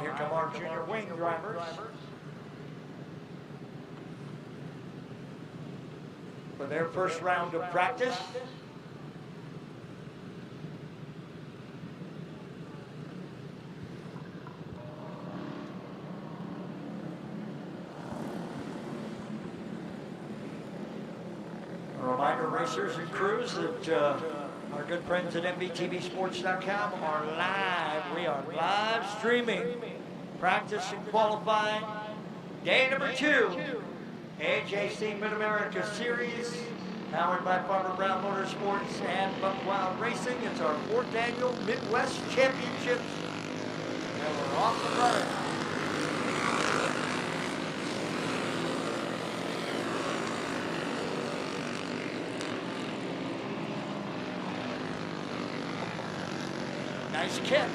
right, here come our junior wing drivers. For their first round of practice. A reminder, racers and crews, that our good friends at MBTVsports.com are live. We are live streaming practice and qualifying. Day number 2, AJC Mid-America Series, powered by Farmer Brown Motorsports and Buckwild Racing. It's our 4th annual Midwest Championships, and we're off and running. Nice catch.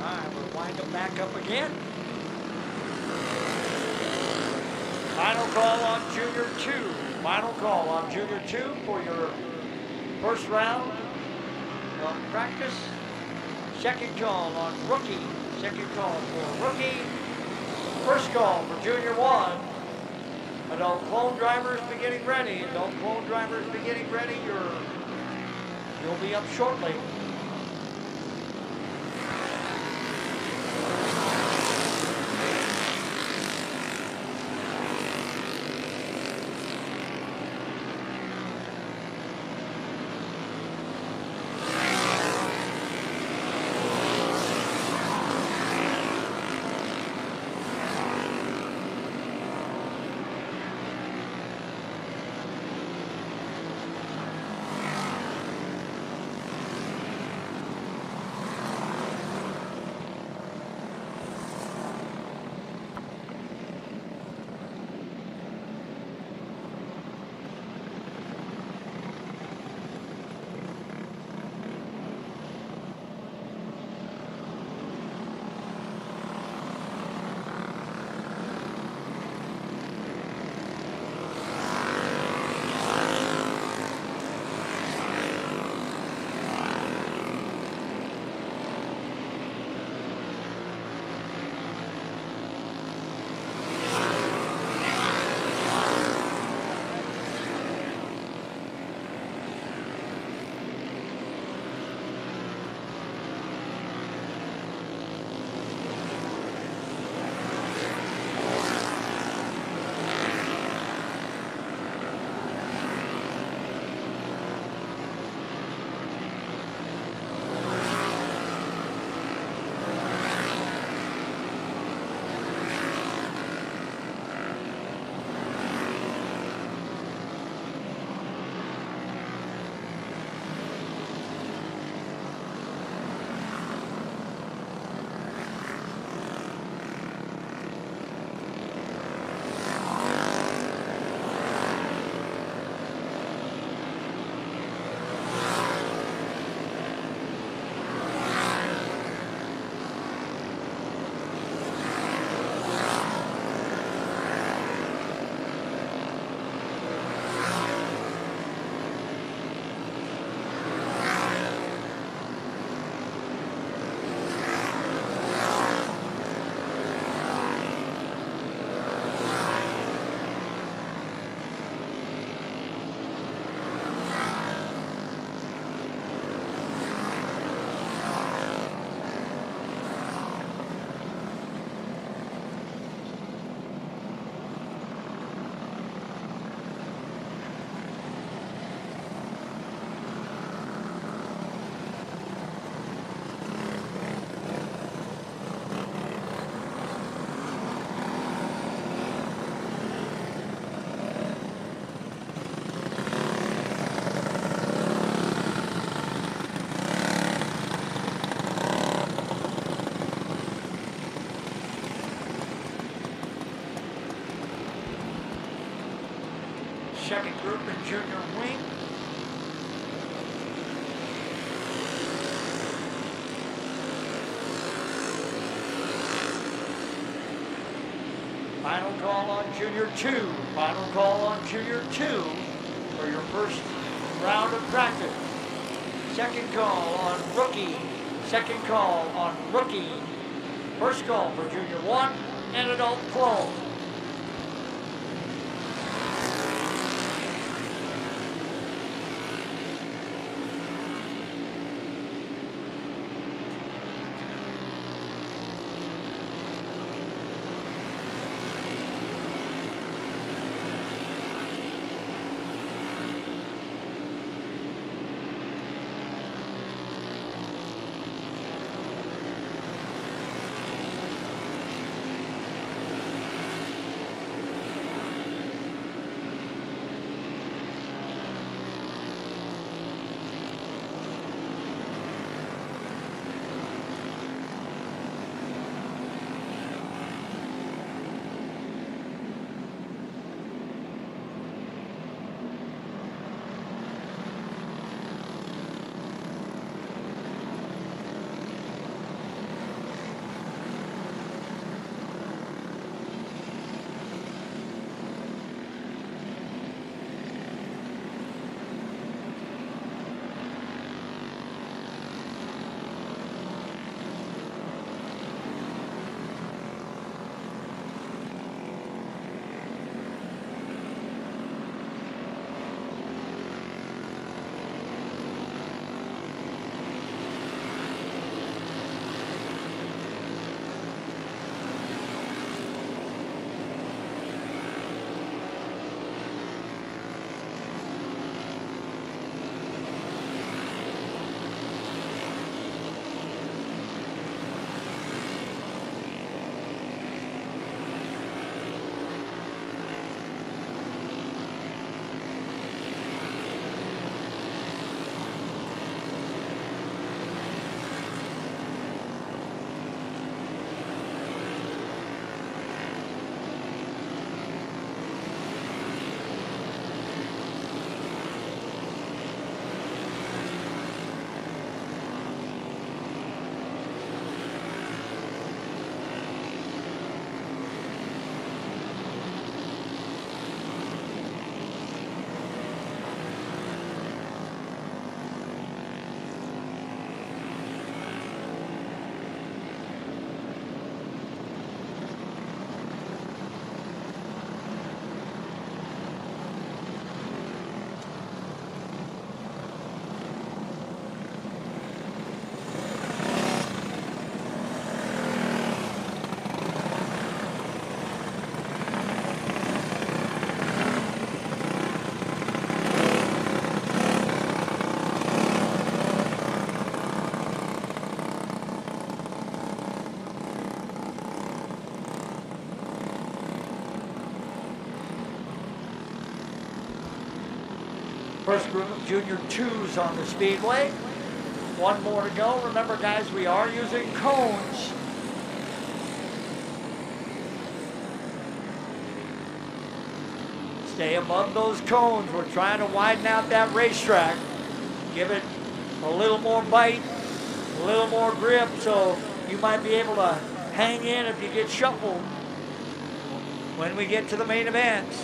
All right, we'll wind them back up again. Final call on Junior 2. Final call on Junior 2 for your first round of practice. Second call on Rookie. Second call for Rookie. First call for Junior 1. Adult clone drivers beginning ready. Adult clone drivers beginning ready. You'll be up shortly. Second group in junior wing. Final call on Junior 2. Final call on Junior 2 for your first round of practice. Second call on Rookie. Second call on Rookie. First call for Junior 1 and Adult close. First group of Junior 2s on the Speedway. One more to go. Remember, guys, we are using cones. Stay above those cones. We're trying to widen out that racetrack. Give it a little more bite, a little more grip, so you might be able to hang in if you get shuffled when we get to the main events.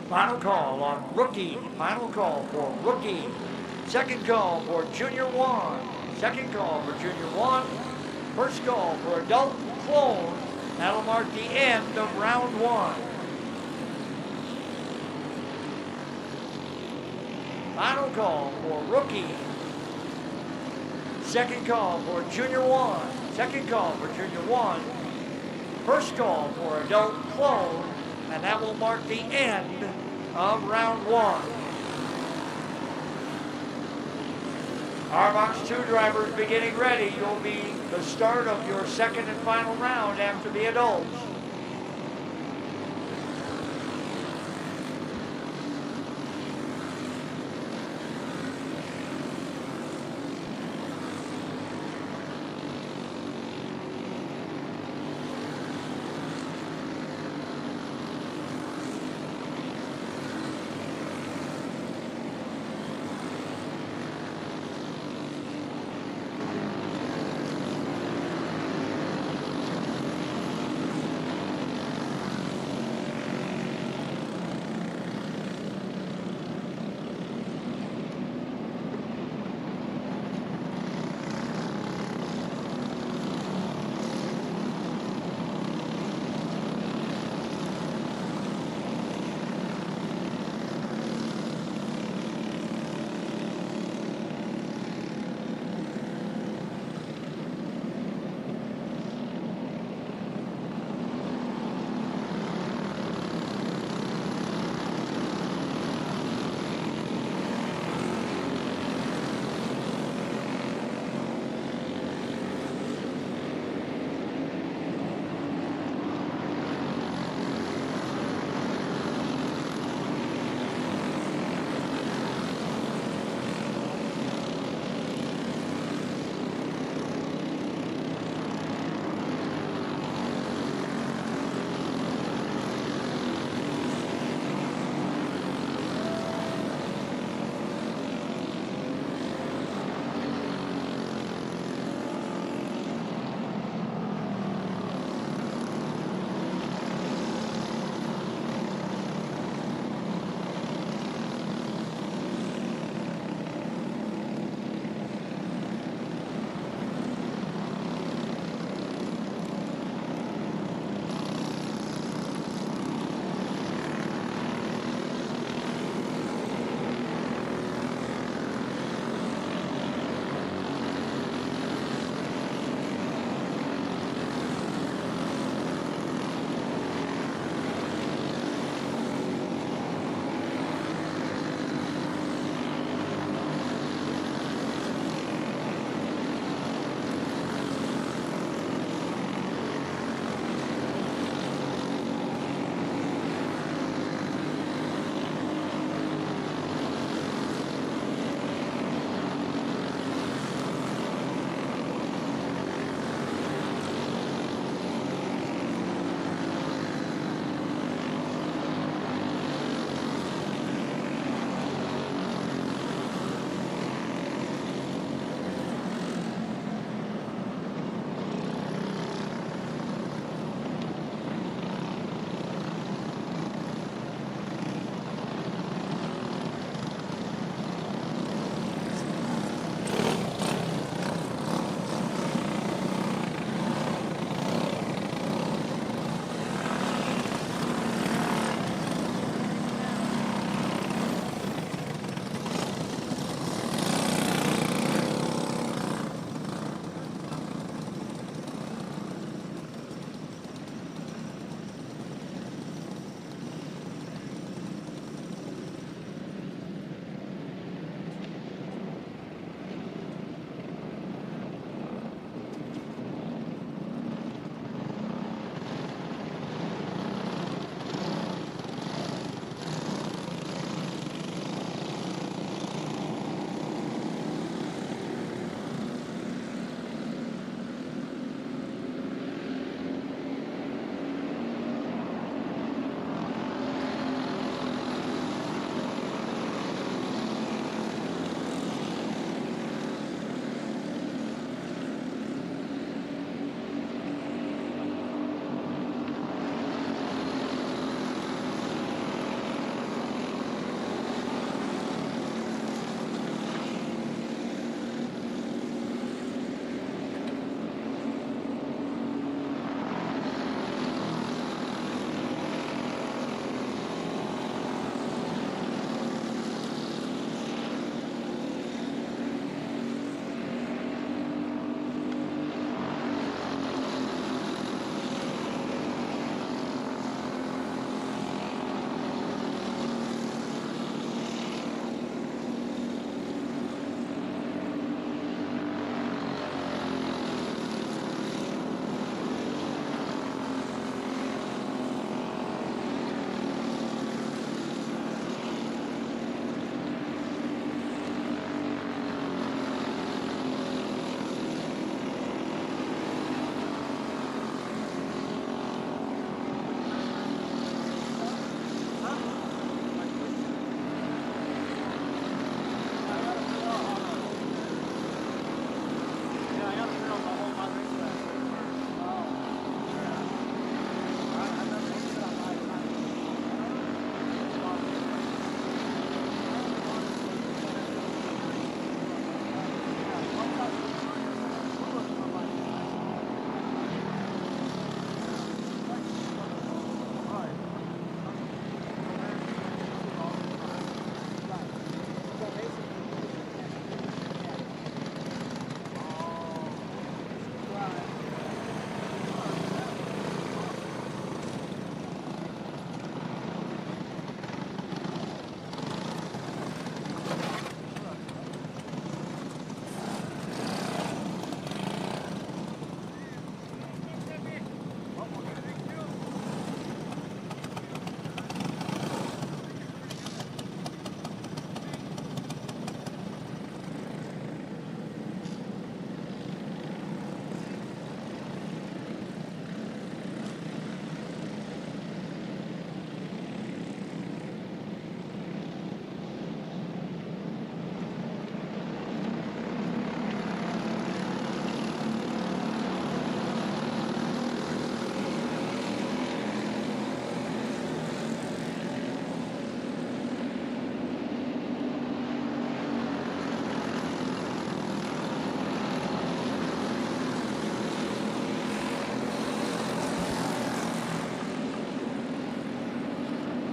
Final call on rookie. Final call for rookie. Second call for junior one. Second call for junior one. First call for adult clone. That'll mark the end of round one. Final call for rookie. Second call for junior one. Second call for junior one. First call for adult clone. And that will mark the end of round one. Our box 2 drivers be getting ready. You'll be the start of your second and final round after the adults.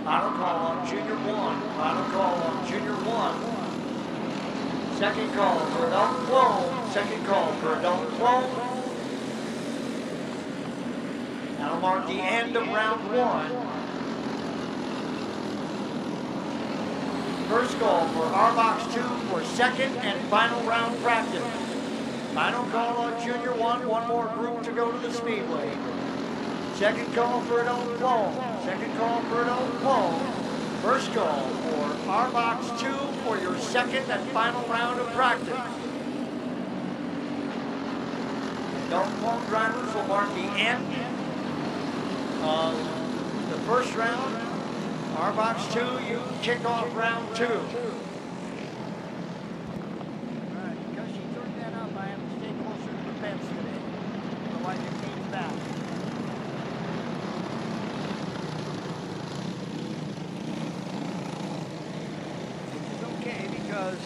Final call on Junior 1. Final call on Junior 1. Second call for adult clone. Second call for adult clone. That'll mark the end of round 1. First call for R-Box 2 for second and final round practice. Final call on Junior 1. One more group to go to the Speedway. Second call for adult clone. Second call for adult clone. First call for R-Box 2 for your second and final round of practice. Adult clone drivers will mark the end of the first round. R-Box 2, you kick off round 2. All right, because she turned that up, I have to stay closer to the fence today. Otherwise, your team's back. Because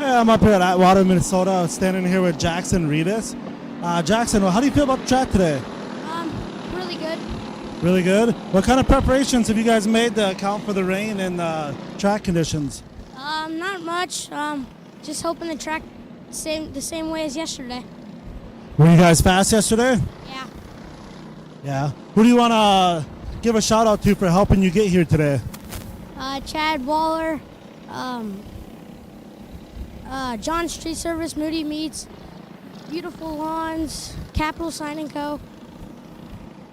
Hey, I'm up here at Atwater, Minnesota, standing here with Jackson Reedus. Jackson, how do you feel about the track today? Really good. Really good? What kind of preparations have you guys made to account for the rain and track conditions? Not much. Just hoping the track the same way as yesterday. Were you guys fast yesterday? Yeah. Yeah. Who do you want to give a shout out to for helping you get here today? Chad Waller, John Street Service, Moody Meats, Beautiful Lawns, Capital Sign & Co.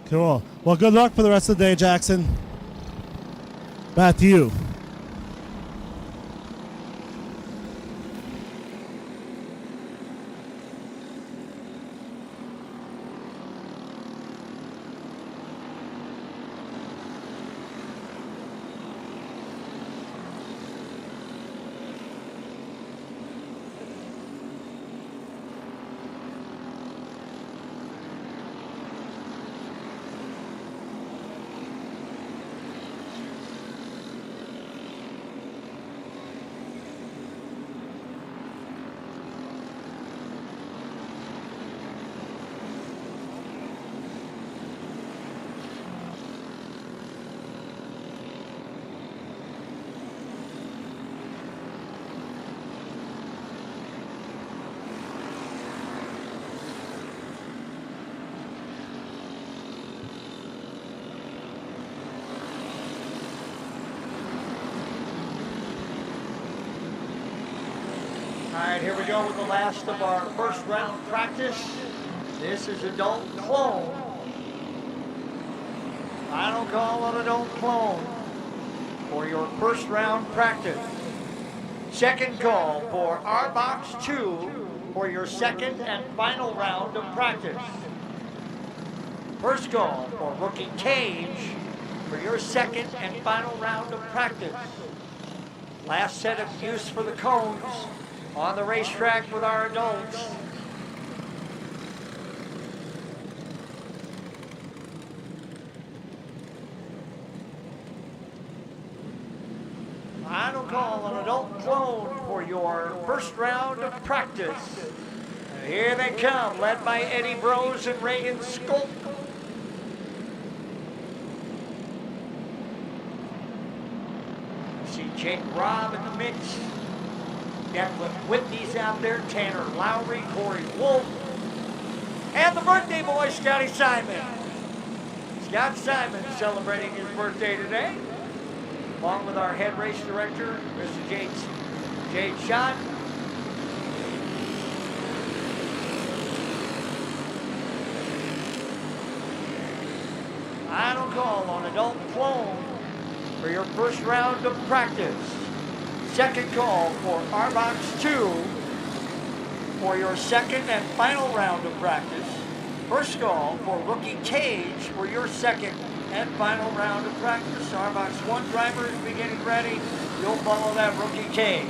Cool. Well, good luck for the rest of the day, Jackson. Back to you. right, here we go with the last of our first round practice. This is adult clone. Final call on adult clone for your first round practice. Second call for R Box 2 for your second and final round of practice. First call for Rookie Cage for your second and final round of practice. Last set of use for the cones on the racetrack with our adults. Final call on adult clone for your first round of practice. And here they come, led by Eddie Brose and Reagan Skolk. See Jake Robb in the mix. Declan Whitney's out there, Tanner Lowry, Corey Wolf, and the birthday boy, Scotty Simon. Scott Simon celebrating his birthday today, along with our head race director, Mr. Jade Schott. Final call on adult clone for your first round of practice. Second call for RBox 2 for your second and final round of practice. First call for Rookie Cage for your second and final round of practice. RBox 1 driver is beginning ready. You'll follow that Rookie Cage.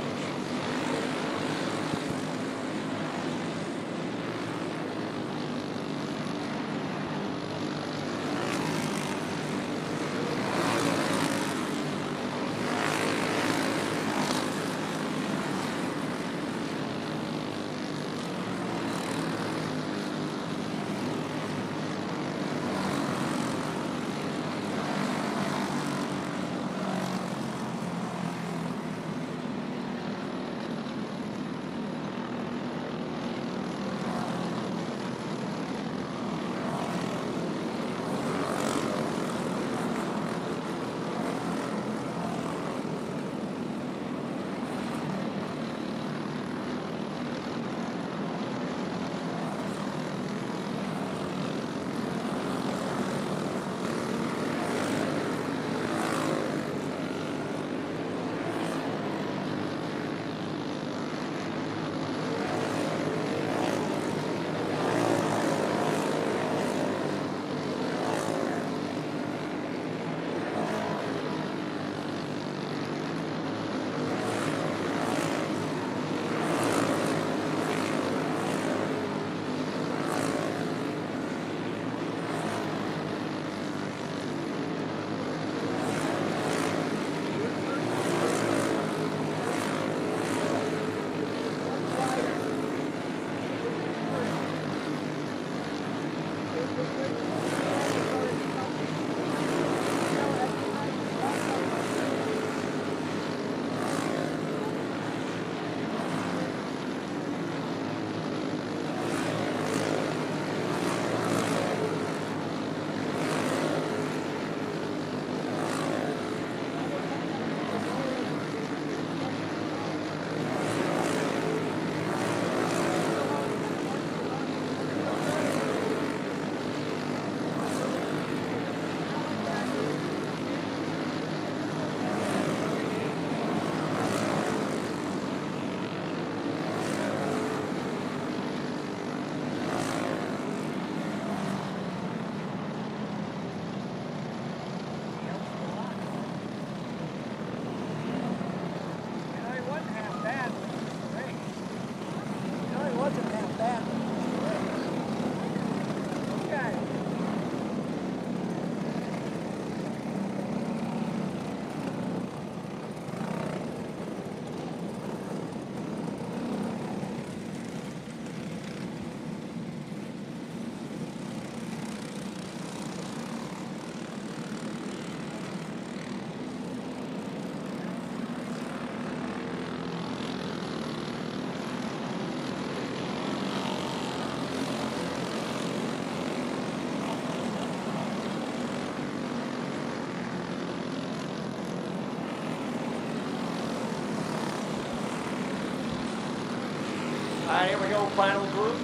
Okay, here we go, final group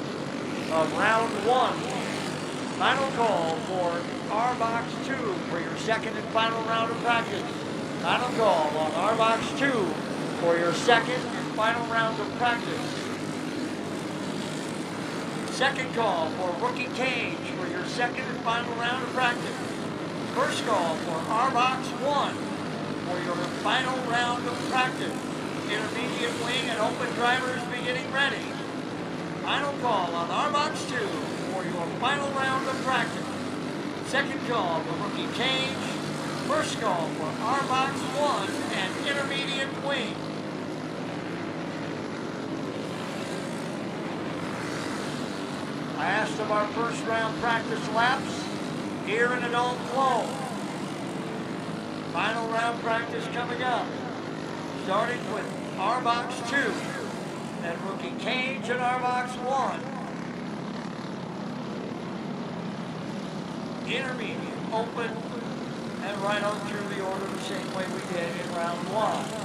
of round one. Final call for R-Box 2 for your second and final round of practice. Final call on R-Box 2 for your second and final round of practice. Second call for rookie cage for your second and final round of practice. First call for R-Box 1 for your final round of practice. Intermediate wing and open drivers beginning ready. Final call on R-Box 2 for your final round of practice. Second call for rookie cage. First call for R-Box 1 and intermediate wing. Last of our first round practice laps here in adult flow. Final round practice coming up. Starting with R-Box 2, then rookie cage and R-Box 1. Intermediate, open, and right on through the order the same way we did in round one.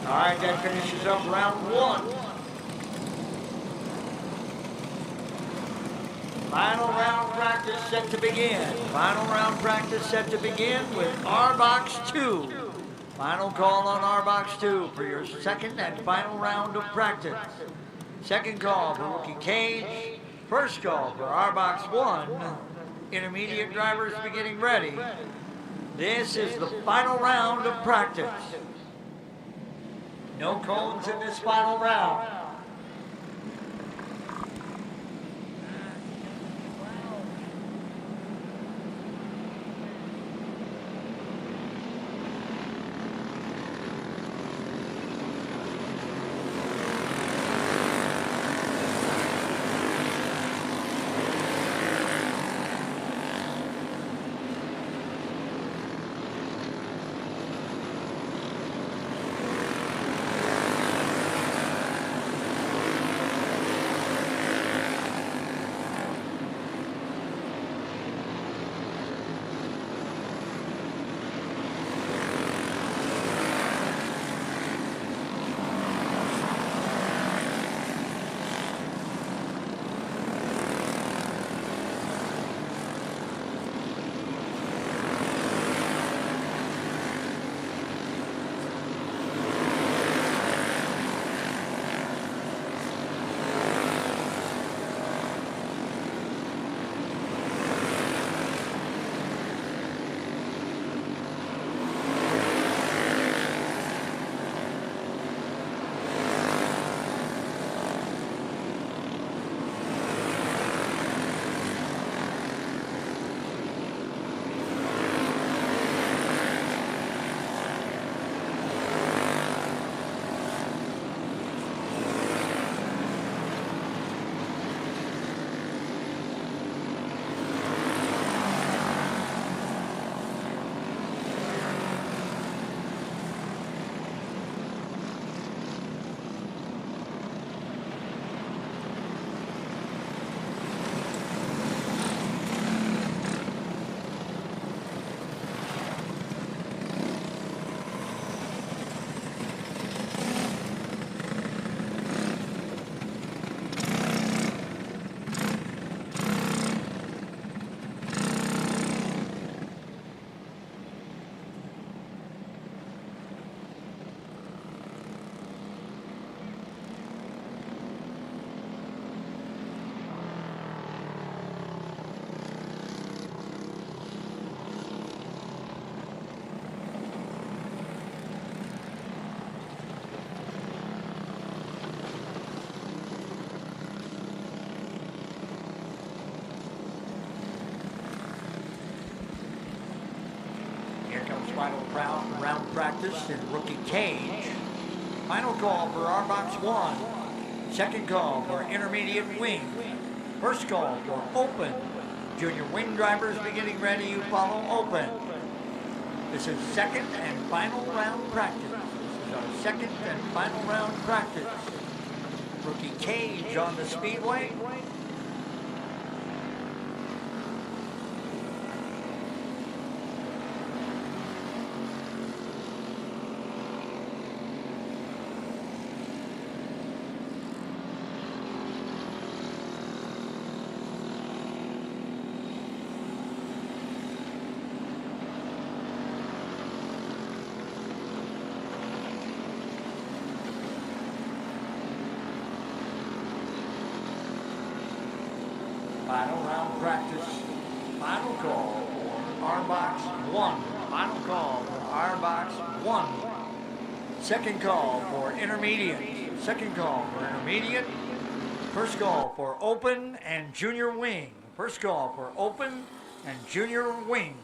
All right, that finishes up round one. Final round practice set to begin. Final round practice set to begin with R-Box 2. Final call on R-Box 2 for your second and final round of practice. Second call for rookie cage. First call for R-Box 1. Intermediate drivers beginning ready. This is the final round of practice. No cones in this final round. round practice in rookie cage. Final call for our box 1. Second call for intermediate wing. First call for open. Junior wing drivers beginning ready, you follow open. This is second and final round practice. This is our second and final round practice. Rookie cage on the speedway. Final round practice. Final call for our box 1. Final call for our box 1. Second call for intermediate. Second call for intermediate. First call for open and junior wing. First call for open and junior wing.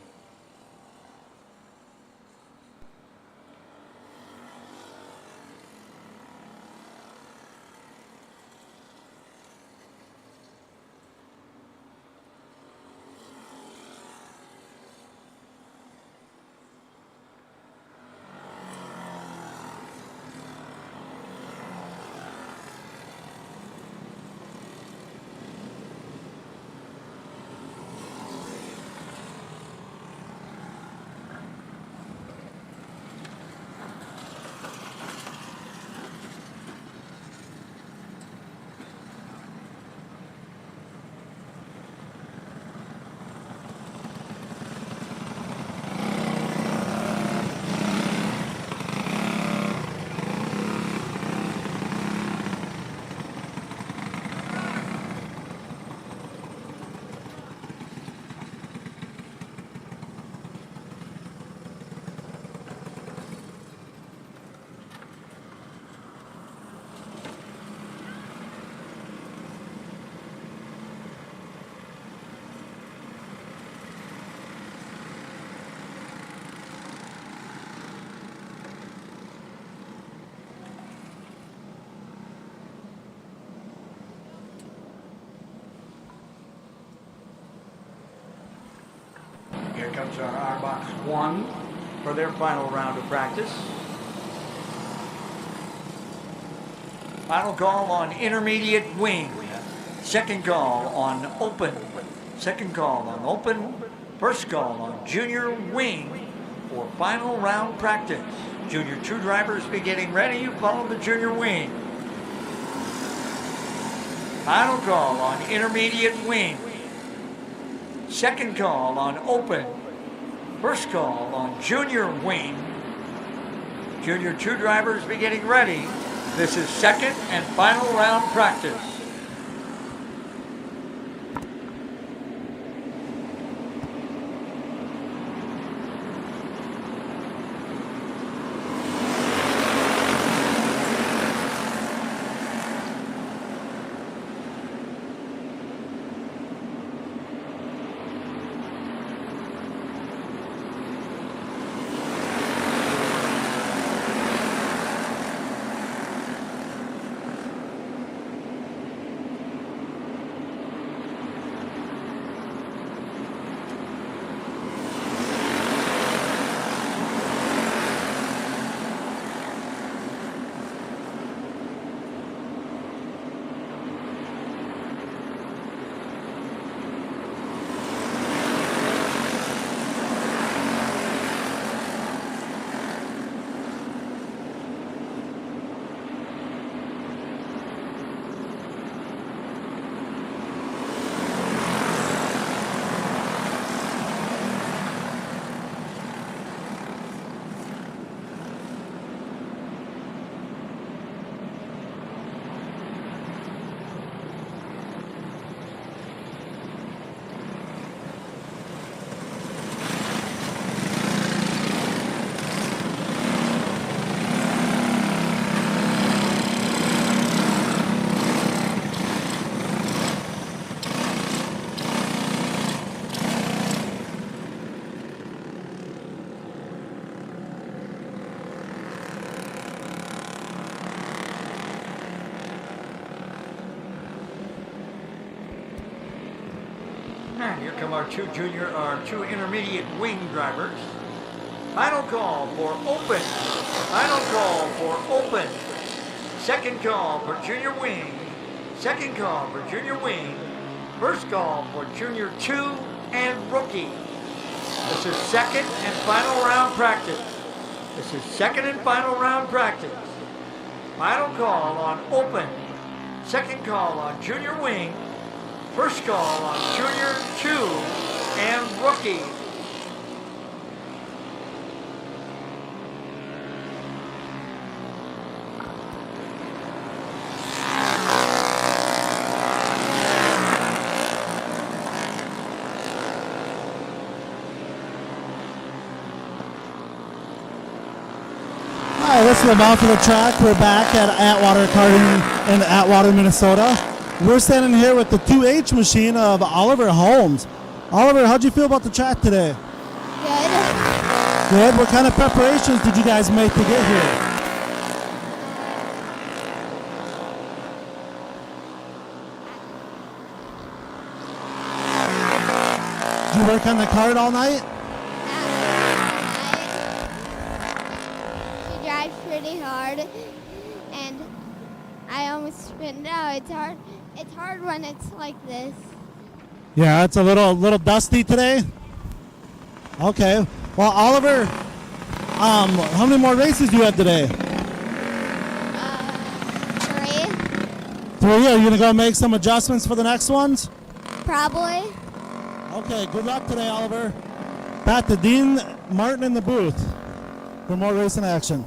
Here comes our box 1 for their final round of practice. Final call on intermediate wing. Second call on open. Second call on open. First call on junior wing for final round practice. Junior 2 drivers be getting ready. You follow the junior wing. Final call on intermediate wing. Second call on open. First call on junior wing. Junior 2 drivers be getting ready. This is second and final round practice. And here come our two intermediate wing drivers. Final call for open. Final call for open. Second call for junior wing. Second call for junior wing. First call for junior 2 and rookie. This is second and final round practice. This is second and final round practice. Final call on open. Second call on junior wing. First call on junior 2 and rookie. Hi, this is the mouth of the track. We're back at Atwater Karting in Atwater, Minnesota. We're standing here with the 2H machine of Oliver Holmes. Oliver, how'd you feel about the track today? Good. Good. What kind of preparations did you guys make to get here? Did you work on the kart all night? She drives pretty hard, and I almost spin. No, it's hard. It's hard when it's like this. Yeah, it's a little dusty today. Okay. Well, Oliver, how many more races do you have today? 3, 3. Are you gonna go make some adjustments for the next ones? probably. Okay. Good luck today, Oliver. Back to Dean Martin in the booth for more racing action.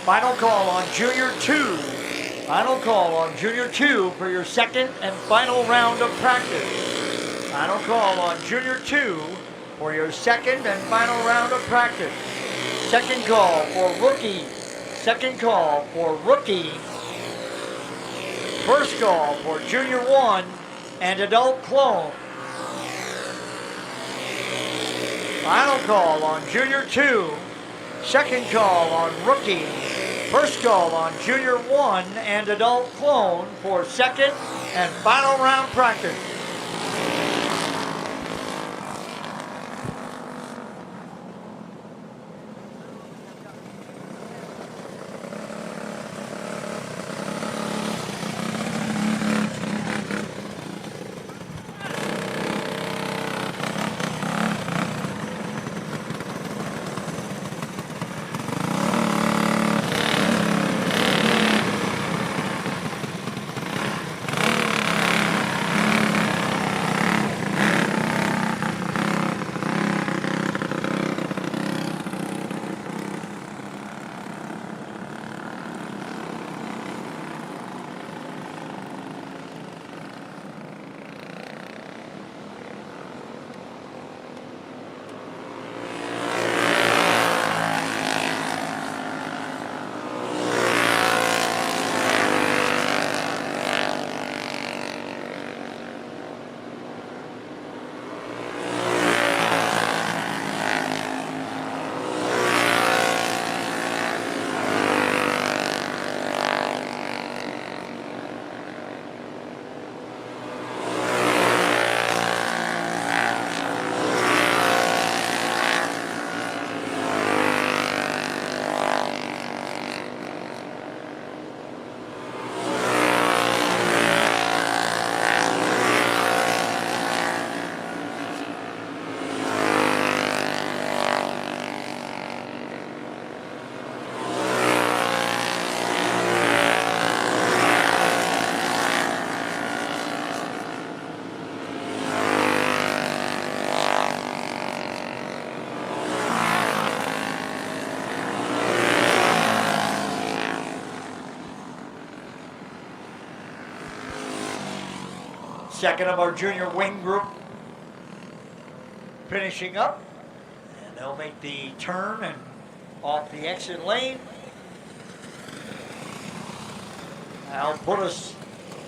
Final call on Junior 2. Final call on Junior 2 for your second and final round of practice. Final call on Junior 2 for your second and final round of practice. Second call for rookie. Second call for rookie. First call for Junior 1 and adult clone. Final call on Junior 2. Second call on Rookie. First call on Junior 1 and Adult Clone for second and final round practice. Second of our junior wing group finishing up, and they'll make the turn and off the exit lane. That'll put us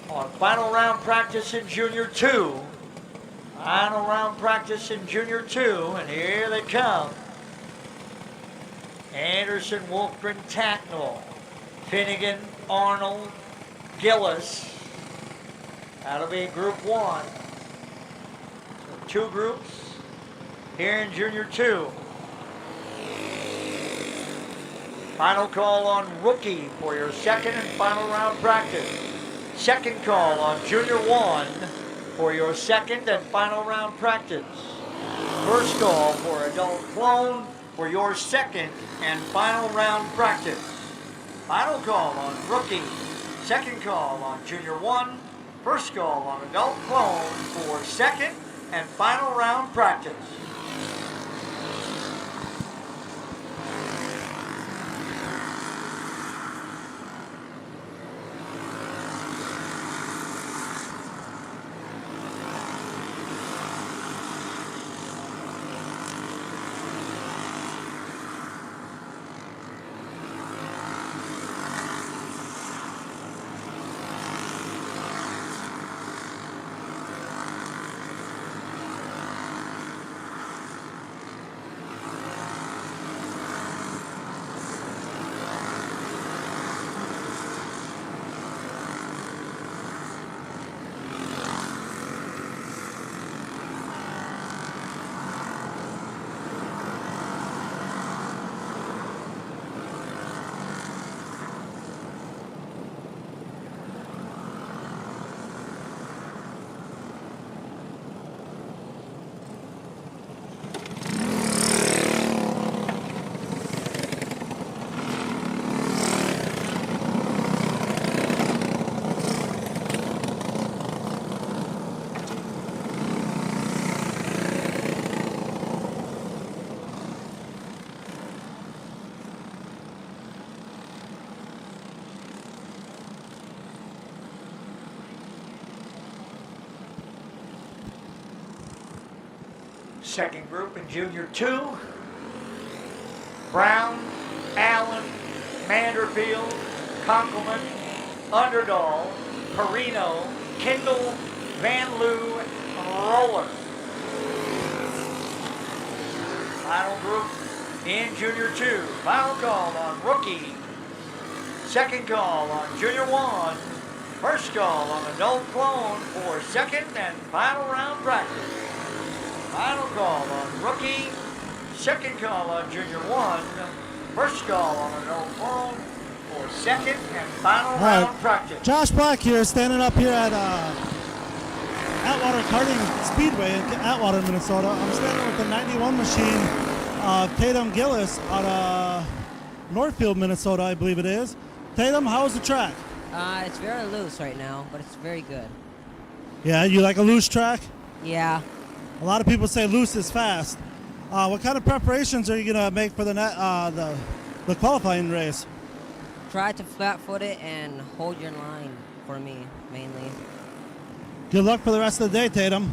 on final round practice in Junior 2. Final round practice in Junior 2, and here they come. Anderson, Wolfgren, Tacknell, Finnegan, Arnold, Gillis. That'll be Group 1. So 2 groups here in Junior 2. Final call on Rookie for your second and final round practice. Second call on Junior 1 for your second and final round practice. First call for Adult Clone for your second and final round practice. Final call on Rookie. Second call on Junior 1. First call on Adult Clone for second and final round practice. Second group in Junior 2. Brown, Allen, Manderfield, Conkelman, Underdahl, Perino, Kendall, Van Loo, and Roller. Final group in Junior 2. Final call on rookie. Second call on Junior 1. First call on adult clone for second and final round practice. Final call on rookie. Second call on Junior 1. First call on adult clone for second and final round practice. Josh Black here, standing up here at Atwater Karting Speedway in Atwater, Minnesota. I'm standing with the 91 machine of Tatum Gillis out of Northfield, Minnesota, I believe it is. Tatum, how's the track? It's very loose right now, but it's very good. Yeah, you like a loose track? Yeah. A lot of people say loose is fast. What kind of preparations are you going to make for the qualifying race? Try to flat-foot it and hold your line for me, mainly. Good luck for the rest of the day, Tatum.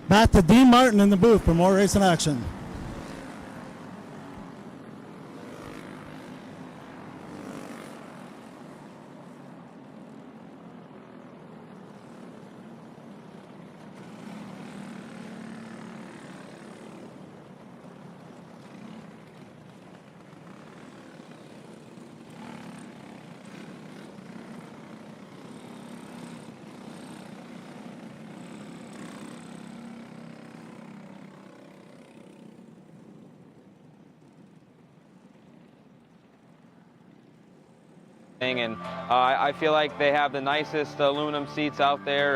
Back to Dean Martin in the booth for more racing action. And I feel like they have the nicest aluminum seats out there.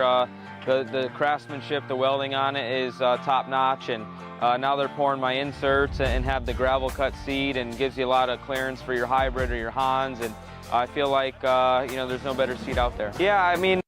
The craftsmanship, the welding on it is top notch, and now they're pouring my inserts and have the gravel cut seat and gives you a lot of clearance for your hybrid or your Hans, and I feel like you know, there's no better seat out there. Yeah, I mean,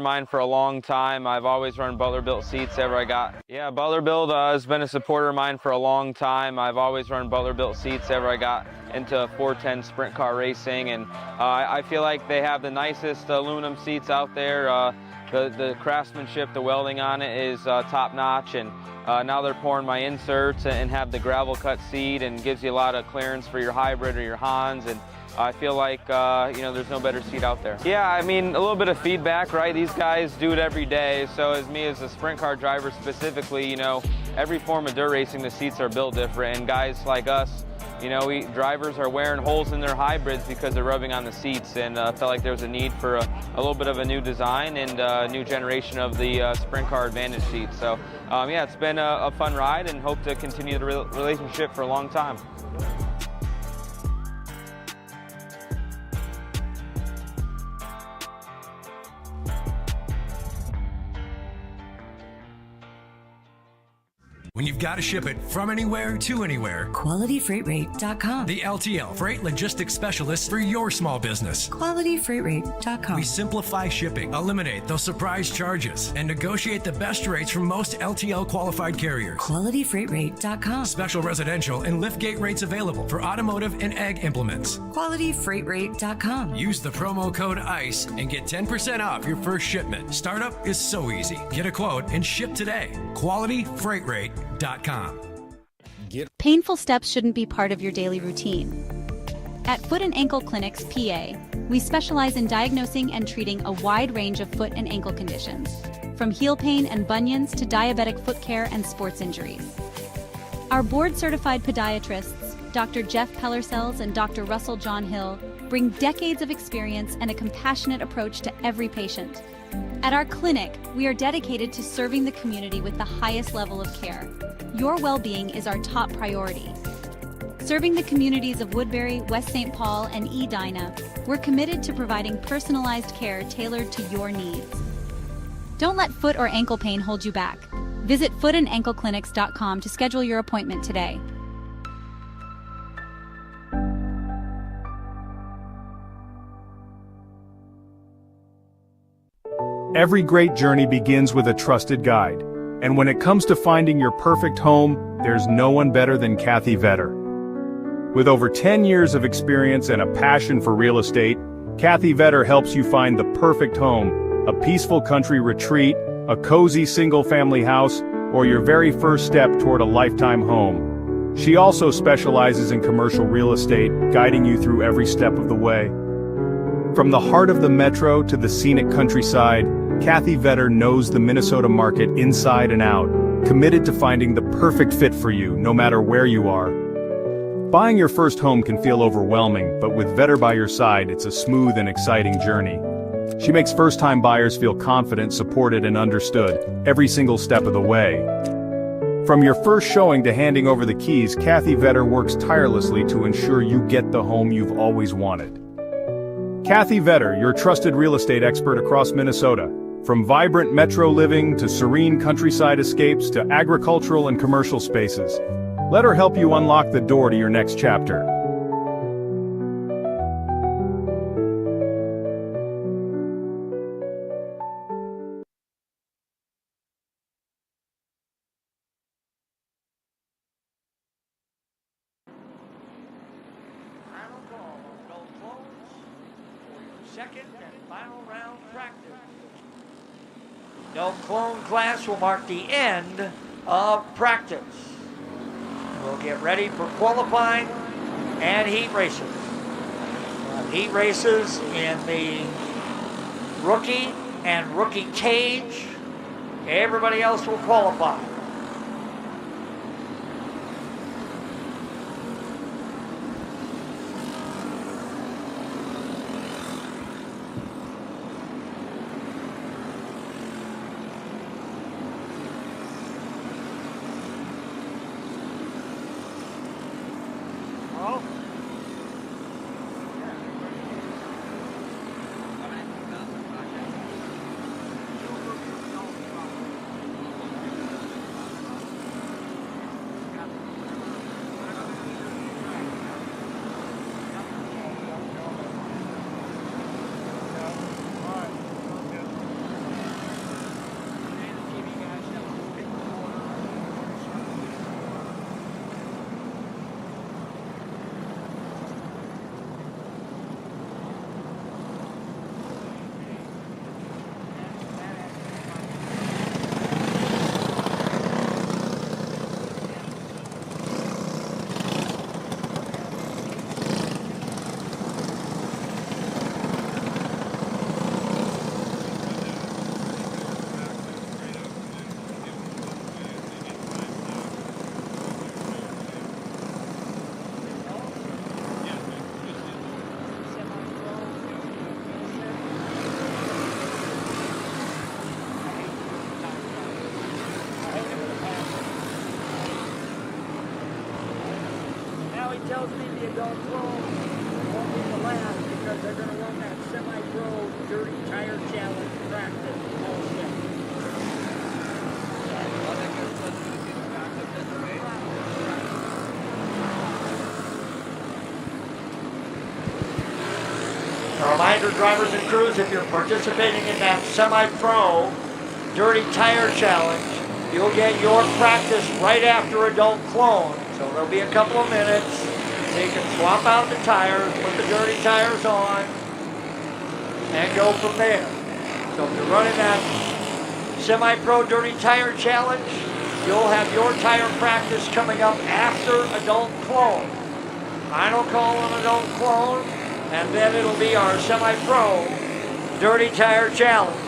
mine for a long time. I've always run Butler-built seats ever I got. Yeah, Butler-built has been a supporter of mine for a long time. I've always run Butler-built seats ever I got into 410 sprint car racing, and I feel like they have the nicest aluminum seats out there. The craftsmanship, the welding on it is top notch, and now they're pouring my inserts and have the gravel cut seat and gives you a lot of clearance for your hybrid or your Hans, and I feel like, you know, there's no better seat out there. Yeah, I mean, a little bit of feedback, right? These guys do it every day. So as me as a sprint car driver specifically, you know, every form of dirt racing, the seats are built different. And guys like us, you know, drivers are wearing holes in their hybrids because they're rubbing on the seats, and felt like there was a need for a little bit of a new design and a new generation of the sprint car advantage seats. So, yeah, it's been a fun ride, and hope to continue the relationship for a long time. When you've got to ship it from anywhere to anywhere, QualityFreightRate.com. the LTL Freight Logistics Specialist for your small business. QualityFreightRate.com. We simplify shipping, eliminate those surprise charges, and negotiate the best rates from most LTL qualified carriers. QualityFreightRate.com. Special residential and liftgate rates available for automotive and ag implements. QualityFreightRate.com. Use the promo code ICE and get 10% off your first shipment. Startup is so easy. Get a quote and ship today. QualityFreightRate.com. Painful steps shouldn't be part of your daily routine. At Foot and Ankle Clinics, PA, we specialize in diagnosing and treating a wide range of foot and ankle conditions, from heel pain and bunions to diabetic foot care and sports injuries. Our board-certified podiatrists, Dr. Jeff Pellercells and Dr. Russell John Hill, bring decades of experience and a compassionate approach to every patient. At our clinic, we are dedicated to serving the community with the highest level of care. Your well-being is our top priority. Serving the communities of Woodbury, West St. Paul, and Edina, we're committed to providing personalized care tailored to your needs. Don't let foot or ankle pain hold you back. Visit footandankleclinics.com to schedule your appointment today. Every great journey begins with a trusted guide. And when it comes to finding your perfect home, there's no one better than Kathy Vetter. With over 10 years of experience and a passion for real estate, Kathy Vetter helps you find the perfect home, a peaceful country retreat, a cozy single-family house, or your very first step toward a lifetime home. She also specializes in commercial real estate, guiding you through every step of the way. From the heart of the metro to the scenic countryside, Kathy Vetter knows the Minnesota market inside and out, committed to finding the perfect fit for you, no matter where you are. Buying your first home can feel overwhelming, but with Vetter by your side, it's a smooth and exciting journey. She makes first-time buyers feel confident, supported, and understood, every single step of the way. From your first showing to handing over the keys, Kathy Vetter works tirelessly to ensure you get the home you've always wanted. Kathy Vetter, your trusted real estate expert across Minnesota. From vibrant metro living to serene countryside escapes to agricultural and commercial spaces. Let her help you unlock the door to your next chapter. Final call on adult clones for your second and final round practice. Adult clone class will mark the end of practice. We'll get ready for qualifying and heat races. Heat races in the rookie and rookie cage. Everybody else will qualify. Tells me the adult clone won't be the last because they're going to run that semi-pro dirty tire challenge practice also. A reminder, drivers and crews, if you're participating in that semi-pro dirty tire challenge, you'll get your practice right after adult clone. So there'll be a couple of minutes. So you can swap out the tires, put the dirty tires on, and go from there. So if you're running that semi-pro dirty tire challenge, you'll have your tire practice coming up after adult clone. Final call on adult clone, and then it'll be our semi-pro dirty tire challenge.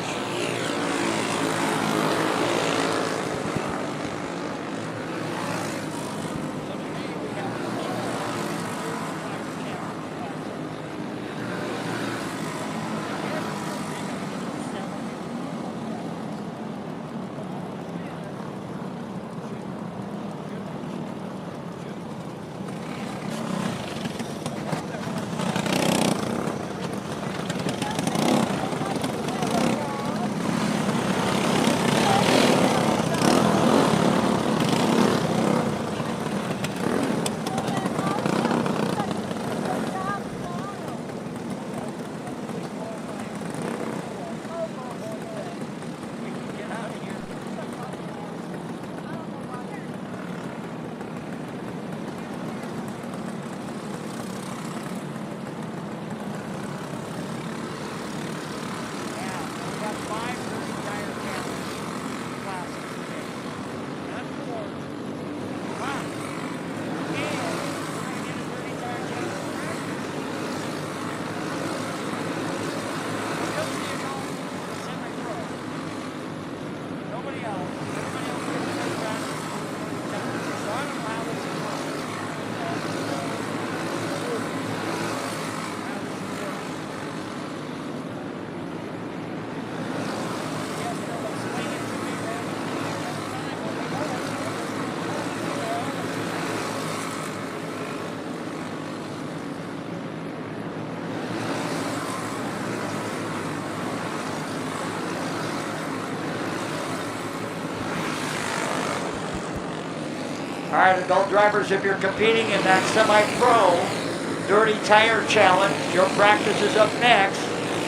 right, adult drivers, if you're competing in that semi-pro Dirty Tire Challenge, your practice is up next.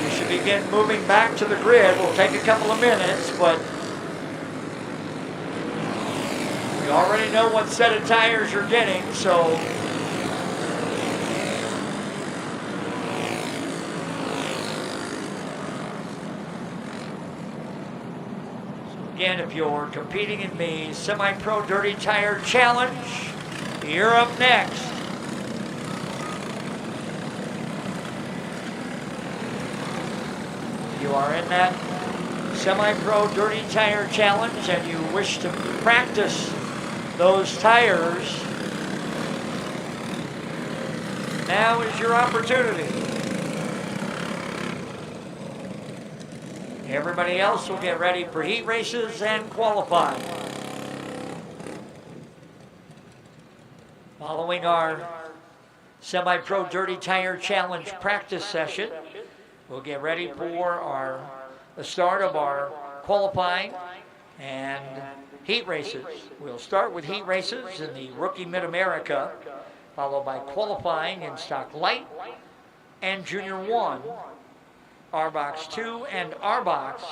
You should begin moving back to the grid. We'll take a couple of minutes, but we already know what set of tires you're getting, so again, if you're competing in the Semi-Pro Dirty Tire Challenge, you're up next. You are in that Semi-Pro Dirty Tire Challenge and you wish to practice those tires, now is your opportunity. Everybody else will get ready for heat races and qualifying. Following our Semi-Pro Dirty Tire Challenge practice session, we'll get ready for the start of our qualifying and heat races. We'll start with heat races in the Rookie Mid-America, followed by qualifying in Stock Light and Junior 1. R-Box 2 and R-Box.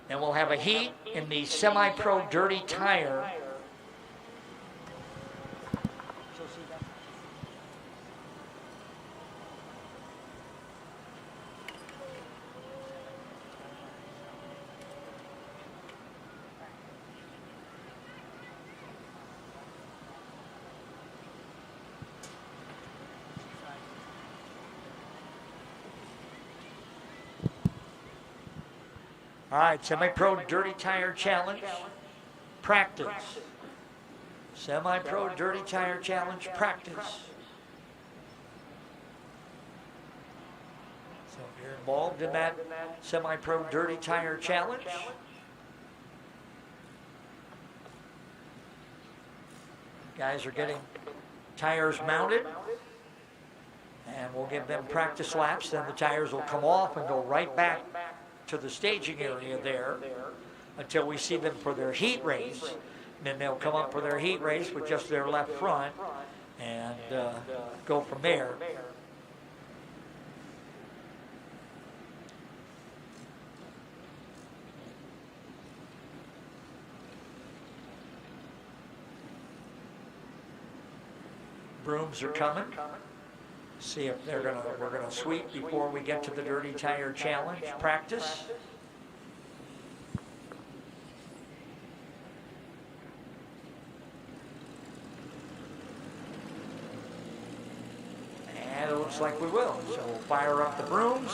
Then we'll have a heat in the Semi-Pro Dirty Tire. All right, Semi-Pro Dirty Tire Challenge, practice. Semi-Pro Dirty Tire Challenge, practice. So if you're involved in that Semi-Pro Dirty Tire Challenge, guys are getting tires mounted, and we'll give them practice laps, then the tires will come off and go right back to the staging area there until we see them for their heat race. And then they'll come up for their heat race with just their left front and go from there. Brooms are coming. See if we're gonna sweep before we get to the Dirty Tire Challenge practice. And it looks like we will. So we'll fire up the brooms.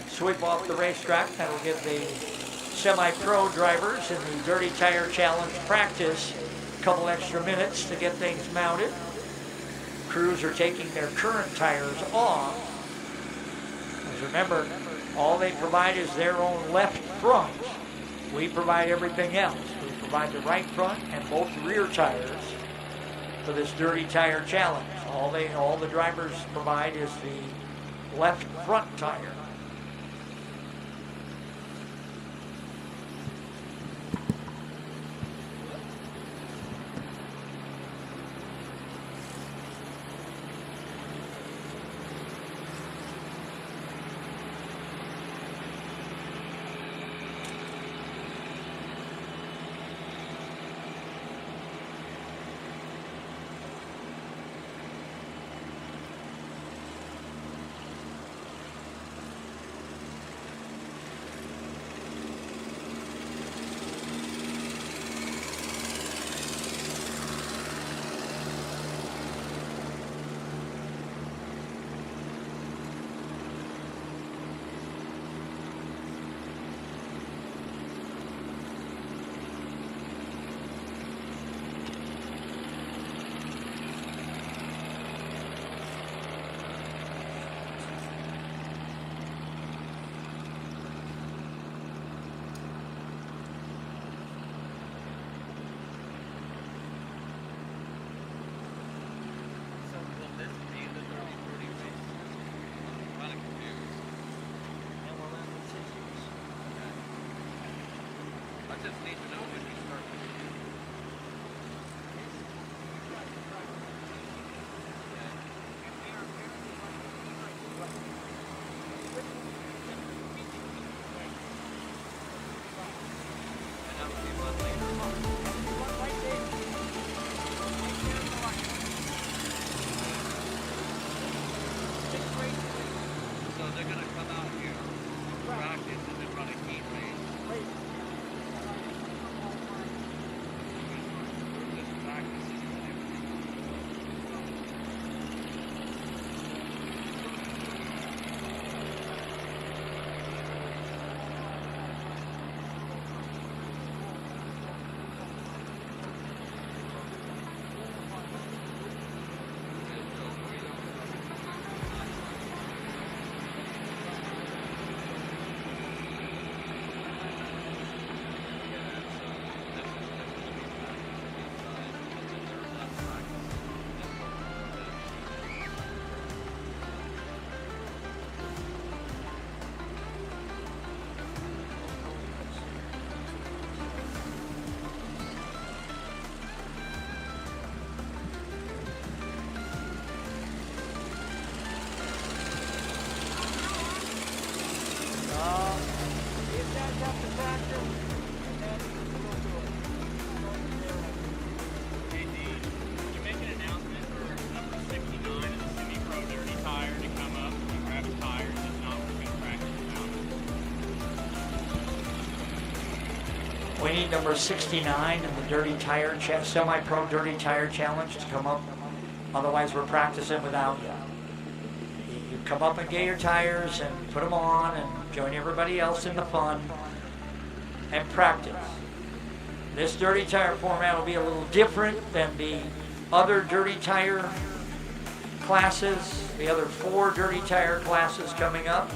Sweep off the racetrack. That'll give the Semi-Pro drivers in the Dirty Tire Challenge practice a couple extra minutes to get things mounted. Crews are taking their current tires off. Because remember, all they provide is their own left front. We provide everything else. We provide the right front and both rear tires for this Dirty Tire Challenge. All the drivers provide is the left front tire. need number 69 in the dirty tire semi-pro dirty tire challenge to come up. Otherwise, we're practicing without you. You come up and get your tires and put them on and join everybody else in the fun and practice. This dirty tire format will be a little different than the other dirty tire classes, the other 4 dirty tire classes coming up.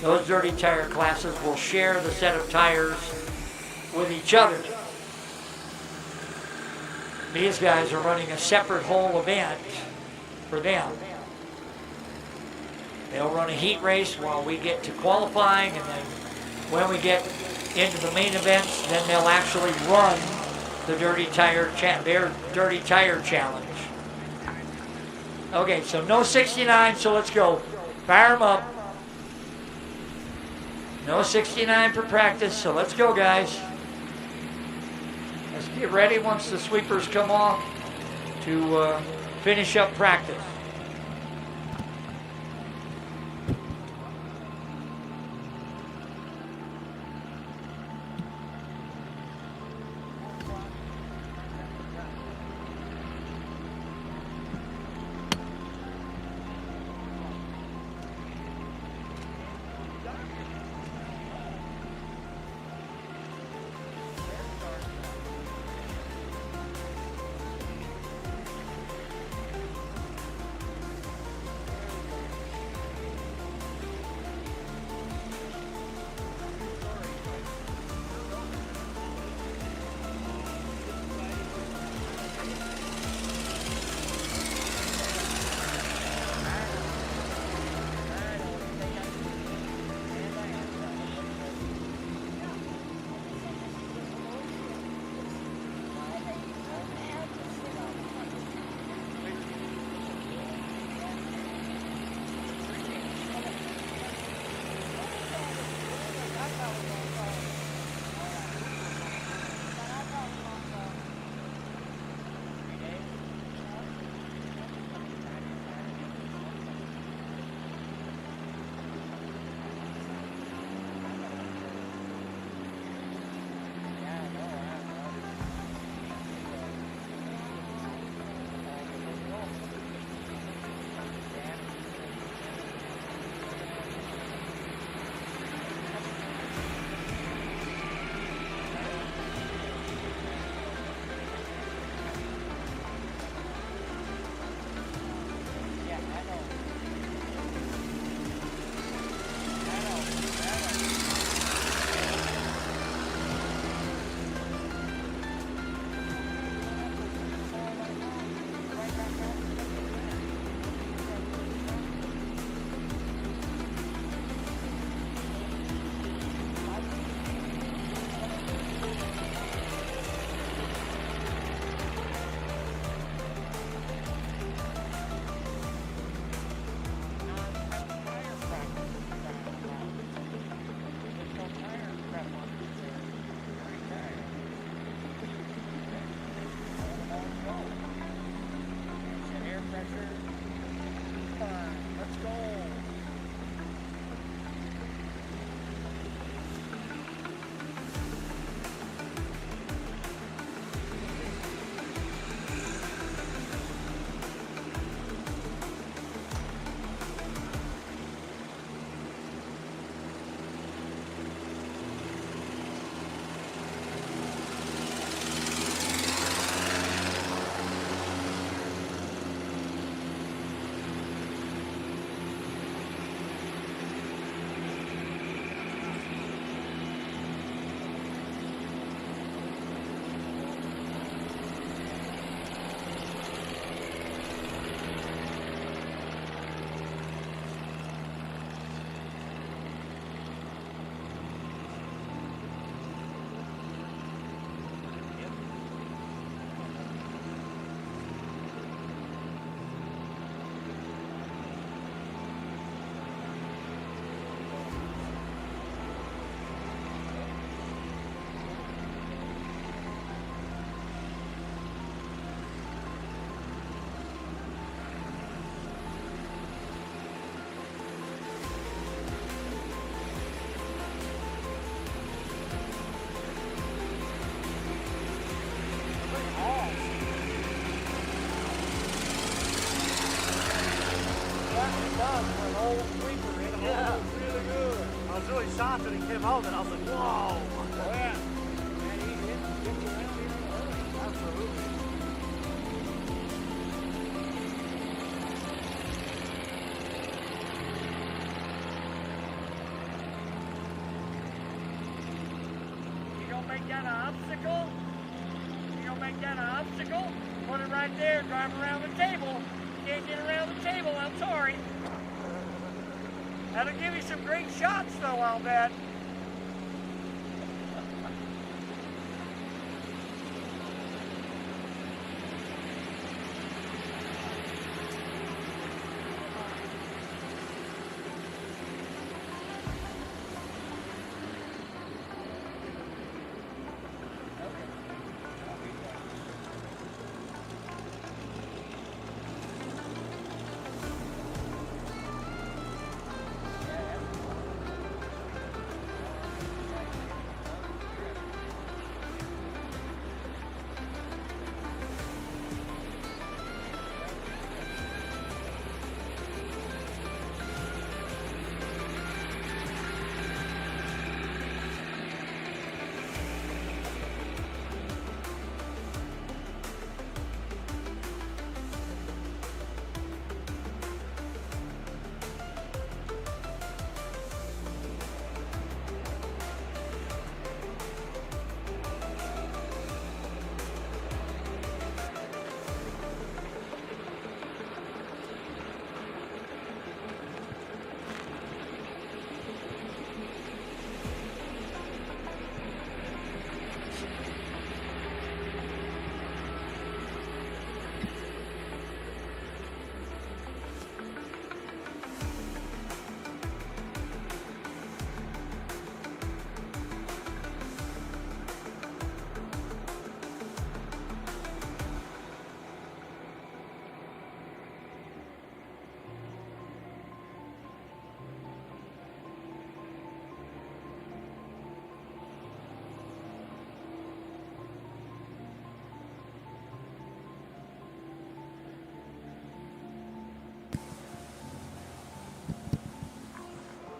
Those dirty tire classes will share the set of tires with each other. These guys are running a separate whole event for them. They'll run a heat race while we get to qualifying, and then when we get into the main events, then they'll actually run the their dirty tire challenge. Okay, so no 69, so let's go. Fire them up. No 69 for practice, so let's go, guys. Let's get ready once the sweepers come off to finish up practice. whole sweeper in the hole. Really good. I was really shocked when he came out and I was like, whoa. Oh, yeah. And he gets around here in a hurry. Absolutely. You gonna make that an obstacle? You gonna make that an obstacle? Put it right there, drive around the table. You can't get around the table, I'm sorry. That'll give you some great shots though, I'll bet.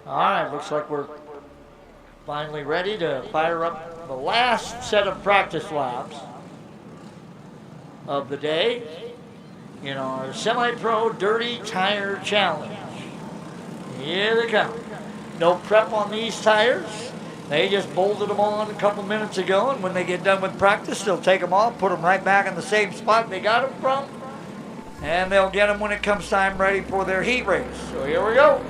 All right, looks like we're finally ready to fire up the last set of practice laps of the day in our semi-pro dirty tire challenge. Here they come. No prep on these tires. They just bolted them on a couple minutes ago, and when they get done with practice, they'll take them off, put them right back in the same spot they got them from, and they'll get them when it comes time ready for their heat race. So here we go.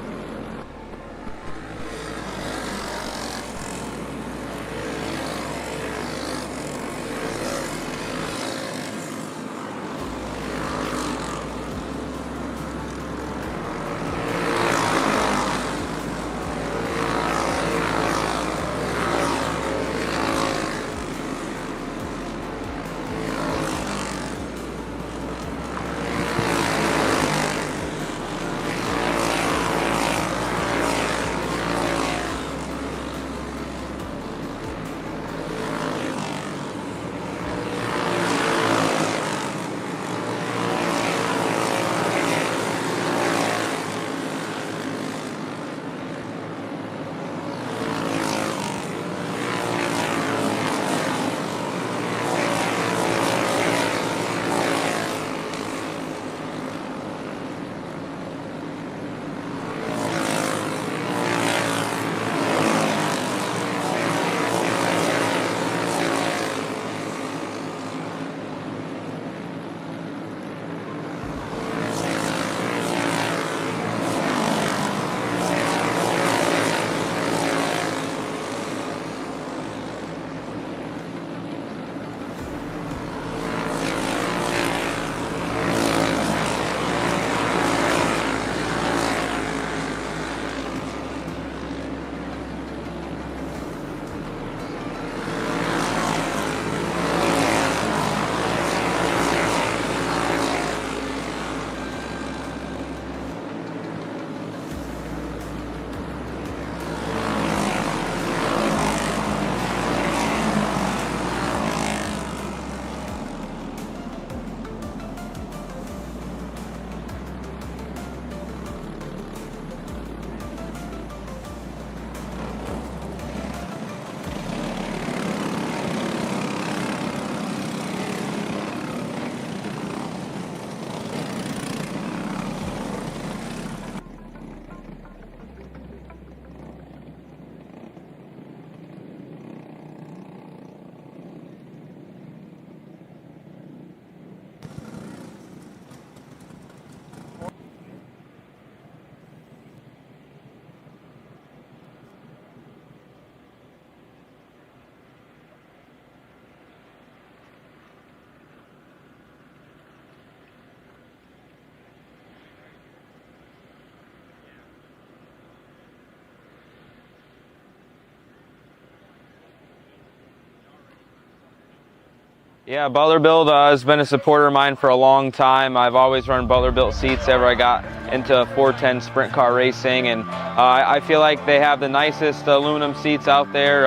Yeah, Butler Build has been a supporter of mine for a long time. I've always run Butler Built seats ever I got into 410 sprint car racing, and I feel like they have the nicest aluminum seats out there.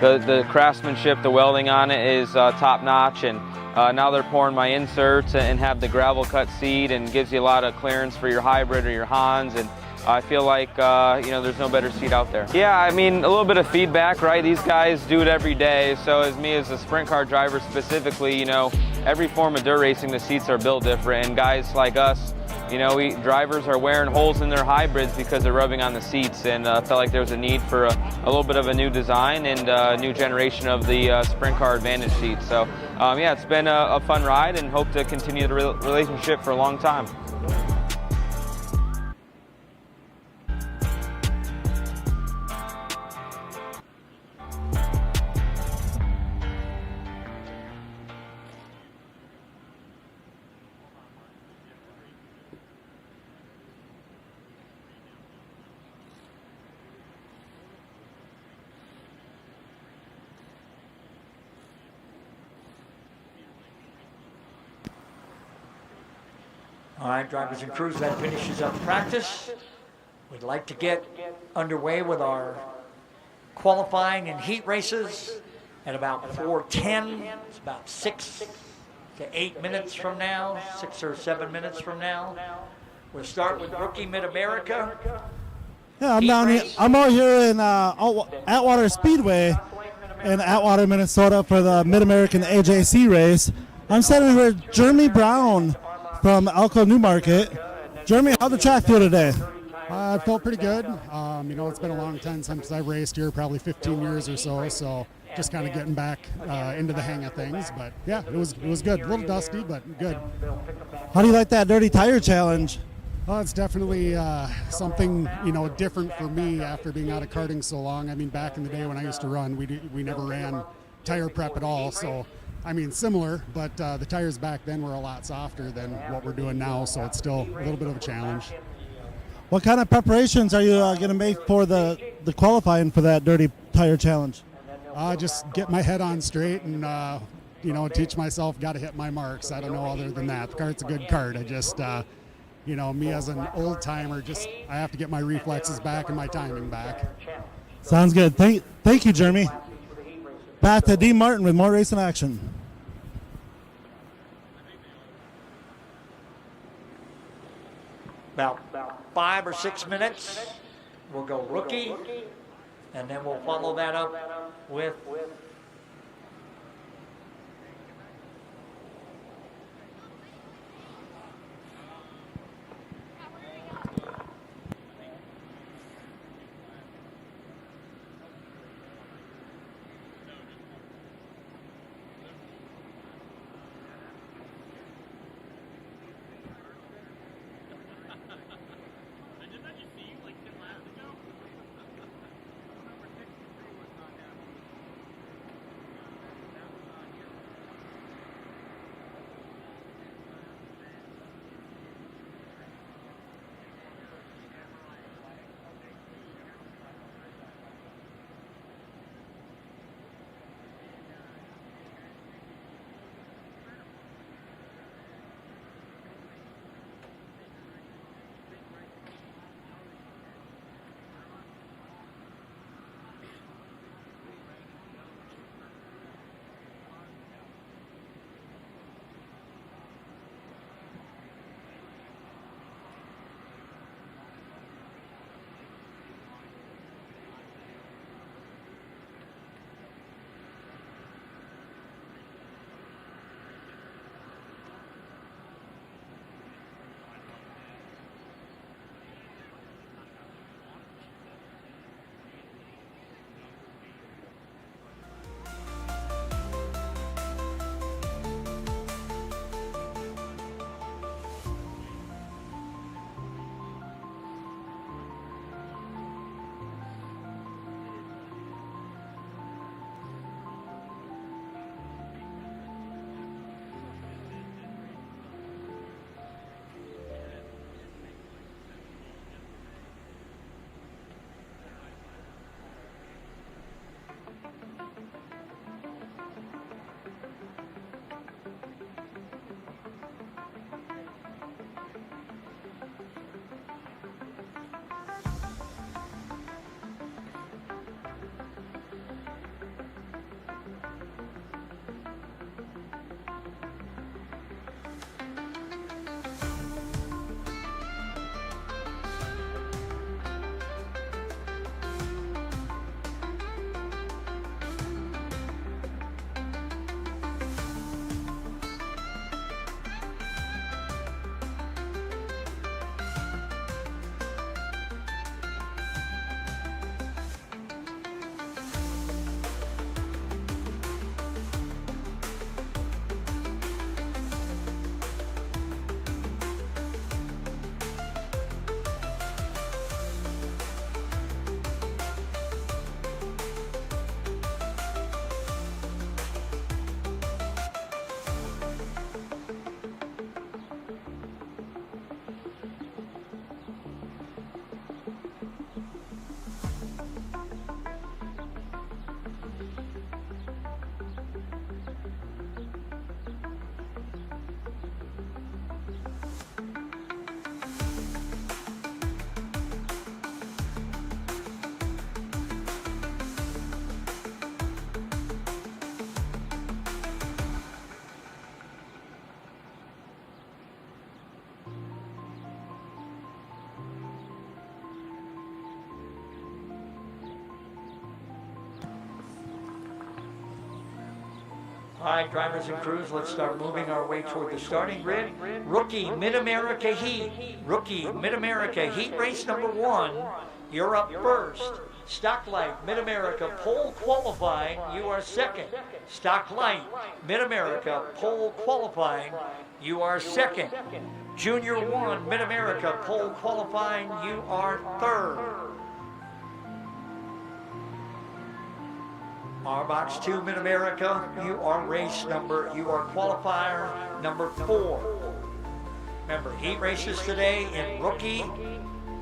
The craftsmanship, the welding on it is top notch, and now they're pouring my inserts and have the gravel cut seat and gives you a lot of clearance for your hybrid or your Hans. And I feel like, you know, there's no better seat out there. Yeah, I mean, a little bit of feedback, right? These guys do it every day. So as me as a sprint car driver specifically, you know, every form of dirt racing, the seats are built different. And guys like us, you know, drivers are wearing holes in their hybrids because they're rubbing on the seats. And I felt like there was a need for a little bit of a new design and a new generation of the sprint car advantage seat. So yeah, it's been a fun ride and hope to continue the relationship for a long time. All right, drivers and crews, that finishes up practice. We'd like to get underway with our qualifying and heat races at about 4:10. It's about 6 to 8 minutes from now, 6 or 7 minutes from now. We'll start with Rookie Mid-America. Yeah, I'm down here. I'm out here in Atwater Speedway in Atwater, Minnesota for the Mid-American AJC race. I'm standing here with Jeremy Brown from Elko Newmarket. Jeremy, how'd the track feel today? It felt pretty good. You know, it's been a long time since I raced here, probably 15 years or so just kind of getting back into the hang of things. But yeah, it was good. A little dusty, but good. How do you like that dirty tire challenge? Well, it's definitely something, you know, different for me after being out of karting so long. I mean, back in the day when I used to run, we never ran tire prep at all. So I mean, similar, but the tires back then were a lot softer than what we're doing now, so it's still a little bit of a challenge. What kind of preparations are you going to make for the qualifying for that dirty tire challenge? Just get my head on straight and, you know, teach myself got to hit my marks. I don't know other than that. The kart's a good kart. I just, you know, me as an old timer, I have to get my reflexes back and my timing back. Sounds good. Thank you, Jeremy. Back to D. Martin with more racing action. About 5 or 6 minutes, we'll go rookie, and then we'll follow that up with All right, drivers and crews, let's start moving our way toward the starting grid. Rookie Mid-America Heat. Rookie Mid-America Heat race number 1. You're up first. Stocklight Mid-America pole qualifying. You are second. Stocklight Mid-America pole qualifying. You are second. Junior 1 Mid-America pole qualifying. You are third. Box 2 Mid-America, you are qualifier number 4. Remember, heat races today in rookie,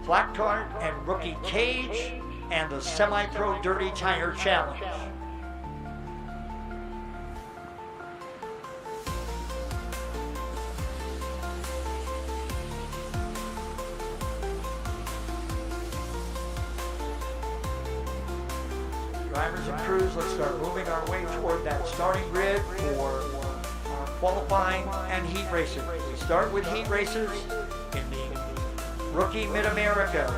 flat cart, and rookie cage, and the semi-pro dirty tire challenge. Drivers and crews, let's start moving our way toward that starting grid for our qualifying and heat races. We start with heat races in the Rookie Mid-America.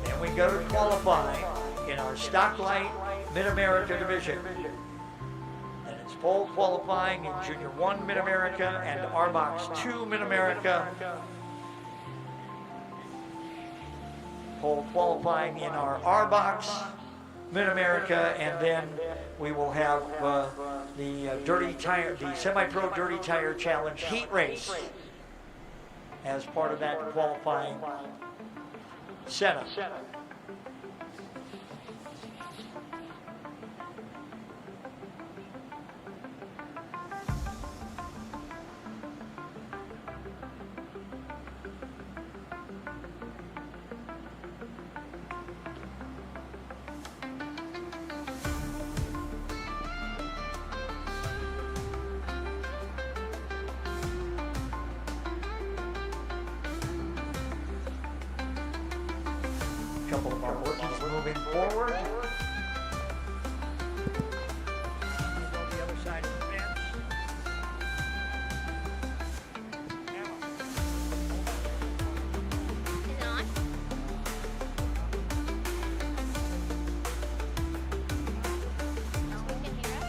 Then we go to qualifying in our Stocklight Mid-America division. And it's pole qualifying in Junior 1 Mid-America and Box 2 Mid-America. Pole qualifying in our R-Box Mid-America, and then we will have the semi-pro dirty tire challenge heat race as part of that qualifying setup. Couple of our rookies moving forward. On the other side of the fence. Is it on? No, you can hear us?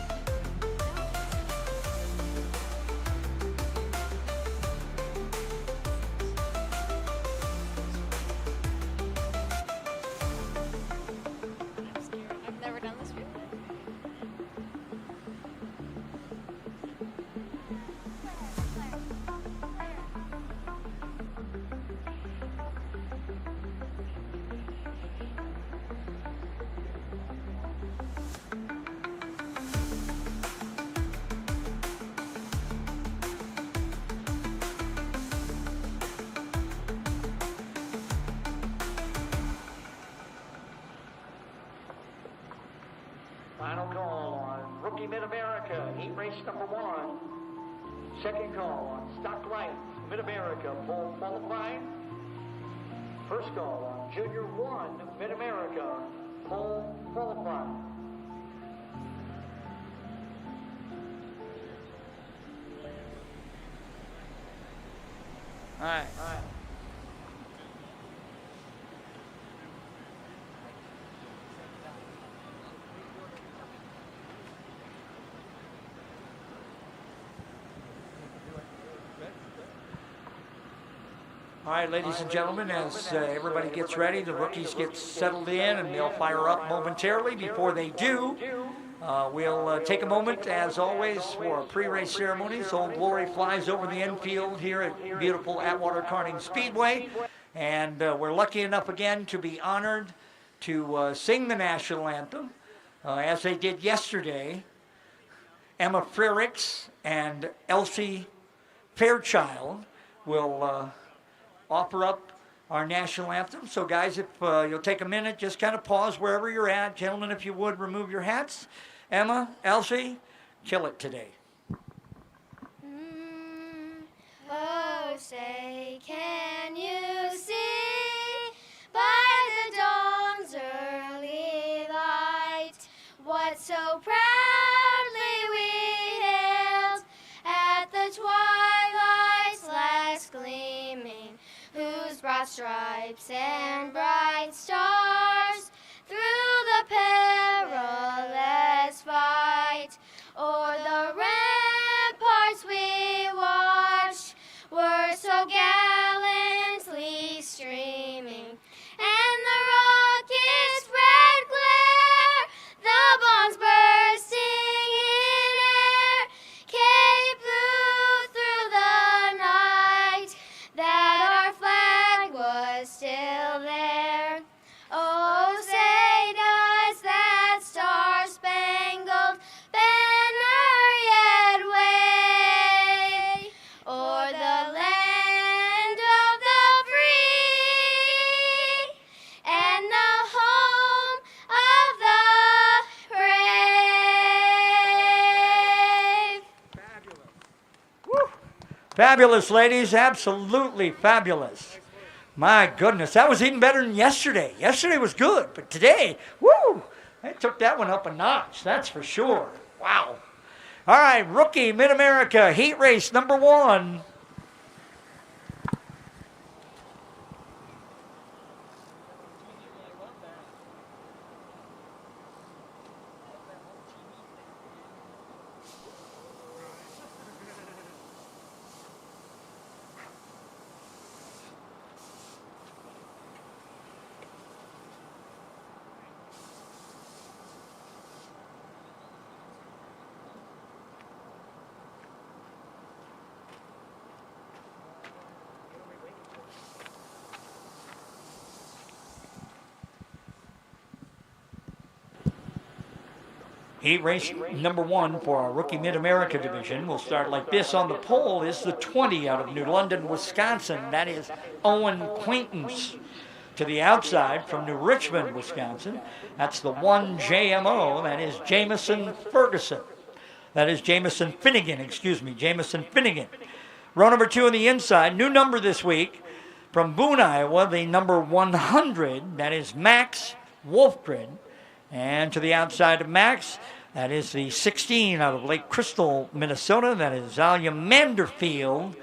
I've never done this before. Final call on Rookie Mid-America, heat race number 1. Second call on Stocklight Mid-America, pole qualifying. First call on Junior 1 Mid-America, pole qualifying. All right. All right, ladies and gentlemen, as everybody gets ready, the rookies get settled in, and they'll fire up momentarily. Before they do, we'll take a moment, as always, for a pre-race ceremony. Old Glory flies over the infield here at beautiful Atwater Karting Speedway, and we're lucky enough again to be honored to sing the national anthem, as they did yesterday. Emma Frericks and Elsie Fairchild will offer up our national anthem. So guys, if you'll take a minute, just kind of pause wherever you're at. Gentlemen, if you would, remove your hats. Emma, Elsie, kill it today. Oh, say, can you see by the dawn's early light what so proudly we hailed at the twilight's last gleaming, whose broad stripes and bright stars through the perilous fight Fabulous, ladies. Absolutely fabulous. My goodness, that was even better than yesterday. Yesterday was good, but today, woo, they took that one up a notch, that's for sure. Wow. All right, Rookie Mid-America Heat Race number 1. Heat race number 1 for our Rookie Mid-America division will start like this. On the pole is the 20 out of New London, Wisconsin. That is Owen Quaintance. To the outside from New Richmond, Wisconsin, that's the 1 JMO. That is Jamison Ferguson. That is Jamison Finnegan, Jamison Finnegan. Row number 2 on the inside, new number this week. From Boone, Iowa, the number 100. That is Max Wolfgren. And to the outside of Max, that is the 16 out of Lake Crystal, Minnesota. That is Zalia Manderfield.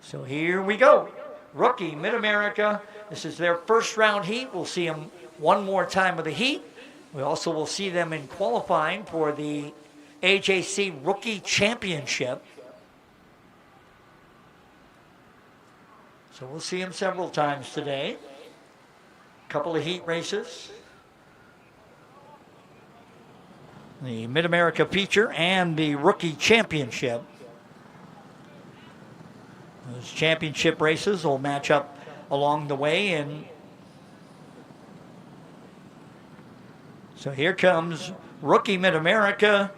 So here we go. Rookie Mid-America. This is their first round heat. We'll see them one more time with the heat. We also will see them in qualifying for the AJC Rookie Championship. So we'll see them several times today. A couple of heat races. The Mid-America Feature and the Rookie Championship. Those championship races will match up along the way. And so here comes Rookie Mid-America,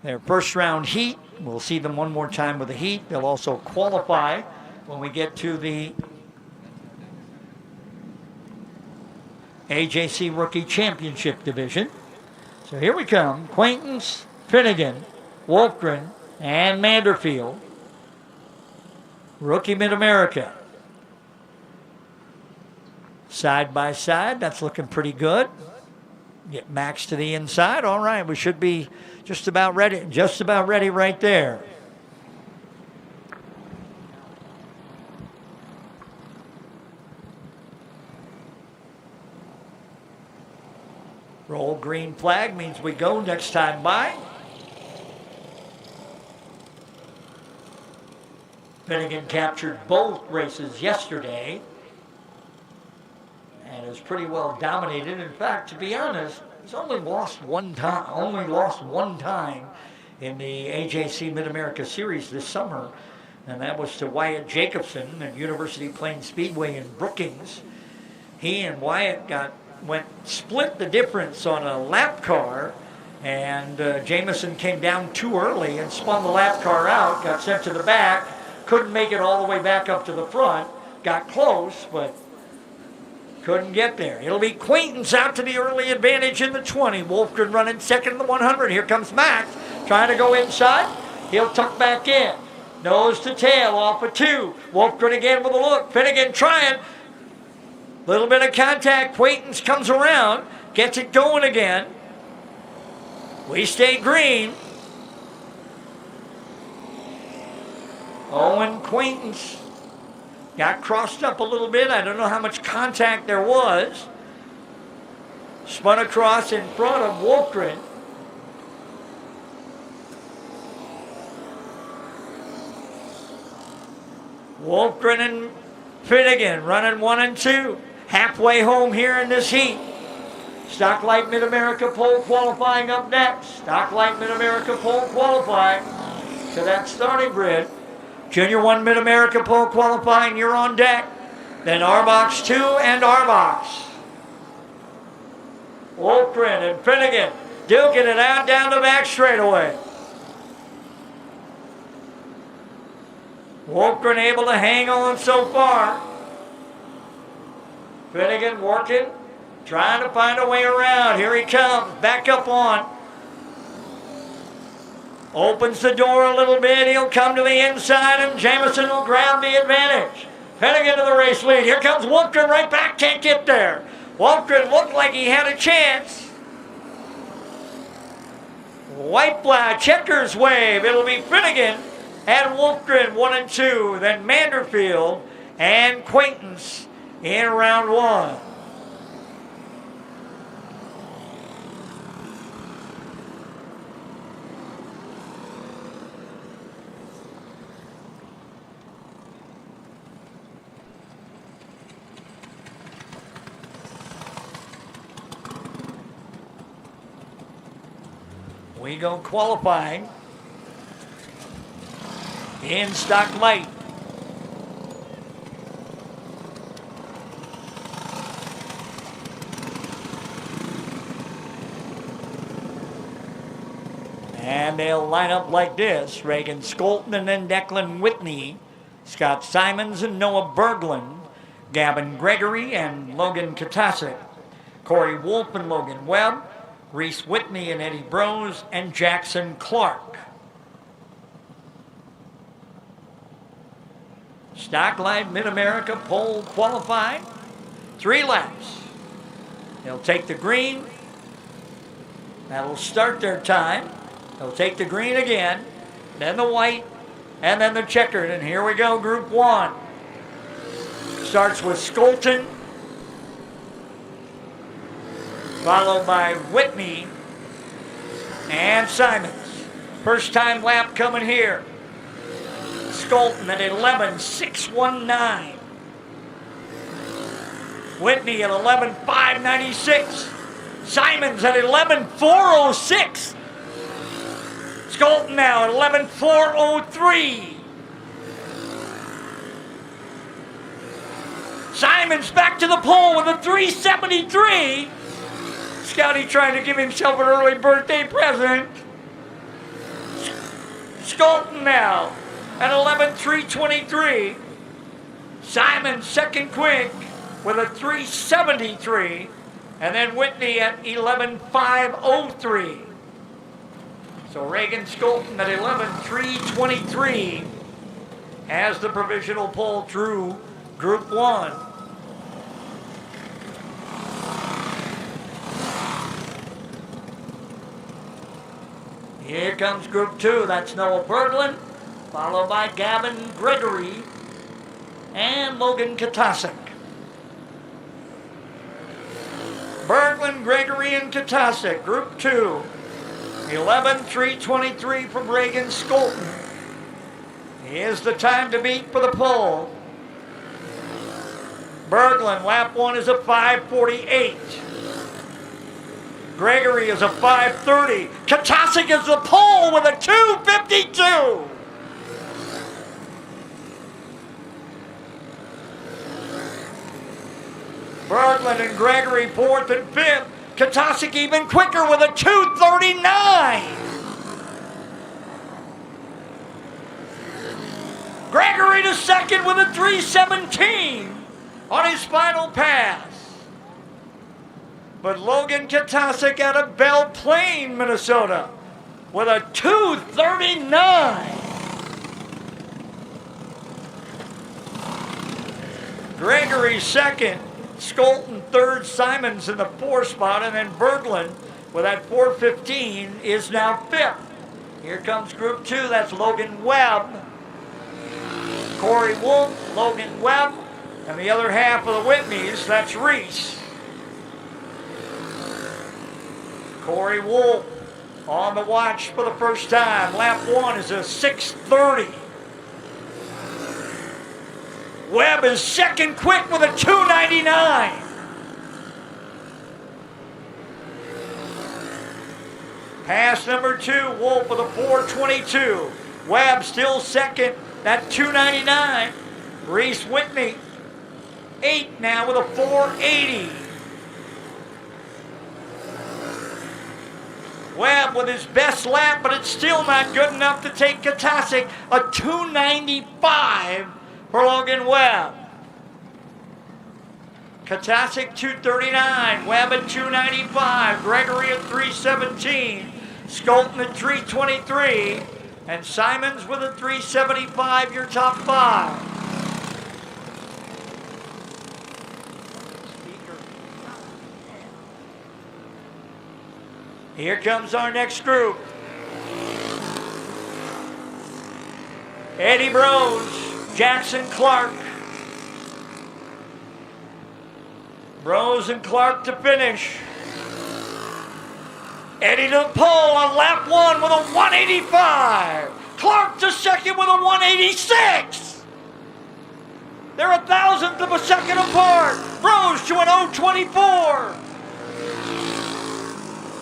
their first round heat. We'll see them one more time with the heat. They'll also qualify when we get to the AJC Rookie Championship division. So here we come, Quaintance, Finnegan, Wolfgren, and Manderfield. Rookie Mid-America. Side by side, that's looking pretty good. Get Max to the inside. All right, we should be just about ready right there. Roll green flag means we go next time by. Finnegan captured both races yesterday and is pretty well dominated. In fact, to be honest, he's only lost one time in the AJC Mid-America Series this summer, and that was to Wyatt Jacobson at University Plains Speedway in Brookings. He and Wyatt split the difference on a lap car, and Jamison came down too early and spun the lap car out, got sent to the back, couldn't make it all the way back up to the front, got close, but couldn't get there. It'll be Quaintance out to the early advantage in the 20. Wolfgren running second in the 100. Here comes Max, trying to go inside. He'll tuck back in. Nose to tail off of 2. Wolfgren again with a look. Finnegan trying. Little bit of contact. Quaintance comes around, gets it going again. We stay green. Owen Quaintance got crossed up a little bit. I don't know how much contact there was. Spun across in front of Wolfgren. Wolfgren and Finnegan running 1 and 2. Halfway home here in this heat. Stocklight Mid-America pole qualifying up next. Stocklight Mid-America pole qualifying to that starting grid. Junior 1 Mid-America pole qualifying, you're on deck. Then R-Box 2 and R-Box. Wolfgren and Finnegan duking it out down the back straightaway. Wolfgren able to hang on so far. Finnegan working, trying to find a way around. Here he comes, back up on. Opens the door a little bit. He'll come to the inside, and Jamison will grab the advantage. Heading into the race lead. Here comes Waltman right back. Can't get there. Waltman looked like he had a chance. White flag, checkers wave. It'll be Finnegan and Waltman 1 and 2. Then Manderfield and Quaintance in round 1. We go qualifying in stock light. And they'll line up like this. Reagan Skolton and then Declan Whitney, Scott Simons and Noah Berglund, Gavin Gregory and Logan Katasik, Corey Wolf and Logan Webb, Reese Whitney and Eddie Brose, and Jackson Clark. Stock Light Mid-America pole qualified. 3 laps. They'll take the green. That'll start their time. They'll take the green again, then the white, and then the checkered. And here we go, Group 1. Starts with Skolton, followed by Whitney and Simons. First time lap coming here. Skolton at 11.619. Whitney at 11.596. Simons at 11.406. Skolton now at 11.403. Simons back to the pole with a 3.73. Scotty trying to give himself an early birthday present. Skolton now at 11.323. Simons second quick with a 3.73. And then Whitney at 11.503. So Reagan Skolton at 11.323 as the provisional pole through Group 1. Here comes Group 2. That's Noah Berglund, followed by Gavin Gregory and Logan Katasik. Berglund, Gregory, and Katasik, Group 2. 11.323 from Reagan Skolton. Here's the time to beat for the pole. Berglund, lap 1 is a 5.48. Gregory is a 5.30. Katasik is the pole with a 2.52. Berglund and Gregory 4th and 5th. Katasik even quicker with a 2.39. Gregory to second with a 3.17 on his final pass. But Logan Katasik out of Belle Plaine, Minnesota with a 2.39. Gregory second. Skolton third, Simons in the 4th spot, and then Berglund with that 4.15 is now 5th. Here comes Group 2, that's Logan Webb, Corey Wolf, Logan Webb, and the other half of the Whitneys, that's Reese. Corey Wolf on the watch for the first time. Lap 1 is a 6.30. Webb is second quick with a 2.99. Pass number 2, Wolf with a 4.22. Webb still second, that 2.99. Reese Whitney, 8 now with a 4.80. Webb with his best lap, but it's still not good enough to take Katasik, a 2.95. For Logan Webb. Katasik 2.39, Webb at 2.95, Gregory at 3.17, Skolton at 323, and Simons with a 375, your top five. Here comes our next group. Eddie Brose, Jackson Clark. Brose and Clark to finish. Eddie to the pole on lap one with a 185. Clark to second with a 186. They're a thousandth of a second apart. Brose to an 024.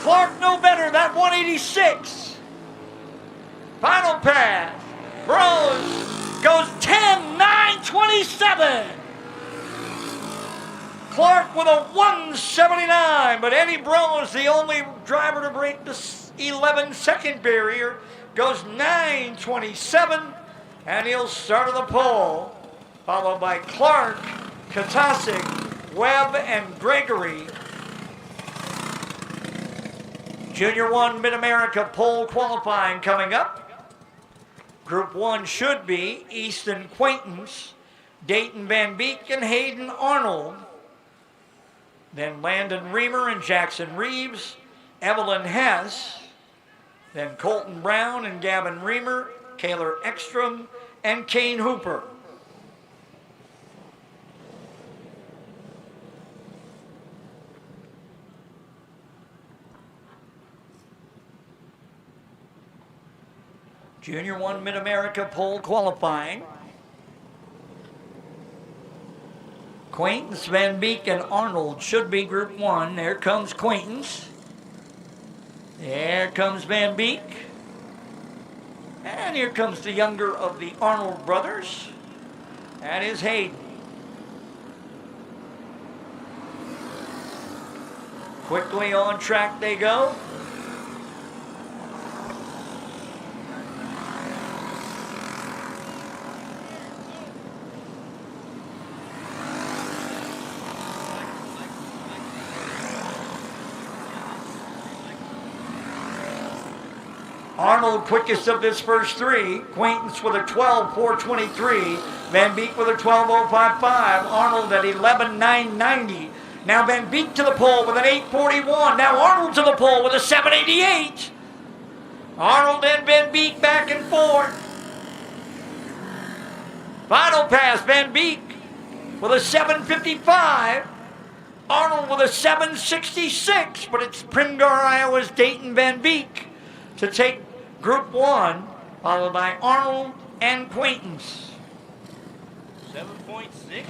Clark no better, that 186. Final pass. Brose goes 10.927. Clark with a 179, but Eddie Brose, the only driver to break the 11-second barrier, goes 9.27, and he'll start on the pole, followed by Clark, Katasik, Webb, and Gregory. Junior 1 Mid-America pole qualifying coming up. Group 1 should be Easton Quaintance, Dayton Van Beek, and Hayden Arnold. Then Landon Reamer and Jackson Reeves, Evelyn Hess, then Colton Brown and Gavin Reamer, Kaylor Ekstrom, and Kane Hooper. Junior 1 Mid-America pole qualifying. Quaintance, Van Beek, and Arnold should be Group 1. There comes Quaintance. There comes Van Beek. And here comes the younger of the Arnold brothers. That is Hayden. Quickly on track they go. Arnold quickest of this first three. Quaintance with a 12.423. Van Beek with a 12.055. Arnold at 11.990. Now Van Beek to the pole with an 8.41. Now Arnold to the pole with a 7.88. Arnold and Van Beek back and forth. Final pass, Van Beek with a 7.55. Arnold with a 7.66. But it's Primgar, Iowa's Dayton Van Beek to take Group 1, followed by Arnold and Quaintance. 7.6.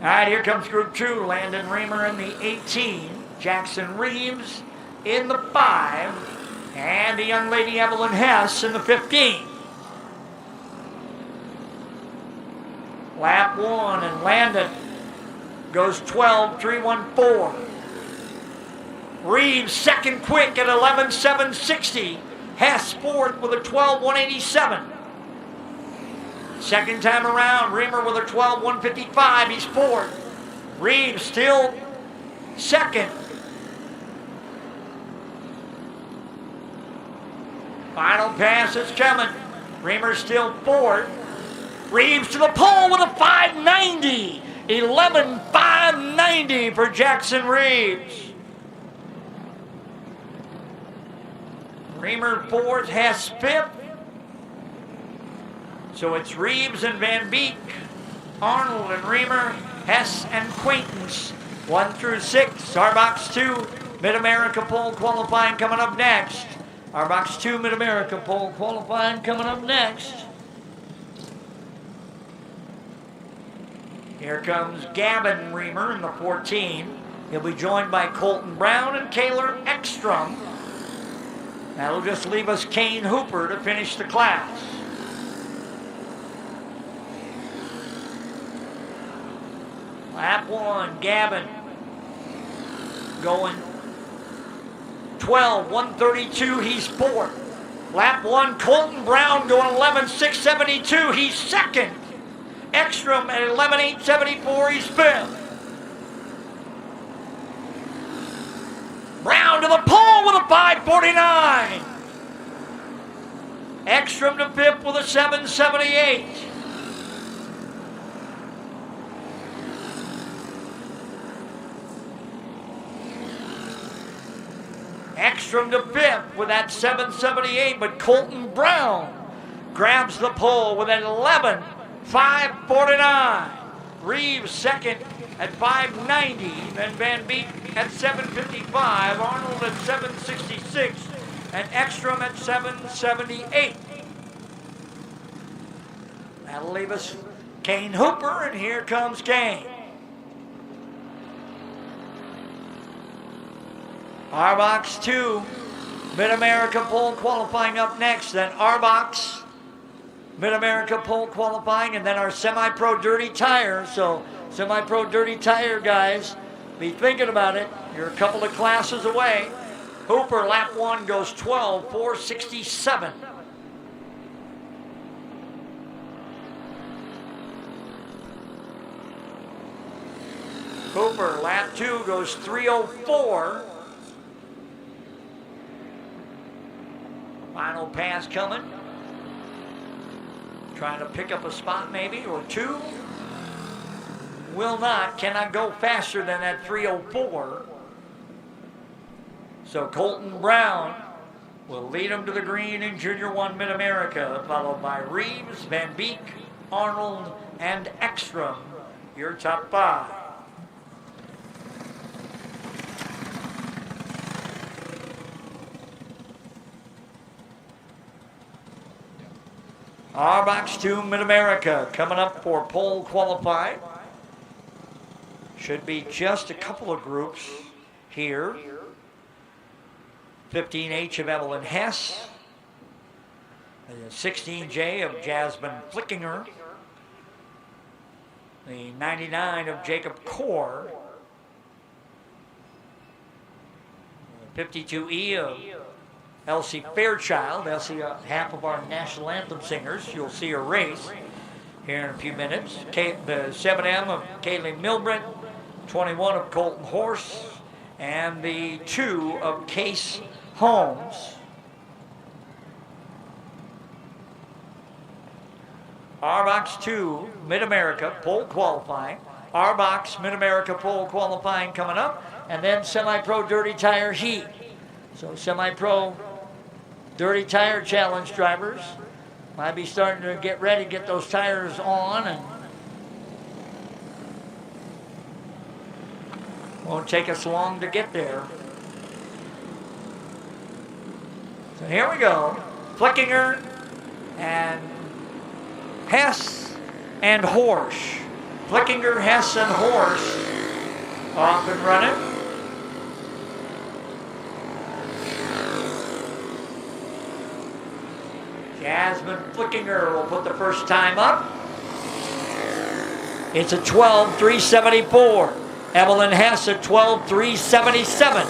All right, here comes Group 2. Landon Reamer in the 18. Jackson Reeves in the 5. And the young lady Evelyn Hess in the 15. Lap 1, and Landon goes 12.314. Reeves second quick at 11.760. Hess fourth with a 12.187. Second time around, Reamer with a 12.155. He's fourth. Reeves still second. Final pass is coming. Reamer still fourth. Reeves to the pole with a 5.90. 11.590 for Jackson Reeves. Reamer fourth, Hess fifth. So it's Reeves and Van Beek, Arnold and Reamer, Hess and Quaintance, 1 through 6. Our box 2 Mid-America pole qualifying coming up next. Our box 2 Mid-America pole qualifying coming up next. Here comes Gavin Reamer in the 14. He'll be joined by Colton Brown and Kaylor Ekstrom. That'll just leave us Kane Hooper to finish the class. Lap 1, Gavin going 12:132. He's fourth. Lap 1, Colton Brown going 11:672. He's second. Ekstrom at 11:874. He's fifth. Brown to the pole with a 5:49. Ekstrom to fifth with a 7:78. Ekstrom to fifth with that 7:78, but Colton Brown grabs the pole with an 11:549. Reeves second at 5:90, then Van Beek at 7:55, Arnold at 7:66, and Ekstrom at 7:78. That'll leave us Kane Hooper, and here comes Kane. RBox 2, Mid-America pole qualifying up next, then RBox, Mid-America pole qualifying, and then our semi-pro dirty tire. So semi-pro dirty tire guys, be thinking about it. You're a couple of classes away. Hooper, lap 1 goes 12:467. Hooper, lap 2 goes 3:04. Final pass coming. Trying to pick up a spot maybe, or two. Will not, cannot go faster than that 3:04. So Colton Brown will lead him to the green in Junior 1 Mid-America, followed by Reeves, Van Beek, Arnold, and Ekstrom. Your top 5. RBox 2 Mid-America coming up for pole qualifying. Should be just a couple of groups here. 15H of Evelyn Hess. The 16J of Jasmine Flickinger. The 99 of Jacob Core. The 52E of Elsie Fairchild. Elsie, half of our national anthem singers. You'll see her race here in a few minutes. The 7M of Kaylee Milbrett, 21 of Colton Horse, and the 2 of Case Holmes. RBox 2 Mid-America pole qualifying. RBox Mid-America pole qualifying coming up, and then semi-pro dirty tire heat. So semi-pro dirty tire challenge drivers might be starting to get ready, get those tires on, and won't take us long to get there. So here we go. Flickinger and Hess and Horsch. Flickinger, Hess, and Horsch off and running. Jasmine Flickinger will put the first time up. It's a 12:374. Evelyn Hess at 12:377.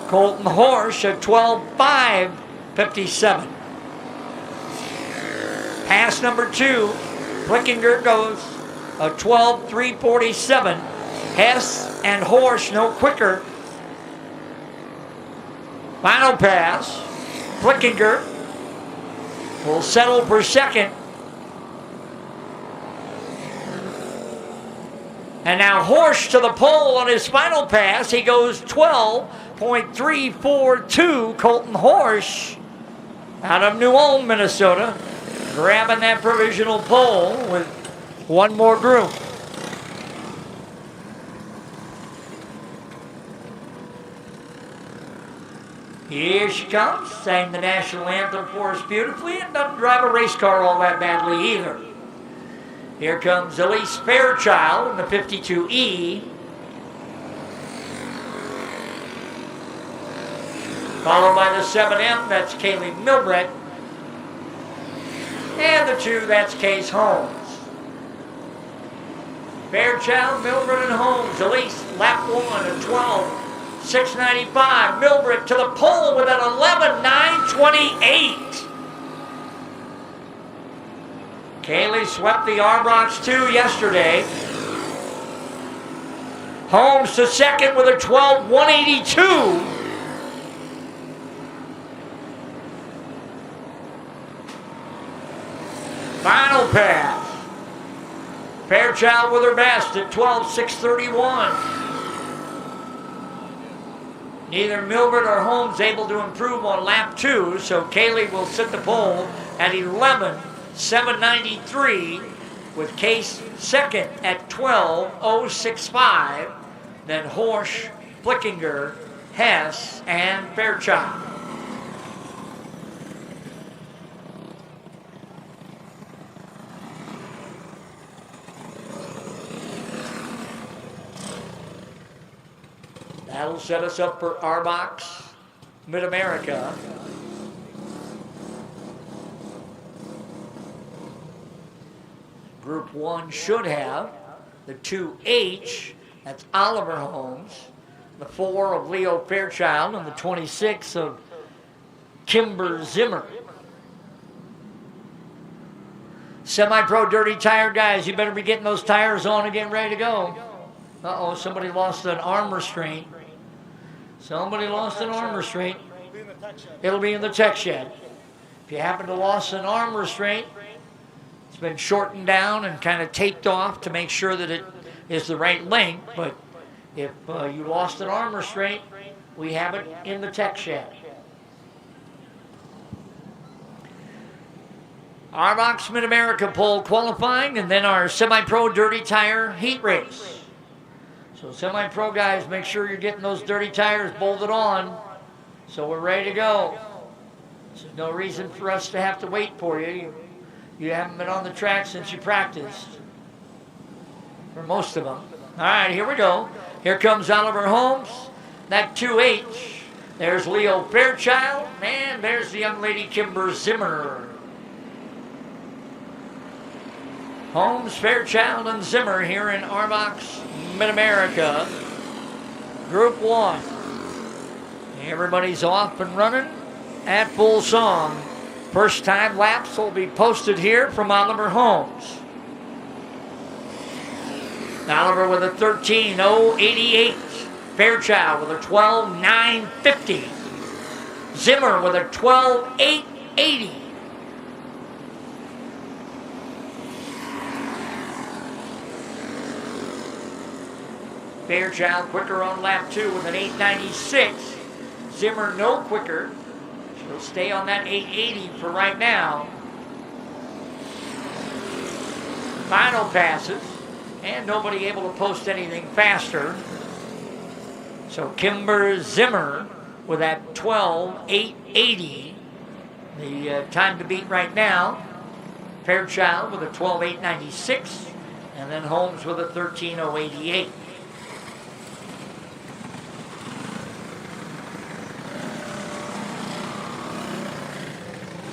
Colton Horsch at 12:557. Pass number 2. Flickinger goes a 12:347. Hess and Horsch no quicker. Final pass. Flickinger will settle for second. And now Horsch to the pole on his final pass. He goes 12.342. Colton Horsch out of New Ulm, Minnesota, grabbing that provisional pole with one more group. Here she comes, sang the national anthem for us beautifully, and doesn't drive a race car all that badly either. Here comes Elise Fairchild in the 52E. Followed by the 7M, that's Kaylee Milbrett. And the 2, that's Case Holmes. Fairchild, Milbert, and Holmes. Elise, lap 1 at 12:695. Milbert to the pole with an 11:928. Kaylee swept the R-Box 2 yesterday. Holmes to second with a 12:182. Final pass. Fairchild with her best at 12:631. Neither Milbert or Holmes able to improve on lap 2, so Kaylee will sit the pole at 11:793 with Case second at 12:065. Then Horsch, Flickinger, Hess, and Fairchild. That'll set us up for R-Box Mid-America. Group 1 should have the 2H, that's Oliver Holmes, the 4 of Leo Fairchild, and the 26 of Kimber Zimmer. Semi-pro dirty tire guys, you better be getting those tires on and getting ready to go. Uh-oh, somebody lost an arm restraint. Somebody lost an arm restraint. It'll be in the tech shed. If you happen to lost an arm restraint, it's been shortened down and kind of taped off to make sure that it is the right length. But if you lost an arm restraint, we have it in the tech shed. R-Box Mid-America pole qualifying, and then our semi-pro dirty tire heat race. So semi-pro guys, make sure you're getting those dirty tires bolted on so we're ready to go. There's no reason for us to have to wait for you. You haven't been on the track since you practiced. For most of them. All right, here we go. Here comes Oliver Holmes. That 2H. There's Leo Fairchild. And there's the young lady Kimber Zimmer. Holmes, Fairchild, and Zimmer here in R-Box Mid-America. Group 1. Everybody's off and running at full song. First time laps will be posted here from Oliver Holmes. Oliver with a 13:088. Fairchild with a 12:950. Zimmer with a 12:880. Fairchild quicker on lap 2 with an 8:96. Zimmer no quicker. She'll stay on that 8:80 for right now. Final passes, and nobody able to post anything faster. So Kimber Zimmer with that 12:880. The time to beat right now. Fairchild with a 12:896, and then Holmes with a 13:088.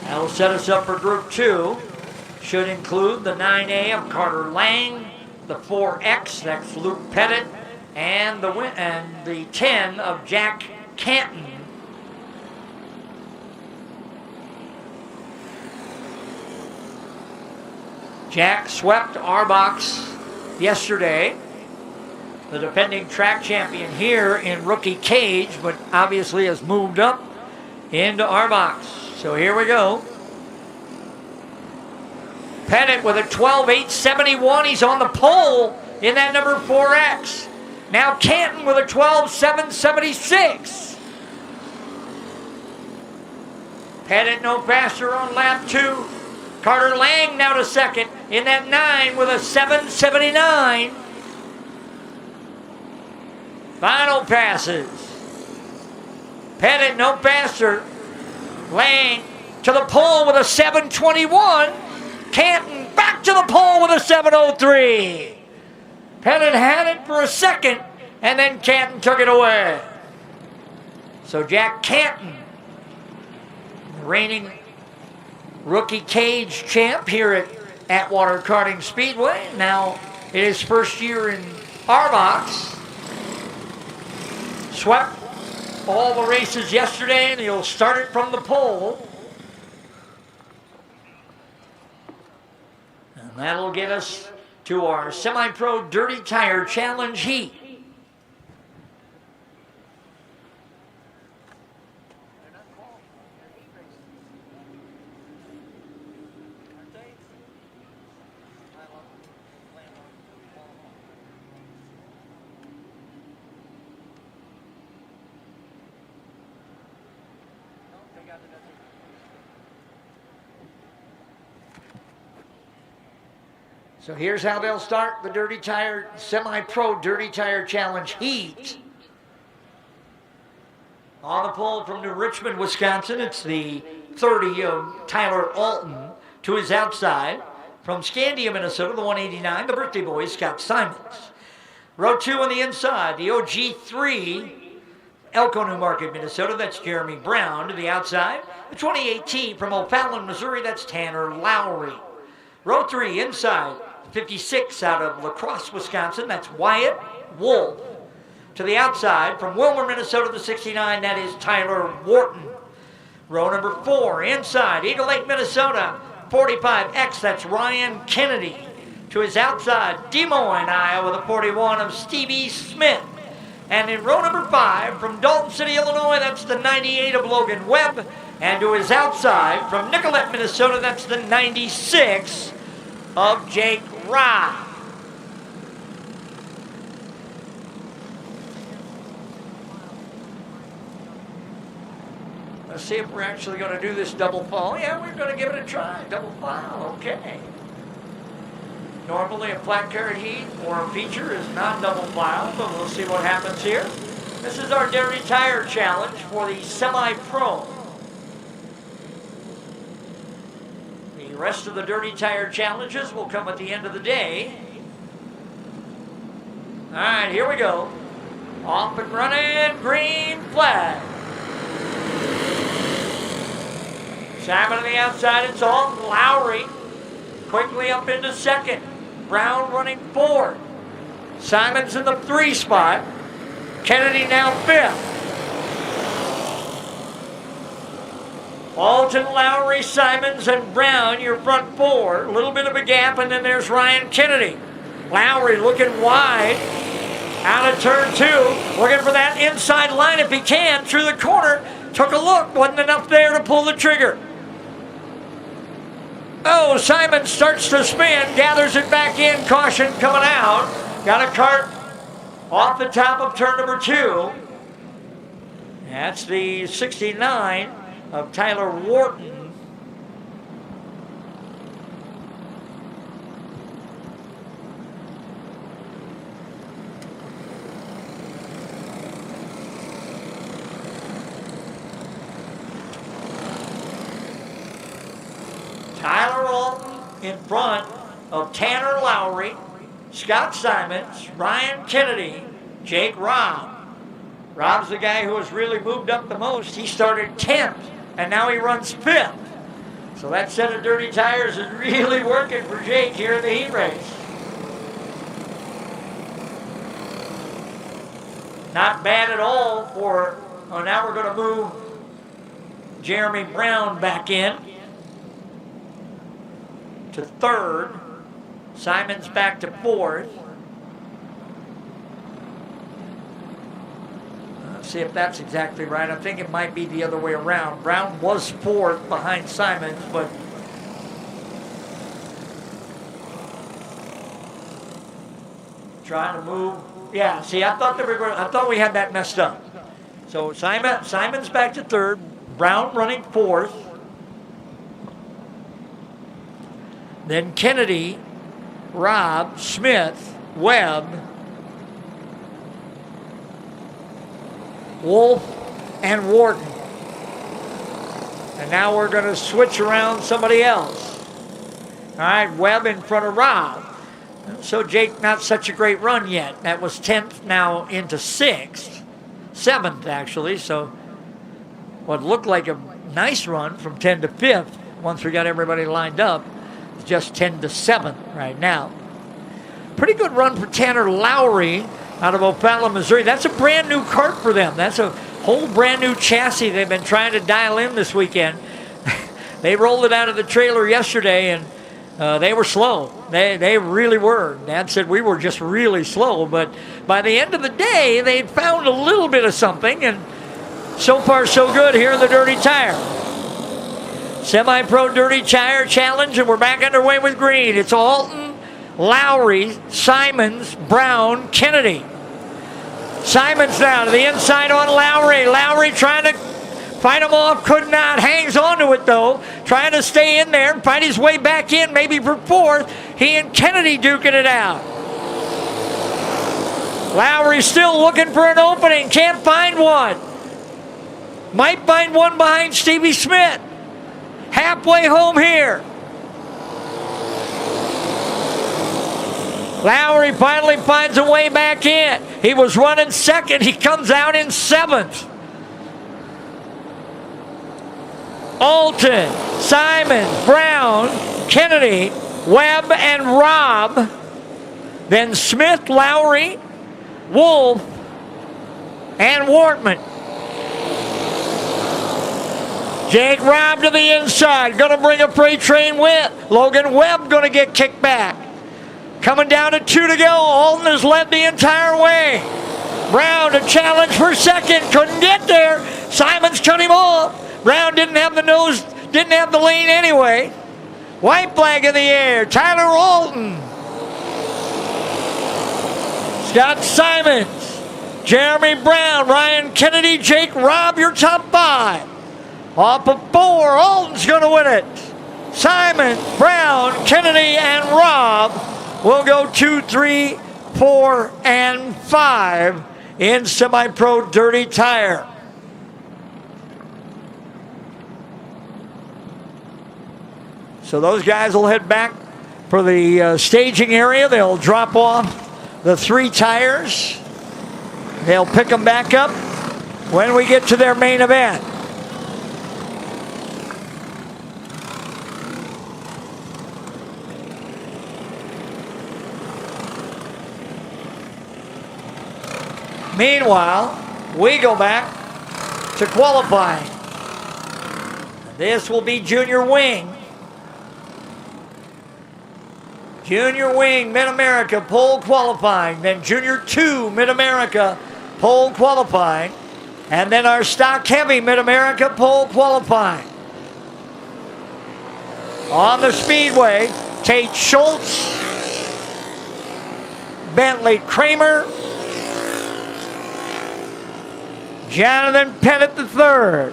That'll set us up for Group 2. Should include the 9A of Carter Lang, the 4X, that's Luke Pettit, and the 10 of Jack Canton. Jack swept R-Box yesterday, the defending track champion here in rookie cage, but obviously has moved up into R-Box. So here we go. Pettit with a 12:871. He's on the pole in that number 4X. Now Canton with a 12:776. Pettit no faster on lap 2. Carter Lang now to second in that 9 with a 7:79. Final passes. Pettit no faster. Lang to the pole with a 7:21. Canton back to the pole with a 7:03. Pettit had it for a second, and then Canton took it away. So Jack Canton, the reigning rookie cage champ here at Atwater Karting Speedway, now in his first year in Arbox. Swept all the races yesterday, and he'll start it from the pole. And that'll get us to our Semi-Pro Dirty Tire Challenge heat. So here's how they'll start the Dirty Tire, Semi-Pro Dirty Tire Challenge heat. On the pole from New Richmond, Wisconsin, it's the 30 of Tyler Alton to his outside. From Scandia, Minnesota, the 189, the birthday boy, Scott Simons. Row 2 on the inside, the OG3, Elko, New Market, Minnesota, that's Jeremy Brown to the outside. The 2018 from O'Fallon, Missouri, that's Tanner Lowry. Row 3 inside, 56 out of La Crosse, Wisconsin, that's Wyatt Wolf. To the outside, from Wilmer, Minnesota, the 69, that is Tyler Wharton. Row number 4 inside, Eagle Lake, Minnesota, 45X, that's Ryan Kennedy. To his outside, Des Moines, Iowa, the 41 of Stevie Smith. And in row number 5, from Dalton City, Illinois, that's the 98 of Logan Webb. And to his outside, from Nicollet, Minnesota, that's the 96 of Jake Robb. Let's see if we're actually going to do this double file. Yeah, we're going to give it a try. Double file, okay. Normally a flat card heat or a feature is not double file, but we'll see what happens here. This is our Dirty Tire Challenge for the Semi-Pro. The rest of the Dirty Tire Challenges will come at the end of the day. All right, here we go. Off and running, green flag. Simon on the outside, it's Alton. Lowry quickly up into second. Brown running fourth. Simon's in the 3 spot. Kennedy now 5th. Alton, Lowry, Simons, and Brown, your front 4. A little bit of a gap, and then there's Ryan Kennedy. Lowry looking wide. Out of turn 2. Looking for that inside line if he can. Through the corner. Took a look. Wasn't enough there to pull the trigger. Oh, Simon starts to spin, gathers it back in, caution coming out. Got a cart off the top of turn number 2. That's the 69 of Tyler Wharton. Tyler Alton in front of Tanner Lowry, Scott Simons, Ryan Kennedy, Jake Robb. Robb's the guy who has really moved up the most. He started 10th, and now he runs 5th. So that set of dirty tires is really working for Jake here in the heat race. Not bad at all for, now we're going to move Jeremy Brown back in to 3rd. Simons back to 4th. Let's see if that's exactly right. I think it might be the other way around. Brown was 4th behind Simons, but trying to move. Yeah, see, I thought we had that messed up. So Simons back to 3rd. Brown running 4th. Then Kennedy, Robb, Smith, Webb, Wolf, and Wharton. And now we're going to switch around somebody else. All right, Webb in front of Robb. So Jake, not such a great run yet. That was 10th, now into 6th. 7th, actually. So what looked like a nice run from 10 to 5th, once we got everybody lined up, just 10 to 7 right now. pretty good run for Tanner Lowry out of O'Fallon, Missouri. That's a brand new kart for them. That's a whole brand new chassis they've been trying to dial in this weekend. They rolled it out of the trailer yesterday, and they were slow. They really were. Dad said we were just really slow, but by the end of the day, they'd found a little bit of something, and so far so good here in the Dirty Tire. Semi-Pro Dirty Tire Challenge, and we're back underway with green. It's Alton, Lowry, Simons, Brown, Kennedy. Simons now to the inside on Lowry. Lowry trying to fight him off, could not. Hangs on to it, though. Trying to stay in there and fight his way back in, maybe for fourth. He and Kennedy duking it out. Lowry still looking for an opening. Can't find one. Might find one behind Stevie Smith. Halfway home here. Lowry finally finds a way back in. He was running second. He comes out in seventh. Alton, Simon, Brown, Kennedy, Webb, and Robb. Then Smith, Lowry, Wolf, and Waltman. Jake Robb to the inside. Going to bring a freight train with. Logan Webb going to get kicked back. Coming down to 2 to go. Alton has led the entire way. Brown to challenge for second. Couldn't get there. Simons cut him off. Brown didn't have the nose, didn't have the lane anyway. White flag in the air. Tyler Alton. Scott Simons. Jeremy Brown. Ryan Kennedy. Jake Robb, your top five. Off of 4, Alton's going to win it. Simon, Brown, Kennedy, and Robb will go 2, 3, 4, and 5 in Semi-Pro Dirty Tire. So those guys will head back for the staging area. They'll drop off the 3 tires. They'll pick them back up when we get to their main event. Meanwhile, we go back to qualifying. This will be Junior Wing. Junior Wing, Mid-America, pole qualifying. Then Junior 2, Mid-America, pole qualifying. And then our Stock Heavy, Mid-America, pole qualifying. On the Speedway, Tate Schultz, Bentley Kramer, Jonathan Pettit III.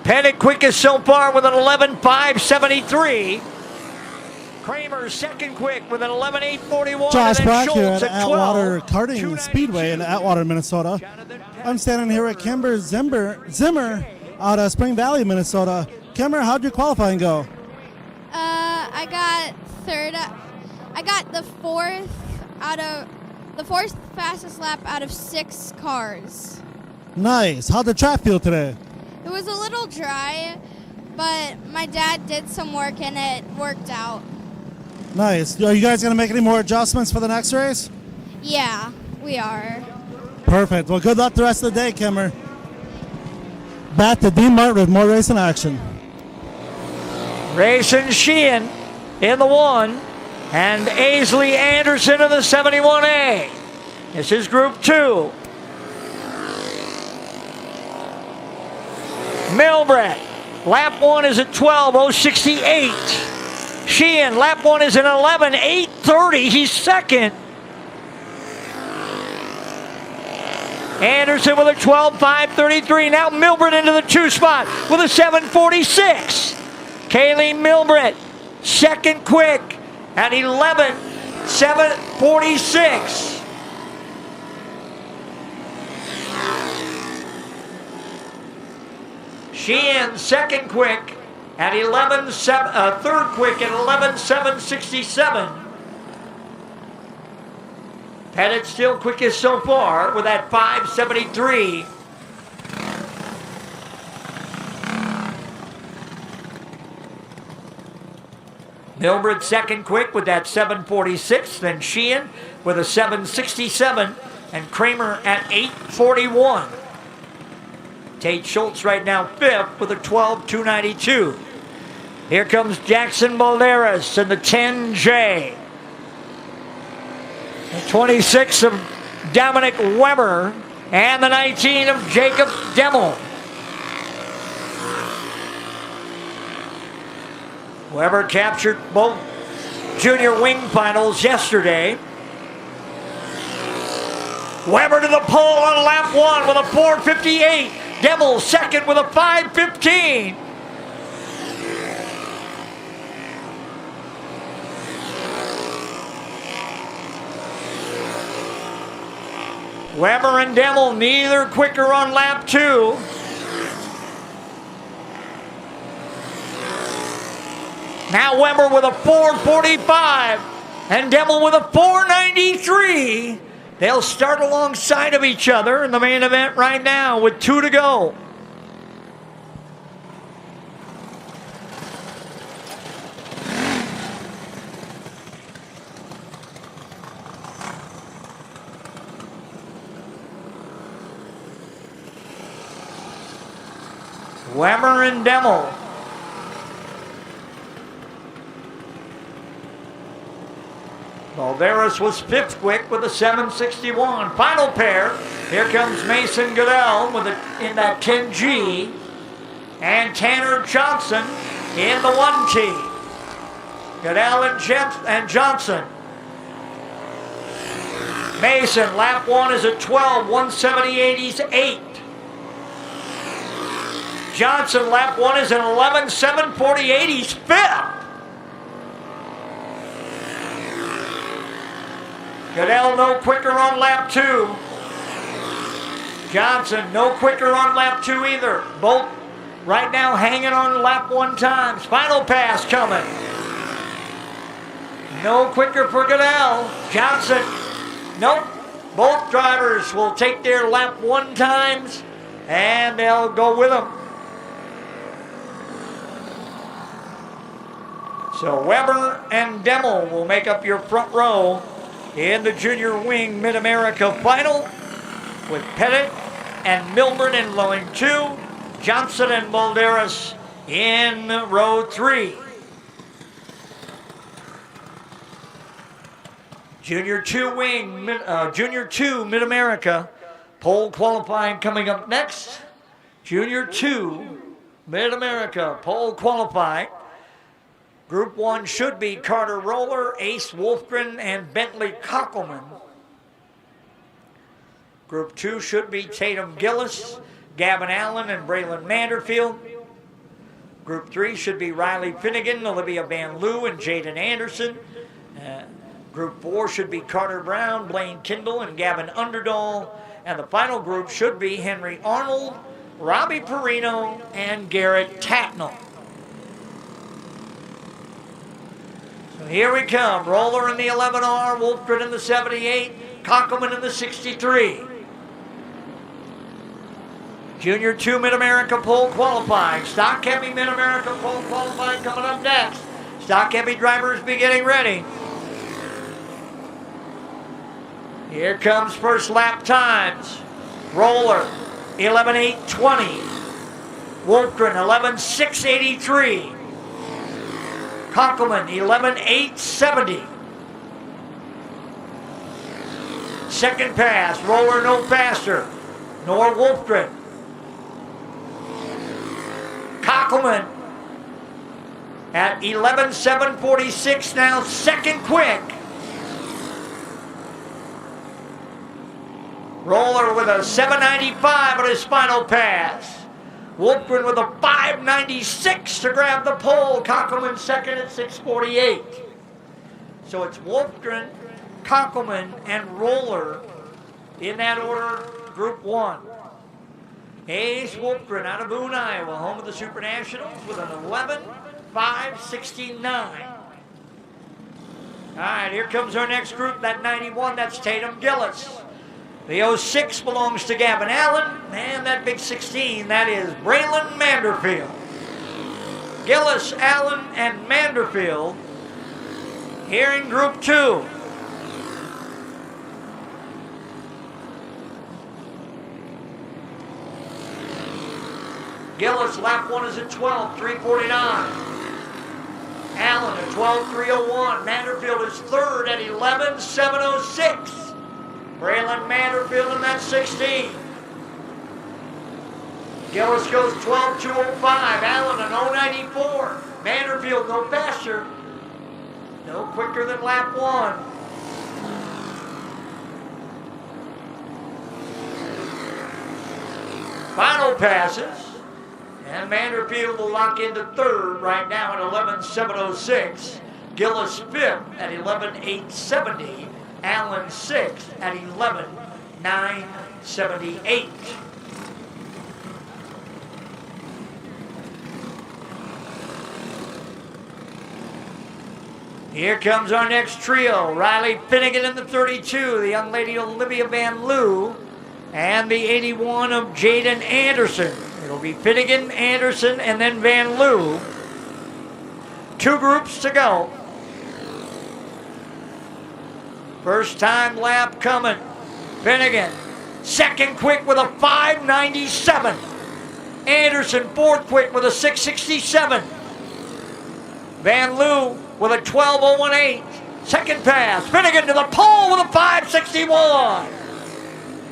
Pettit quickest so far with an 11.573. Kramer second quick with an 11.841. Josh Black here at Atwater Karting Speedway in Atwater, Minnesota. I'm standing here with Kimber Zimmer out of Spring Valley, Minnesota. Kimber, how'd your qualifying go? I got third. I got the fourth fastest lap out of 6 cars. Nice. How'd the track feel today? It was a little dry, but my dad did some work and it worked out. Nice. Are you guys going to make any more adjustments for the next race? Yeah, we are. Perfect. Well, good luck the rest of the day, Kimmer. Back to Dean Martin with more racing action. Grayson Sheehan in the 1, and Aisley Anderson in the 71A. This is Group 2. Milbrett, lap 1 is at 12.068. Sheehan, lap 1 is at 11.830. He's second. Anderson with a 12.533. Now Milbrett into the 2 spot with a 7.46. Kaylee Milbrett, second quick at 11.746. Sheehan second quick at 11.7, third quick at 11.767. Pettit still quickest so far with that 5.73. Milbert second quick with that 7.46. Then Sheehan with a 7.67. And Kramer at 8.41. Tate Schultz right now fifth with a 12.292. Here comes Jackson Balderas in the 10J. The 26 of Dominic Weber and the 19 of Jacob Demmel. Weber captured both junior wing finals yesterday. Weber to the pole on lap one with a 4.58. Demmel second with a 5.15. Weber and Demmel neither quicker on lap two. Now Weber with a 4.45 and Demmel with a 4.93. They'll start alongside of each other in the main event right now with 2 to go. Weber and Demmel. Balderas was fifth quick with a 7.61. Final pair. Here comes Mason Goodell with in that 10G. And Tanner Johnson in the 1T. Goodell and Johnson. Mason, lap one is a 12, 178, he's 8. Johnson, lap one is an 11, 748, he's 5th. Goodell no quicker on lap two. Johnson no quicker on lap two either. Both right now hanging on lap one times. Final pass coming. No quicker for Goodell. Johnson, nope. Both drivers will take their lap one times and they'll go with them. So Weber and Demmel will make up your front row in the Junior Wing Mid-America Final with Pettit and Milburn in lane 2, Johnson and Balderas in row 3. Junior 2 Mid-America pole qualifying coming up next. Junior 2 Mid-America pole qualifying. Group 1 should be Carter Roller, Ace Wolfgren, and Bentley Kockelman. Group 2 should be Tatum Gillis, Gavin Allen, and Braylon Manderfield. Group 3 should be Riley Finnegan, Olivia Van Loo, and Jaden Anderson. Group 4 should be Carter Brown, Blaine Kindle, and Gavin Underdahl. And the final group should be Henry Arnold, Robbie Perino, and Garrett Tatnall. Here we come. Roller in the 11R, Wolfgren in the 78, Kockelman in the 63. Junior 2 Mid-America pole qualifying. Stock Heavy Mid-America pole qualifying coming up next. Stock Heavy drivers be getting ready. Here comes first lap times. Roller 11.820. Wolfgren 11.683. Kockelman, 11.870. Second pass, Roller no faster, nor Wolfgren. Kockelman at 11.746 now, second quick. Roller with a 7.95 on his final pass. Wolfgren with a 5.96 to grab the pole. Kockelman second at 6.48. So it's Wolfgren, Kockelman, and Roller in that order, Group 1. Ace Wolfgren out of Boone, Iowa, home of the Super Nationals with an 11.569. All right, here comes our next group, that 91, that's Tatum Gillis. The 06 belongs to Gavin Allen, and that big 16, that is Braylon Manderfield. Gillis, Allen, and Manderfield here in Group 2. Gillis, lap 1 is at 12.349. Allen at 12.301. Manderfield is third at 11.706. Braylon Manderfield in that 16. Gillis goes 12.205. Allen an 0.94. Manderfield no faster. No quicker than lap 1. Final passes. And Manderfield will lock into third right now at 11.706. Gillis fifth at 11.870. Allen sixth at 11.978. Here comes our next trio. Riley Finnegan in the 32, the young lady Olivia Van Loo, and the 81 of Jaden Anderson. It'll be Finnegan, Anderson, and then Van Loo. 2 groups to go. First time lap coming. Finnegan, second quick with a 5.97. Anderson, fourth quick with a 6.67. Van Loo with a 12.018. Second pass. Finnegan to the pole with a 5.61.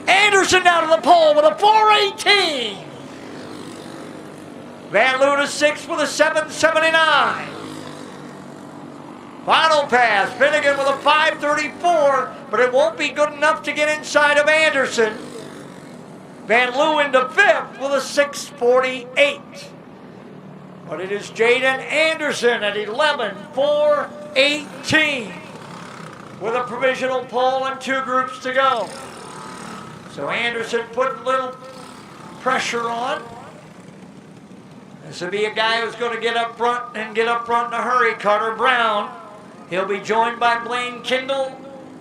Anderson down to the pole with a 4.18. Van Loo to sixth with a 7.79. Final pass. Finnegan with a 5.34, but it won't be good enough to get inside of Anderson. Van Loo into fifth with a 6.48. But it is Jaden Anderson at 11.418 with a provisional pole and 2 groups to go. So Anderson putting a little pressure on. This will be a guy who's going to get up front and get up front in a hurry. Carter Brown. He'll be joined by Blaine Kindle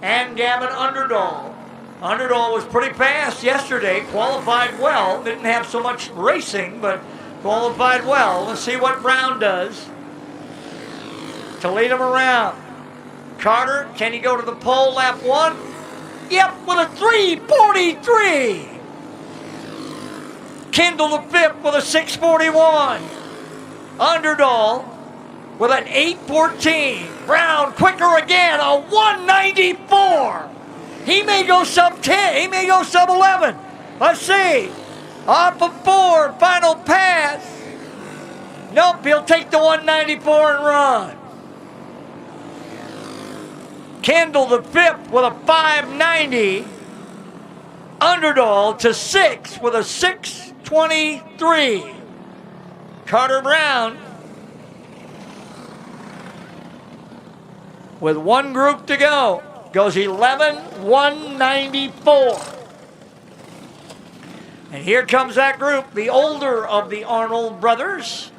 and Gavin Underdahl. Underdahl was pretty fast yesterday, qualified well. Didn't have so much racing, but qualified well. Let's see what Brown does to lead him around. Carter, can he go to the pole lap 1? Yep, with a 3.43. Kindle the fifth with a 6.41. Underdahl with an 8.14. Brown quicker again, a 1.94. He may go sub 10. He may go sub 11. Let's see. Off of 4, final pass. Nope, he'll take the 1.94 and run. Kindle the fifth with a 5.90. Underdahl to 6 with a 6.23. Carter Brown with 1 group to go goes 11.194. And here comes that group, the older of the Arnold brothers.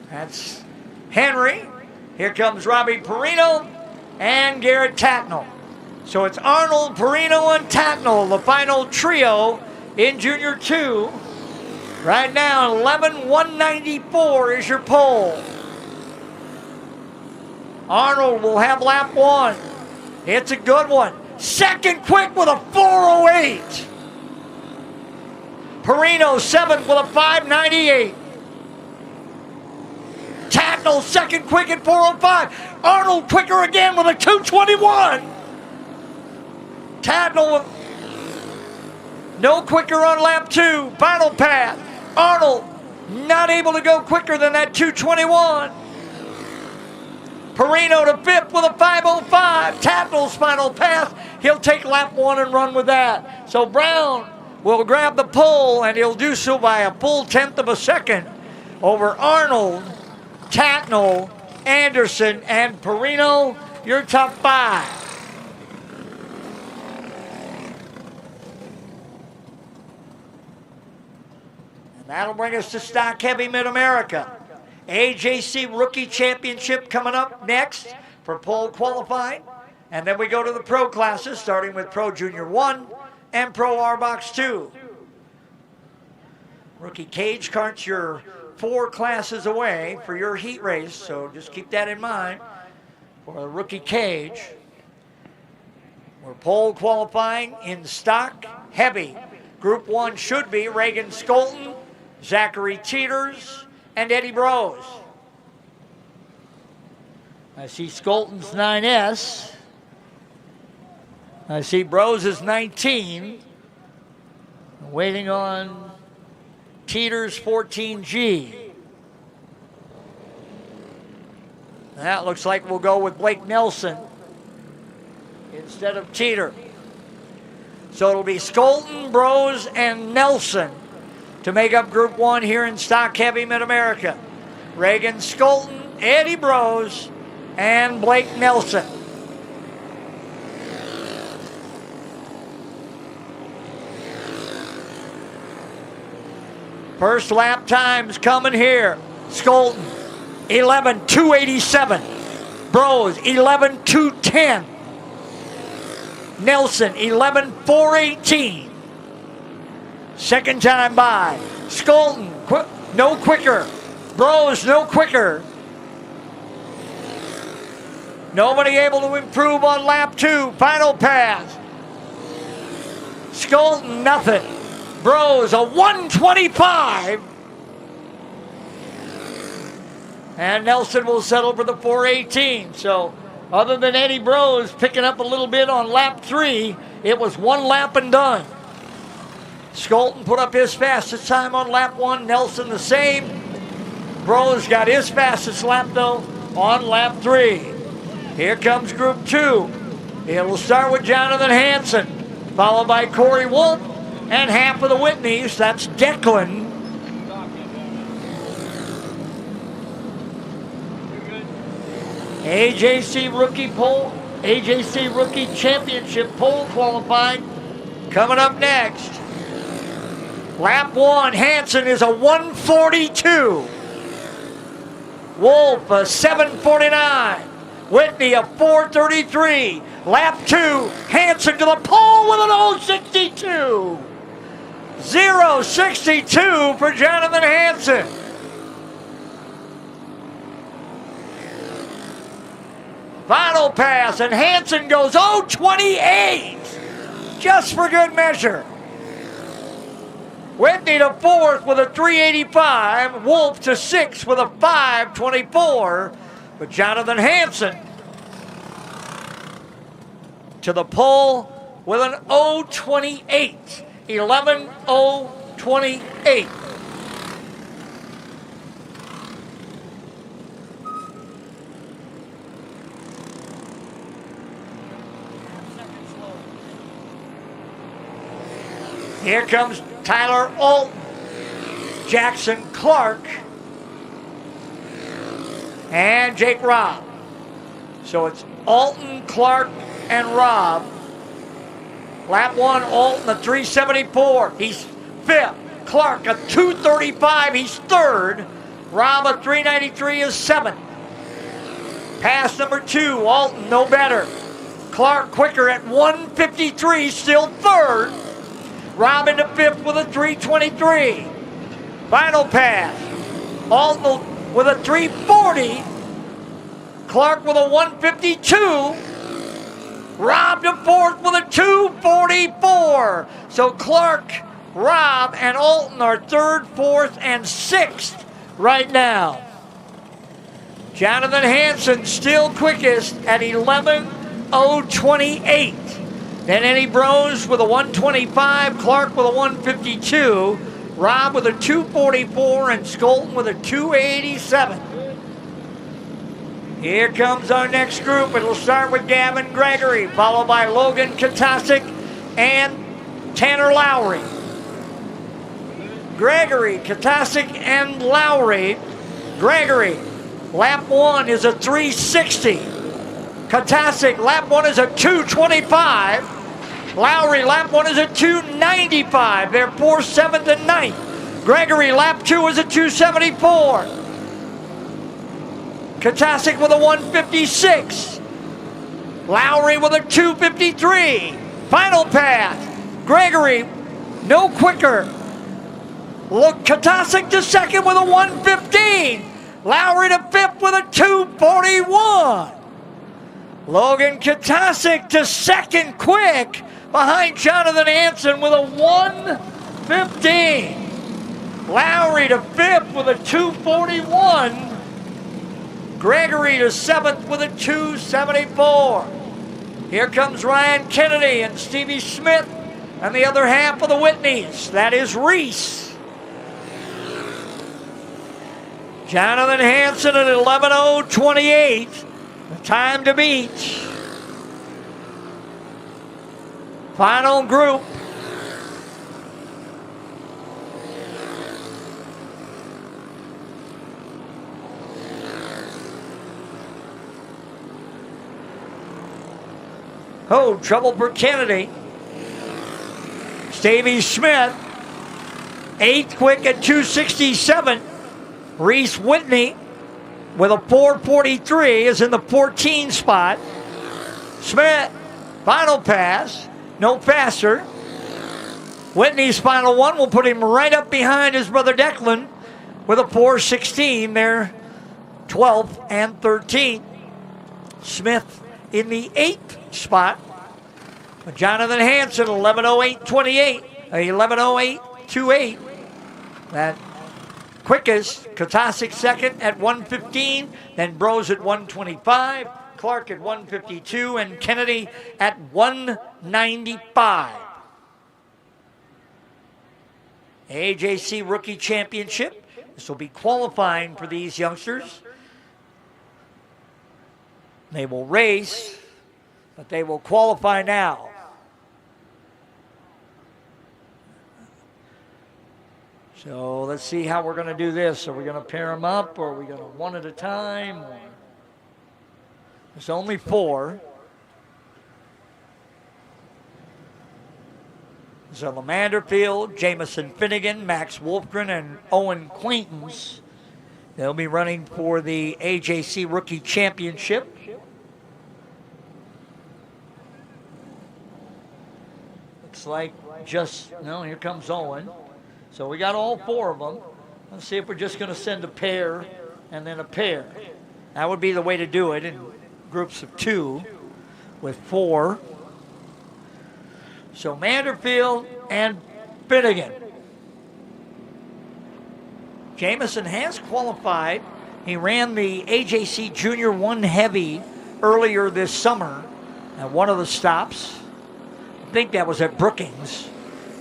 That's Henry. Here comes Robbie Perino and Garrett Tacknell. So it's Arnold, Perino, and Tacknell, the final trio in Junior 2. Right now, 11.194 is your pole. Arnold will have lap 1. It's a good one. Second quick with a 4.08. Perino, 7th with a 5.98. Tacknell, second quick at 4.05. Arnold quicker again with a 2.21. Tacknell with no quicker on lap 2. Final pass. Arnold not able to go quicker than that 2.21. Perino to 5th with a 5.05. Tacknell's final pass. He'll take lap 1 and run with that. So Brown will grab the pole, and he'll do so by a full 1/10 of a second over Arnold, Tacknell, Anderson, and Perino. Your top 5. That'll bring us to Stock Heavy Mid-America. AJC Rookie Championship coming up next for pole qualifying. And then we go to the pro classes, starting with Pro Junior 1 and Pro R-Box 2. Rookie cage carts your 4 classes away for your heat race, so just keep that in mind for the rookie cage. We're pole qualifying in Stock Heavy. Group 1 should be Reagan Skolton, Zachary Teeters, and Eddie Brose. I see Skolton's 9S. I see Brose's 19. Waiting on Teeters 14G. That looks like we'll go with Blake Nelson instead of Teeter. So it'll be Skolton, Brose, and Nelson to make up Group 1 here in Stock Heavy Mid-America. Reagan Skolton, Eddie Brose, and Blake Nelson. First lap times coming here. Skolton, 11:287. Brose, 11:210. Nelson, 11:418. Second time by. Skolton, no quicker. Brose, no quicker. Nobody able to improve on lap 2. Final pass. Skolton, nothing. Brose, a 125. And Nelson will settle for the 418. So, other than Eddie Brose picking up a little bit on lap 3, it was one lap and done. Skolton put up his fastest time on lap 1. Nelson the same. Brose got his fastest lap, though, on lap 3. Here comes Group 2. It will start with Jonathan Hansen, followed by Corey Wolf, and half of the Whitneys. That's Declan. AJC Rookie Championship pole qualifying coming up next. Lap 1, Hansen is a 142. Wolf a 749. Whitney a 433. Lap 2, Hansen to the pole with an 062. 062 for Jonathan Hansen. Final pass, and Hansen goes 028, just for good measure. Whitney to 4th with a 385. Wolf to 6th with a 524. But Jonathan Hansen to the pole with an 028. 11:028. Here comes Tyler Alton, Jackson Clark, and Jake Robb. So it's Alton, Clark, and Robb. Lap 1, Alton a 374. He's 5th. Clark a 235. He's 3rd. Robb a 393 is 7th. Pass number 2, Alton no better. Clark quicker at 153, still 3rd. Robb into 5th with a 323. Final pass. Alton with a 340. Clark with a 152. Robb to 4th with a 244. So Clark, Robb, and Alton are 3rd, 4th, and 6th right now. Jonathan Hansen still quickest at 11:028. Then Eddie Brose with a 125, Clark with a 152, Robb with a 244, and Skolton with a 287. Here comes our next group. It'll start with Gavin Gregory, followed by Logan Katasic and Tanner Lowry. Gregory, Katasic, and Lowry. Gregory, lap 1 is a 360. Katasic, lap 1 is a 225. Lowry, lap 1 is a 295. They're 4th, 7th, and 9th. Gregory, lap 2 is a 274. Katasic with a 156. Lowry with a 253. Final pass. Gregory, no quicker. Look, Katasic to second with a 115. Lowry to fifth with a 241. Logan Katasic to second quick behind Jonathan Hansen with a 115. Lowry to fifth with a 241. Gregory to seventh with a 274. Here comes Ryan Kennedy and Stevie Smith and the other half of the Whitneys. That is Reese. Jonathan Hansen at 11:028. The time to beat. Final group. Oh, trouble for Kennedy. Stevie Smith, 8th quick at 267. Reese Whitney with a 443 is in the 14 spot. Smith, final pass, no faster. Whitney's final one will put him right up behind his brother Declan with a 416. They're 12th and 13th. Smith in the 8th spot. Jonathan Hansen, 11:08.28, 11:08.28. That quickest. Katasic second at 115, then Bros at 125, Clark at 152, and Kennedy at 195. AJC Rookie Championship. This will be qualifying for these youngsters. They will race, but they will qualify now. So let's see how we're going to do this. Are we going to pair them up, or are we going to one at a time? There's only 4. So Lamanderfield, Jamison Finnegan, Max Wolfgren, and Owen Quaintance. They'll be running for the AJC Rookie Championship. Looks like here comes Owen. So we got all 4 of them. Let's see if we're just going to send a pair and then a pair. That would be the way to do it in groups of 2 with 4. So Manderfield and Finnegan. Jamison has qualified. He ran the AJC Junior 1 Heavy earlier this summer at one of the stops. I think that was at Brookings,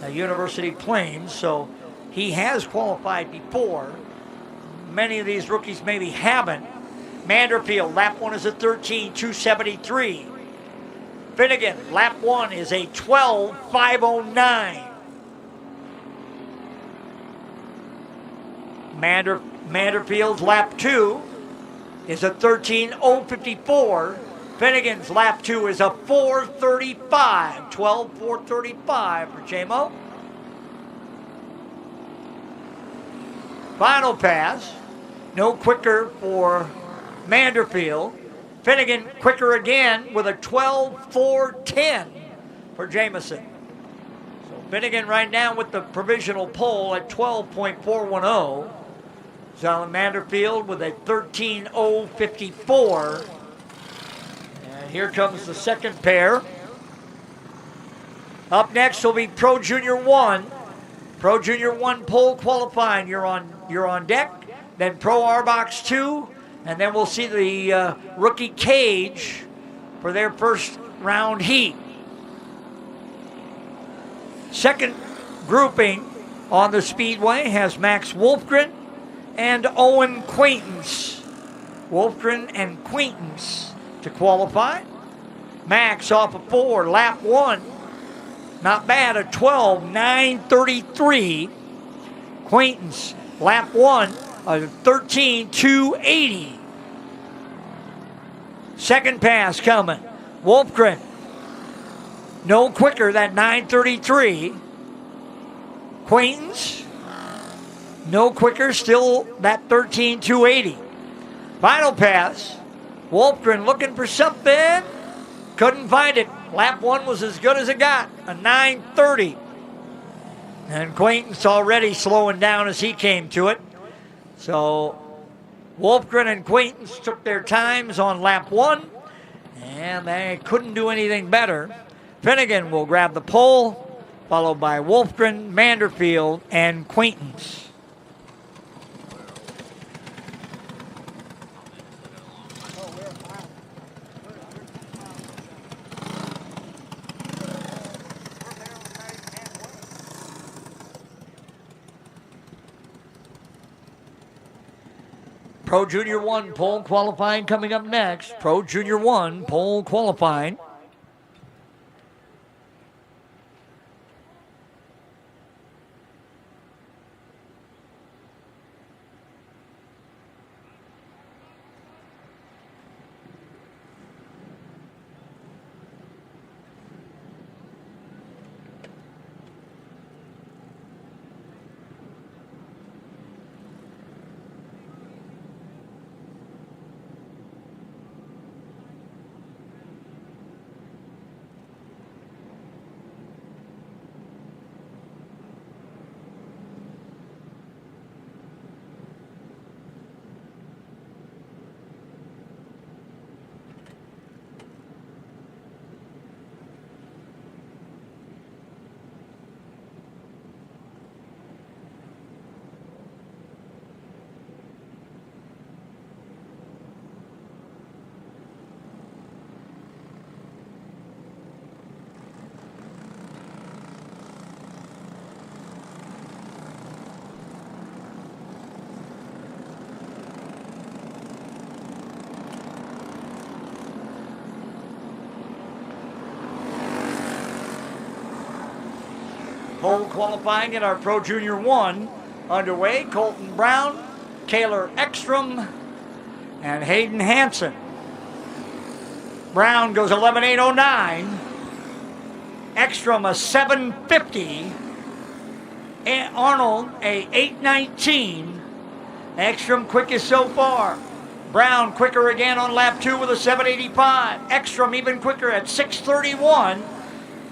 at University Plains. So he has qualified before. Many of these rookies maybe haven't. Manderfield, lap 1 is a 13:273. Finnegan, lap 1 is a 12:509. Manderfield's lap 2 is a 13:054. Finnegan's lap 2 is a 4:35. 12:435 for JMO. Final pass. No quicker for Manderfield. Finnegan quicker again with a 12:410 for Jamison. So Finnegan right now with the provisional pole at 12.410. Zalon Manderfield with a 13:054. And here comes the second pair. Up next will be Pro Junior 1. Pro Junior 1 pole qualifying. You're on deck. Then Pro R-Box 2. And then we'll see the rookie cage for their first round heat. Second grouping on the Speedway has Max Wolfgren and Owen Quaintance. Wolfgren and Quaintance to qualify. Max off of 4, lap 1. Not bad, a 12:933. Quaintance, lap 1, a 13:280. Second pass coming. Wolfgren, no quicker, that 9:33. Quaintance, No quicker, still that 13,280. Final pass. Wolfgren looking for something. Couldn't find it. Lap 1 was as good as it got, a 9:30. And Quaintance already slowing down as he came to it. So Wolfgren and Quaintance took their times on lap 1, and they couldn't do anything better. Finnegan will grab the pole, followed by Wolfgren, Manderfield, and Quaintance. Pro Junior 1 pole qualifying coming up next. Pro Junior 1 pole qualifying. Pole qualifying in our Pro Junior 1 underway. Colton Brown, Taylor Ekstrom, and Hayden Hansen. Brown goes 11.809. Ekstrom a 7.50. Arnold a 8.19. Ekstrom quickest so far. Brown quicker again on lap 2 with a 7.85. Ekstrom even quicker at 6.31.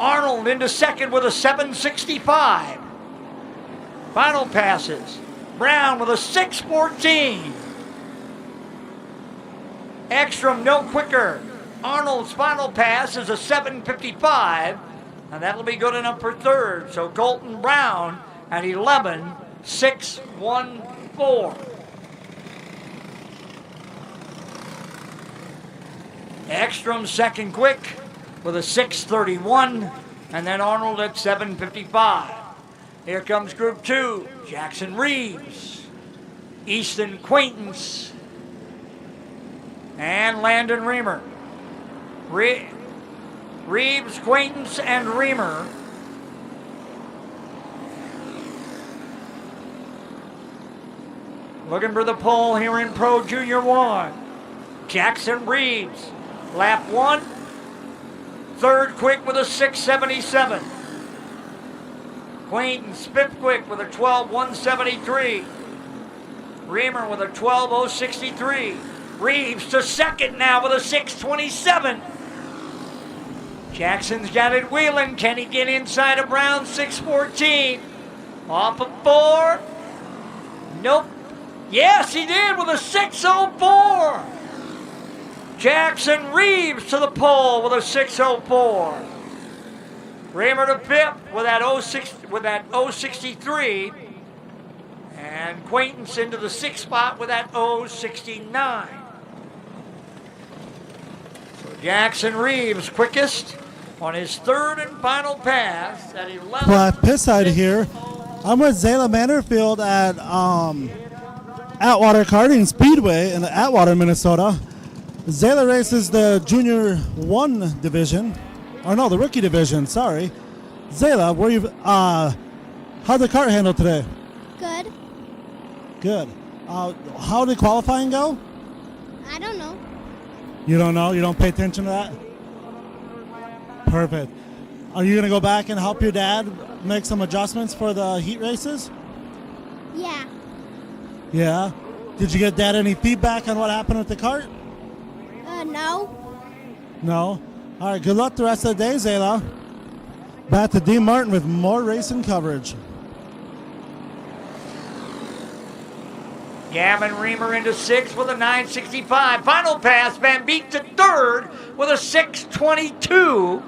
Arnold into second with a 7.65. Final passes. Brown with a 6.14. Ekstrom no quicker. Arnold's final pass is a 7.55, and that'll be good enough for third. So Colton Brown at 11.614. Ekstrom second quick with a 6.31, and then Arnold at 7.55. Here comes Group 2, Jackson Reeves, Easton Quaintance, and Landon Reamer. Reeves, Quaintance, and Reamer. Looking for the pole here in Pro Junior 1. Jackson Reeves, lap 1. Third quick with a 6.77. Quaintance fifth quick with a 12.173. Reamer with a 12.063. Reeves to second now with a 6.27. Jackson's got it wheeling. Can he get inside of Brown? 6.14. Off of 4. Nope. Yes, he did with a 6.04. Jackson Reeves to the pole with a 6.04. Reamer to fifth with that 0.63. And Quaintance into the sixth spot with that 0.69. So Jackson Reeves quickest on his third and final pass at 11. Well, at pit side here, I'm with Zayla Manderfield at Atwater Karting Speedway in Atwater, Minnesota. Zayla races the Junior 1 division. Or no, the rookie division, sorry. Zayla, how'd the kart handle today? Good. Good. How did qualifying go? I don't know. You don't know? You don't pay attention to that? Perfect. Are you going to go back and help your dad make some adjustments for the heat races? Yeah. Yeah. Did you get Dad any feedback on what happened with the cart? No. No? All right, good luck the rest of the day, Zayla. Back to Dean Martin with more racing coverage. Gavin Reamer into 6th with a 9:65. Final pass, Van Beek to 3rd with a 6:22.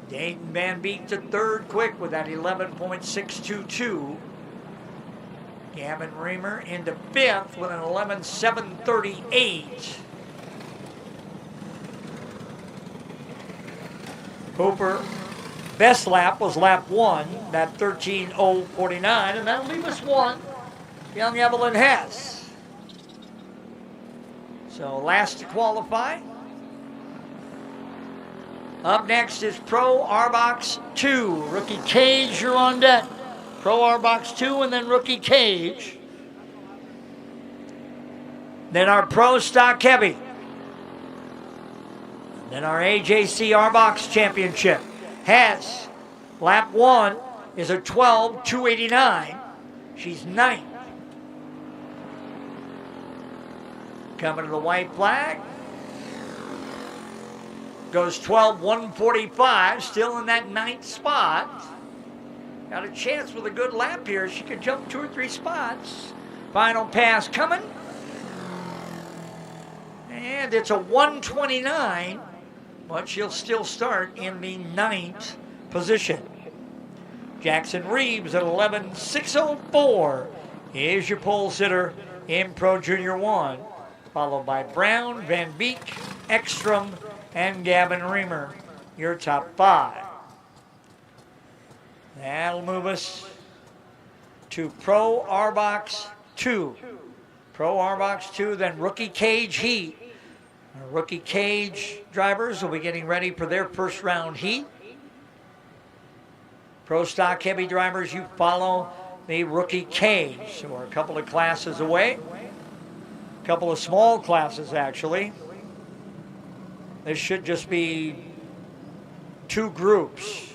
Dayton Van Beek to 3rd quick with that 11.622. Gavin Reamer into 5th with an 11.738. Hooper, best lap was lap 1, that 13.049, and that'll leave us 1, young Evelyn Hess. So last to qualify. Up next is Pro R-Box 2. Rookie Cage, you're on deck. Pro R-Box 2 and then Rookie Cage. Then our Pro Stock Heavy. Then our AJC R-Box Championship. Hess, lap 1 is a 12.289. She's 9th. Coming to the white flag. Goes 12.145, still in that 9th spot. Got a chance with a good lap here. She could jump 2 or 3 spots. Final pass coming. And it's a 129, but she'll still start in the 9th position. Jackson Reeves at 11.604 is your pole sitter in Pro Junior 1, followed by Brown, Van Beek, Ekstrom, and Gavin Reamer, your top 5. That'll move us to Pro R-Box 2. Pro R-Box 2, then Rookie Cage Heat. Our Rookie Cage drivers will be getting ready for their first round heat. Pro Stock Heavy drivers, you follow the Rookie Cage. So we're a couple of classes away. A couple of small classes, actually. This should just be 2 groups.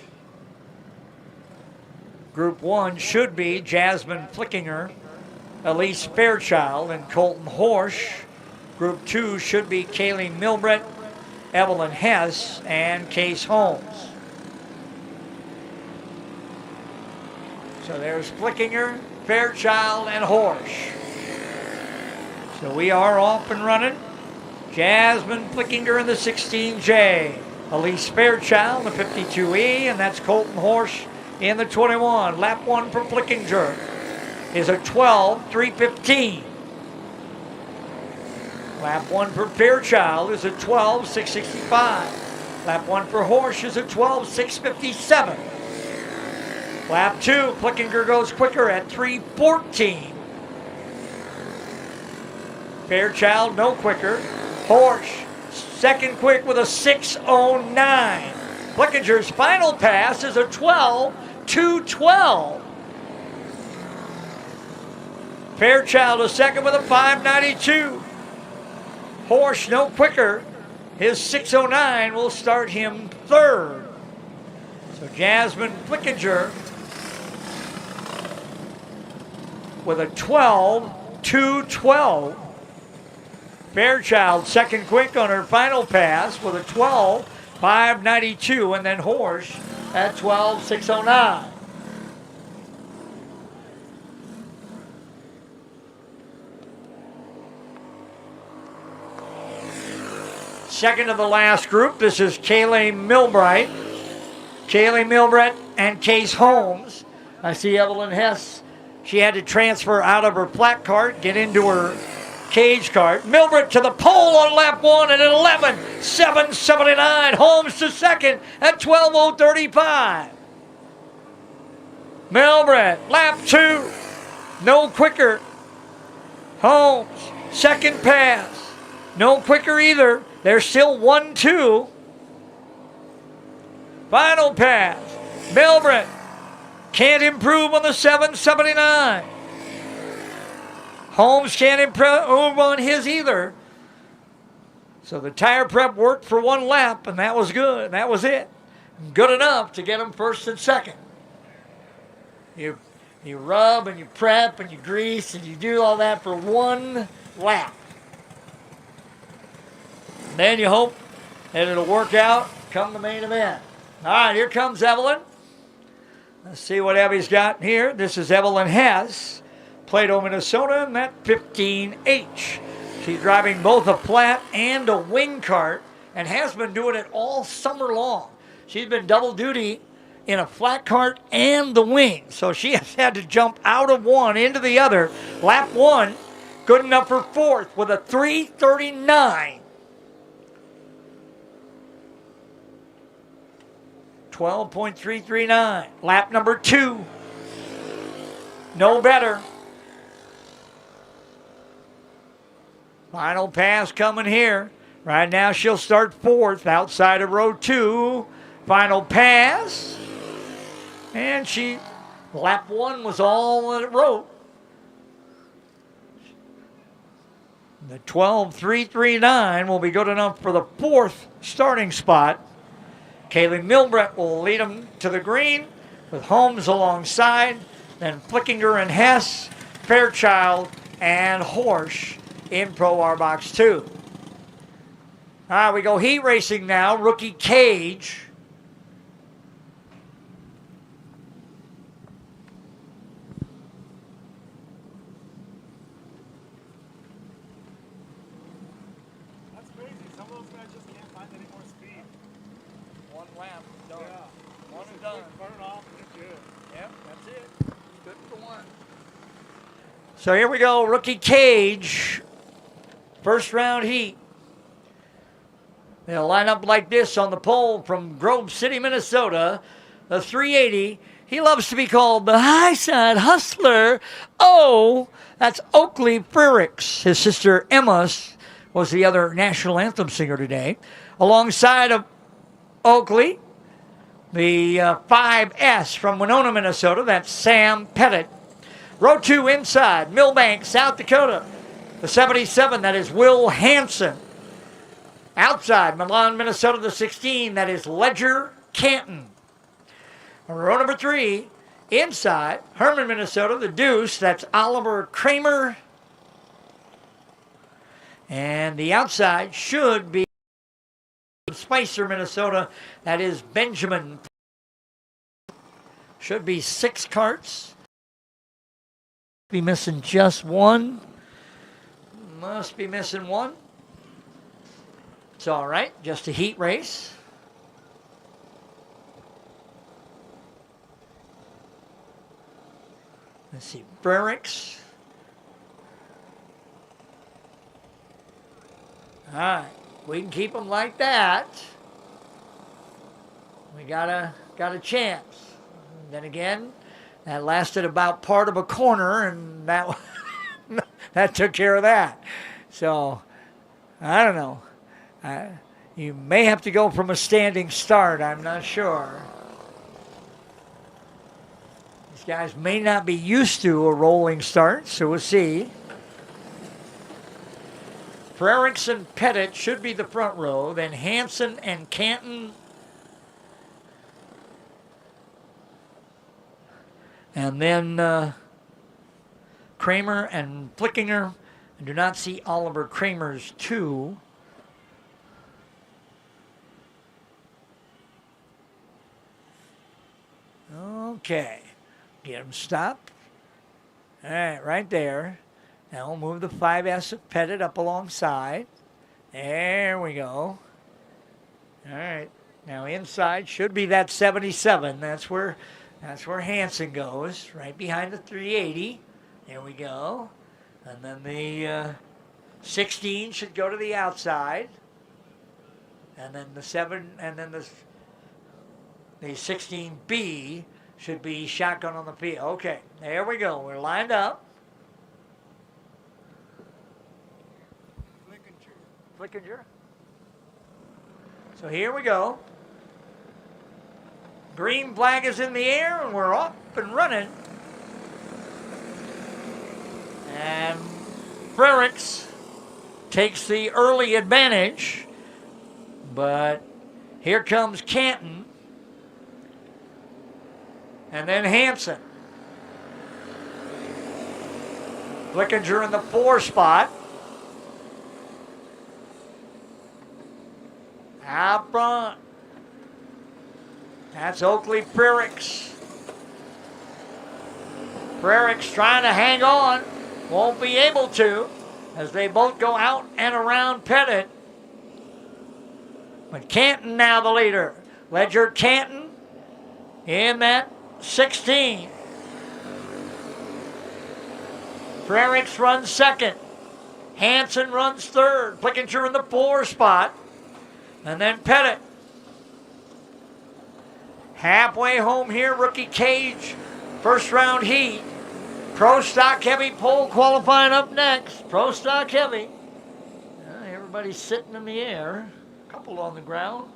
Group 1 should be Jasmine Flickinger, Elise Fairchild, and Colton Horsch. Group 2 should be Kaylee Milbrett, Evelyn Hess, and Case Holmes. So there's Flickinger, Fairchild, and Horsch. So we are off and running. Jasmine Flickinger in the 16J. Elise Fairchild in the 52E, and that's Colton Horsch in the 21. Lap 1 for Flickinger is a 12.315. Lap 1 for Fairchild is a 12.665. Lap 1 for Horsch is a 12.657. Lap 2, Flickinger goes quicker at 3.14. Fairchild no quicker. Horsch, second quick with a 6.09. Flickinger's final pass is a 12.212. Fairchild a second with a 5.92. Horsch no quicker. His 6.09 will start him 3rd. So Jasmine Flickinger with a 12.212. Fairchild second quick on her final pass with a 12.592, and then Horsch at 12.609. Second to the last group, this is Kaylee Milbrett. Kaylee Milbrett and Case Holmes. I see Evelyn Hess. She had to transfer out of her flat cart, get into her cage cart. Milbrett to the pole on lap 1 at 11.779. Holmes to second at 12.035. Milbrett, lap 2, no quicker. Holmes, second pass, no quicker either. They're still 1-2. Final pass, Milbrett can't improve on the 7.79. Holmes can't improve on his either. So the tire prep worked for one lap, and that was good. That was it. Good enough to get them first and second. You rub and you prep and you grease and you do all that for one lap. And then you hope that it'll work out come the main event. All right, here comes Evelyn. Let's see what Evie's got here. This is Evelyn Hess, Plato, Minnesota, and that 15H. She's driving both a flat and a wing kart and has been doing it all summer long. She's been double duty in a flat kart and the wing. So she has had to jump out of one into the other. Lap one, good enough for fourth with a 3:39. 12.339. Lap number two. No better. Final pass coming here. Right now she'll start fourth outside of row two. Final pass. And lap one was all that it wrote. The 12.339 will be good enough for the fourth starting spot. Kaylee Milbrett will lead them to the green with Holmes alongside. Then Flickinger and Hess, Fairchild, and Horsch in Pro R Box 2. All right, we go heat racing now. Rookie Cage. That's crazy. Some of those guys just can't find any more speed. One lap, done. Yeah. One and done. Burn it off and it's good. Yep, that's it. Good for one. So here we go, Rookie Cage. First round heat. They'll line up like this on the pole from Grove City, Minnesota. The 380. He loves to be called the high side hustler. Oh, that's Oakley Frericks. His sister Emma was the other national anthem singer today. Alongside of Oakley, the 5S from Winona, Minnesota. That's Sam Pettit. Row 2 inside, Millbank, South Dakota. The 77, that is Will Hansen. Outside, Milan, Minnesota, the 16, that is Ledger Canton. Row number 3, inside, Herman, Minnesota, the Deuce, that's Oliver Kramer. And the outside should be Spicer, Minnesota, that is Benjamin. Should be 6 karts. Be missing just one. Must be missing one. It's all right, just a heat race. Let's see, Frericks. All right, we can keep them like that. We got a chance. Then again, that lasted about part of a corner, and that that took care of that. So, I don't know. You may have to go from a standing start. I'm not sure. These guys may not be used to a rolling start, so we'll see. Frericks and Pettit should be the front row. Then Hansen and Canton. And then Kramer and Flickinger. I do not see Oliver Kramer's 2. Okay. Get him stopped. All right, right there. Now we'll move the 5S of Pettit up alongside. There we go. All right. Now inside should be that 77. That's where Hansen goes, right behind the 380. There we go. And then the 16 should go to the outside. And then the 7, and then the 16B should be shotgun on the field. Okay, there we go. We're lined up. Flickinger. So here we go. Green flag is in the air, and we're up and running. And Frericks takes the early advantage, but here comes Canton. And then Hansen. Flickinger in the 4 spot. Out front. That's Oakley Frericks. Frericks trying to hang on. Won't be able to as they both go out and around Pettit. But Canton now the leader. Ledger Canton in that 16. Frericks runs second. Hansen runs third. Flickinger in the 4 spot. And then Pettit. Halfway home here, Rookie Cage. First round heat. Pro Stock Heavy pole qualifying up next. Pro Stock Heavy. Everybody's sitting in the air. A couple on the ground.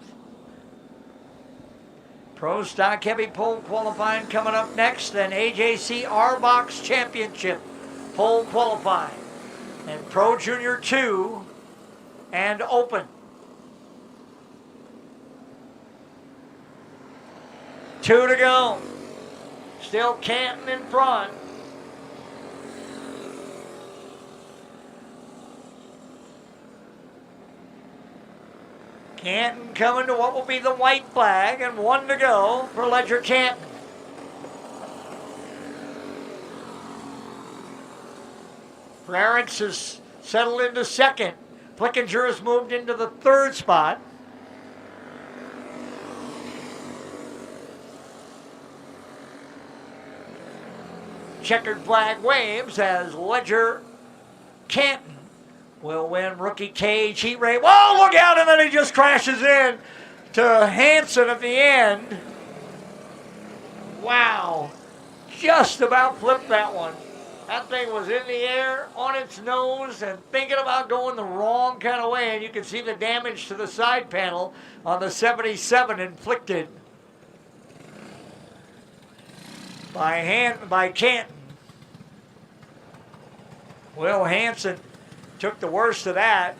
Pro Stock Heavy pole qualifying coming up next. Then AJC R-Box Championship pole qualifying. And Pro Junior 2 and Open. 2 to go. Still Canton in front. Canton coming to what will be the white flag, and 1 to go for Ledger Canton. Frericks has settled into second. Flickinger has moved into the 3rd spot. Checkered flag waves as Ledger Canton will win Rookie Cage heat race. Whoa, look out, and then he just crashes in to Hansen at the end. Wow, just about flipped that one. That thing was in the air, on its nose, and thinking about going the wrong kind of way, and you can see the damage to the side panel on the 77 inflicted by Canton. Will Hansen took the worst of that,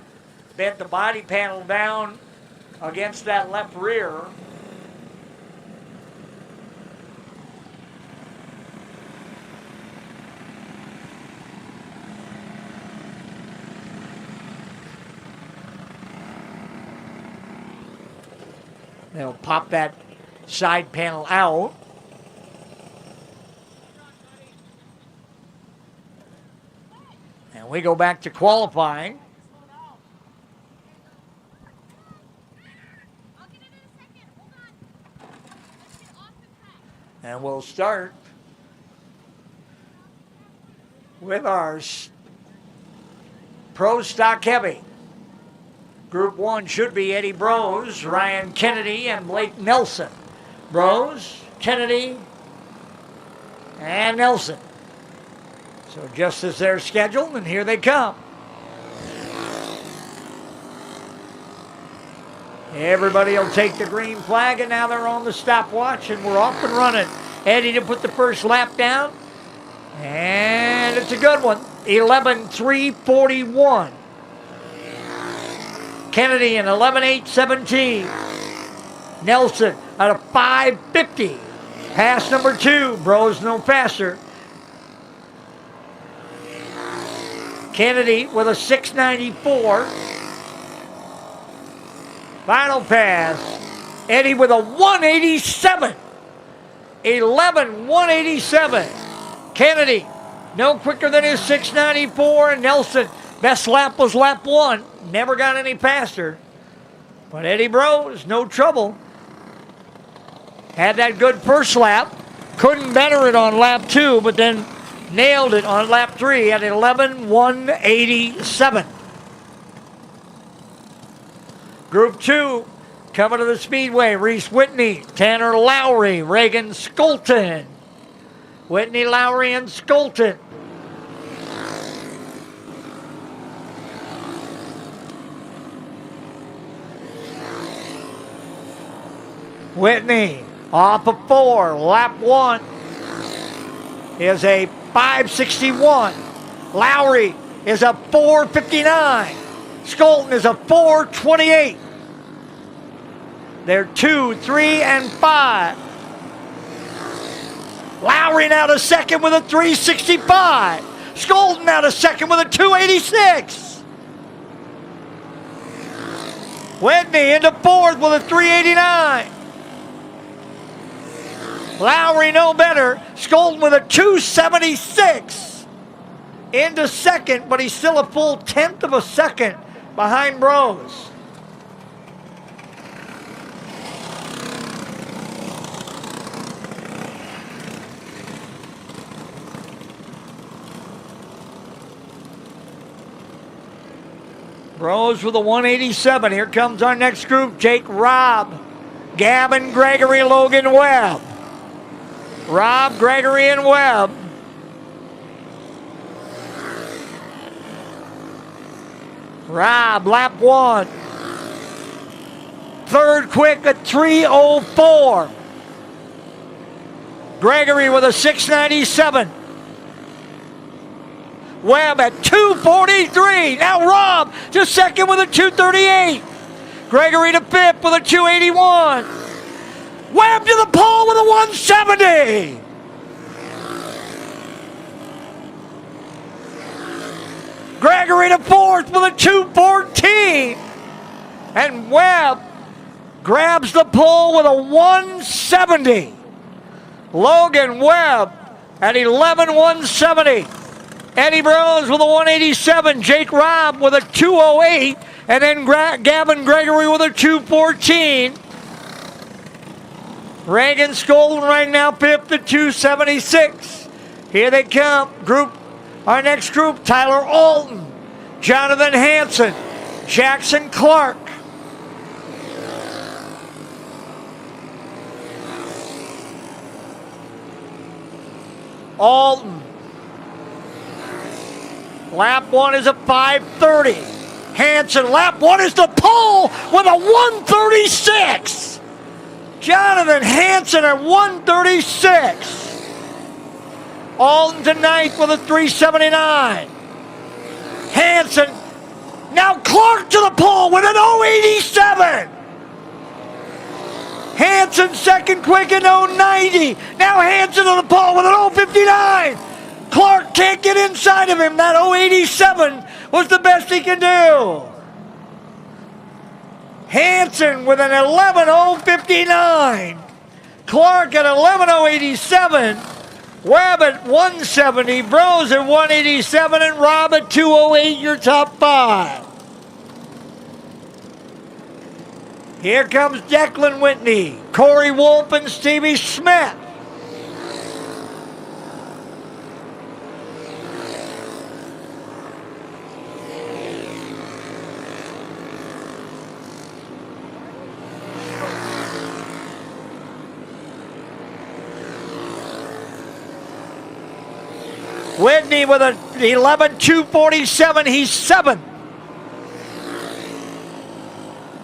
bent the body panel down against that left rear. They'll pop that side panel out. And we go back to qualifying. And we'll start with our Pro Stock Heavy. Group 1 should be Eddie Brose, Ryan Kennedy, and Blake Nelson. Brose, Kennedy, and Nelson. So just as they're scheduled, and here they come. Everybody will take the green flag, and now they're on the stopwatch, and we're off and running. Eddie to put the first lap down, and it's a good one. 11:3:41. Kennedy in 11:8:17. Nelson out of 5:50. Pass number 2. Brose no faster. Kennedy with a 6:94. Final pass. Eddie with a 1:87. 11:187. Kennedy no quicker than his 6:94. And Nelson, best lap was lap 1. Never got any faster. But Eddie Brose, no trouble. Had that good first lap. Couldn't better it on lap 2, but then nailed it on lap 3 at 11:187. Group 2 coming to the Speedway. Reese Whitney, Tanner Lowry, Reagan Skolton. Whitney, Lowry, and Skolton. Whitney off of 4. Lap 1 is a 5:61. Lowry is a 4:59. Skolton is a 4:28. They're 2, 3, and 5. Lowry now to second with a 3:65. Skolton now to second with a 2:86. Whitney into fourth with a 3:89. Lowry no better. Skolton with a 2:76. Into second, but he's still a full 1/10 of a second behind Brose. Brose with a 187. Here comes our next group. Jake Robb, Gavin Gregory, Logan Webb. Robb, Gregory, and Webb. Robb, lap 1. Third quick at 3:04. Gregory with a 6:97. Webb at 2:43. Now Robb to second with a 2:38. Gregory to fifth with a 2:81. Webb to the pole with a 1:70. Gregory to fourth with a 2:14. And Webb grabs the pole with a 1:70. Logan Webb at 11:170. Eddie Brose with a 187, Jake Robb with a 208, and then Gavin Gregory with a 214. Reagan Skolton right now fifth at 276. Here they come. Our next group, Tyler Alton, Jonathan Hanson, Jackson Clark. Alton. Lap 1 is a 5:30. Hanson, lap 1 is the pole with a 1:36. Jonathan Hanson at 1:36. Alton to ninth with a 3:79. Hanson, now Clark to the pole with an 0:87. Hanson second quick in 0:90. Now Hanson to the pole with an 0:59. Clark can't get inside of him. That 0:87 was the best he could do. Hanson with an 11:059. Clark at 11:087. Webb at 170. Brose at 187. And Robb at 208. Your top 5. Here comes Declan Whitney, Corey Wolf, and Stevie Smith. Whitney with an 11:247, he's 7th.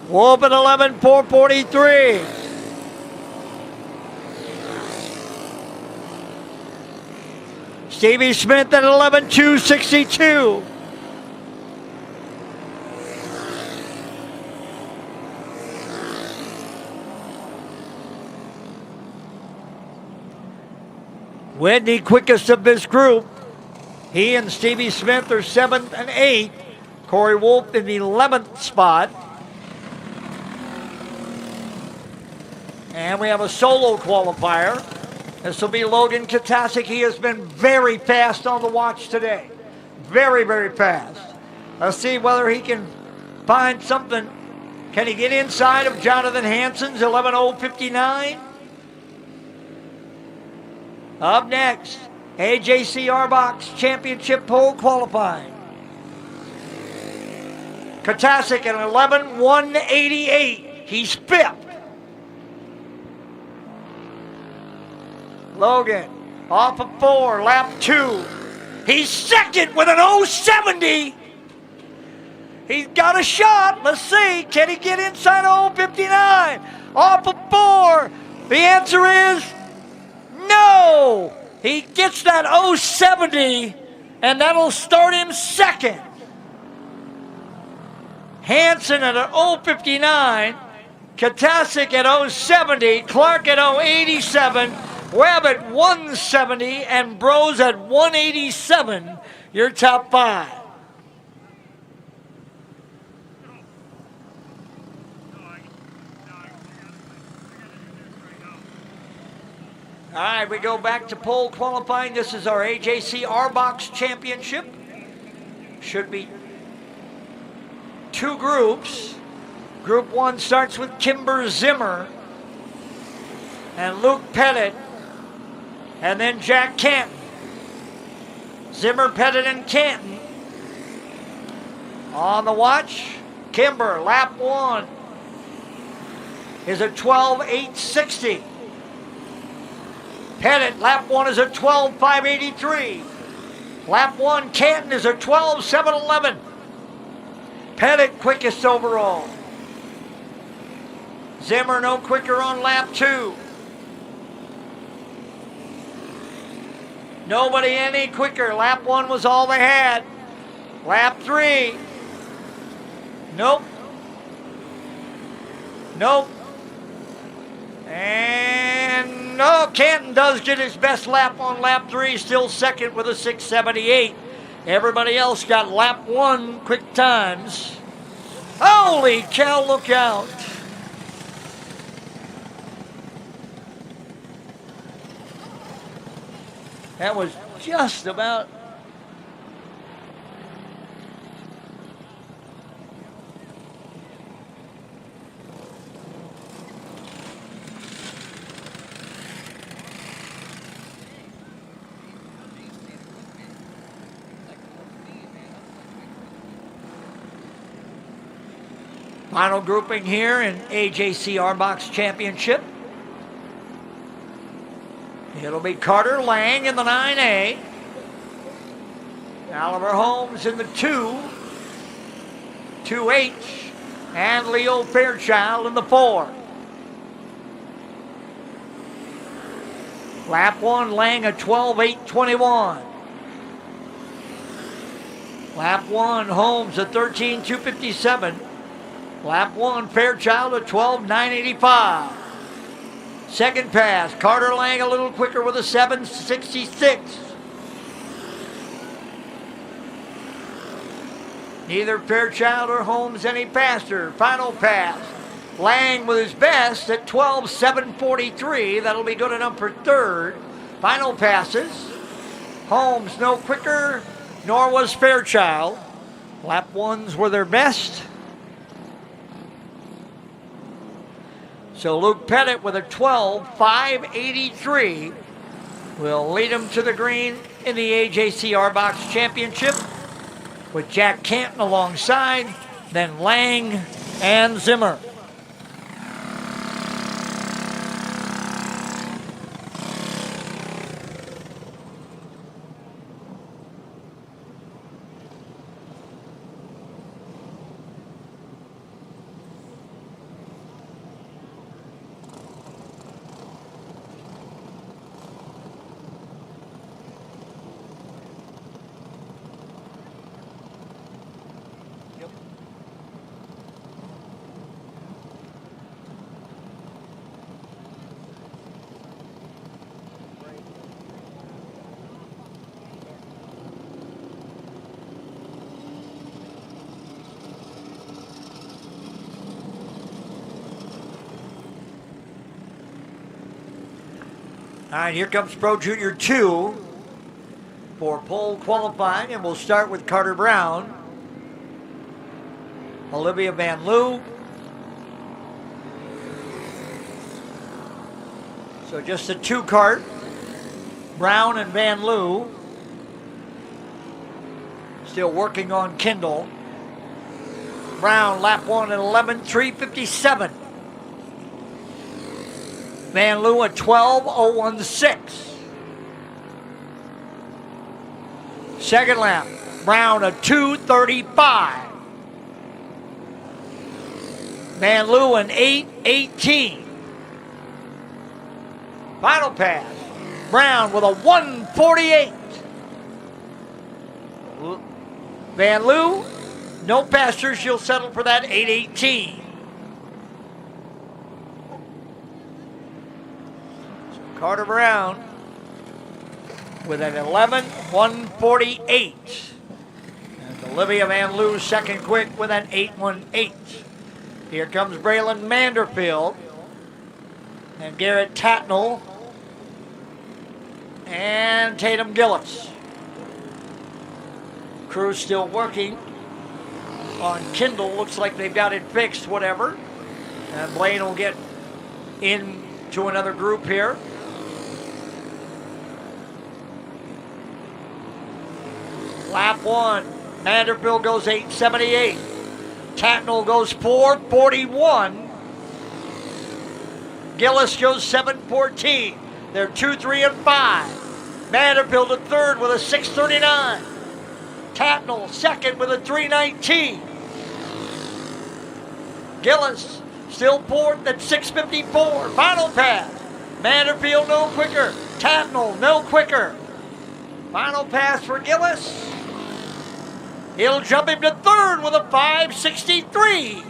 Wolf at 11:443. Stevie Smith at 11:262. Whitney quickest of this group. He and Stevie Smith are 7th and 8th. Corey Wolf in the 11th spot. And we have a solo qualifier. This will be Logan Katasic. He has been very fast on the watch today. Very, very fast. Let's see whether he can find something. Can he get inside of Jonathan Hanson's 11:059? Up next, AJC R-Box Championship Pole qualifying. Katasic at 11:188. He's 5th. Logan off of 4, lap 2. He's 2nd with an 070. He's got a shot. Let's see. Can he get inside 059? Off of 4. The answer is no. He gets that 070, and that'll start him 2nd. Hansen at an 059. Katasic at 070. Clark at 087. Webb at 170. And Bros at 187. Your top 5. All right, we go back to pole qualifying. This is our AJC R-Box Championship. Should be 2 groups. Group 1 starts with Kimber Zimmer and Luke Pettit, and then Jack Canton. Zimmer, Pettit, and Canton. On the watch, Kimber, lap 1 is a 12.860. Pettit, lap 1 is a 12.583. Lap 1, Canton is a 12.711. Pettit quickest overall. Zimmer no quicker on lap 2. Nobody any quicker. Lap 1 was all they had. Lap 3. Nope. Nope. And no, Canton does get his best lap on lap 3, still second with a 6:78. Everybody else got lap 1 quick times. Holy cow, look out. That was just about. Final grouping here in AJC R-Box Championship. It'll be Carter Lang in the 9A. Oliver Holmes in the 2H, and Leo Fairchild in the 4. Lap 1, Lang a 12.821. Lap 1, Holmes a 13.257. Lap 1, Fairchild a 12.985. Second pass, Carter Lang a little quicker with a 7.66. Neither Fairchild or Holmes any faster. Final pass, Lang with his best at 12.743. That'll be good enough for third. Final passes, Holmes no quicker, nor was Fairchild. Lap 1s were their best. So Luke Pettit with a 12.583 will lead him to the green in the AJC R-Box Championship with Jack Canton alongside, then Lang and Zimmer. All right, here comes Pro Junior 2 for pole qualifying, and we'll start with Carter Brown, Olivia Van Loo. So just a 2-cart, Brown and Van Loo. Still working on Kendall. Brown, lap 1 at 11.357. Van Loo at 12.016. Second lap, Brown at 2.35. Van Loo an 8.18. Final pass, Brown with a 1.48. Van Loo No passers, you'll settle for that 8:18. So Carter Brown with an 11:148. And Olivia Van Loo second quick with an 8:18. Here comes Braylon Manderfield and Garrett Tatnell and Tatum Gillis. Crew's still working on Kindle. Looks like they've got it fixed, whatever. And Blaine will get into another group here. Lap 1. Manderfield goes 8:78. Tatnell goes 4:41. Gillis goes 7:14. They're 2, 3, and 5. Manderfield at third with a 6:39. Tatnell second with a 3:19. Gillis still fourth at 6:54. Final pass. Manderfield no quicker. Tatnell no quicker. Final pass for Gillis. He'll jump him to third with a 5:63.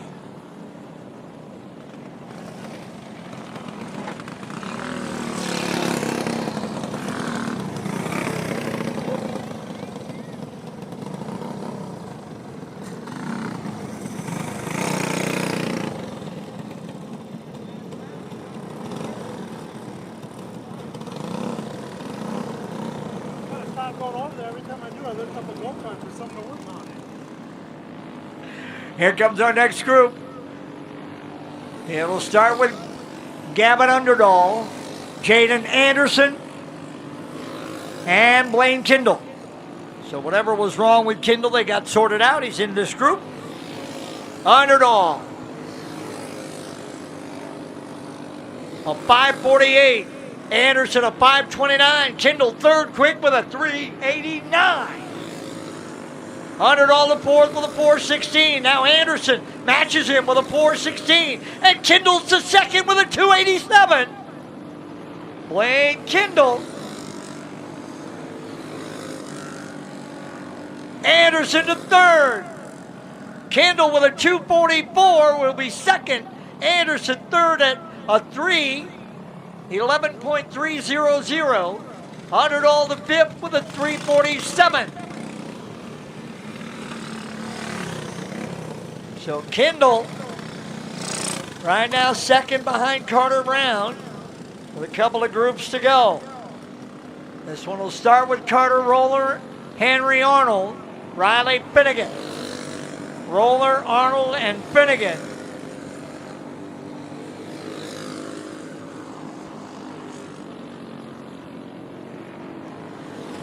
Here comes our next group. It'll start with Gavin Underdahl, Jaden Anderson, and Blaine Kindle. So whatever was wrong with Kindle, they got sorted out. He's in this group. Underdahl, a 5:48. Anderson a 5:29. Kindle third quick with a 3:89. Underdahl the fourth with a 4:16. Now Anderson matches him with a 4:16. And Kindle's the second with a 2:87. Blaine Kindle. Anderson to third. Kindle with a 2:44 will be second. Anderson third at a 3:11.300. Underdahl the fifth with a 3:47. So Kindle right now second behind Carter Brown with a couple of groups to go. This one will start with Carter Roller, Henry Arnold, Riley Finnegan. Roller, Arnold, and Finnegan.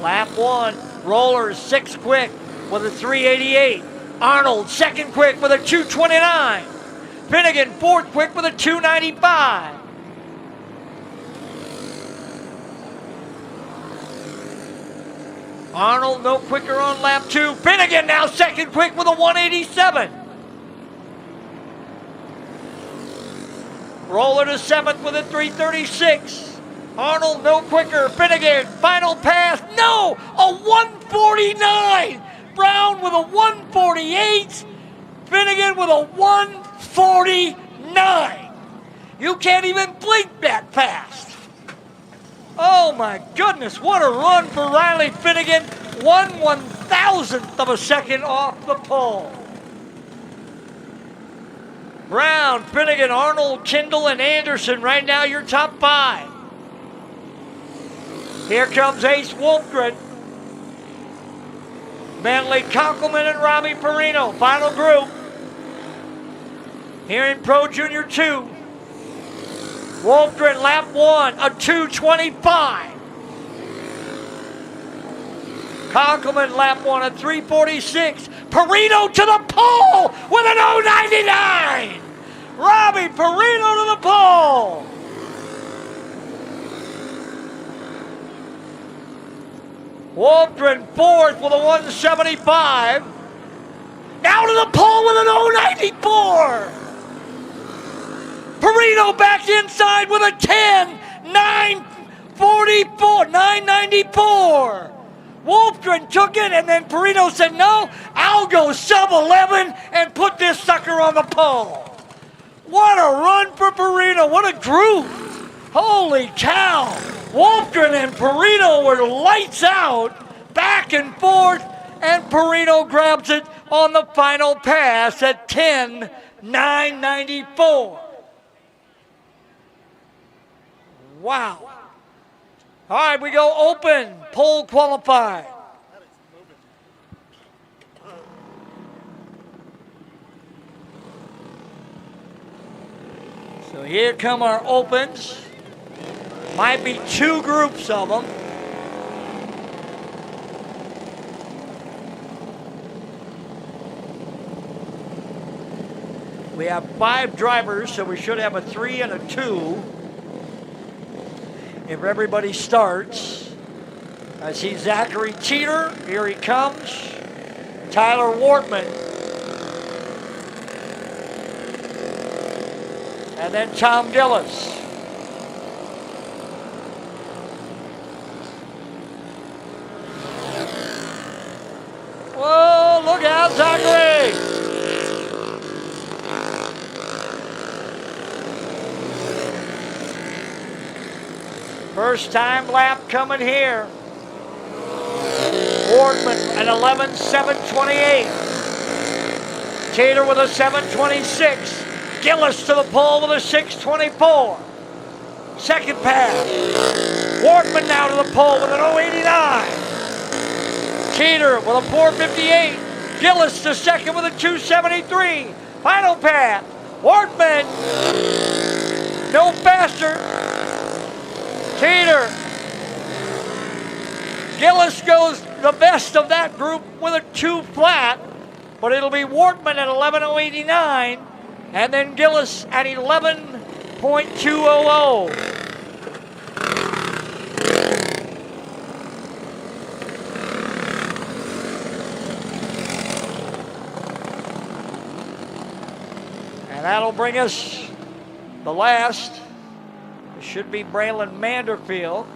Lap 1, Roller sixth quick with a 3:88. Arnold second quick with a 2:29. Finnegan fourth quick with a 2:95. Arnold no quicker on lap 2. Finnegan now second quick with a 1:87. Roller to seventh with a 3:36. Arnold no quicker. Finnegan final pass. No! A 1:49. Brown with a 1:48. Finnegan with a 1:49. You can't even blink that fast. Oh my goodness, what a run for Riley Finnegan. 1/1000th of a second off the pole. Brown, Finnegan, Arnold, Kindle, and Anderson right now your top 5. Here comes Ace Wolfgren. Bentley Konkelman and Robbie Perino, final group. Here in Pro Junior 2. Wolfgren, lap 1, a 2:25. Konkelman, lap 1, a 3:46. Perino to the pole with an 0.99. Robbie Perino to the pole. Waltman fourth with a 1:75. Now to the pole with an 0.94. Perino back inside with a 10. 9:44. 9:94. Waltman took it, and then Perino said, no, I'll go sub-11 and put this sucker on the pole. What a run for Perino. What a group. Holy cow. Waltman and Perino were lights out, back and forth, and Perino grabs it on the final pass at 10:994. Wow. All right, we go open, pole qualified. So here come our opens. Might be two groups of them. We have 5 drivers, so we should have a 3 and a 2. If everybody starts. I see Zachary Teeter. Here he comes. Tyler Waltman. And then Tom Gillis. Whoa, look out, Zachary! First time lap coming here. Waltman at 11:728. Teeter with a 7:26. Gillis to the pole with a 6:24. Second pass. Waltman now to the pole with an 0:89. Teeter with a 4:58. Gillis to second with a 2:73. Final pass. Waltman no faster. Teeter. Gillis goes the best of that group with a 2 flat, but it'll be Waltman at 11:089, and then Gillis at 11.200. And that'll bring us the last. It should be Braylon Manderfield.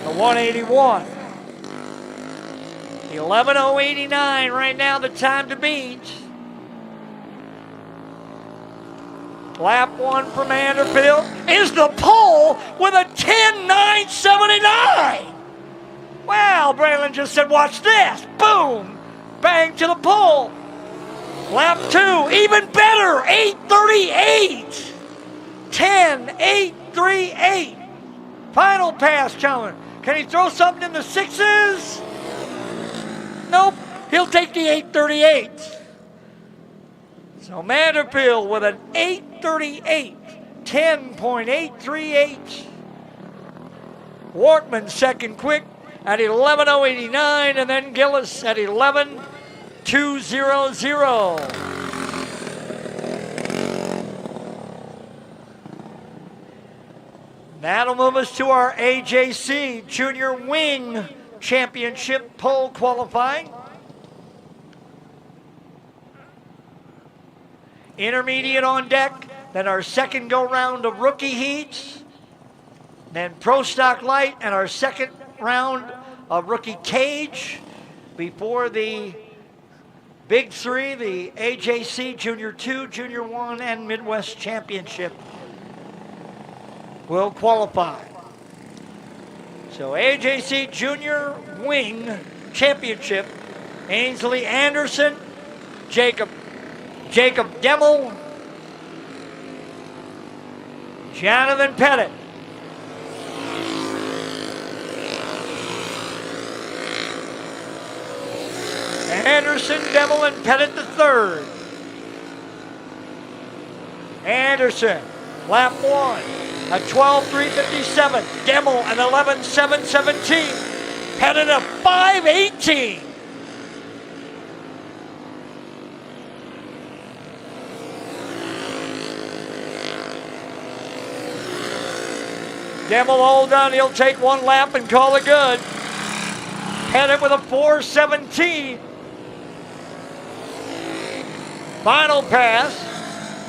The 181. 11:089 right now, the time to beat. Lap 1 for Manderfield is the pole with a 10:979. Wow, Braylon just said, watch this. Boom, bang to the pole. Lap 2, even better, 8:38. 10:838. Final pass coming. Can he throw something in the 6s? Nope. He'll take the 8:38. So Manderfield with an 8:38, 10.838. Waltman second quick at 11:089, and then Gillis at 11.200. That'll move us to our AJC Junior Wing Championship pole qualifying. Intermediate on deck, then our second go round of rookie heats, then Pro Stock Light and our second round of rookie cage before the Big 3, the AJC Junior 2, Junior 1, and Midwest Championship will qualify. So AJC Junior Wing Championship, Ainsley Anderson, Jacob Demmel, Jonathan Pettit. Anderson, Demmel, and Pettit the third. Anderson, lap 1. A 12.357. Demmel an 11.717. Pettit a 5.18. Demmel all done. He'll take one lap and call it good. Pettit with a 4.17. Final pass.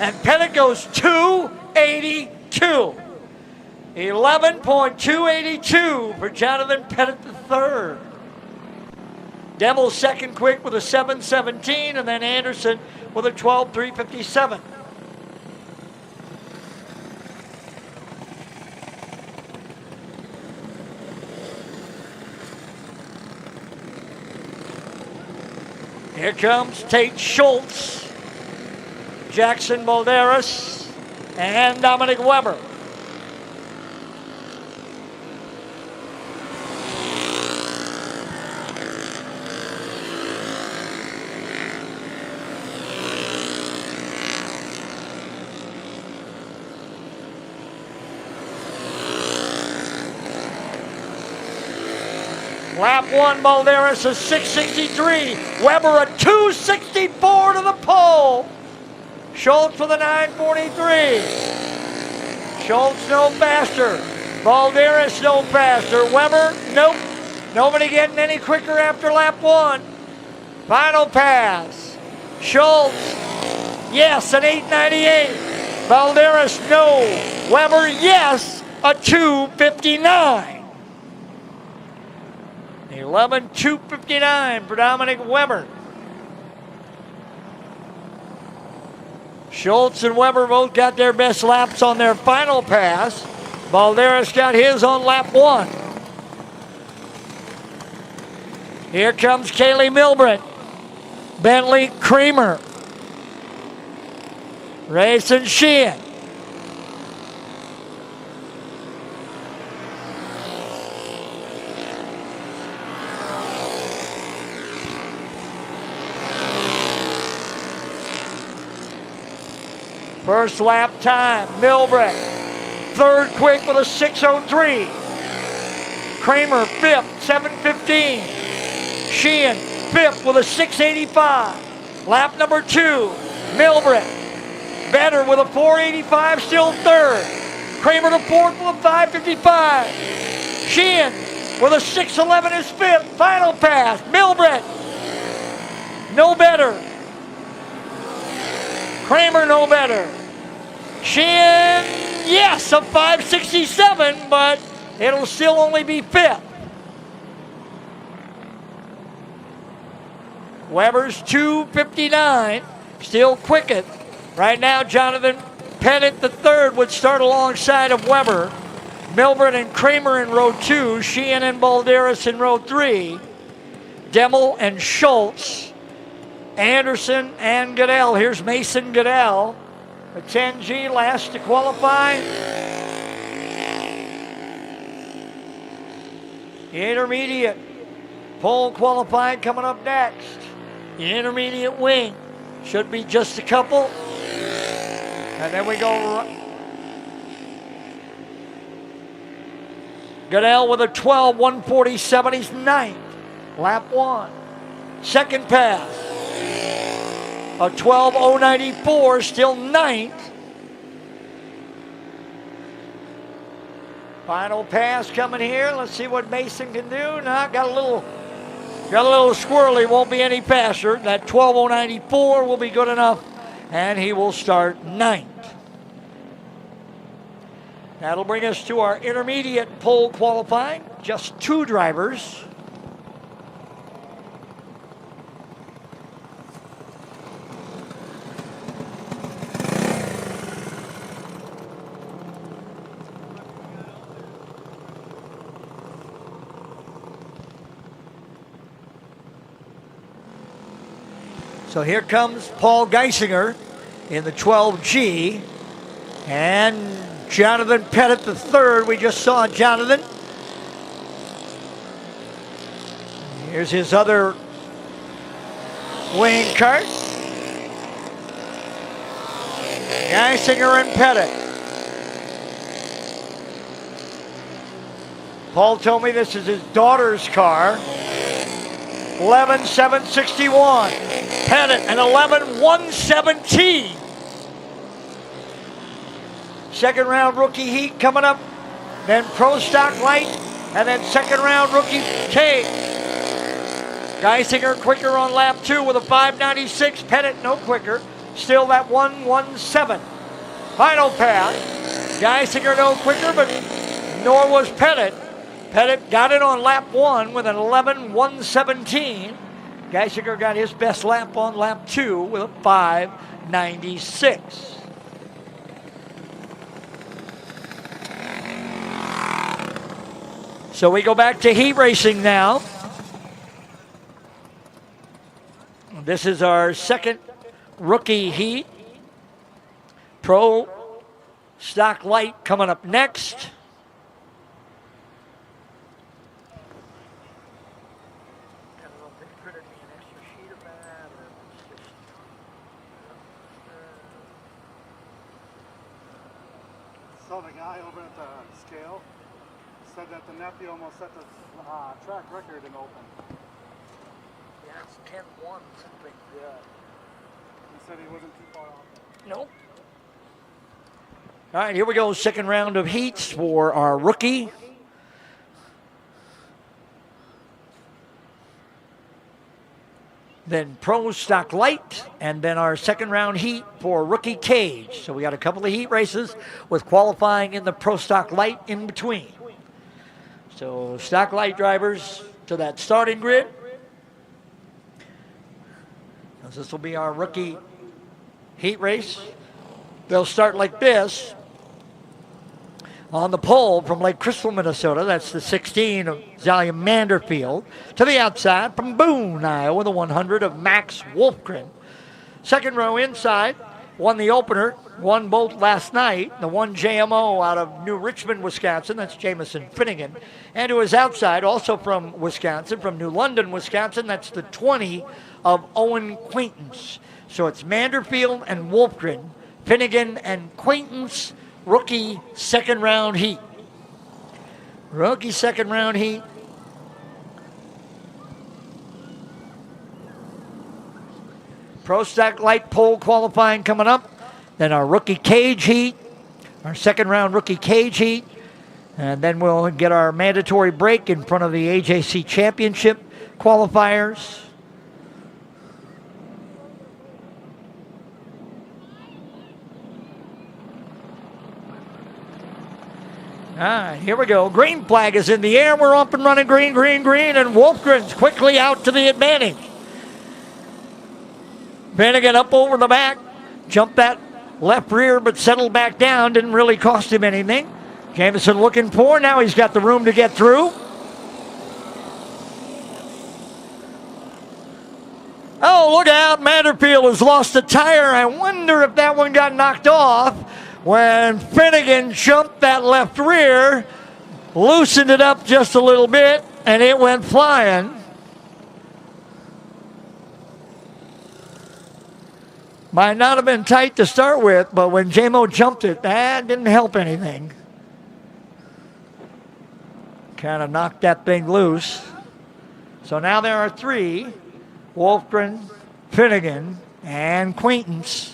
And Pettit goes 2.82. 11.282 for Jonathan Pettit III. Devil second quick with a 7:17, and then Anderson with a 12:357. Here comes Tate Schultz, Jackson Balderas, and Dominic Weber. Lap one, Balderas is 6:63. Weber a 2:64 to the pole. Schultz with a 9:43. Schultz no faster. Balderas no faster. Weber, nope. Nobody getting any quicker after lap one. Final pass. Schultz, yes, an 8:98. Balderas, no. Weber, yes, a 2:59. 11.259 for Dominic Weber. Schultz and Weber both got their best laps on their final pass. Balderas got his on lap one. Here comes Kaylee Milbrett. Bentley Creamer. Racing Sheehan. First lap time, Milbrett. Third quick with a 6:03. Kramer fifth, 7:15. Sheehan fifth with a 6:85. Lap number two, Milbrett. Better with a 4:85, still third. Kramer to fourth with a 5:55. Sheehan with a 6:11 is fifth. Final pass, Milbrett. No better. Kramer no better. Sheehan, yes, a 5:67, but it'll still only be fifth. Weber's 2:59, still quickest. Right now, Jonathan Pettit III would start alongside of Weber. Milburn and Kramer in row 2, Sheehan and Balderas in row 3. Demmel and Schultz. Anderson and Goodell. Here's Mason Goodell. A 10G last to qualify. The intermediate pole qualified coming up next. The intermediate wing should be just a couple. And then we go. Goodell with a 12:147. He's ninth. Lap one. Second pass. A 12:094, still ninth. Final pass coming here. Let's see what Mason can do. Now got a little squirrely. Won't be any faster. That 12:094 will be good enough, and he will start ninth. That'll bring us to our intermediate pole qualifying. Just two drivers. So here comes Paul Geisinger in the 12G, and Jonathan Pettit III. We just saw Jonathan. Here's his other wing kart. Geisinger and Pettit. Paul told me this is his daughter's car. 11.761. Pettit an 11.117. Second round rookie heat coming up. Then pro stock light. And then second round rookie K. Geisinger quicker on lap 2 with a 5.96. Pettit no quicker. Still that 1.17. Final pass. Geisinger no quicker, but nor was Pettit. Pettit got it on lap 1 with an 11:117. Geisinger got his best lap on lap 2 with a 5:96. So we go back to heat racing now. This is our second rookie heat. Pro Stock Light coming up next. So the guy over at the scale said that the nephew almost set the track record in open. Yeah, it's 10-1 something. Yeah. He said he wasn't too far off. Nope. All right, here we go. Second round of heats for our rookie. Then Pro Stock Light, and then our second round heat for rookie cage. So we got a couple of heat races with qualifying in the Pro Stock Light in between. So Stock Light drivers to that starting grid. This will be our rookie heat race. They'll start like this. On the pole from Lake Crystal, Minnesota, that's the 16 of Zalia Manderfield. To the outside from Boone, Iowa, the 100 of Max Wolfgren. Second row inside, won the opener, won both last night. The one JMO out of New Richmond, Wisconsin, that's Jamison Finnegan. And to his outside, also from Wisconsin, from New London, Wisconsin, that's the 20 of Owen Quaintance. So it's Manderfield and Wolfgren, Finnegan and Quaintance. Rookie second round heat. Rookie second round heat. Pro Stock Light pole qualifying coming up. Then our rookie cage heat. Our second round rookie cage heat. And then we'll get our mandatory break in front of the AJC Championship qualifiers. All right, here we go. Green flag is in the air. We're up and running. Green, green, green. And Wolfgren's quickly out to the advantage. Finnegan up over the back. Jumped that left rear, but settled back down. Didn't really cost him anything. Jamison looking for. Now he's got the room to get through. Oh, look out. Manderfield has lost a tire. I wonder if that one got knocked off. When Finnegan jumped that left rear, loosened it up just a little bit, and it went flying. Might not have been tight to start with, but when JMO jumped it, that didn't help anything. Kind of knocked that thing loose. So now there are three, Wolfgren, Finnegan, and Quaintance.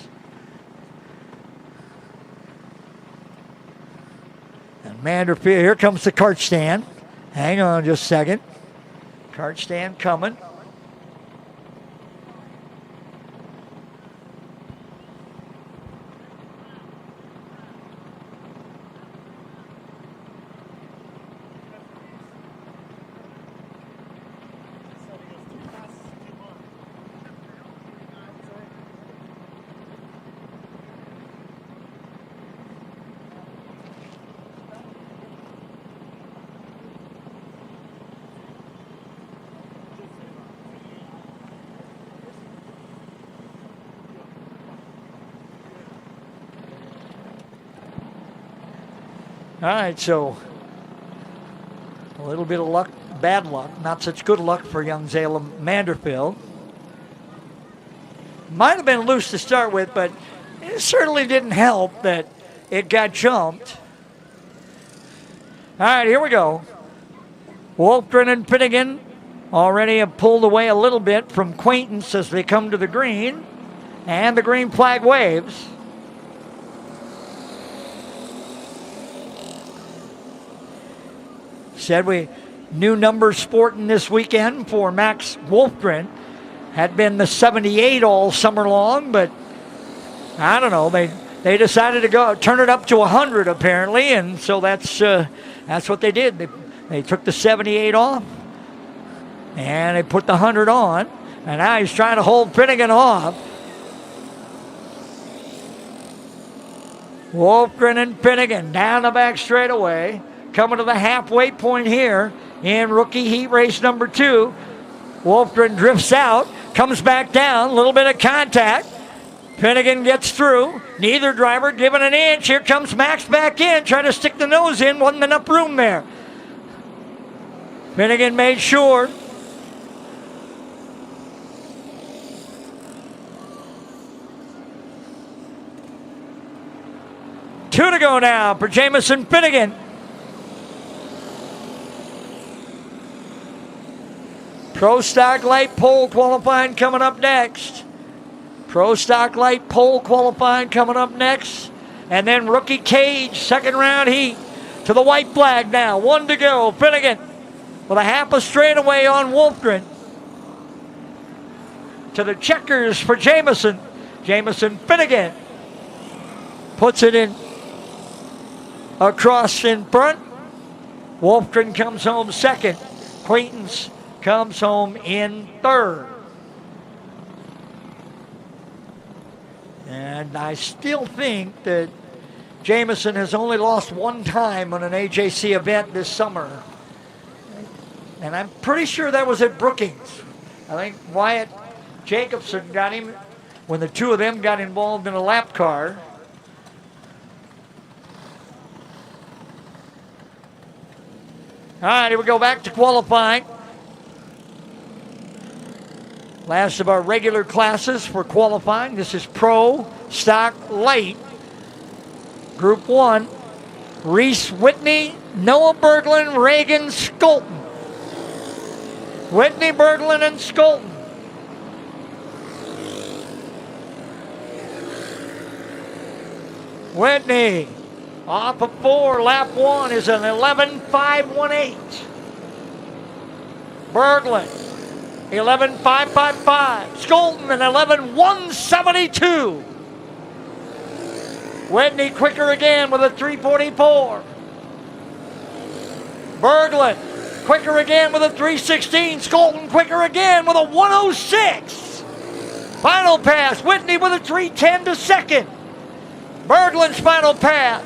Manderfield, here comes the kart stand. Hang on just a second. Kart stand coming. All right, so a little bit of luck, bad luck, not such good luck for young Zalem Manderfield. Might have been loose to start with, but it certainly didn't help that it got jumped. All right, here we go. Wolfgren and Finnegan already have pulled away a little bit from Quaintance as they come to the green, and the green flag waves. Said we new number sporting this weekend for Max Wolfgren. Had been the 78 all summer long, but I don't know. They they decided to turn it up to 100 apparently, and so that's what they did. They took the 78 off, and they put the 100 on, and now he's trying to hold Finnegan off. Wolfgren and Finnegan down the back straightaway, coming to the halfway point here in rookie heat race number 2. Wolfgren drifts out, comes back down, a little bit of contact. Finnegan gets through. Neither driver giving an inch. Here comes Max back in, trying to stick the nose in. Wasn't enough room there. Finnegan made sure. Two to go now for Jamison Finnegan. Pro Stock Light Pole qualifying coming up next. Pro Stock Light Pole qualifying coming up next. And then rookie cage, second round heat to the white flag now. 1 to go. Finnegan with a half a straightaway on Wolfgren. To the checkers for Jamison. Jamison Finnegan puts it in across in front. Wolfgren comes home second. Quaintance comes home in third. And I still think that Jamison has only lost one time on an AJC event this summer. And I'm pretty sure that was at Brookings. I think Wyatt Jacobson got him when the two of them got involved in a lap car. All right, here we go back to qualifying. Last of our regular classes for qualifying. This is Pro Stock Light. Group 1. Reese Whitney, Noah Berglund, Reagan Skolton. Whitney, Berglund, and Skolton. Whitney off of 4, lap 1 is an 11.518. Berglund, 11.555. Skolton, an 11.172. Whitney quicker again with a 3.44. Berglund quicker again with a 3.16. Skolton quicker again with a 1.06. Final pass, Whitney with a 3.10 to second. Berglund's final pass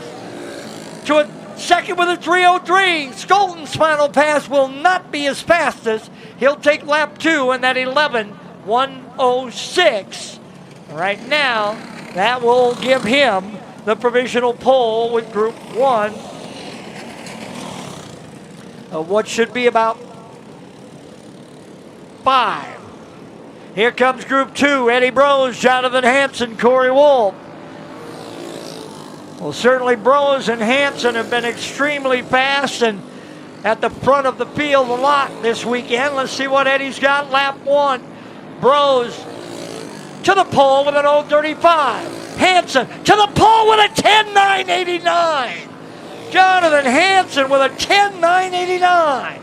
to a second with a 3.03. Skolton's final pass will not be as fast as he'll take lap 2 in that 11.106. Right now, that will give him the provisional pole with Group 1 of what should be about 5. Here comes Group 2. Eddie Brose, Jonathan Hansen, Corey Wolf. Well, certainly Brose and Hansen have been extremely fast and at the front of the field a lot this weekend. Let's see what Eddie's got. Lap 1. Brose to the pole with an 0.35. Hansen to the pole with a 10.989. Jonathan Hansen with a 10.989.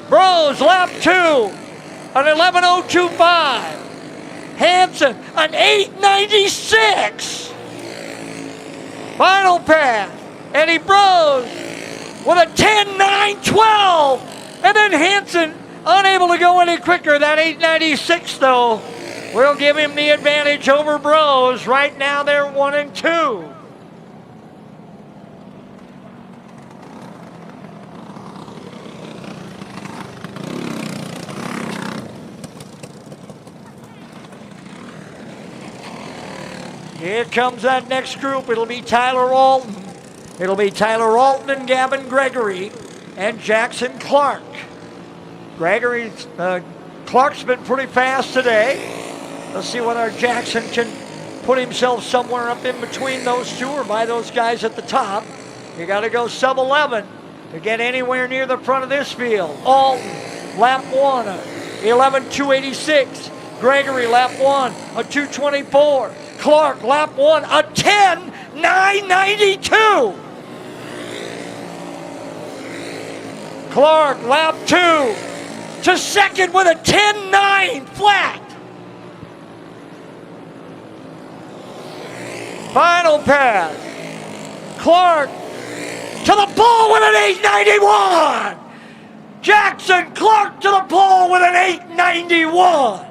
Brose, lap 2, an 11.025. Hansen, an 8.96. Final pass, Eddie Brose with a 10.912. And then Hansen unable to go any quicker. That 8.96 though will give him the advantage over Brose. Right now they're 1 and 2. Here comes that next group. It'll be Tyler Alton. It'll be Tyler Alton and Gavin Gregory and Jackson Clark. Clark's been pretty fast today. Let's see whether Jackson can put himself somewhere up in between those two or by those guys at the top. You got to go sub 11 to get anywhere near the front of this field. Alton, lap 1, 11.286. Gregory, lap 1, a 2.24. Clark, lap 1, a 10.992. Clark, lap 2, to second with a 10.9 flat. Final pass. Clark to the pole with an 891. Jackson Clark to the pole with an 891.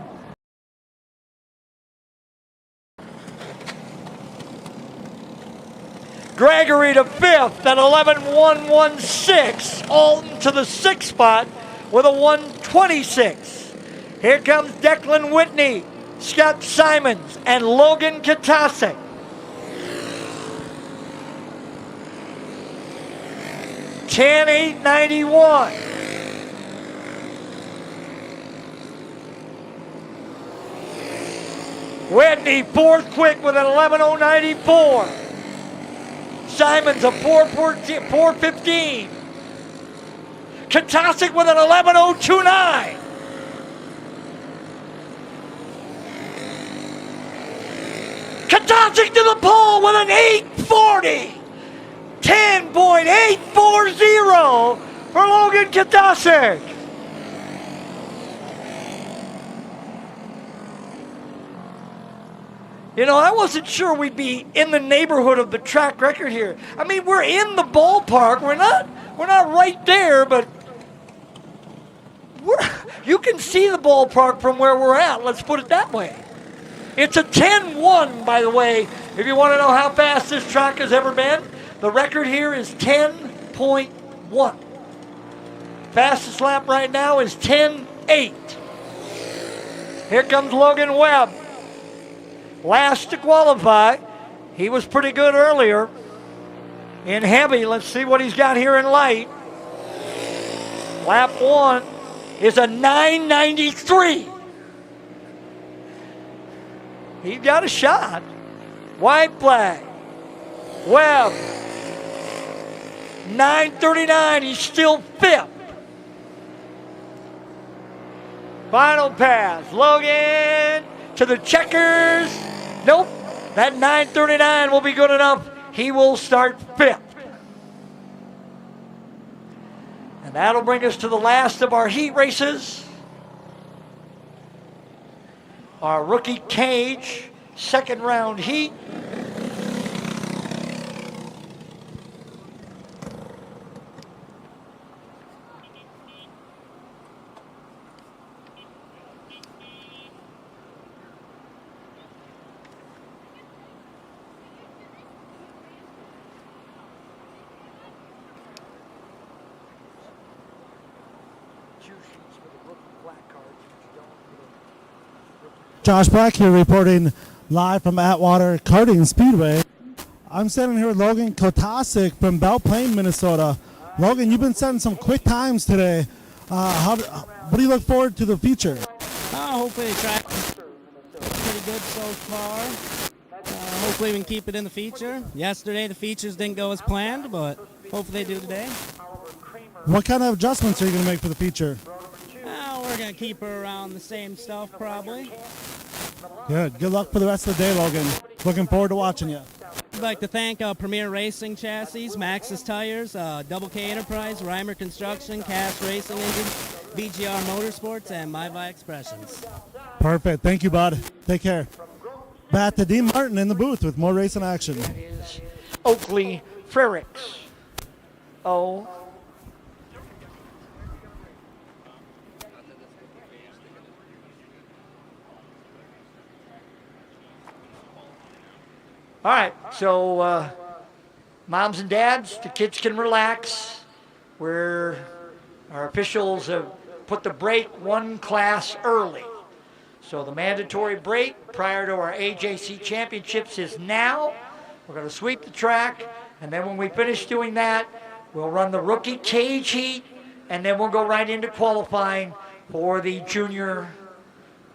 Gregory to fifth at 11.116. Alton to the sixth spot with a 126. Here comes Declan Whitney, Scott Simons, and Logan Katasek. $10.891. Whitney fourth quick with an 11.094. Simons a 4.15. Katasek with an 11.029. Katasek to the pole with an 8.40. 10.840 for Logan Katasek. You know, I wasn't sure we'd be in the neighborhood of the track record here. I mean, we're in the ballpark. We're not right there, but you can see the ballpark from where we're at. Let's put it that way. It's a 10-1, by the way. If you want to know how fast this track has ever been, the record here is 10.1. Fastest lap right now is 10.8. Here comes Logan Webb. Last to qualify. He was pretty good earlier in heavy. Let's see what he's got here in light. Lap 1 is a 9.93. He's got a shot. White flag. Webb. 9.39. He's still fifth. Final pass. Logan to the checkers. Nope. That 9.39 will be good enough. He will start fifth. And that'll bring us to the last of our heat races. Our rookie cage, second round heat. Josh Black here reporting live from Atwater Karting Speedway. I'm standing here with Logan Kotasik from Belle Plaine, Minnesota. Logan, you've been setting some quick times today. What do you look forward to the future? Hopefully the track is pretty good so far. Hopefully we can keep it in the feature. Yesterday the features didn't go as planned, but hopefully they do today. What kind of adjustments are you going to make for the feature? We're going to keep her around the same stuff probably. Good. Good luck for the rest of the day, Logan. Looking forward to watching you. I'd like to thank Premier Racing Chassis, Maxxis Tires, Double K Enterprise, Reimer Construction, Cass Racing Engines, BGR Motorsports, and MyVi Expressions. Perfect. Thank you, bud. Take care. Back to Dean Martin in the booth with more racing action. That is Oakley Frericks. Oh. All right, so moms and dads, the kids can relax. Our officials have put the break one class early. So the mandatory break prior to our AJC championships is now. We're going to sweep the track, and then when we finish doing that, we'll run the rookie cage heat, and then we'll go right into qualifying for the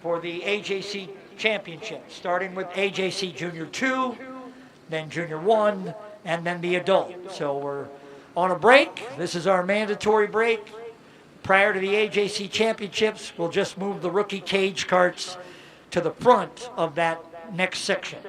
AJC championship, starting with AJC Junior 2, then Junior 1, and then the adult. So we're on a break. This is our mandatory break. Prior to the AJC championships, we'll just move the rookie cage carts to the front of that next section.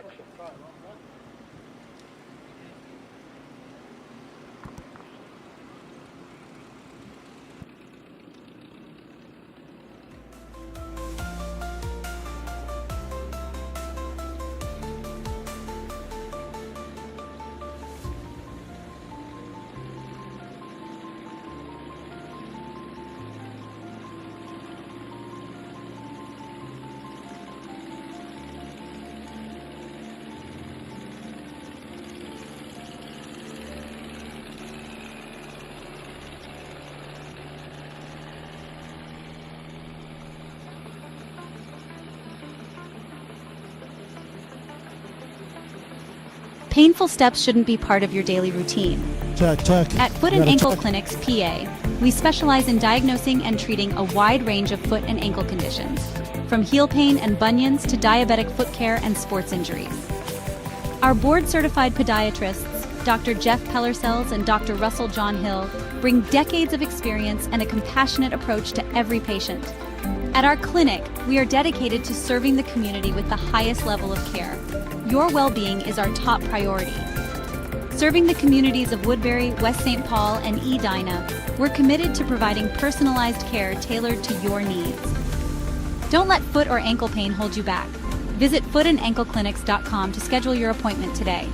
Painful steps shouldn't be part of your daily routine. Check. At Foot and Ankle Clinics, PA, we specialize in diagnosing and treating a wide range of foot and ankle conditions, from heel pain and bunions to diabetic foot care and sports injuries. Our board-certified podiatrists, Dr. Jeff Pellercells and Dr. Russell John Hill, bring decades of experience and a compassionate approach to every patient. At our clinic, we are dedicated to serving the community with the highest level of care. Your well-being is our top priority. Serving the communities of Woodbury, West St. Paul, and Edina, we're committed to providing personalized care tailored to your needs. Don't let foot or ankle pain hold you back. Visit footandankleclinics.com to schedule your appointment today.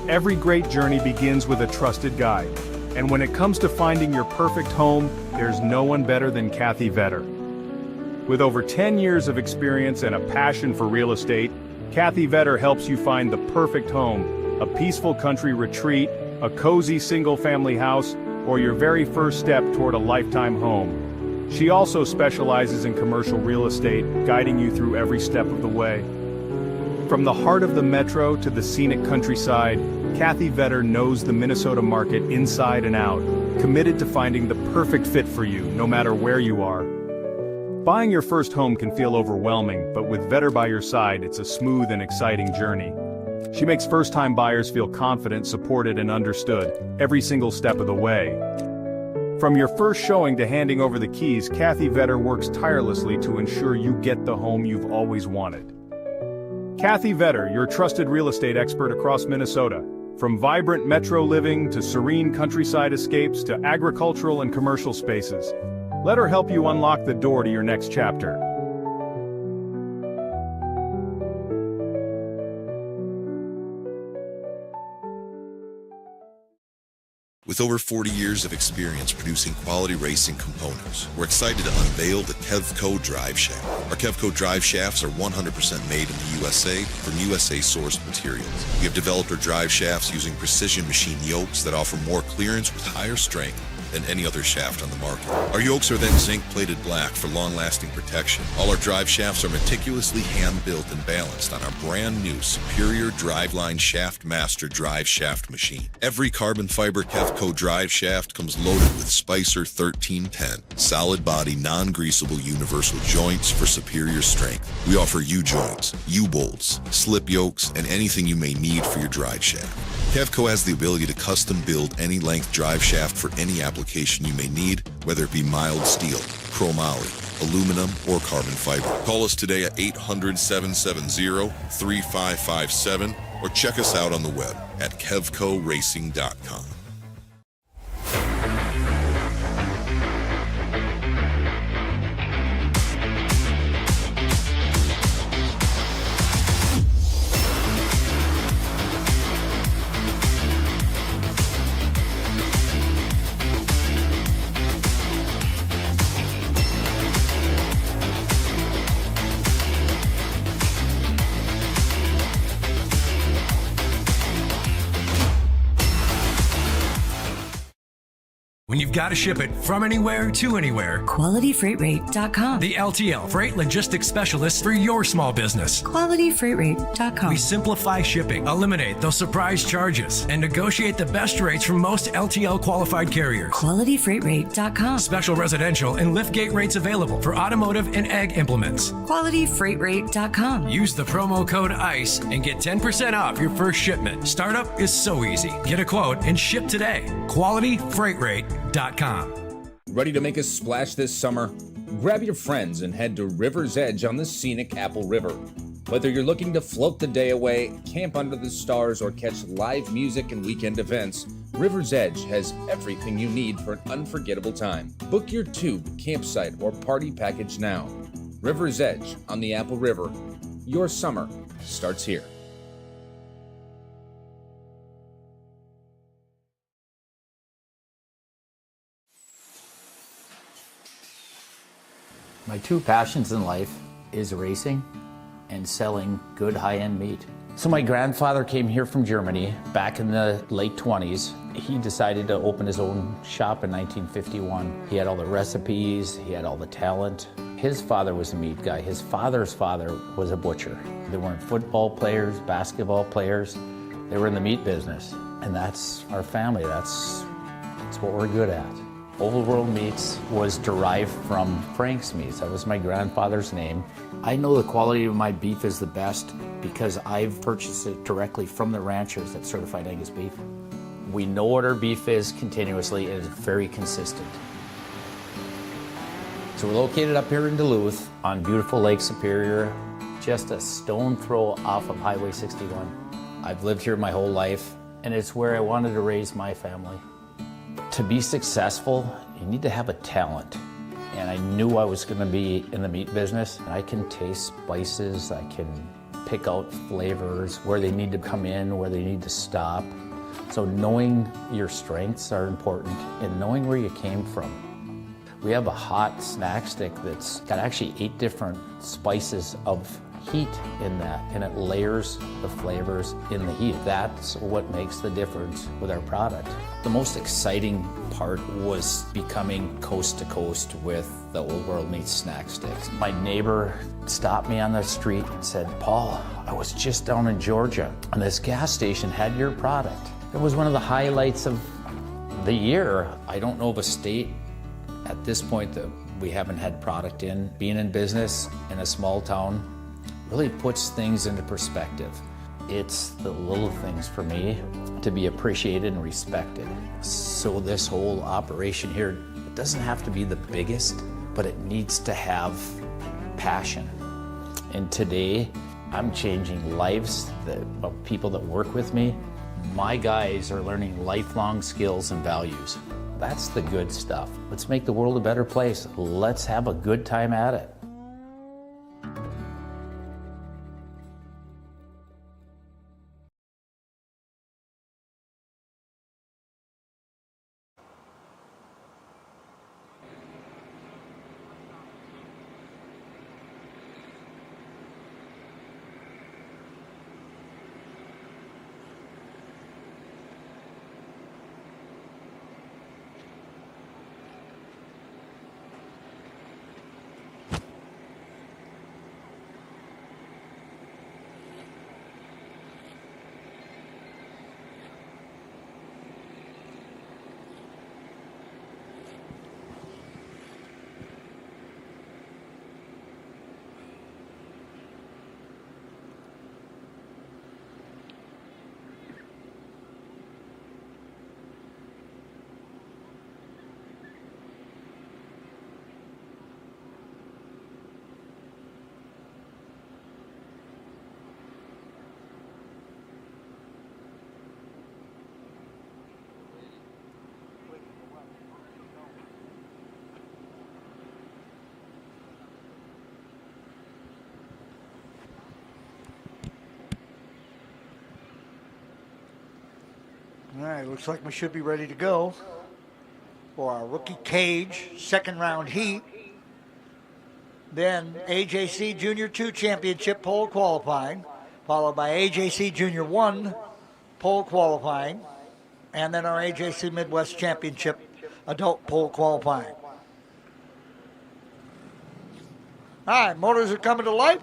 Every great journey begins with a trusted guide. And when it comes to finding your perfect home, there's no one better than Kathy Vetter. With over 10 years of experience and a passion for real estate, Kathy Vetter helps you find the perfect home, a peaceful country retreat, a cozy single-family house, or your very first step toward a lifetime home. She also specializes in commercial real estate, guiding you through every step of the way. From the heart of the metro to the scenic countryside, Kathy Vetter knows the Minnesota market inside and out, committed to finding the perfect fit for you, no matter where you are. Buying your first home can feel overwhelming, but with Vetter by your side, it's a smooth and exciting journey. She makes first-time buyers feel confident, supported, and understood every single step of the way. From your first showing to handing over the keys, Kathy Vetter works tirelessly to ensure you get the home you've always wanted. Kathy Vetter, your trusted real estate expert across Minnesota. From vibrant metro living to serene countryside escapes to agricultural and commercial spaces. Let her help you unlock the door to your next chapter. With over 40 years of experience producing quality racing components, we're excited to unveil the Kevco Drive Shaft. Our Kevco Drive Shafts are 100% made in the USA from USA-sourced materials. We have developed our drive shafts using precision machine yokes that offer more clearance with higher strength than any other shaft on the market. Our yokes are then zinc-plated black for long-lasting protection. All our drive shafts are meticulously hand-built and balanced on our brand-new superior Driveline Shaft Master drive shaft machine. Every carbon fiber Kevco drive shaft comes loaded with Spicer 1310, solid-body, non-greasable universal joints for superior strength. We offer U-joints, U-bolts, slip yokes, and anything you may need for your drive shaft. Kevco has the ability to custom build any length drive shaft for any application you may need, whether it be mild steel, chromoly, aluminum, or carbon fiber. Call us today at 800-770-3557 or check us out on the web at kevcoracing.com. When you've got to ship it from anywhere to anywhere. QualityFreightRate.com. The LTL Freight Logistics Specialist for your small business. QualityFreightRate.com. We simplify shipping, eliminate those surprise charges, and negotiate the best rates from most LTL qualified carriers. QualityFreightRate.com. Special residential and liftgate rates available for automotive and ag implements. QualityFreightRate.com. Use the promo code ICE and get 10% off your first shipment. Startup is so easy. Get a quote and ship today. QualityFreightRate.com. Ready to make a splash this summer? Grab your friends and head to River's Edge on the scenic Apple River. Whether you're looking to float the day away, camp under the stars, or catch live music and weekend events, River's Edge has everything you need for an unforgettable time. Book your tube, campsite, or party package now. River's Edge on the Apple River. Your summer starts here. My two passions in life is racing and selling good high-end meat. So my grandfather came here from Germany back in the late 20s. He decided to open his own shop in 1951. He had all the recipes, he had all the talent. His father was a meat guy. His father's father was a butcher. They weren't football players, basketball players. They were in the meat business. And that's our family. That's what we're good at. Old World Meats was derived from Frank's Meats. That was my grandfather's name. I know the quality of my beef is the best because I've purchased it directly from the ranchers that certified Angus beef. We know what our beef is continuously, and it's very consistent. So we're located up here in Duluth on beautiful Lake Superior, just a stone throw off of Highway 61. I've lived here my whole life, and it's where I wanted to raise my family. To be successful, you need to have a talent. And I knew I was going to be in the meat business. I can taste spices, I can pick out flavors, where they need to come in, where they need to stop. So knowing your strengths are important and knowing where you came from. We have a hot snack stick that's got actually 8 different spices of heat in that, and it layers the flavors in the heat. That's what makes the difference with our product. The most exciting part was becoming coast to coast with the Old World Meats snack sticks. My neighbor stopped me on the street and said, "Paul, I was just down in Georgia and this gas station had your product." It was one of the highlights of the year. I don't know of a state at this point that we haven't had product in. Being in business in a small town really puts things into perspective. It's the little things for me to be appreciated and respected. So this whole operation here, it doesn't have to be the biggest, but it needs to have passion. And today, I'm changing lives of people that work with me. My guys are learning lifelong skills and values. That's the good stuff. Let's make the world a better place. Let's have a good time at it. All right, looks like we should be ready to go for our rookie cage second round heat. Then AJC Junior 2 Championship pole qualifying, followed by AJC Junior 1 pole qualifying, and then our AJC Midwest Championship adult pole qualifying. All right, motors are coming to life.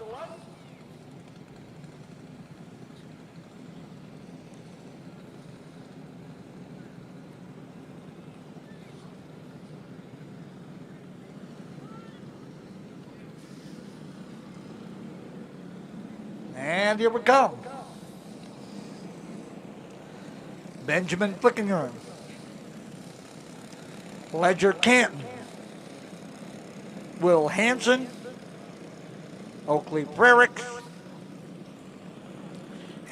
And here we come. Benjamin Flickinger, Ledger Canton, Will Hansen, Oakley Frericks,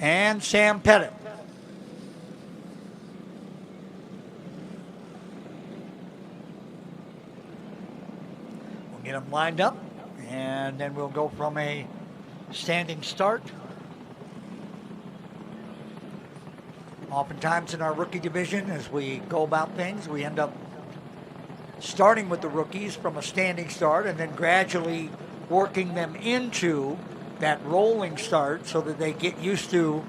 and Sam Pettit. We'll get them lined up, and then we'll go from a standing start. Oftentimes in our rookie division, as we go about things, we end up starting with the rookies from a standing start and then gradually working them into that rolling start so that they get used to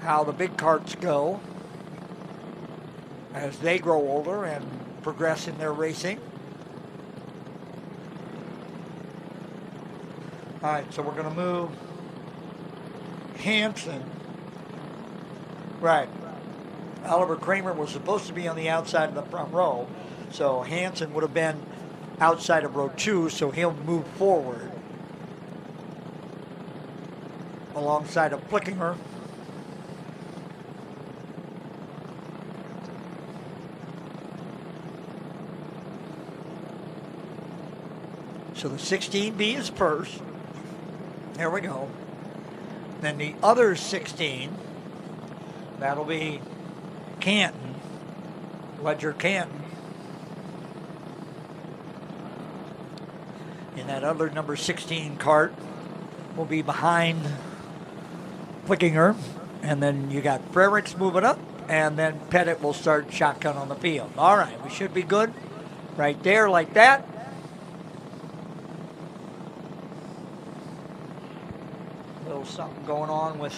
how the big karts go as they grow older and progress in their racing. All right, so we're going to move Hansen. Right. Oliver Kramer was supposed to be on the outside of the front row, so Hansen would have been outside of row 2, so he'll move forward alongside of Flickinger. So the 16B is first. There we go. Then the other 16, that'll be Canton, Ledger Canton. And that other number 16 kart will be behind Flickinger. And then you got Frericks moving up, and then Pettit will start shotgun on the field. All right, we should be good right there like that. Little something going on with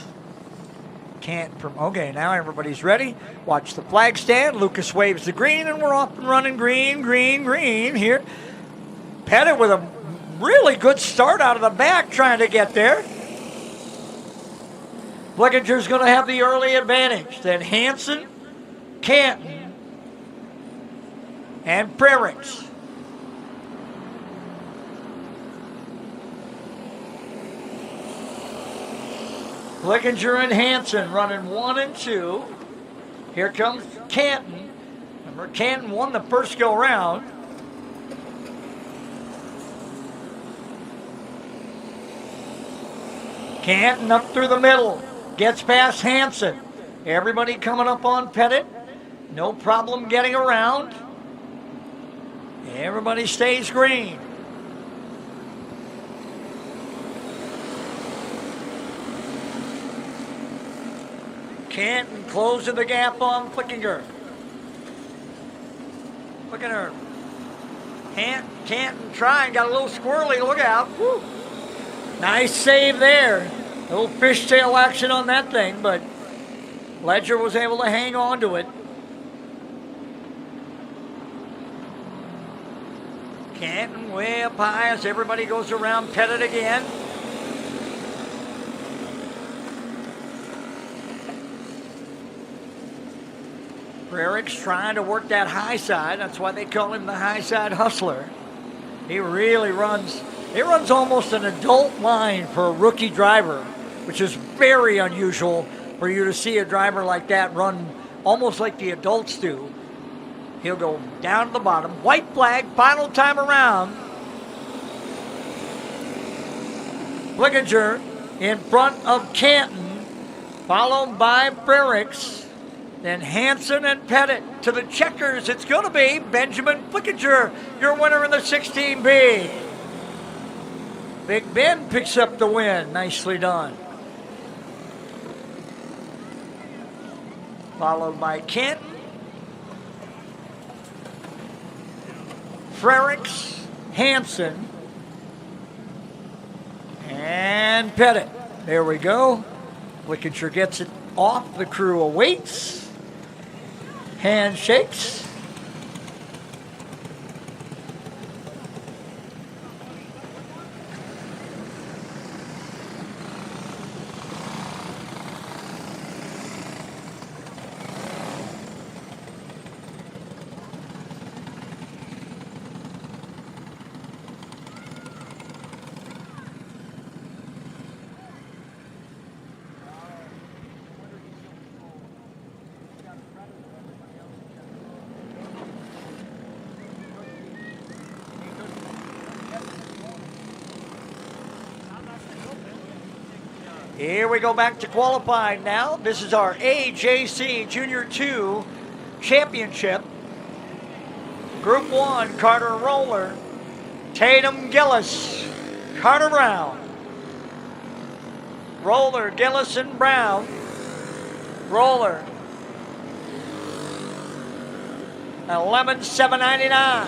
Canton from, okay, now everybody's ready. Watch the flag stand. Lucas waves the green, and we're off and running. Green, green, green here. Pettit with a really good start out of the back trying to get there. Flickinger's going to have the early advantage. Then Hansen, Canton, and Frericks. Flickinger and Hansen running 1 and 2. Here comes Canton. Remember, Canton won the first go round. Canton up through the middle. Gets past Hansen. Everybody coming up on Pettit. No problem getting around. Everybody stays green. Canton closing the gap on Flickinger. Flickinger. Canton trying, got a little squirrely, look out. Woo. Nice save there. A little fishtail action on that thing, but Ledger was able to hang on to it. Canton way up high as everybody goes around Pettit again. Frericks trying to work that high side. That's why they call him the high side hustler. He really runs. He runs almost an adult line for a rookie driver, which is very unusual for you to see a driver like that run almost like the adults do. He'll go down to the bottom. White flag, final time around. Flickinger in front of Canton, followed by Frericks. Then Hansen and Pettit to the checkers. It's going to be Benjamin Flickinger, your winner in the 16B. Big Ben picks up the win. Nicely done. Followed by Canton, Frericks, Hansen, and Pettit. There we go. Flickinger gets it off. The crew awaits. Handshakes. Here we go back to qualifying now. This is our AJC Junior 2 Championship. Group 1, Carter Roller, Tatum Gillis, Carter Brown. Roller, Gillis and Brown. Roller, 11,799.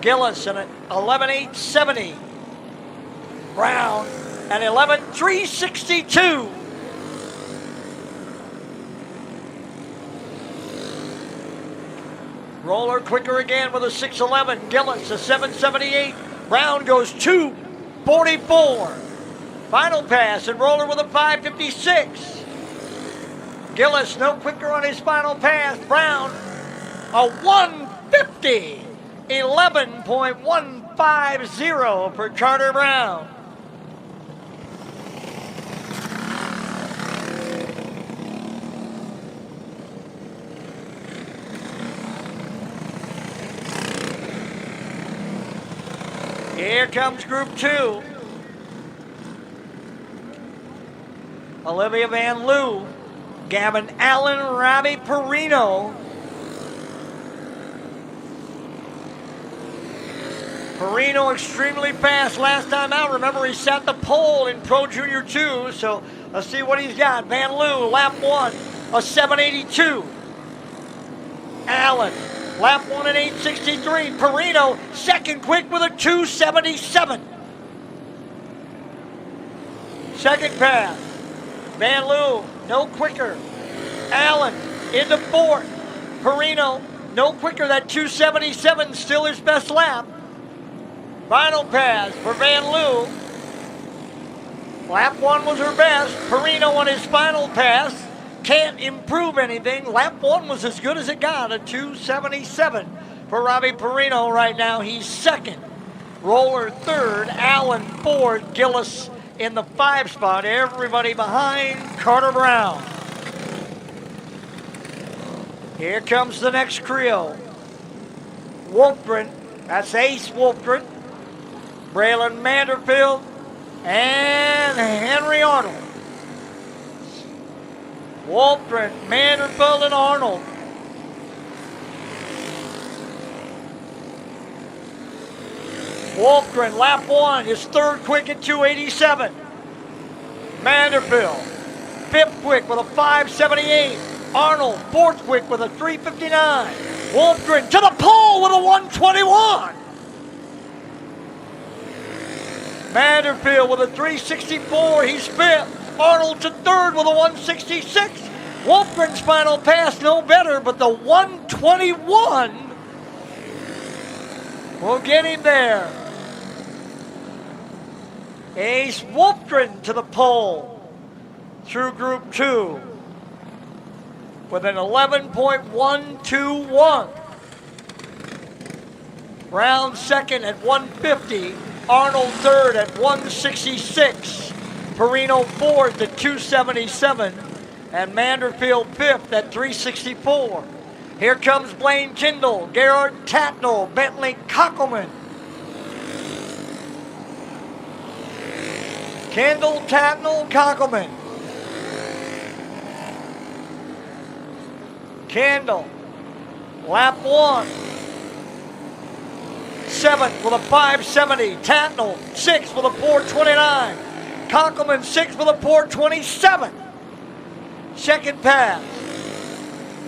Gillis at 11,870. Brown at 11.362. Roller quicker again with a 6.11. Gillis a 7.78. Brown goes 2.44. Final pass and Roller with a 5.56. Gillis no quicker on his final pass. Brown a 1.50. 11.150 for Carter Brown. Here comes Group 2. Olivia Van Loo, Gavin Allen, Robbie Perino. Perino extremely fast last time out. Remember, he set the pole in Pro Junior 2, so let's see what he's got. Van Loo, lap 1, a 7.82. Allen, lap 1 at 8.63. Perino, second quick with a 2.77. Second pass. Van Loo, no quicker. Allen, into fourth. Perino, no quicker. That 2.77 still his best lap. Final pass for Van Loo. Lap 1 was her best. Perino on his final pass. Can't improve anything. Lap 1 was as good as it got, a 2.77 for Robbie Perino right now. He's second. Roller third. Allen fourth. Gillis in the 5 spot. Everybody behind Carter Brown. Here comes the next trio. Wolfgren. That's Ace Wolfgren. Braylon Manderfield and Henry Arnold. Waltman, Manderfield, and Arnold. Wolfgren, lap 1, his third quick at 2.87. Manderfield, fifth quick with a 5.78. Arnold, fourth quick with a 3.59. Wolfgren to the pole with a 1.21. Manderfield with a 3.64, he's fifth. Arnold to third with a 1.66. Wolfgren's final pass no better, but the 1.21 will get him there. Ace Wolfgren to the pole through Group 2 with an 11.121. Brown second at 1.50. Arnold third at 1.66. Perino fourth at 2.77. And Manderfield fifth at 3.64. Here comes Blaine Kindle, Gerard Tatnell, Bentley Kockelman. Kindle, Tatnell, Kockelman. Kindle, lap 1. Seventh with a 5.70. Tatnell, sixth with a 4.29. Kockelman, sixth with a 4.27. Second pass.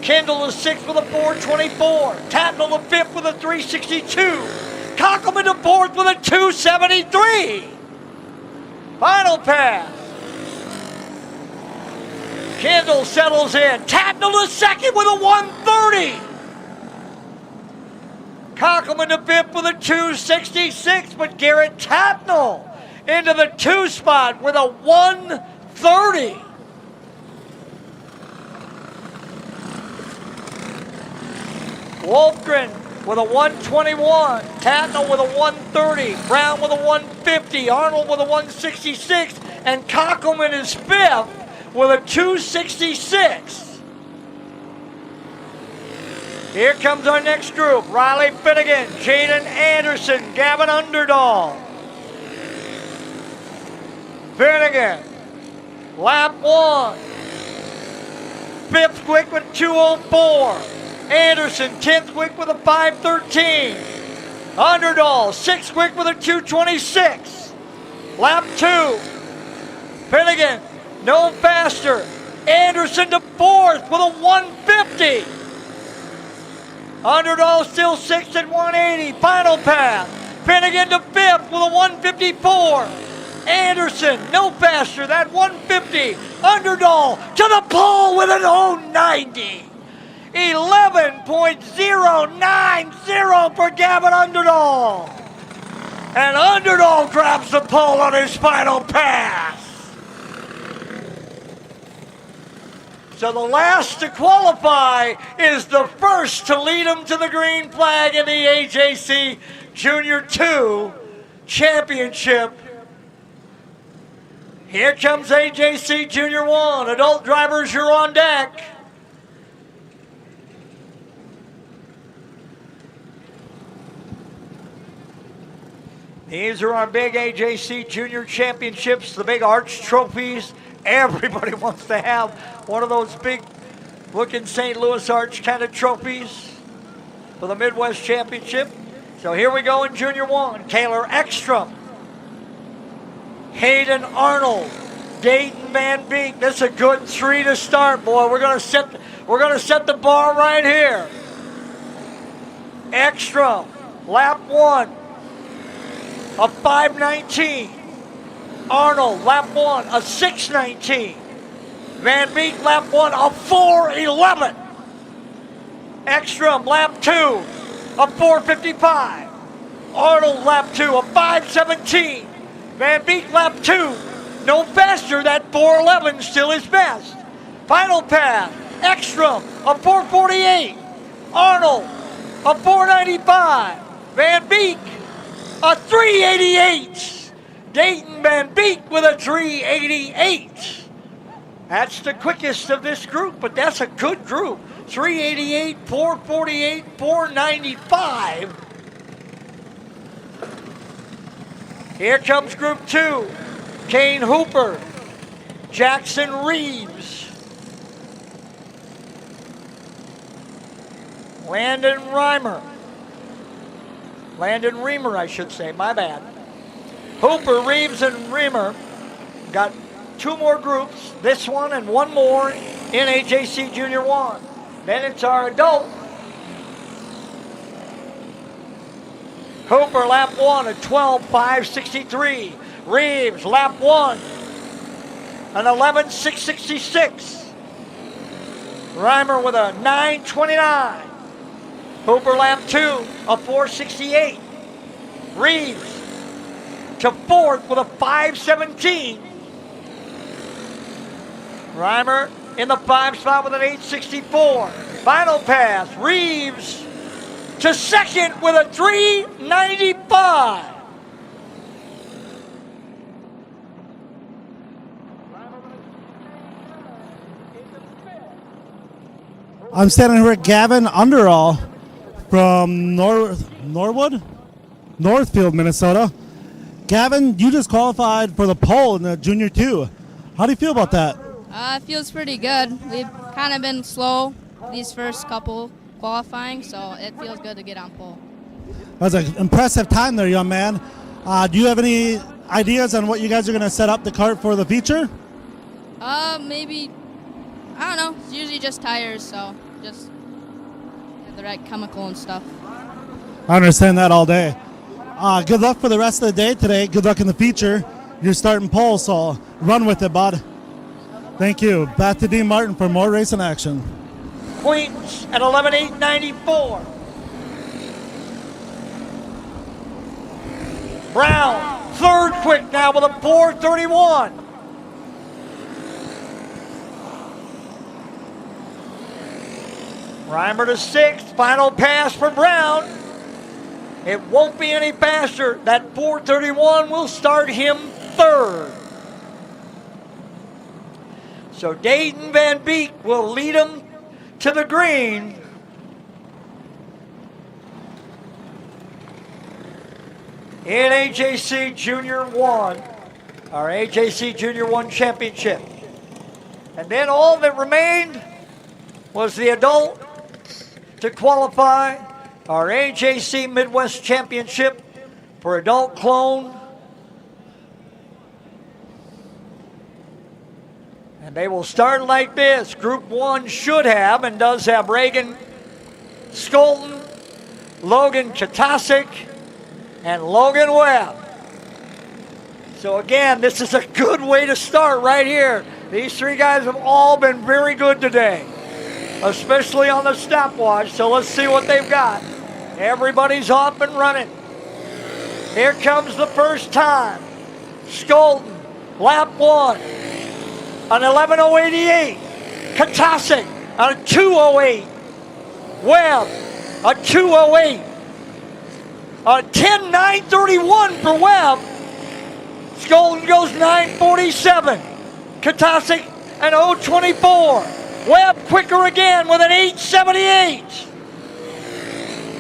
Kindle is sixth with a 4.24. Tatnell the fifth with a 3.62. Kockelman the fourth with a 2.73. Final pass. Kindle settles in. Tatnell the second with a 1.30. Kockelman the fifth with a 2.66, but Garrett Tatnell into the 2 spot with a 1.30. Wolfgren with a 1.21, Tatnell with a 1.30, Brown with a 1.50, Arnold with a 1.66, and Kockelman is fifth with a 2.66. Here comes our next group. Riley Finnegan, Jaden Anderson, Gavin Underdahl. Finnegan, lap 1. Fifth quick with 2.04. Anderson, 10th quick with a 5.13. Underdahl, 6th quick with a 2.26. Lap 2. Finnegan, no faster. Anderson to 4th with a 1.50. Underdahl still 6th at 1.80. Final pass. Finnegan to 5th with a 1.54. Anderson, no faster, that 150. Underdahl to the pole with an 090. 11.090 for Gavin Underdahl. And Underdahl grabs the pole on his final pass. So the last to qualify is the first to lead him to the green flag in the AJC Junior 2 Championship. Here comes AJC Junior 1. Adult drivers, you're on deck. These are our big AJC Junior Championships, the big arch trophies. Everybody wants to have one of those big looking St. Louis Arch kind of trophies for the Midwest Championship. So here we go in Junior 1. Taylor Ekstrom, Hayden Arnold, Dayton Van Beek. This is a good 3 to start, boy. We're gonna set the bar right here. Ekstrom, lap 1, a 5:19. Arnold, lap 1, a 6:19. Van Beek, lap 1, a 4:11. Ekstrom, lap 2, a 4:55. Arnold, lap 2, a 5:17. Van Beek, lap 2, no faster, that 4:11 still his best. Final pass, Ekstrom, a 4:48. Arnold, a 4:95. Van Beek, a 3:88. Dayton Van Beek with a 3:88. That's the quickest of this group, but that's a good group. 3:88, 4:48, 4:95. Here comes Group 2. Kane Hooper, Jackson Reeves, Landon Reimer, I should say, my bad. Hooper, Reeves, and Reimer got 2 more groups, this one and 1 more in AJC Junior 1. Then it's our adult. Hooper, lap 1, a 12:563. Reeves, lap 1, an 11:666. Reimer with a 9:29. Hooper, lap 2, a 4:68. Reeves to 4th with a 5:17. Reimer in the 5 spot with an 8:64. Final pass, Reeves to 2nd with a 3:95. I'm standing here with Gavin Underdahl from Northfield, Minnesota. Gavin, you just qualified for the pole in the Junior 2. How do you feel about that? It feels pretty good. We've kind of been slow these first couple qualifying, so it feels good to get on pole. That's an impressive time there, young man. Do you have any ideas on what you guys are going to set up the kart for the feature? Maybe, I don't know. It's usually just tires, so just have the right chemical and stuff. I understand that all day. Good luck for the rest of the day today. Good luck in the feature. You're starting pole, so run with it, bud. Thank you. Back to Dean Martin for more racing action. Queens at 11:894. Brown, 3rd quick now with a 4:31. Reimer to 6th, final pass for Brown. It won't be any faster. That 4:31 will start him 3rd. So Dayton Van Beek will lead him to the green. In AJC Junior 1, our AJC Junior 1 Championship. And then all that remained was the adult to qualify our AJC Midwest Championship for adult clone. And they will start like this. Group 1 should have and does have Reagan Skolton, Logan Chatasik, and Logan Webb. So again, this is a good way to start right here. These three guys have all been very good today, especially on the stopwatch. So let's see what they've got. Everybody's off and running. Here comes the first time. Skolton, lap 1, an 11:088. Katasic, a 2:08. Webb, a 2:08. A 10:9:31 for Webb. Skolton goes 9:47. Katasic, an 0:24. Webb quicker again with an 8:78.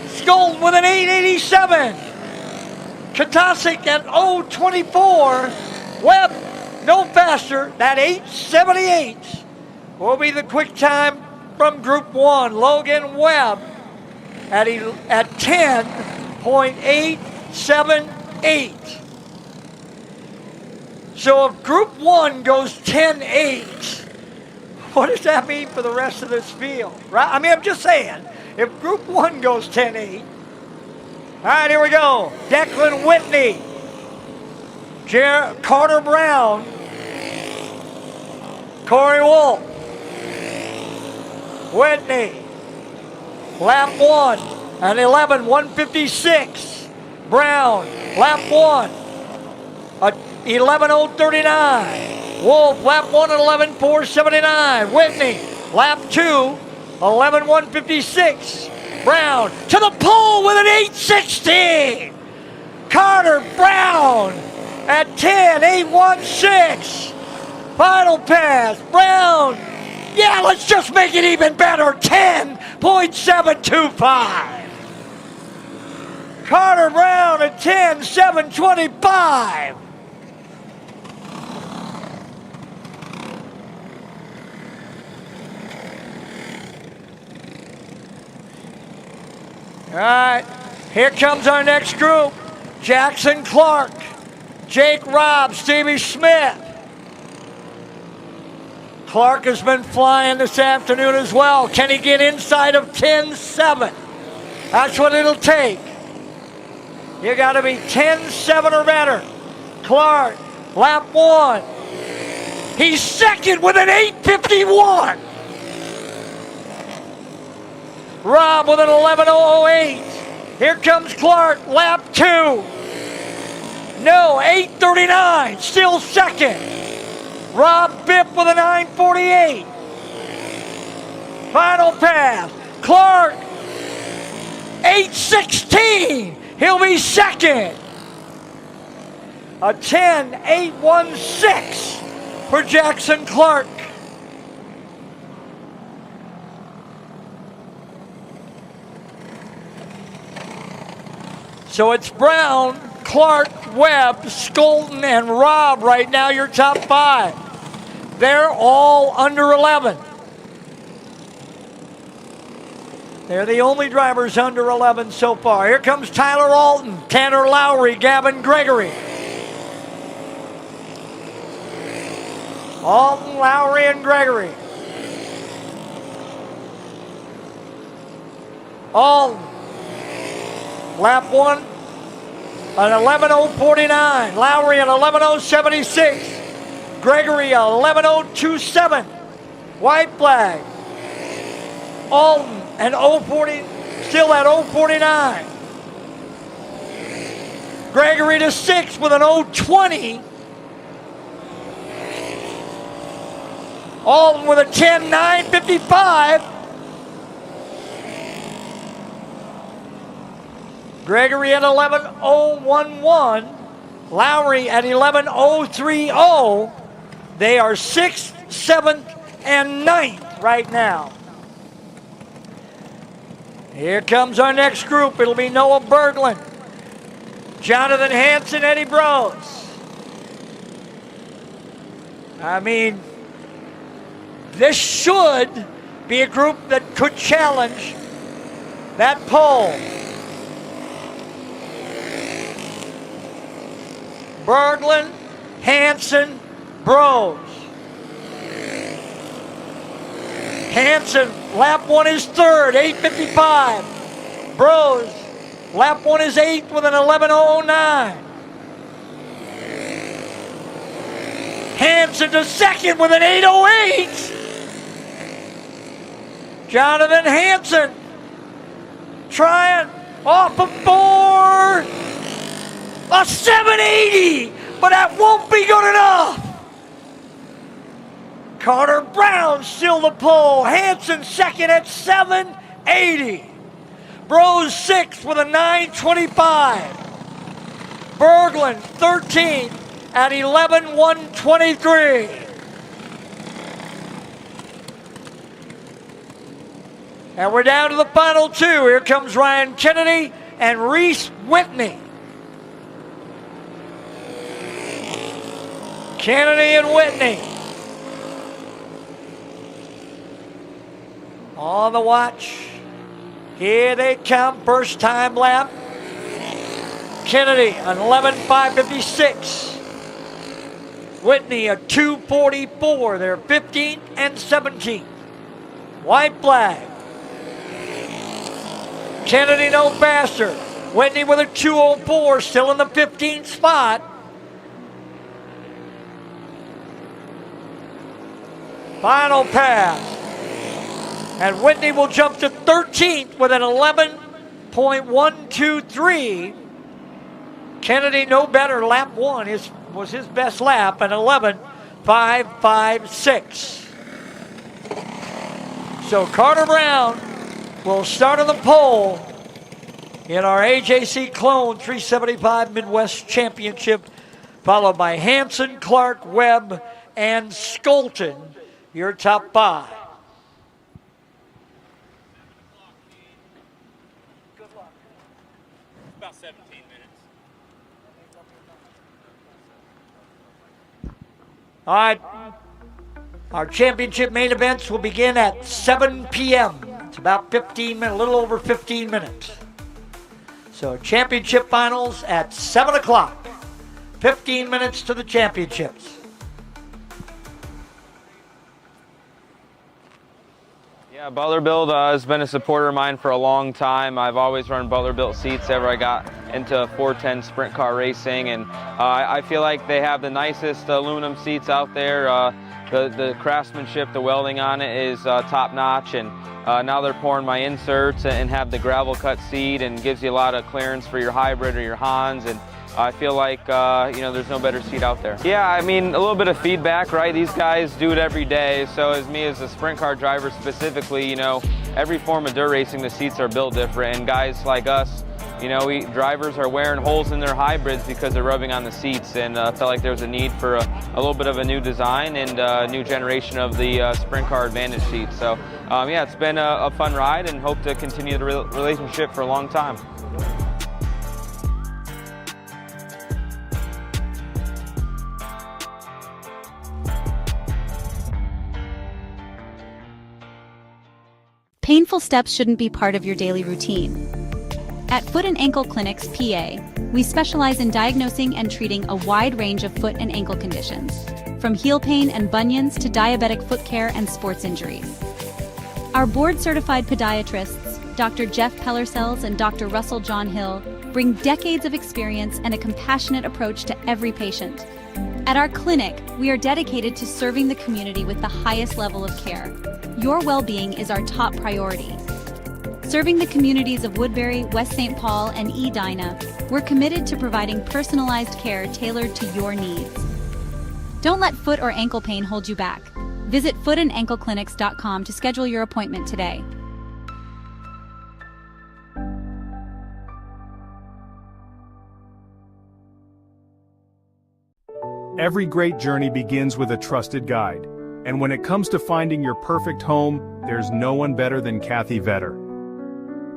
Skolton with an 8:87. Katasic at 0:24. Webb no faster. That 8:78 will be the quick time from Group 1. Logan Webb at 10.878. So if Group 1 goes 10.8, what does that mean for the rest of this field? Right? I mean, I'm just saying, if Group 1 goes 10.8, all right, here we go. Declan Whitney, Carter Brown, Corey Wolf, Whitney, lap 1, an 11:156. Brown, lap 1, a 11:039. Wolf, lap 1 at 11:479. Whitney, lap 2, 11:156. Brown to the pole with an 8:16. Carter Brown at 10.816. Final pass. Brown. Yeah, let's just make it even better. 10.725. Carter Brown at 10.725. All right, here comes our next group. Jackson Clark, Jake Robb, Stevie Smith. Clark has been flying this afternoon as well. Can he get inside of 10.7? That's what it'll take. You got to be 10.7 or better. Clark, lap 1. He's second with an 8.51. Robb with an 11.008. Here comes Clark, lap 2. No, 8.39, still second. Robb Bipp with a 9.48. Final pass. Clark, 8.16. He'll be second. A 10.816 for Jackson Clark. So it's Brown, Clark, Webb, Skolton, and Robb right now, your top 5. They're all under 11. They're the only drivers under 11 so far. Here comes Tyler Alton, Tanner Lowry, Gavin Gregory. Alton, Lowry, and Gregory. Alton. Lap 1, an 11.049. Lowry at 11.076. Gregory 11.027. White flag. Alton and 0.40, still at 0.49. Gregory to 6 with an 0.20. Alton with a 10.955. Gregory at 11.011. Lowry at 11.030. They are 6th, 7th, and 9th right now. Here comes our next group. It'll be Noah Berglund, Jonathan Hansen, Eddie Brose. I mean, this should be a group that could challenge that pole. Berglund, Hansen, Brose. Hansen, lap 1 is 3rd, 8.55. Brose, lap 1 is 8th with an 11.009. Hanson to second with an 808. Jonathan Hanson trying off of 4. A 780, but that won't be good enough. Carter Brown still the pole. Hanson second at 780. Bros sixth with a 925. Berglund 13 at 11,123. And we're down to the final two. Here comes Ryan Kennedy and Reese Whitney. Kennedy and Whitney on the watch. Here they come, first time lap. Kennedy an 11,556. Whitney a 2:44. They're 15th and 17th. White flag. Kennedy no faster. Whitney with a 2:04, still in the 15th spot. Final pass. And Whitney will jump to 13th with an 11.123. Kennedy no better. Lap one was his best lap at 11.556. So Carter Brown will start on the pole in our AJC Clone 375 Midwest Championship, followed by Hanson, Clark, Webb, and Skolton, your top five. About 17 minutes. All right, our championship main events will begin at 7 p.m. It's about 15 minutes, a little over 15 minutes. So championship finals at 7 o'clock. 15 minutes to the championships. Yeah, Butler-Built has been a supporter of mine for a long time. I've always run Butler-Built seats ever I got into 410 sprint car racing, and I feel like they have the nicest aluminum seats out there. The craftsmanship, the welding on it is top notch, and now they're pouring my inserts and have the gravel cut seat and gives you a lot of clearance for your hybrid or your Hans, and I feel like, there's no better seat out there. Yeah, I mean, a little bit of feedback, right? These guys do it every day, so as me as a sprint car driver specifically, every form of dirt racing, the seats are built different, and guys like us, drivers are wearing holes in their hybrids because they're rubbing on the seats, and I felt like there was a need for a little bit of a new design and a new generation of the sprint car advantage seat. So, yeah, it's been a fun ride, and hope to continue the relationship for a long time. Painful steps shouldn't be part of your daily routine. At Foot and Ankle Clinics, PA, we specialize in diagnosing and treating a wide range of foot and ankle conditions, from heel pain and bunions to diabetic foot care and sports injuries. Our board-certified podiatrists, Dr. Jeff Pellersells and Dr. Russell John Hill, bring decades of experience and a compassionate approach to every patient. At our clinic, we are dedicated to serving the community with the highest level of care. Your well-being is our top priority. Serving the communities of Woodbury, West St. Paul, and Edina, we're committed to providing personalized care tailored to your needs. Don't let foot or ankle pain hold you back. Visit footandankleclinics.com to schedule your appointment today. Every great journey begins with a trusted guide. And when it comes to finding your perfect home, there's no one better than Kathy Vetter.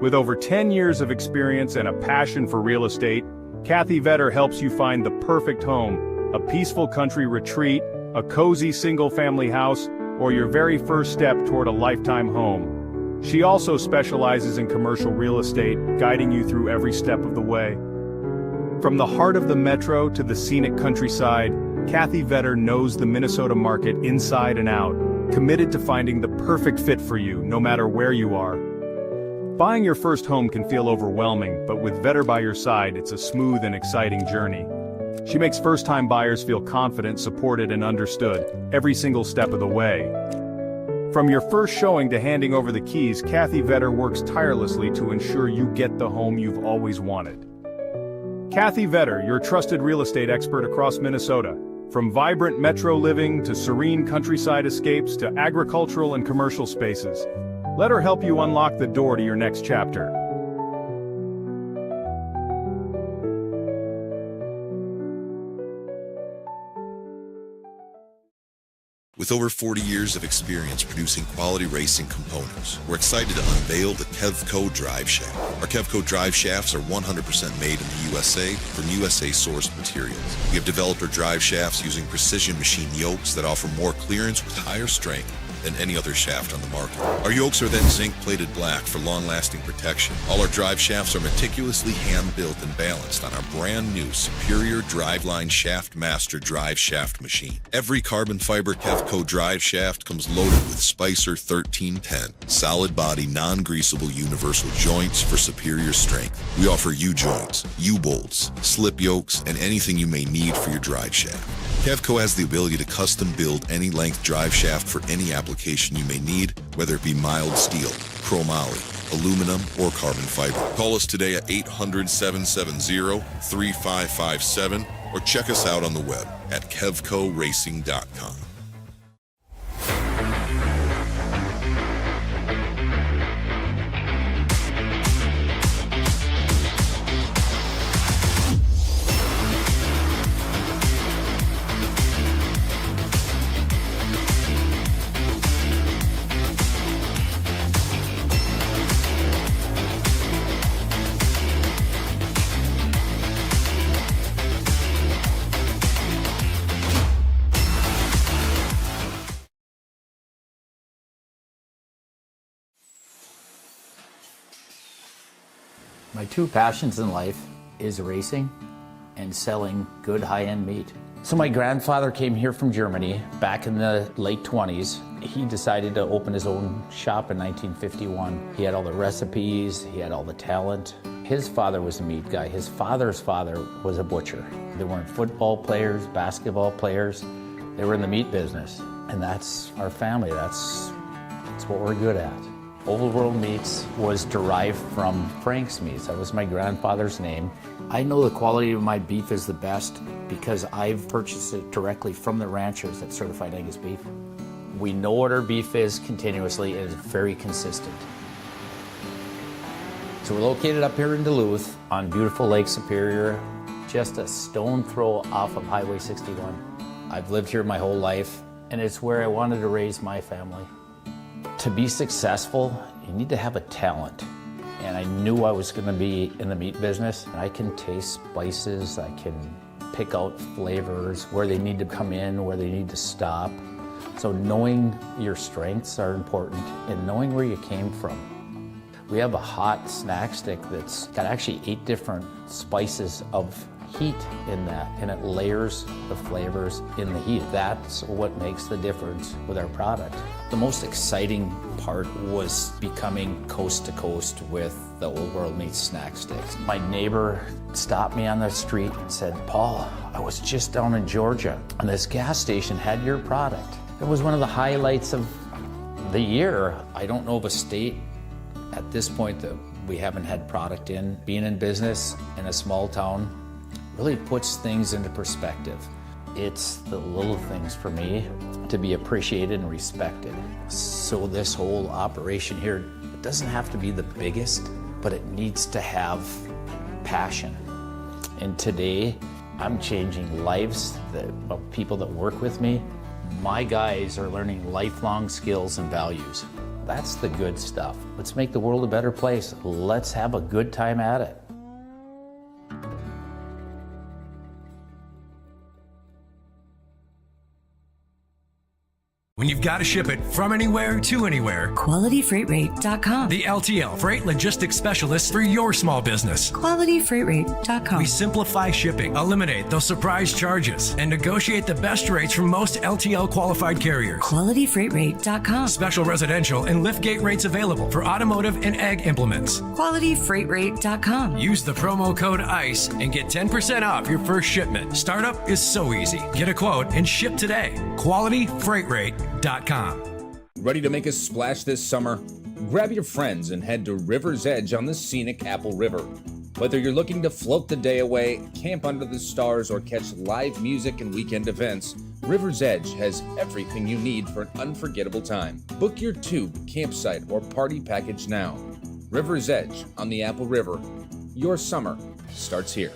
With over 10 years of experience and a passion for real estate, Kathy Vetter helps you find the perfect home, a peaceful country retreat, a cozy single-family house, or your very first step toward a lifetime home. She also specializes in commercial real estate, guiding you through every step of the way. From the heart of the metro to the scenic countryside, Kathy Vetter knows the Minnesota market inside and out, committed to finding the perfect fit for you, no matter where you are. Buying your first home can feel overwhelming, but with Vetter by your side, it's a smooth and exciting journey. She makes first-time buyers feel confident, supported, and understood every single step of the way. From your first showing to handing over the keys, Kathy Vetter works tirelessly to ensure you get the home you've always wanted. Kathy Vetter, your trusted real estate expert across Minnesota. From vibrant metro living to serene countryside escapes to agricultural and commercial spaces. Let her help you unlock the door to your next chapter. With over 40 years of experience producing quality racing components, we're excited to unveil the Kevco Drive Shaft. Our Kevco Drive Shafts are 100% made in the USA from USA-sourced materials. We have developed our drive shafts using precision machine yokes that offer more clearance with higher strength than any other shaft on the market. Our yokes are then zinc-plated black for long-lasting protection. All our drive shafts are meticulously hand-built and balanced on our brand new Superior Driveline Shaft Master drive shaft machine. Every carbon fiber Kevco drive shaft comes loaded with Spicer 1310, solid body, non-greasable universal joints for superior strength. We offer U-joints, U-bolts, slip yokes, and anything you may need for your drive shaft. Kevco has the ability to custom build any length drive shaft for any application you may need, whether it be mild steel, chromoly, aluminum, or carbon fiber. Call us today at 800-770-3557 or check us out on the web at kevcoracing.com. My two passions in life is racing and selling good high-end meat. So my grandfather came here from Germany back in the late 20s. He decided to open his own shop in 1951. He had all the recipes, he had all the talent. His father was a meat guy. His father's father was a butcher. They weren't football players, basketball players. They were in the meat business. And that's our family. That's what we're good at. Old World Meats was derived from Frank's Meats. That was my grandfather's name. I know the quality of my beef is the best because I've purchased it directly from the ranchers at Certified Angus Beef. We know what our beef is continuously and it's very consistent. So we're located up here in Duluth on beautiful Lake Superior, just a stone throw off of Highway 61. I've lived here my whole life and it's where I wanted to raise my family. To be successful, you need to have a talent. And I knew I was going to be in the meat business. I can taste spices, I can pick out flavors, where they need to come in, where they need to stop. So knowing your strengths are important and knowing where you came from. We have a hot snack stick that's got actually 8 different spices of heat in that, and it layers the flavors in the heat. That's what makes the difference with our product. The most exciting part was becoming coast to coast with the Old World Meats snack sticks. My neighbor stopped me on the street and said, "Paul, I was just down in Georgia and this gas station had your product." It was one of the highlights of the year. I don't know of a state at this point that we haven't had product in. Being in business in a small town really puts things into perspective. It's the little things for me to be appreciated and respected. So this whole operation here, it doesn't have to be the biggest, but it needs to have passion. And today, I'm changing lives of people that work with me. My guys are learning lifelong skills and values. That's the good stuff. Let's make the world a better place. Let's have a good time at it. When you've Gotta ship it from anywhere to anywhere. QualityFreightRate.com. The LTL Freight Logistics Specialist for your small business. QualityFreightRate.com. We simplify shipping, eliminate those surprise charges, and negotiate the best rates from most LTL qualified carriers. QualityFreightRate.com. Special residential and liftgate rates available for automotive and ag implements. QualityFreightRate.com. Use the promo code ICE and get 10% off your first shipment. Startup is so easy. Get a quote and ship today. QualityFreightRate.com. Ready to make a splash this summer? Grab your friends and head to River's Edge on the scenic Apple River. Whether you're looking to float the day away, camp under the stars, or catch live music and weekend events, River's Edge has everything you need for an unforgettable time. Book your tube, campsite, or party package now. River's Edge on the Apple River. Your summer starts here.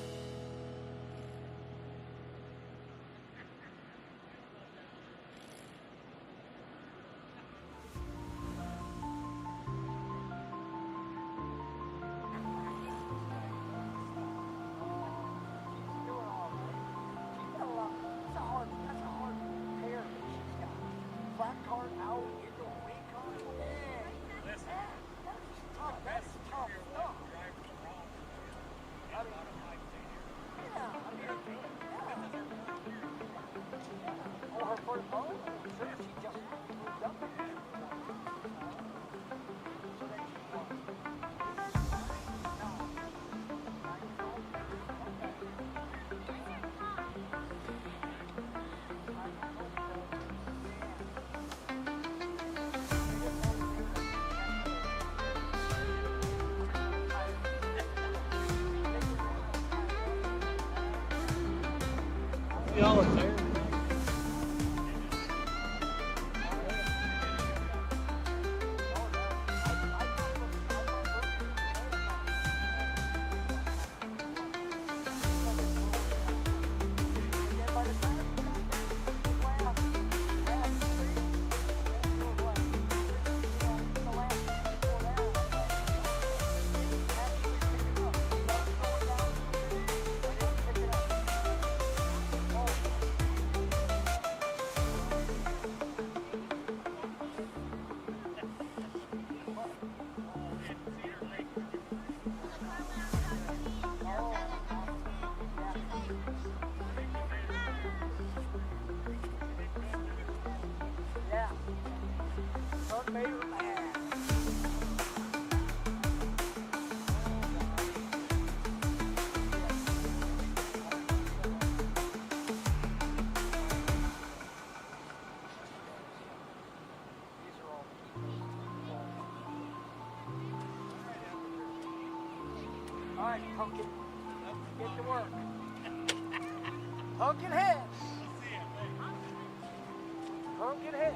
All right, Pumpkin, get to work. Pumpkin head. Pumpkin head.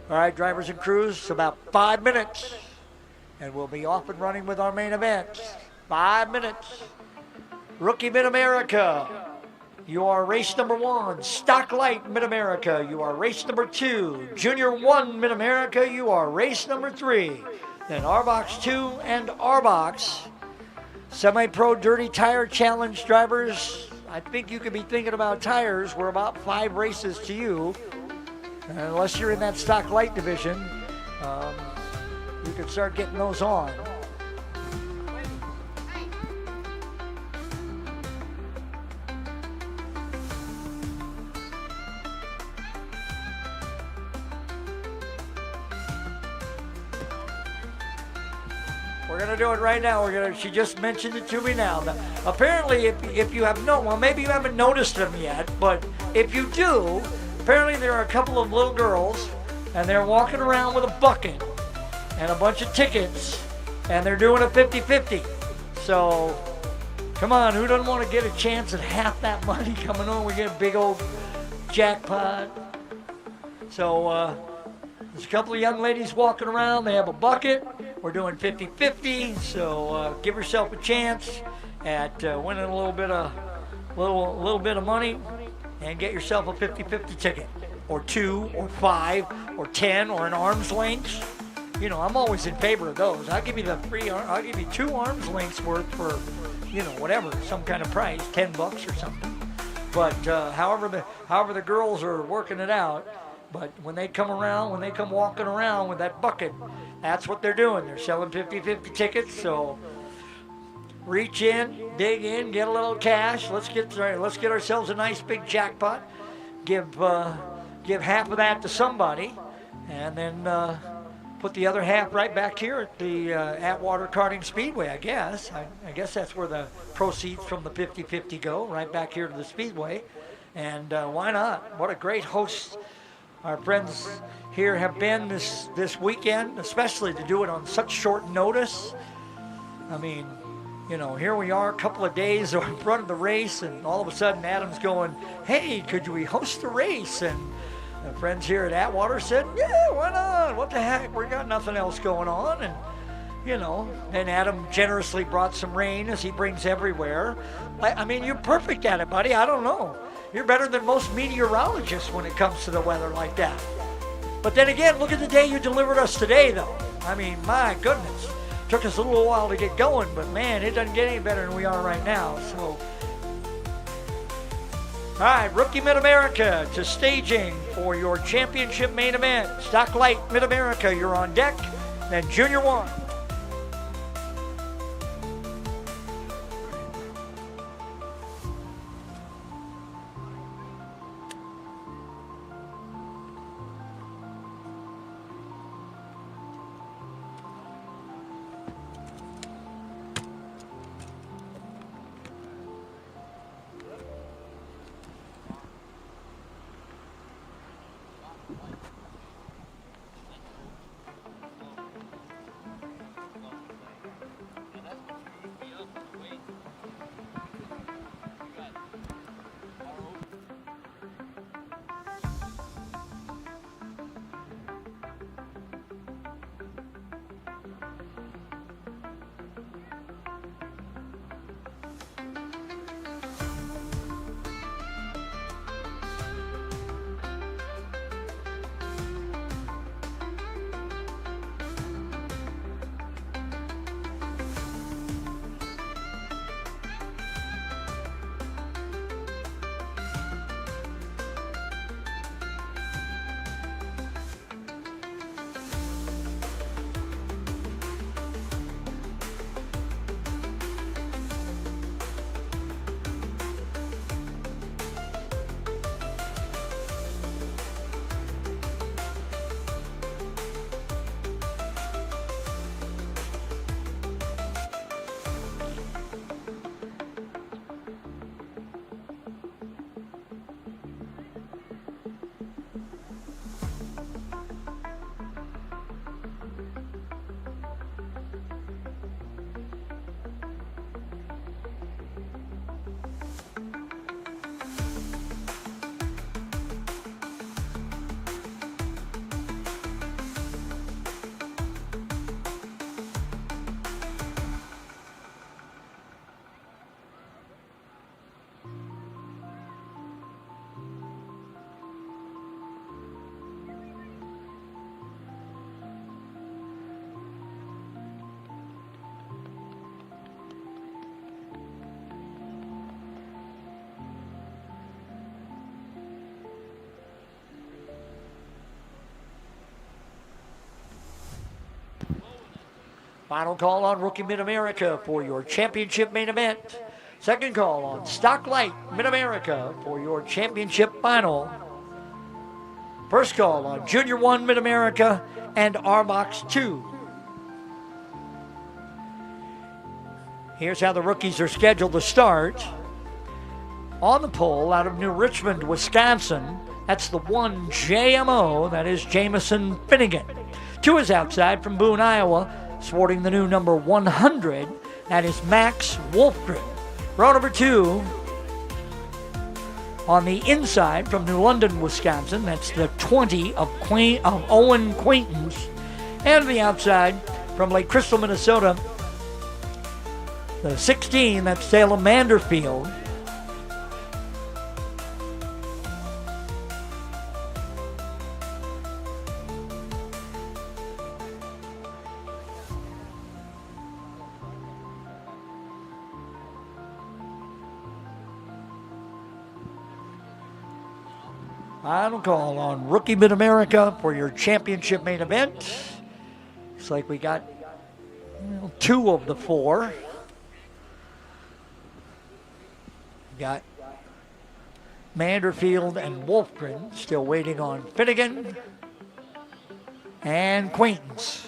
All right, drivers and crews, about 5 minutes, and we'll be off and running with our main event. 5 minutes. Rookie Mid-America, you are race number 1. Stock Light Mid-America, you are race number 2. Junior 1 Mid-America, you are race number 3. Then R-Box 2 and R-Box. Semi-Pro Dirty Tire Challenge drivers, I think you could be thinking about tires. We're about 5 races to you. And unless you're in that stock light division, you can start getting those on. We're gonna do it right now. She just mentioned it to me now. Apparently, if you have maybe you haven't noticed them yet, but if you do, apparently there are a couple of little girls, and they're walking around with a bucket and a bunch of tickets, and they're doing a 50-50. So, come on, who doesn't want to get a chance at half that money coming on? We get a big old jackpot. So, there's a couple of young ladies walking around. They have a bucket. We're doing 50-50, so give yourself a chance at winning a little bit of money, and get yourself a 50-50 ticket, or 2, or 5, or 10, or an arm's length. You know, I'm always in favor of those. I'll give you I'll give you 2 arm's lengths worth for, whatever, some kind of price, $10 or something. But however the girls are working it out. But when they come walking around with that bucket, that's what they're doing. They're selling 50-50 tickets. So reach in, dig in, get a little cash. Let's get ourselves a nice big jackpot. Give half of that to somebody, and then put the other half right back here at the Atwater Karting Speedway. I guess that's where the proceeds from the 50-50 go, right back here to the Speedway. And why not? What a great host our friends here have been this weekend, especially to do it on such short notice. I mean, here we are a couple of days in front of the race, and all of a sudden Adam's going, hey, could we host the race? And the friends here at Atwater said, yeah, why not? What the heck? We got nothing else going on. And, then Adam generously brought some rain, as he brings everywhere. I mean, you're perfect at it, buddy. I don't know. You're better than most meteorologists when it comes to the weather like that. But then again, look at the day you delivered us today, though. I mean, my goodness. Took us a little while to get going, but man, it doesn't get any better than we are right now. So, all right, Rookie Mid-America to staging for your championship main event. Stock Light Mid-America, you're on deck. Then Junior 1. Final call on Rookie Mid-America for your championship main event. Second call on Stock Light Mid-America for your championship final. First call on Junior 1 Mid-America and RBox 2. Here's how the rookies are scheduled to start. On the pole out of New Richmond, Wisconsin, that's the 1 JMO, that is Jamison Finnegan. 2 is outside from Boone, Iowa, sporting the new number 100, that is Max Wolfgren. Row number 2, on the inside from New London, Wisconsin, that's the 20 of Owen Quaintance. And on the outside from Lake Crystal, Minnesota, the 16, that's Salem Manderfield. Final call on Rookie Mid-America for your championship main event. Looks like we got 2 of the 4. We got Manderfield and Wolfgren still waiting on Finnegan and Quaintance.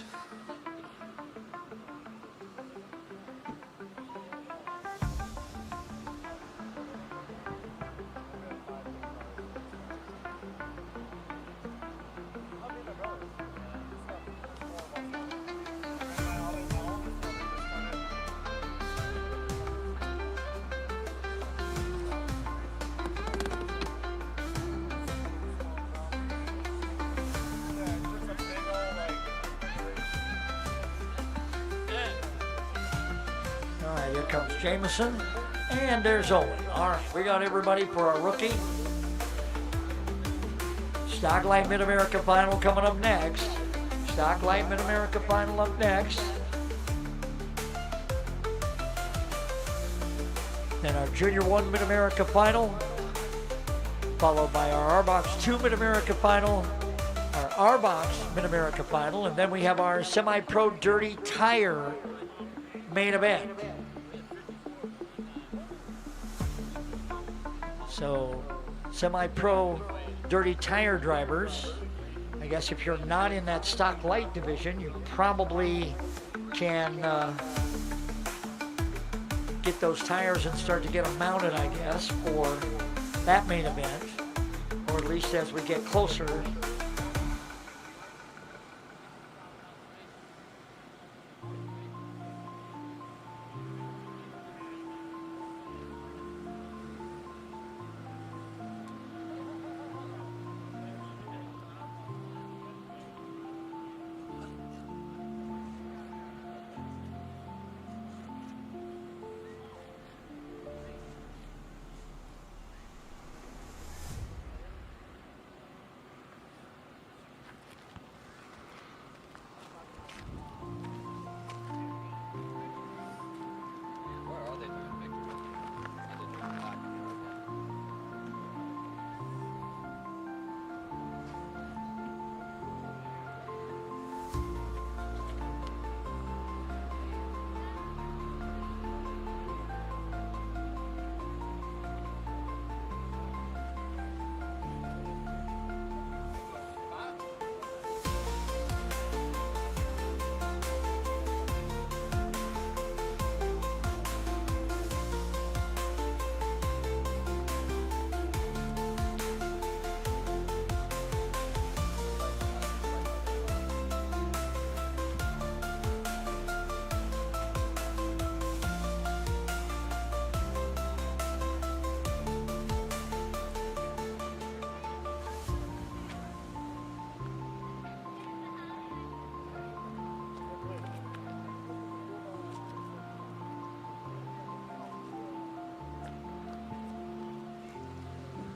All right, here comes Jamison, and there's Owen. All right, we got everybody for our rookie. Stock Light Mid-America Final coming up next. Stock Light Mid-America Final up next. Then our Junior 1 Mid-America Final, followed by our RBox 2 Mid-America Final, our RBox Mid-America Final, and then we have our Semi-Pro Dirty Tire main event. So, Semi-Pro Dirty Tire drivers, I guess if you're not in that Stock Light division, you probably can get those tires and start to get them mounted, I guess, for that main event, or at least as we get closer.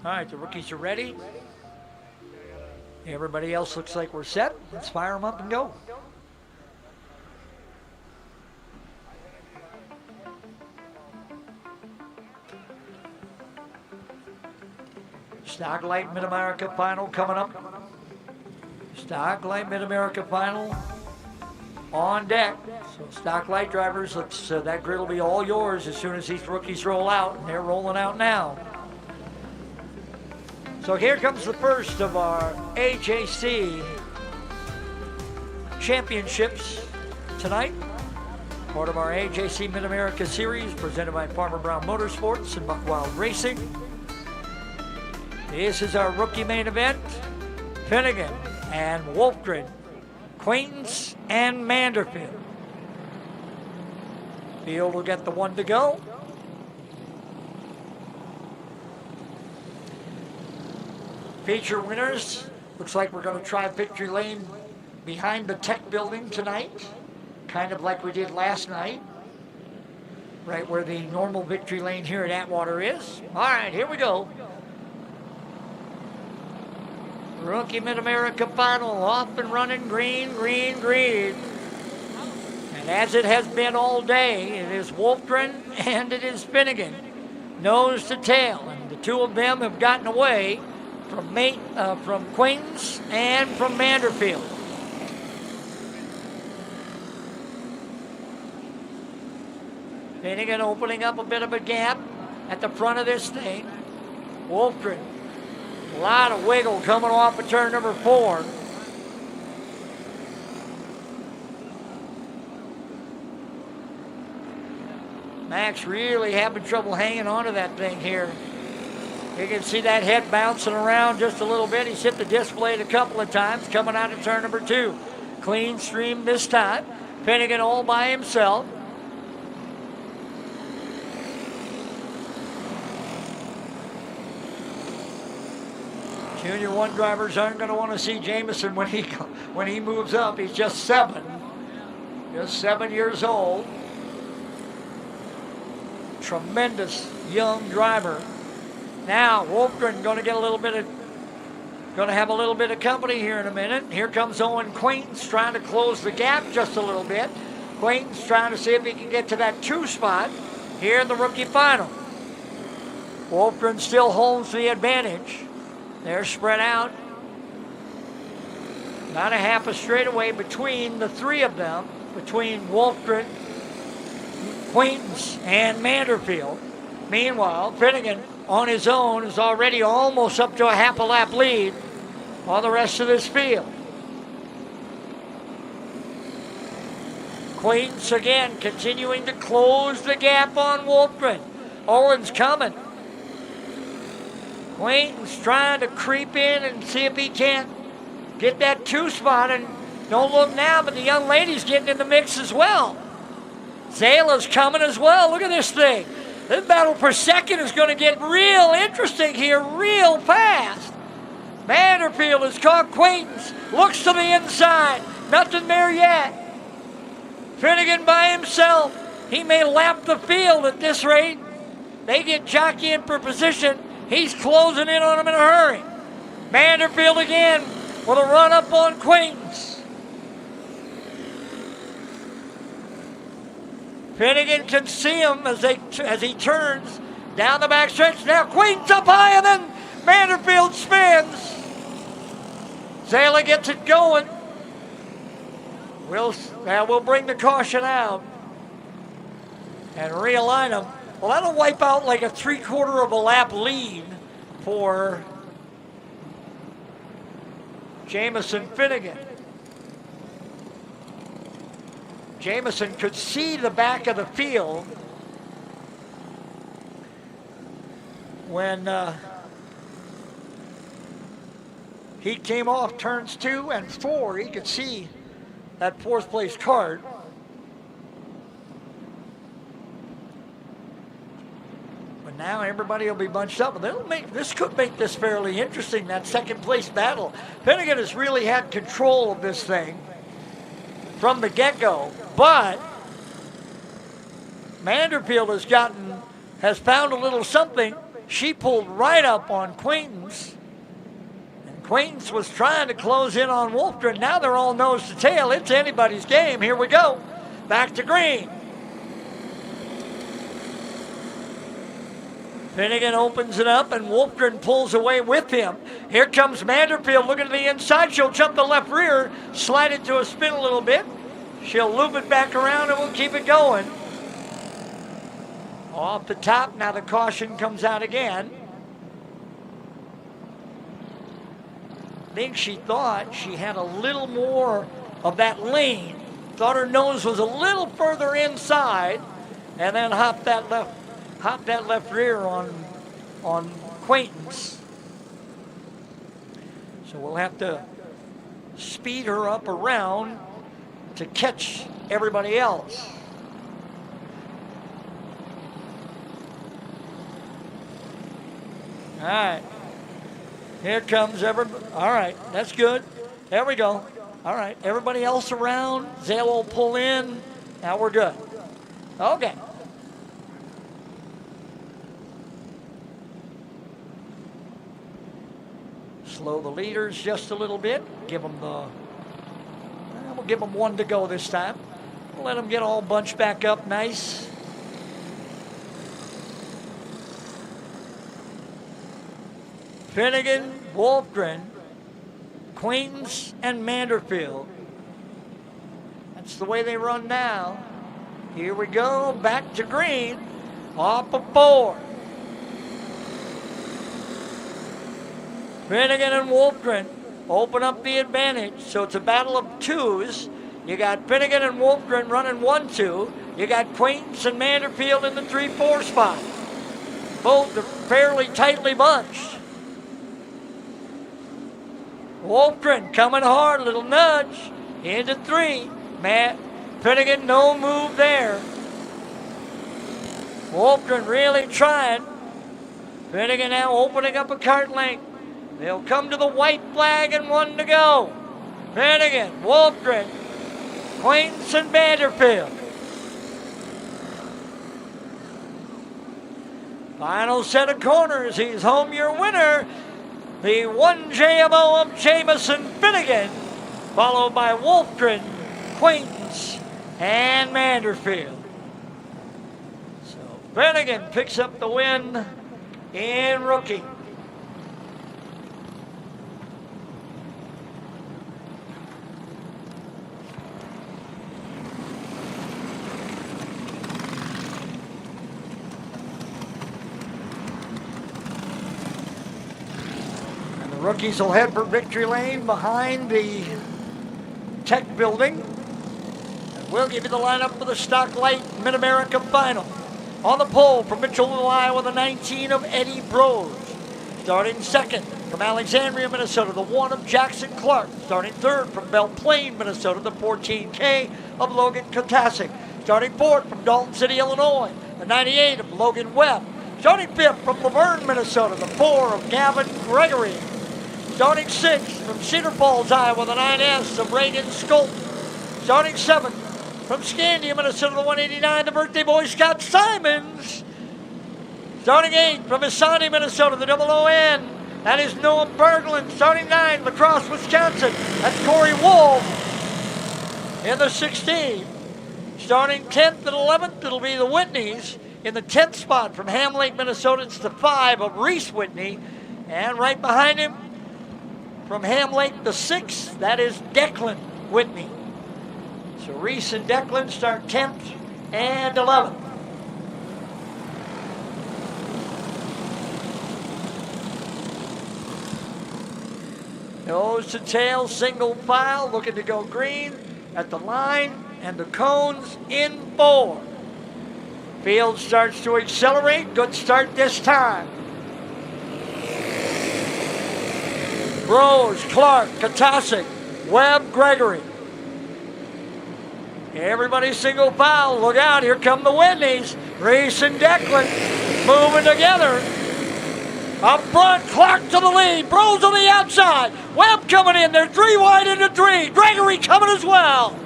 All right, the rookies are ready. Everybody else looks like we're set. Let's fire them up and go. Stock Light Mid-America Final coming up. Stock Light Mid-America Final. on deck. So stock light drivers, that grid will be all yours as soon as these rookies roll out, and they're rolling out now. So here comes the first of our AJC championships tonight. Part of our AJC Mid-America Series presented by Farmer Brown Motorsports and Buckwild Racing. This is our rookie main event. Finnegan and Wolfgren, Quaintance and Manderfield. Field will get the one to go. Feature winners. Looks like we're going to try victory lane behind the tech building tonight, kind of like we did last night, right where the normal victory lane here at Atwater is. All right, here we go. Rookie Mid-America final, off and running, green, green, green. And as it has been all day, it is Wolfgren and it is Finnegan, nose to tail. And the two of them have gotten away from Quaintance and from Manderfield. Finnegan opening up a bit of a gap at the front of this thing. Wolfgren, a lot of wiggle coming off of turn number 4. Max really having trouble hanging onto that thing here. You can see that head bouncing around just a little bit. He's hit the disc blade a couple of times coming out of turn number 2. Clean stream this time. Finnegan all by himself. Junior 1 drivers aren't going to want to see Jamison when he moves up. He's just 7 years old. Tremendous young driver. Now Wolfgren going to have a little bit of company here in a minute. Here comes Owen Quaintance trying to close the gap just a little bit. Quaintance trying to see if he can get to that 2 spot here in the rookie final. Wolfgren still holds the advantage. They're spread out. About a half a straightaway between the 3 of them, between Wolfgren, Quaintance, and Manderfield. Meanwhile, Finnegan on his own is already almost up to a half a lap lead on the rest of this field. Quaintance again continuing to close the gap on Wolfgren. Owen's coming. Quaintance trying to creep in and see if he can't get that 2 spot. And don't look now, but the young lady's getting in the mix as well. Zala's coming as well. Look at this thing. This battle per second is going to get real interesting here, real fast. Manderfield has caught Quaintance. Looks to the inside. Nothing there yet. Finnegan by himself. He may lap the field at this rate. They get jockeying for position. He's closing in on him in a hurry. Manderfield again with a run up on Quaintance. Finnegan can see him as he turns down the back stretch. Now Quaintance up high and then Manderfield spins. Zala gets it going. We'll bring the caution out and realign them. Well, that'll wipe out like a 3/4 of a lap lead for Jamison Finnegan. Jamison could see the back of the field when he came off turns 2 and 4. He could see that 4th place card. But now everybody will be bunched up. This could make this fairly interesting, that 2nd place battle. Finnegan has really had control of this thing from the get-go, but Manderfield has found a little something. She pulled right up on Quaintance, and Quaintance was trying to close in on Wolfgren. Now they're all nose to tail. It's anybody's game. Here we go. Back to green. Finnegan opens it up, and Wolfgren pulls away with him. Here comes Manderfield looking to the inside. She'll jump the left rear, slide it to a spin a little bit. She'll loop it back around and we'll keep it going. Off the top, now the caution comes out again. I think she thought she had a little more of that lane. Thought her nose was a little further inside, and then hopped that left rear on Quaintance. So we'll have to speed her up around to catch everybody else. All right. Here comes everybody. All right, that's good. There we go. All right, everybody else around. Zale will pull in. Now we're good. Okay. Slow the leaders just a little bit. We'll give them one to go this time. We'll let them get all bunched back up nice. Finnegan, Wolfgren, Quaintance, and Manderfield. That's the way they run now. Here we go, back to green, off of 4. Finnegan and Wolfgren open up the advantage, so it's a battle of 2s. You got Finnegan and Wolfgren running 1-2. You got Quaintance and Manderfield in the 3-4 spot. Both are fairly tightly bunched. Wolfgren coming hard, little nudge into 3. Finnegan, no move there. Wolfgren really trying. Finnegan now opening up a kart length. They'll come to the white flag and 1 to go. Finnegan, Wolfgren, Quaintance, and Vanderfield. Final set of corners. He's home your winner. The 1 JMO of Jamison Finnegan, followed by Wolfgren, Quaintance, and Manderfield. So Finnegan picks up the win in rookie. Rookies will head for victory lane behind the tech building. And we'll give you the lineup for the Stock Light Mid-America Final. On the pole from Mitchell, Iowa, the 19 of Eddie Brose. Starting second from Alexandria, Minnesota, the 1 of Jackson Clark. Starting third from Belle Plaine, Minnesota, the 14K of Logan Kotasik. Starting fourth from Dalton City, Illinois, the 98 of Logan Webb. Starting fifth from Laverne, Minnesota, the 4 of Gavin Gregory. Starting 6th from Cedar Falls, Iowa, the 9S of Reagan Skolton. Starting 7th from Scandia, Minnesota, the 189, the birthday boy Scott Simons. Starting 8th from Isani, Minnesota, the OON. That is Noah Berglund. Starting 9th, La Crosse, Wisconsin. That's Corey Wolf in the 16. Starting 10th and 11th, it'll be the Whitneys. In the 10th spot from Ham Lake, Minnesota, it's the 5 of Reese Whitney. And right behind him, from Ham Lake, the 6th, that is Declan Whitney. So Reese and Declan start 10th and 11th. Nose to tail, single file, looking to go green at the line, and the cones in 4. Field starts to accelerate. Good start this time. Rose, Clark, Kotasik, Webb, Gregory. Everybody single foul. Look out, here come the Whitneys. Reese and Declan moving together. Up front, Clark to the lead. Rose on the outside. Webb coming in. They're 3 wide into 3. Gregory coming as well.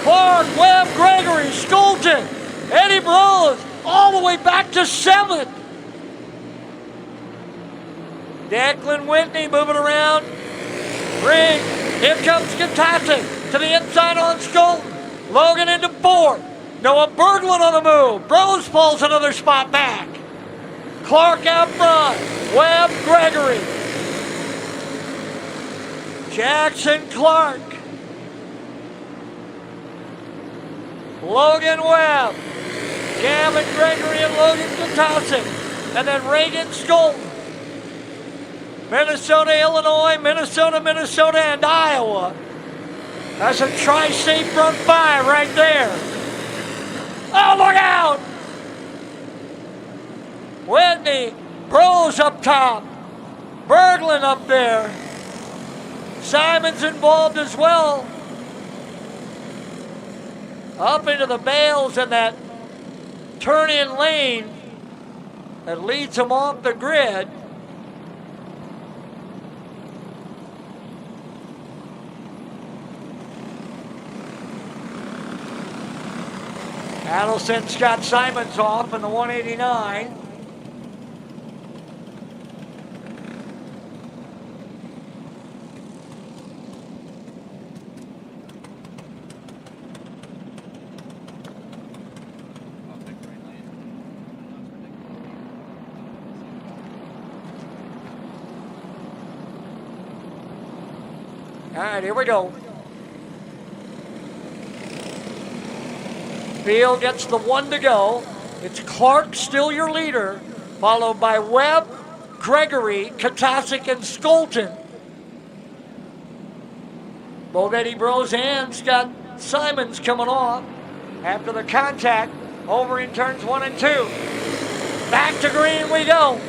Clark, Webb, Gregory, Skolton, Eddie Brose, all the way back to 7th. Declan Whitney moving around. Ring. Here comes Kotasik to the inside on Skolton. Logan into 4th. Noah Berglund on the move. Brose falls another spot back. Clark out front. Webb, Gregory. Jackson Clark. Logan Webb, Gavin Gregory and Logan Katosik, and then Reagan Skolton. Minnesota, Illinois, Minnesota, and Iowa. That's a tri-state front five right there. Oh, look out! Whitney, Bros up top. Berglund up there. Simon's involved as well. Up into the bales in that turn-in lane that leads them off the grid. That'll send Scott Simons off in the 189. All right, here we go. Field gets the 1 to go. It's Clark still your leader, followed by Webb, Gregory, Katosik, and Skolton. Both Eddie Bros and Scott Simons coming off after the contact over in turns 1 and 2. Back to green we go.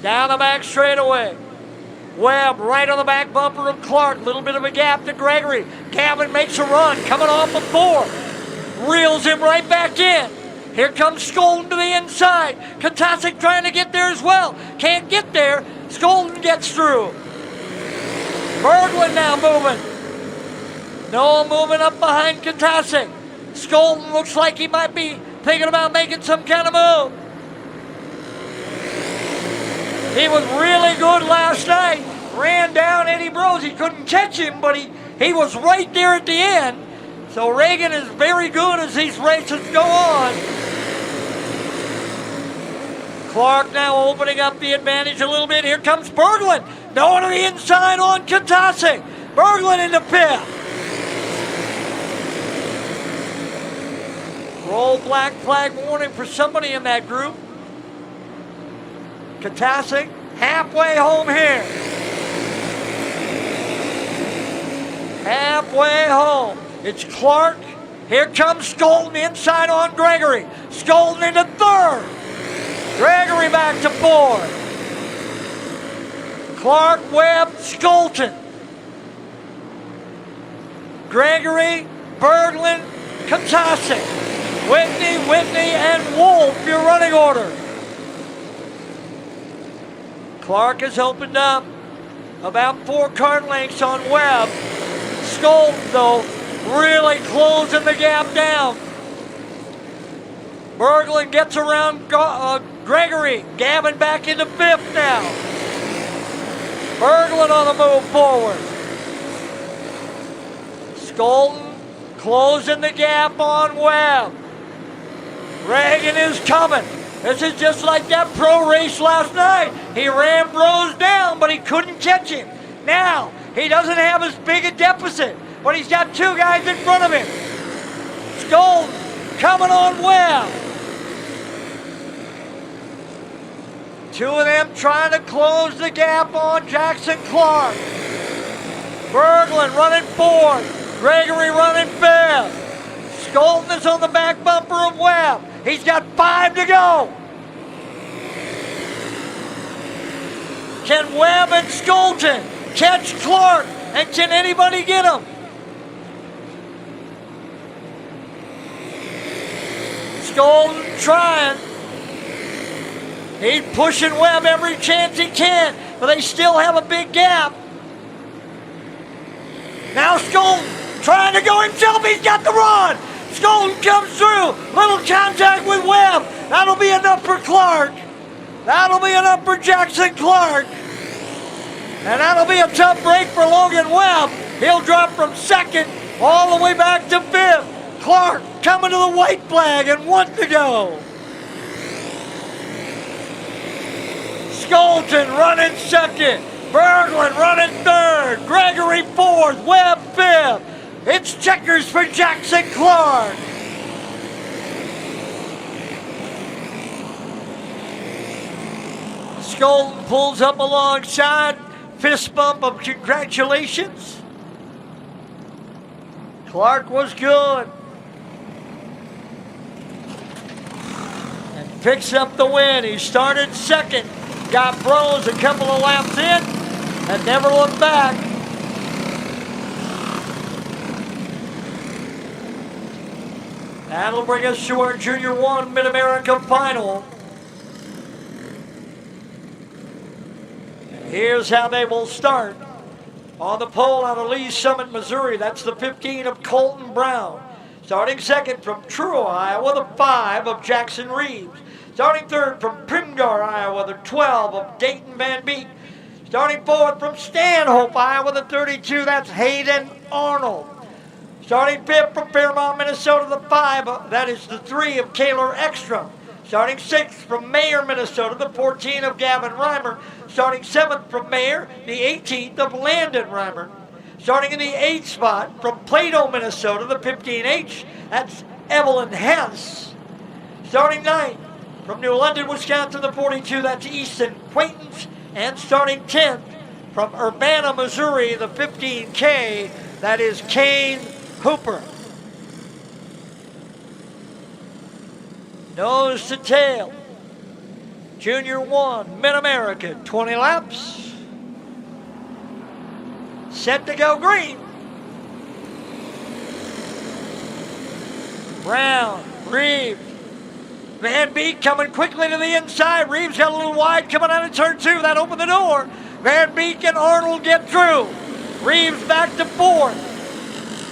Down the back straightaway. Webb right on the back bumper of Clark. Little bit of a gap to Gregory. Gavin makes a run, coming off of 4. Reels him right back in. Here comes Skolton to the inside. Katosik trying to get there as well. Can't get there. Skolton gets through. Berglund now moving. Noah moving up behind Katosik. Skolton looks like he might be thinking about making some kind of move. He was really good last night. Ran down Eddie Bros. He couldn't catch him, but he was right there at the end. So Reagan is very good as these races go on. Clark now opening up the advantage a little bit. Here comes Berglund. Going to the inside on Katosik. Berglund in the pit. Roll black flag warning for somebody in that group. Katosik halfway home here. Halfway home. It's Clark. Here comes Skolton inside on Gregory. Skolton into 3rd. Gregory back to 4th. Clark, Webb, Skolton. Gregory, Berglund, Katosik. Whitney, and Wolf, your running order. Clark has opened up about 4 car lengths on Webb. Skolton, though, really closing the gap down. Berglund gets around Gregory. Gavin back into 5th now. Berglund on the move forward. Skolton closing the gap on Webb. Reagan is coming. This is just like that pro race last night. He ran Bros down, but he couldn't catch him. Now, he doesn't have as big a deficit, but he's got 2 guys in front of him. Skolton coming on Webb. 2 of them trying to close the gap on Jackson Clark. Berglund running 4th. Gregory running 5th. Skolton is on the back bumper of Webb. He's got 5 to go. Can Webb and Skolton catch Clark? And can anybody get him? Skolton trying. He's pushing Webb every chance he can, but they still have a big gap. Now Skolton trying to go himself. He's got the run. Skolton comes through. Little contact with Webb. That'll be enough for Clark. That'll be enough for Jackson Clark. And that'll be a tough break for Logan Webb. He'll drop from 2nd all the way back to 5th. Clark coming to the white flag and 1 to go. Skolton running 2nd. Berglund running 3rd. Gregory 4th. Webb 5th. It's checkers for Jackson Clark. Skolton pulls up alongside. Fist bump of congratulations. Clark was good. And picks up the win. He started second. Got Bros a couple of laps in and never looked back. That'll bring us to our Junior 1 Mid-America Final. Here's how they will start. On the pole out of Lee's Summit, Missouri, that's the 15 of Colton Brown. Starting second from Truro, Iowa, the 5 of Jackson Reeves. Starting third from Primgar, Iowa, the 12 of Dayton Van Beek. Starting fourth from Stanhope, Iowa, the 32, that's Hayden Arnold. Starting fifth from Fairmont, Minnesota, the 5, that is the 3 of Kaylor Ekstrom. Starting sixth from Mayer, Minnesota, the 14 of Gavin Reimer. Starting seventh from Mayer, the 18th of Landon Reimer. Starting in the 8th spot from Plato, Minnesota, the 15H, that's Evelyn Hess. Starting ninth from New London, Wisconsin, the 42, that's Easton Quaintance. And starting 10th from Urbana, Missouri, the 15K, that is Kane Hooper. Nose to tail. Junior 1, Mid-America, 20 laps. Set to go green. Brown, Reeves, Van Beek coming quickly to the inside. Reeves got a little wide coming out of turn 2. That opened the door. Van Beek and Arnold get through. Reeves back to 4th.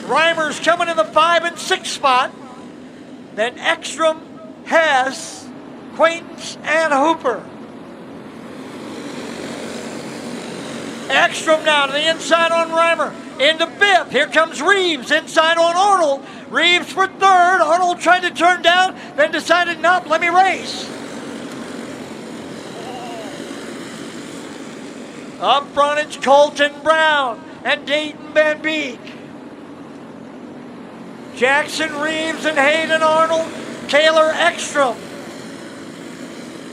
Reimer's coming in the 5 and 6 spot. Then Ekstrom, Hess, Quaintance, and Hooper. Ekstrom now to the inside on Reimer. Into 5th. Here comes Reeves inside on Arnold. Reeves for 3rd. Arnold tried to turn down, then decided, nope, let me race. Up front, it's Colton Brown and Dayton Van Beek. Jackson Reeves and Hayden Arnold, Kaylor Ekstrom.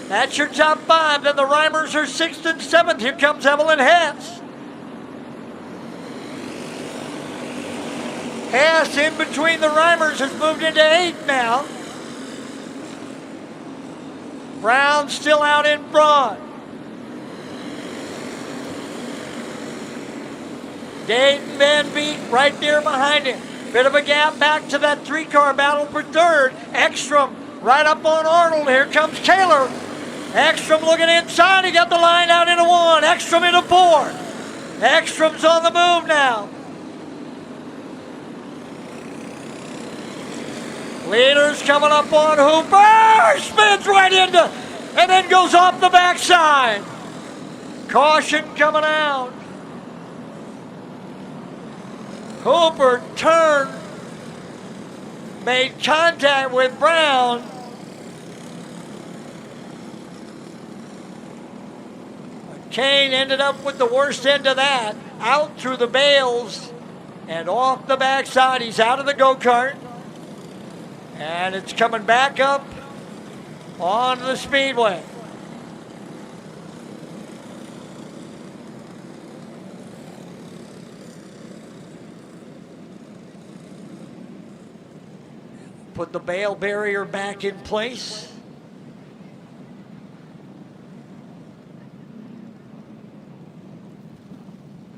That's your top 5. Then the Reimers are 6th and 7th. Here comes Evelyn Hess. Hess in between the Reimers has moved into 8th now. Brown still out in front. Dayton Van Beek right there behind him. Bit of a gap back to that 3-car battle for 3rd. Ekstrom right up on Arnold. Here comes Kaylor. Ekstrom looking inside. He got the line out into 1. Ekstrom into 4. Ekstrom's on the move now. Leaders coming up on Hooper. Spins right into and then goes off the backside. Caution coming out. Hooper turned, made contact with Brown. Kane ended up with the worst end of that, out through the bales and off the backside. He's out of the go-kart. And it's coming back up onto the speedway. Put the bale barrier back in place.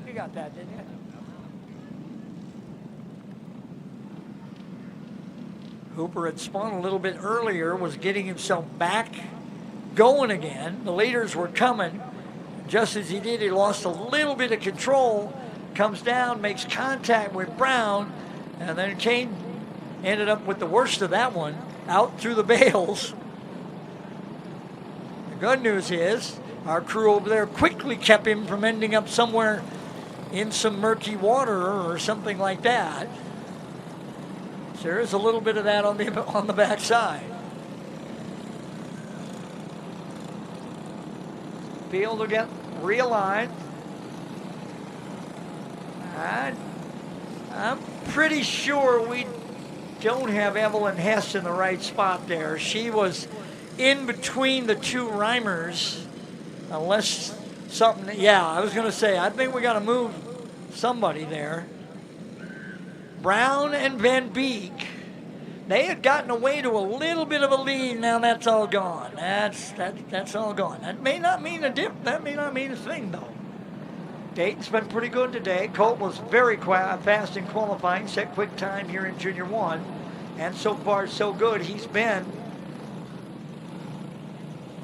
You got that, didn't you? Hooper had spun a little bit earlier, was getting himself back going again. The leaders were coming. Just as he did, he lost a little bit of control, comes down, makes contact with Brown, and then Kane ended up with the worst of that one, out through the bales. The good news is our crew over there quickly kept him from ending up somewhere in some murky water or something like that. So there is a little bit of that on the backside. Field will get realigned. And pretty sure we don't have Evelyn Hess in the right spot there. She was in between the two Reimers, unless something, yeah, I was going to say, I think we got to move somebody there. Brown and Van Beek, they had gotten away to a little bit of a lead. Now that's all gone. That's all gone. That may not mean a thing, though. Dayton's been pretty good today. Colt was very fast in qualifying, set quick time here in Junior 1. And so far, so good. He's been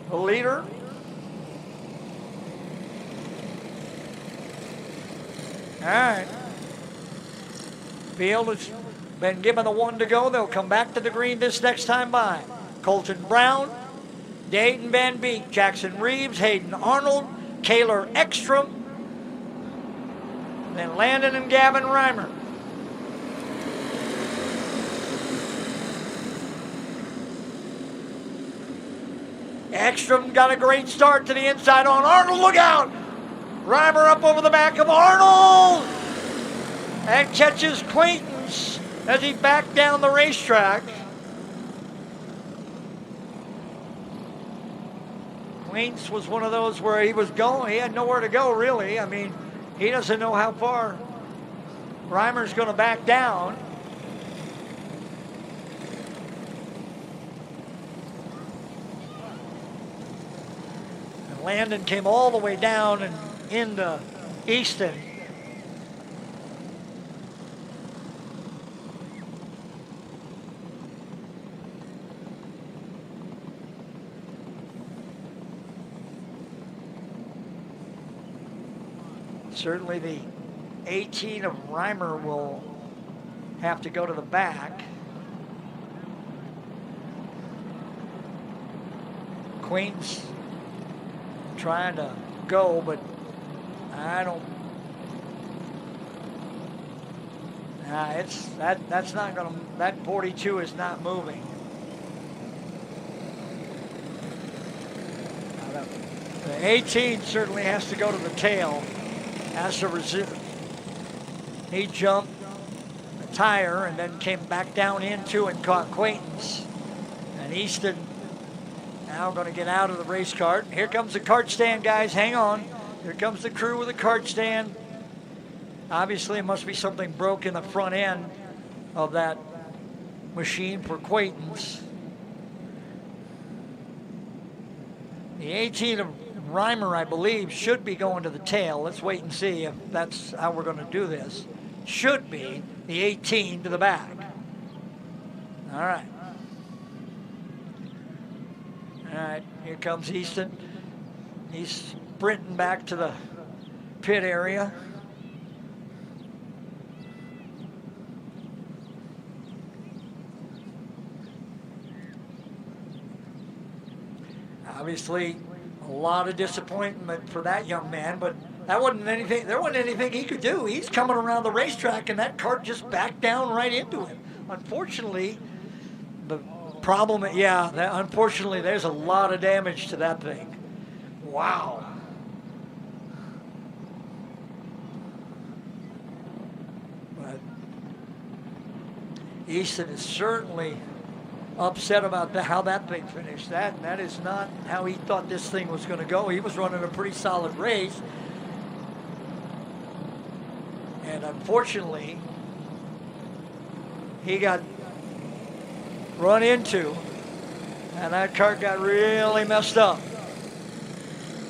the leader. All right. Field has been given the 1 to go. They'll come back to the green this next time by. Colton Brown, Dayton Van Beek, Jackson Reeves, Hayden Arnold, Kaylor Ekstrom, then Landon and Gavin Reimer. Ekstrom got a great start to the inside on Arnold. Look out! Reimer up over the back of Arnold and catches Quaintance as he backed down the racetrack. Quaintance was one of those where he was going. He had nowhere to go, really. I mean, he doesn't know how far Reimer's going to back down. And Landon came all the way down and into Easton. Certainly the 18 of Reimer will have to go to the back. Queen's trying to go, but I don't. That's not going to. That 42 is not moving. The 18 certainly has to go to the tail. Has to resist. He jumped a tire and then came back down into and caught Quaintance. And Easton now going to get out of the race cart. Here comes the cart stand, guys. Hang on. Here comes the crew with the cart stand. Obviously, it must be something broke in the front end of that machine for Quaintance. The 18 of Reimer, I believe, should be going to the tail. Let's wait and see if that's how we're going to do this. Should be the 18 to the back. All right. All right, here comes Easton. He's sprinting back to the pit area. Obviously, a lot of disappointment for that young man, but that wasn't anything. There wasn't anything he could do. He's coming around the racetrack, and that cart just backed down right into him. Unfortunately, the problem, unfortunately, there's a lot of damage to that thing. Wow. But Easton is certainly upset about how that thing finished. That is not how he thought this thing was going to go. He was running a pretty solid race. And unfortunately, he got run into, and that cart got really messed up.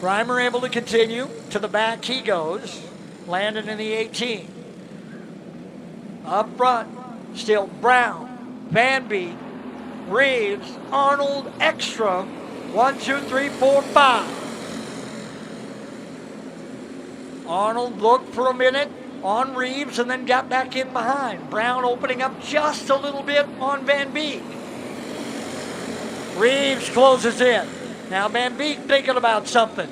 Reimer able to continue. To the back he goes. Landon in the 18. Up front, still Brown, Van Beek, Reeves, Arnold, Ekstrom. 1, 2, 3, 4, 5. Arnold looked for a minute on Reeves and then got back in behind. Brown opening up just a little bit on Van Beek. Reeves closes in. Now Van Beek thinking about something.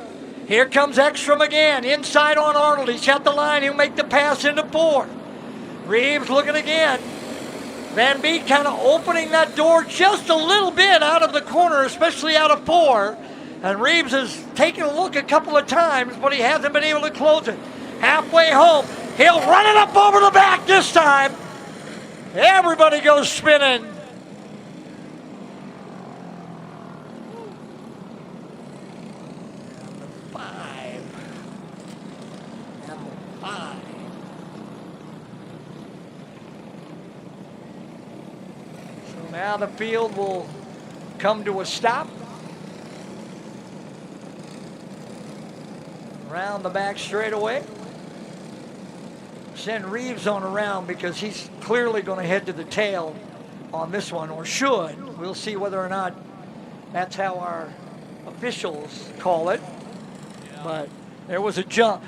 Here comes Ekstrom again. Inside on Arnold. He's got the line. He'll make the pass into 4. Reeves looking again. Van Beek kind of opening that door just a little bit out of the corner, especially out of 4. And Reeves has taken a look a couple of times, but he hasn't been able to close it. Halfway home, he'll run it up over the back this time. Everybody goes spinning. So now the field will come to a stop. Around the back straightaway. Send Reeves on around because he's clearly going to head to the tail on this one, or should. We'll see whether or not that's how our officials call it. But there was a jump.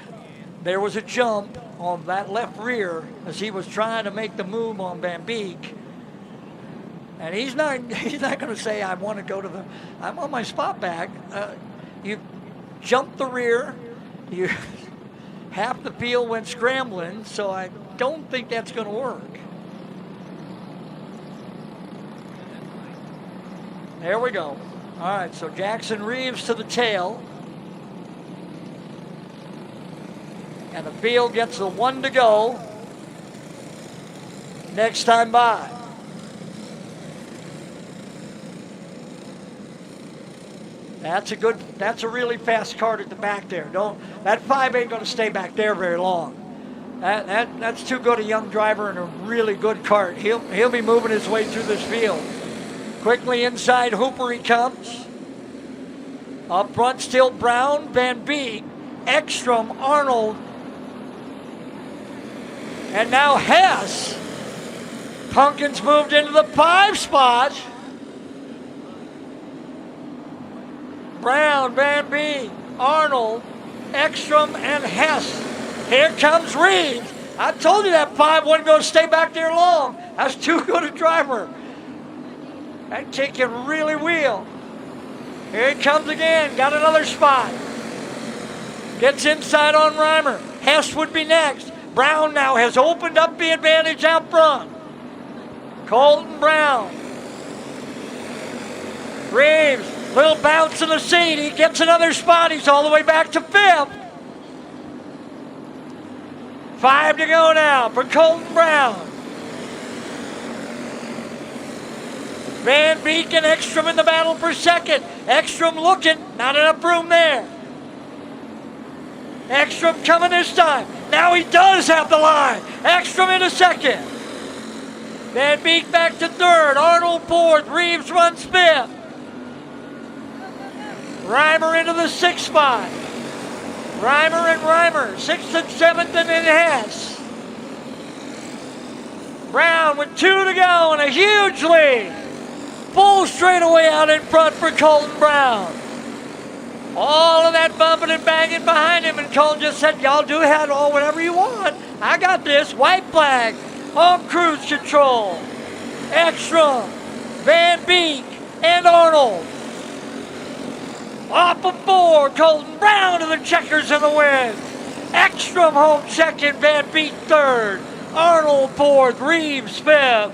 There was a jump on that left rear as he was trying to make the move on Van Beek. And he's not going to say, I want to go to the, I'm on my spot back. You jumped the rear. Half the field went scrambling, so I don't think that's going to work. There we go. All right, so Jackson Reeves to the tail. And the field gets the one to go next time by. That's a really fast cart at the back there. That 5 ain't going to stay back there very long. That's too good a young driver and a really good cart. He'll be moving his way through this field. Quickly inside Hooper he comes. Up front still Brown, Van Beek, Ekstrom, Arnold, and now Hess. Pumpkins moved into the 5 spot. Brown, Van Beek, Arnold, Ekstrom, and Hess. Here comes Reeves. I told you that 5 wasn't going to stay back there long. That's too good a driver. That kid can really wheel. Here he comes again. Got another spot. Gets inside on Reimer. Hess would be next. Brown now has opened up the advantage out front. Colton Brown. Reeves. Little bounce in the seat. He gets another spot. He's all the way back to 5th. 5 to go now for Colton Brown. Van Beek and Ekstrom in the battle for second. Ekstrom looking. Not enough room there. Ekstrom coming this time. Now he does have the line. Ekstrom into second. Van Beek back to 3rd. Arnold 4th. Reeves runs 5th. Reimer into the 6th spot. Reimer, 6th and 7th, and then Hess. Brown with 2 to go and a huge lead. Full straightaway out in front for Colton Brown. All of that bumping and banging behind him, and Colton just said, y'all do have all whatever you want. I got this. White flag on cruise control. Ekstrom, Van Beek, and Arnold. Off of 4, Colton Brown to the checkers in the win. Ekstrom home second, Van Beek 3rd. Arnold 4th, Reeves 5th.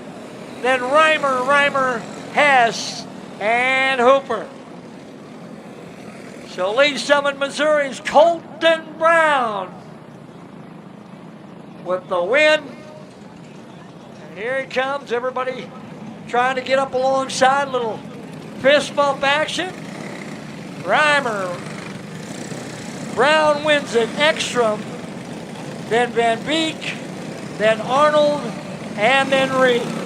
Then Reimer, Hess, and Hooper. So Lee Summit, Missouri's Colton Brown with the win. And here he comes, everybody trying to get up alongside, little fist bump action. Reimer, Brown wins it, Ekstrom, then Van Beek, then Arnold, and then Reeves.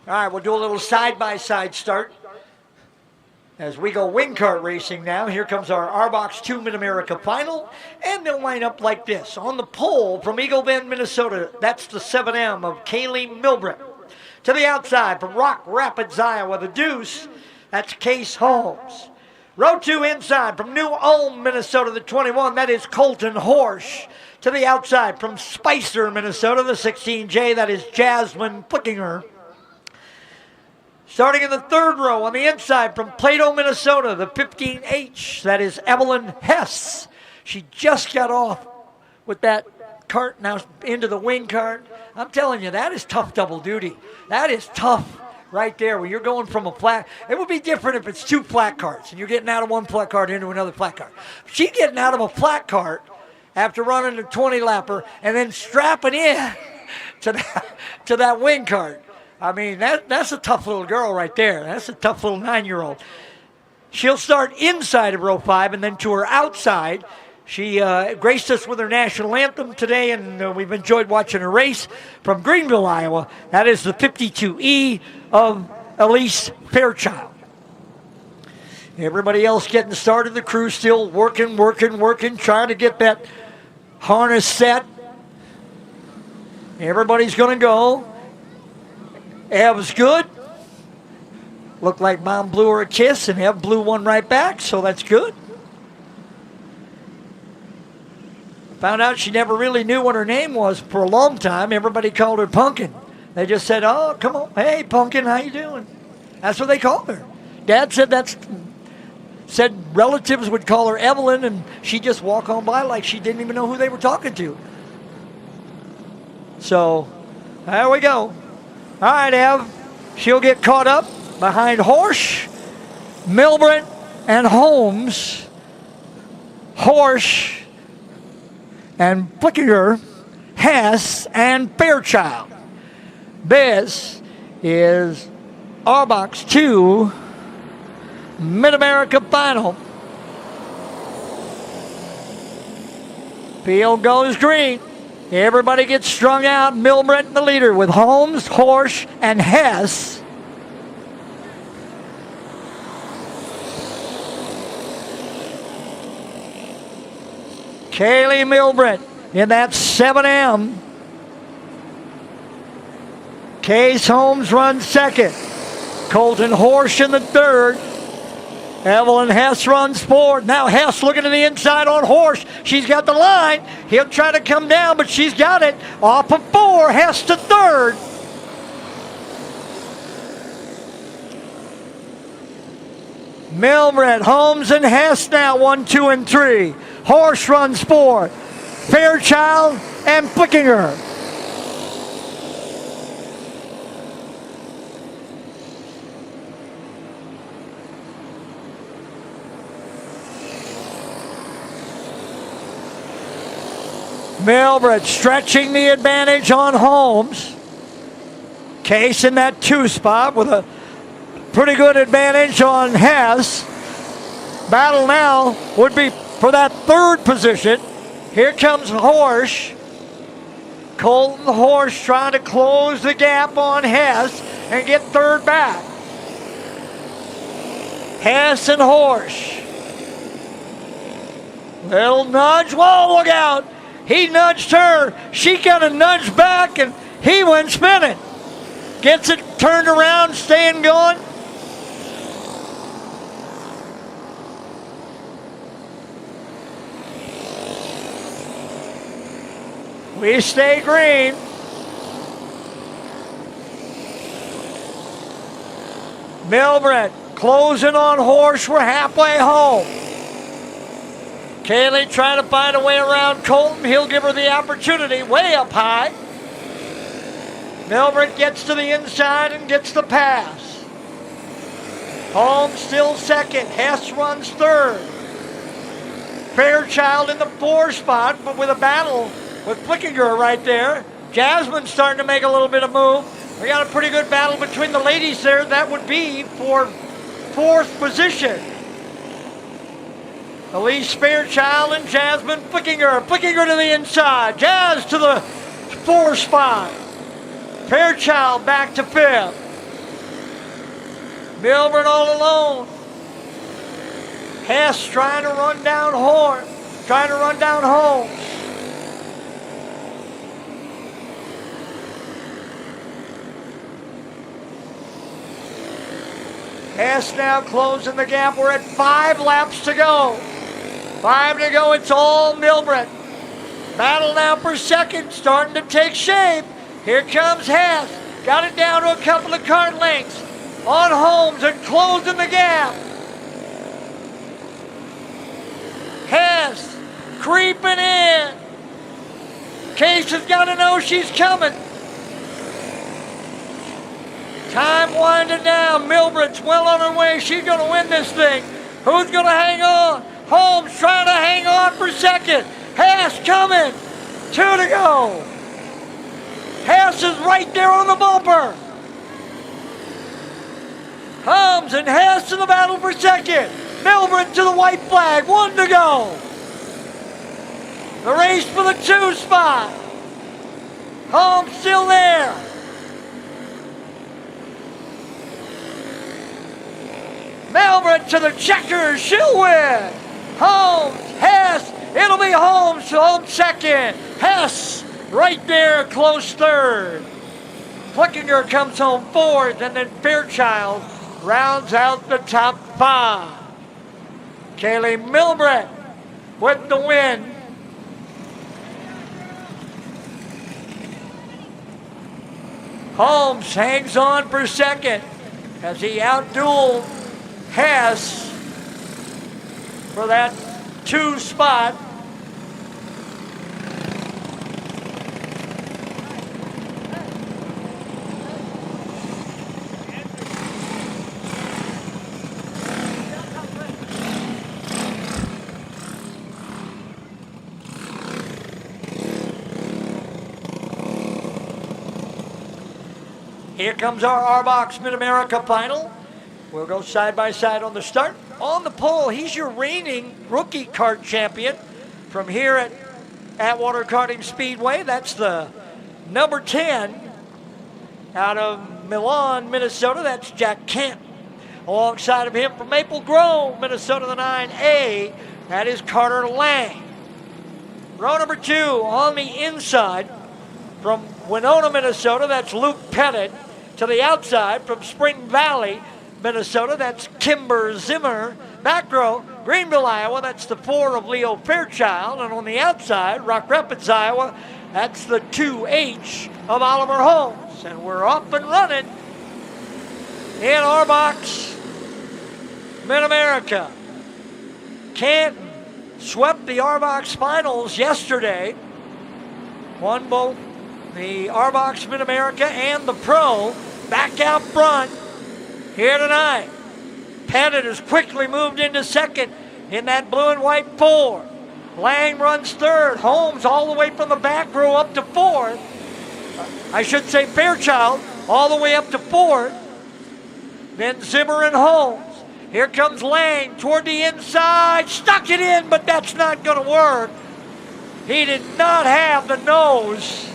All right, we'll do a little side-by-side start as we go wing kart racing now. Here comes our R-Box 2 Mid-America final, and they'll line up like this. On the pole from Eagle Bend, Minnesota, that's the 7M of Kaylee Milbrett. To the outside from Rock Rapids, Iowa, the deuce, that's Case Holmes. Row 2 inside from New Ulm, Minnesota, the 21, that is Colton Horsch. To the outside from Spicer, Minnesota, the 16J, that is Jasmine Flickinger. Starting in the third row on the inside from Plato, Minnesota, the 15H, that is Evelyn Hess. She just got off with that cart, now into the wing cart. I'm telling you, that is tough double duty. That is tough right there when you're going from a flat. It would be different if it's two flat carts and you're getting out of one flat cart into another flat cart. She's getting out of a flat cart after running a 20-lapper and then strapping in to that wing cart. I mean, that's a tough little girl right there. That's a tough little 9-year-old. She'll start inside of row 5 and then to her outside. She graced us with her national anthem today, and we've enjoyed watching her race from Greenville, Iowa. That is the 52E of Elise Fairchild. Everybody else getting started. The crew still working, trying to get that harness set. Everybody's going to go. Ev's good. Looked like Mom blew her a kiss, and Ev blew one right back, so that's good. Found out she never really knew what her name was for a long time. Everybody called her Pumpkin. They just said, oh, come on. Hey, Pumpkin, how you doing? That's what they called her. Dad said relatives would call her Evelyn, and she'd just walk on by like she didn't even know who they were talking to. So, there we go. All right, Ev. She'll get caught up behind Horsch, Milbrandt, and Holmes. Horsch and Flickinger, Hess, and Fairchild. This is Arbach's 2 Mid-America Final. Field goes green. Everybody gets strung out. Milbrandt the leader with Holmes, Horsch, and Hess. Kaylee Milbrandt in that 7M. Case Holmes runs second. Colton Horsch in the third. Evelyn Hess runs fourth. Now Hess looking to the inside on Horsch. She's got the line. He'll try to come down, but she's got it. Off of 4, Hess to third. Milbrandt, Holmes, and Hess now 1, 2, and 3. Horsch runs 4. Fairchild and Flickinger. Milbrandt stretching the advantage on Holmes. Case in that 2 spot with a pretty good advantage on Hess. Battle now would be for that 3rd position. Here comes Horsch. Colton Horsch trying to close the gap on Hess and get 3rd back. Hess and Horsch. Little nudge. Whoa, look out. He nudged her. She kind of nudged back, and he went spinning. Gets it turned around, staying going. We stay green. Milbrandt closing on Horsch. We're halfway home. Kaylee trying to find a way around Colton. He'll give her the opportunity. Way up high. Milbrandt gets to the inside and gets the pass. Holmes still second. Hess runs 3rd. Fairchild in the 4 spot, but with a battle with Flickinger right there. Jasmine's starting to make a little bit of move. We got a pretty good battle between the ladies there. That would be for 4th position. Elise Fairchild and Jasmine Flickinger. Flickinger to the inside. Jazz to the 4 spot. Fairchild back to 5th. Milbrandt all alone. Hess trying to run down Holmes. Hess now closing the gap. We're at 5 laps to go. 5 to go. It's all Milbrandt. Battle now for second, starting to take shape. Here comes Hess. Got it down to a couple of kart lengths. On Holmes and closing the gap. Hess creeping in. Case has got to know she's coming. Time winding down. Milbrett's well on her way. She's going to win this thing. Who's going to hang on? Holmes trying to hang on for second. Hess coming. 2 to go. Hess is right there on the bumper. Holmes and Hess in the battle for second. Milbrett to the white flag. 1 to go. The race for the 2 spot. Holmes still there. Milbrett to the checkers. She'll win. Holmes, Hess. It'll be Holmes. Holmes second. Hess right there, close third. Flickinger comes home fourth, and then Fairchild rounds out the top 5. Kaylee Milbrett with the win. Holmes hangs on for second as he outdueled Hess for that 2 spot. Here comes our RBox Mid-America final. We'll go side by side on the start. On the pole, he's your reigning rookie kart champion from here at Atwater Karting Speedway. That's the number 10 out of Milan, Minnesota. That's Jack Canton. Alongside of him from Maple Grove, Minnesota, the 9A, that is Carter Lang. Row number 2 on the inside from Winona, Minnesota, that's Luke Pettit. To the outside from Spring Valley, Minnesota, that's Kimber Zimmer. Back row, Greenville, Iowa, that's the 4 of Leo Fairchild. And on the outside, Rock Rapids, Iowa, that's the 2H of Oliver Holmes. And we're up and running in RBox Mid-America. Canton swept the RBox finals yesterday. Won both the RBox Mid-America and the Pro. Back out front here tonight. Pettit has quickly moved into second in that blue and white 4. Lang runs third. Holmes all the way from the back row up to 4th. I should say Fairchild all the way up to 4th. Then Zimmer and Holmes. Here comes Lang toward the inside. Stuck it in, but that's not going to work. He did not have the nose.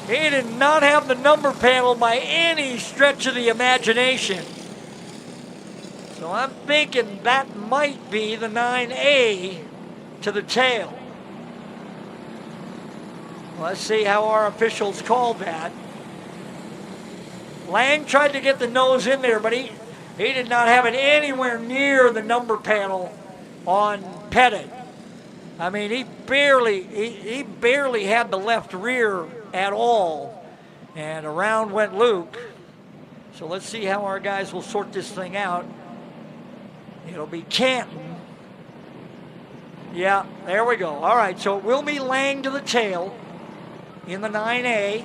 He did not have the number panel by any stretch of the imagination. So I'm thinking that might be the 9A to the tail. Let's see how our officials called that. Lang tried to get the nose in there, but he did not have it anywhere near the number panel on Pettit. I mean, he barely had the left rear at all, and around went Luke. So let's see how our guys will sort this thing out. It'll be Canton. Yeah, there we go. All right, so it will be Lang to the tail in the 9A.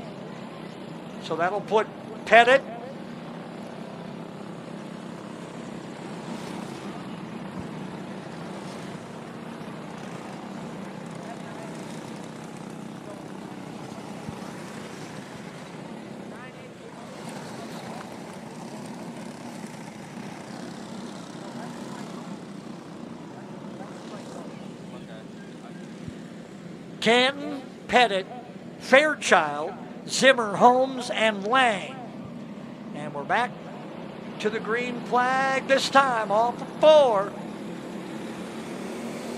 So that'll put Pettit Canton, Pettit, Fairchild, Zimmer, Holmes, and Lang. And we're back to the green flag this time, off of 4.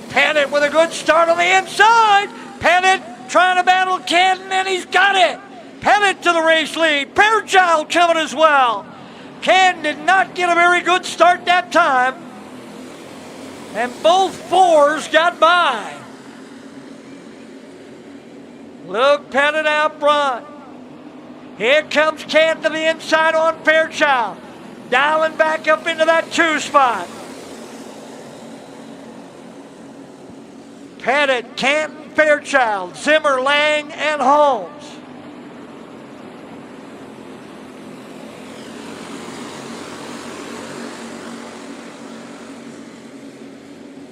Pettit with a good start on the inside. Pettit trying to battle Canton, and he's got it. Pettit to the race lead. Fairchild coming as well. Canton did not get a very good start that time. And both 4s got by. Luke Pettit out front. Here comes Canton to the inside on Fairchild. Dialing back up into that 2 spot. Pettit, Canton, Fairchild, Zimmer, Lang, and Holmes.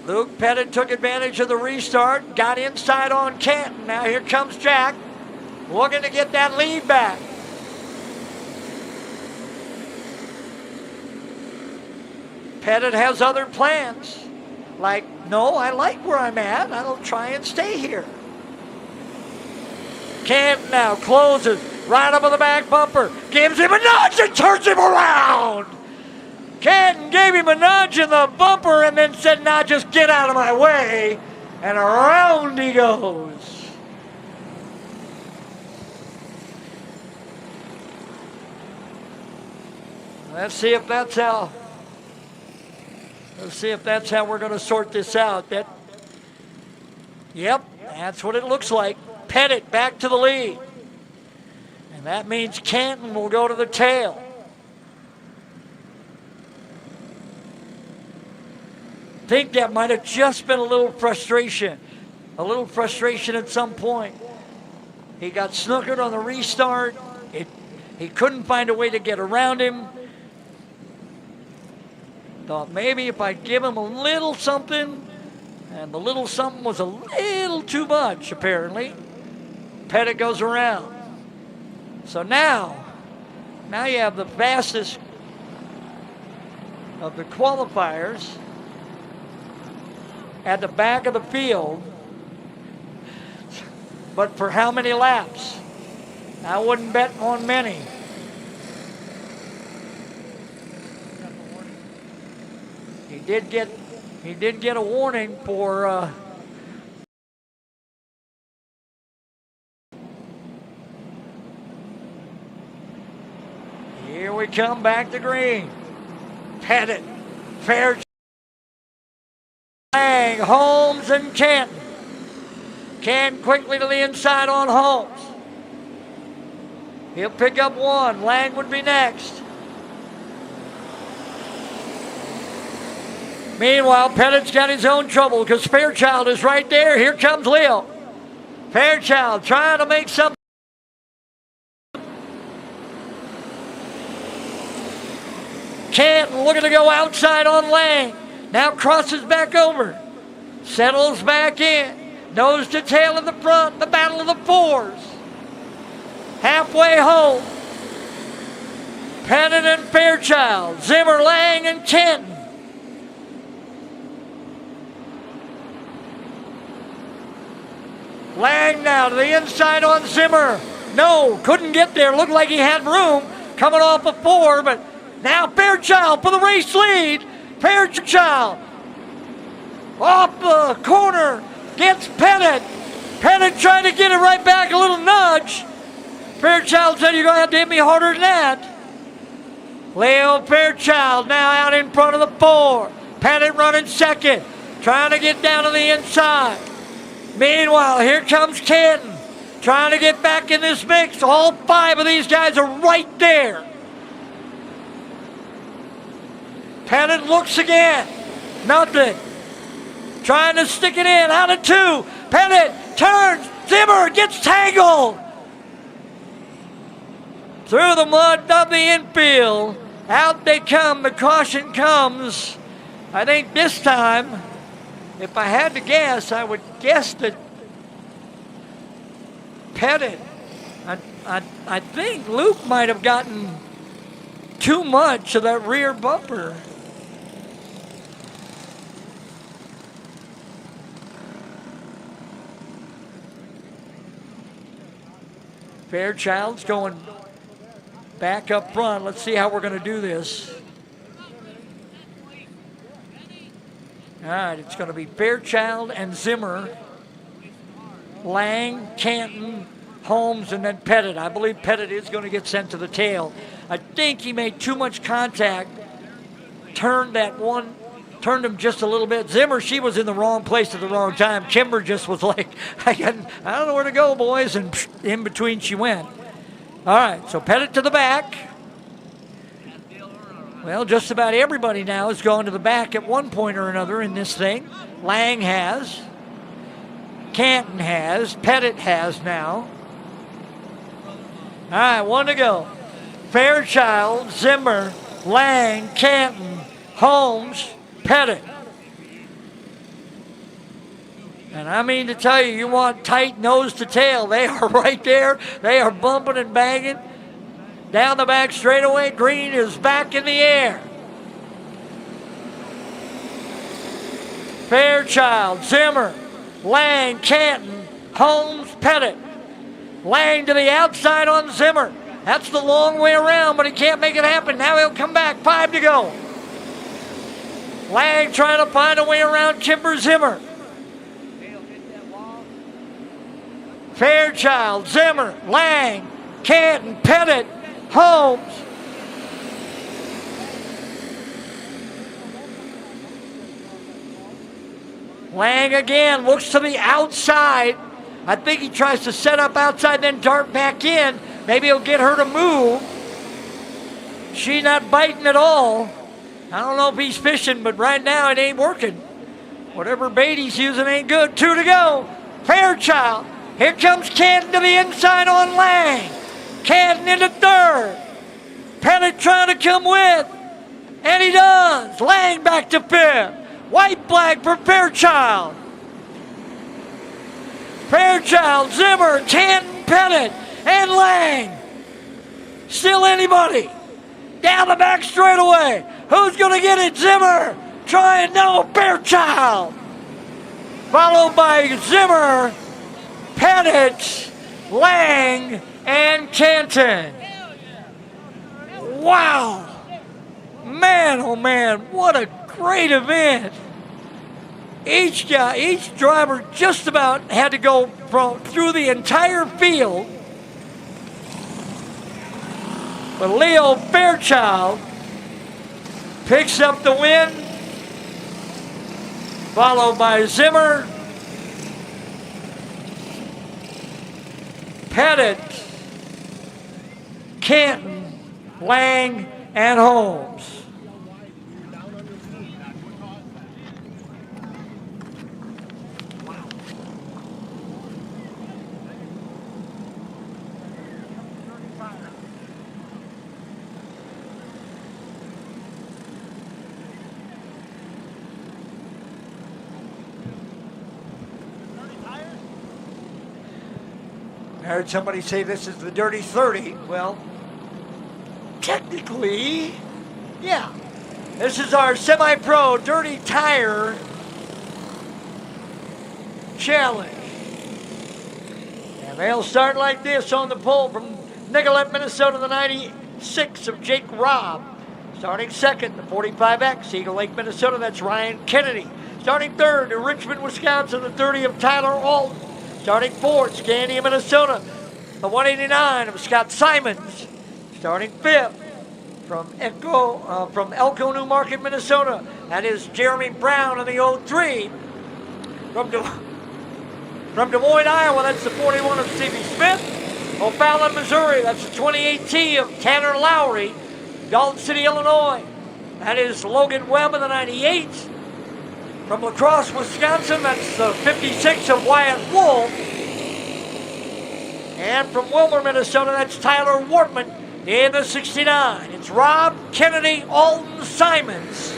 Luke Pettit took advantage of the restart, got inside on Canton. Now here comes Jack, looking to get that lead back. Pettit has other plans. Like, no, I like where I'm at. I'll try and stay here. Canton now closes right up on the back bumper, gives him a nudge and turns him around. Canton gave him a nudge in the bumper and then said, "Now just get out of my way." And around he goes. Let's see if that's how we're going to sort this out. Yep, that's what it looks like. Pettit back to the lead. And that means Canton will go to the tail. I think that might have just been a little frustration at some point. He got snookered on the restart. He couldn't find a way to get around him. Thought maybe if I'd give him a little something, and the little something was a little too much, apparently. Pettit goes around. So now you have the fastest of the qualifiers at the back of the field. But for how many laps? I wouldn't bet on many. He did get a warning for here we come back to green. Pettit, Fairchild, Lang, Holmes, and Canton. Canton quickly to the inside on Holmes. He'll pick up one. Lang would be next. Meanwhile, Pettit's got his own trouble because Fairchild is right there. Here comes Leo. Fairchild trying to make something. Canton looking to go outside on Lang. Now crosses back over. Settles back in. Nose to tail in the front. The battle of the fours. Halfway home. Pettit and Fairchild. Zimmer, Lang, and Canton. Lang now to the inside on Zimmer. No, couldn't get there. Looked like he had room coming off of 4, but now Fairchild for the race lead. Fairchild off the corner gets Pettit. Pettit trying to get it right back, a little nudge. Fairchild said, "You're going to have to hit me harder than that." Leo Fairchild now out in front of the 4. Pettit running second, trying to get down to the inside. Meanwhile, here comes Canton, trying to get back in this mix. All 5 of these guys are right there. Pettit looks again. Nothing. Trying to stick it in. Out of 2. Pettit turns. Zimmer gets tangled. Through the mud of the infield. Out they come. The caution comes. I think this time, if I had to guess, I would guess that Pettit, I think Luke might have gotten too much of that rear bumper. Fairchild's going back up front. Let's see how we're going to do this. All right, it's going to be Fairchild and Zimmer, Lang, Canton, Holmes, and then Pettit. I believe Pettit is going to get sent to the tail. I think he made too much contact, turned turned him just a little bit. Zimmer, she was in the wrong place at the wrong time. Kimber just was like, I don't know where to go, boys, and in between she went. All right, so Pettit to the back. Well, just about everybody now has gone to the back at one point or another in this thing. Lang has. Canton has. Pettit has now. All right, one to go. Fairchild, Zimmer, Lang, Canton, Holmes, Pettit. And I mean to tell you, you want tight nose to tail. They are right there. They are bumping and banging. Down the back straightaway, Green is back in the air. Fairchild, Zimmer, Lang, Canton, Holmes, Pettit. Lang to the outside on Zimmer. That's the long way around, but he can't make it happen. Now he'll come back. 5 to go. Lang trying to find a way around Kimber Zimmer. Fairchild, Zimmer, Lang, Canton, Pettit, Holmes. Lang again looks to the outside. I think he tries to set up outside, then dart back in. Maybe he'll get her to move. She's not biting at all. I don't know if he's fishing, but right now it ain't working. Whatever bait he's using ain't good. 2 to go. Fairchild. Here comes Canton to the inside on Lang. Canton into third. Pettit trying to come with. And he does. Lang back to fifth. White flag for Fairchild. Fairchild, Zimmer, Canton, Pettit, and Lang. Still anybody. Down the back straightaway. Who's going to get it? Zimmer. Trying, no, Fairchild. Followed by Zimmer, Pettit, Lang, and Canton. Wow. Man, oh man, what a great event. Each driver just about had to go through the entire field. But Leo Fairchild picks up the win, followed by Zimmer, Pettit, Canton, Lang, and Holmes. I heard somebody say this is the Dirty 30. Well, technically, yeah. This is our semi-pro Dirty Tire Challenge. And they'll start like this on the pole from Nicollet, Minnesota, the 96 of Jake Robb. Starting second, the 45X, Eagle Lake, Minnesota, that's Ryan Kennedy. Starting third, in Richmond, Wisconsin, the 30 of Tyler Alton. Starting fourth, Scandia, Minnesota, the 189 of Scott Simons. Starting fifth, from Elko, New Market, Minnesota, that is Jeremy Brown in the 03. From Des Moines, Iowa, that's the 41 of Stevie Smith. O'Fallon, Missouri, that's the 28T of Tanner Lowry. Dalton City, Illinois, that is Logan Webb in the 98. From La Crosse, Wisconsin, that's the 56 of Wyatt Wolf. And from Wilmer, Minnesota, that's Tyler Waltman in the 69. It's Robb, Kennedy, Alton, Simons.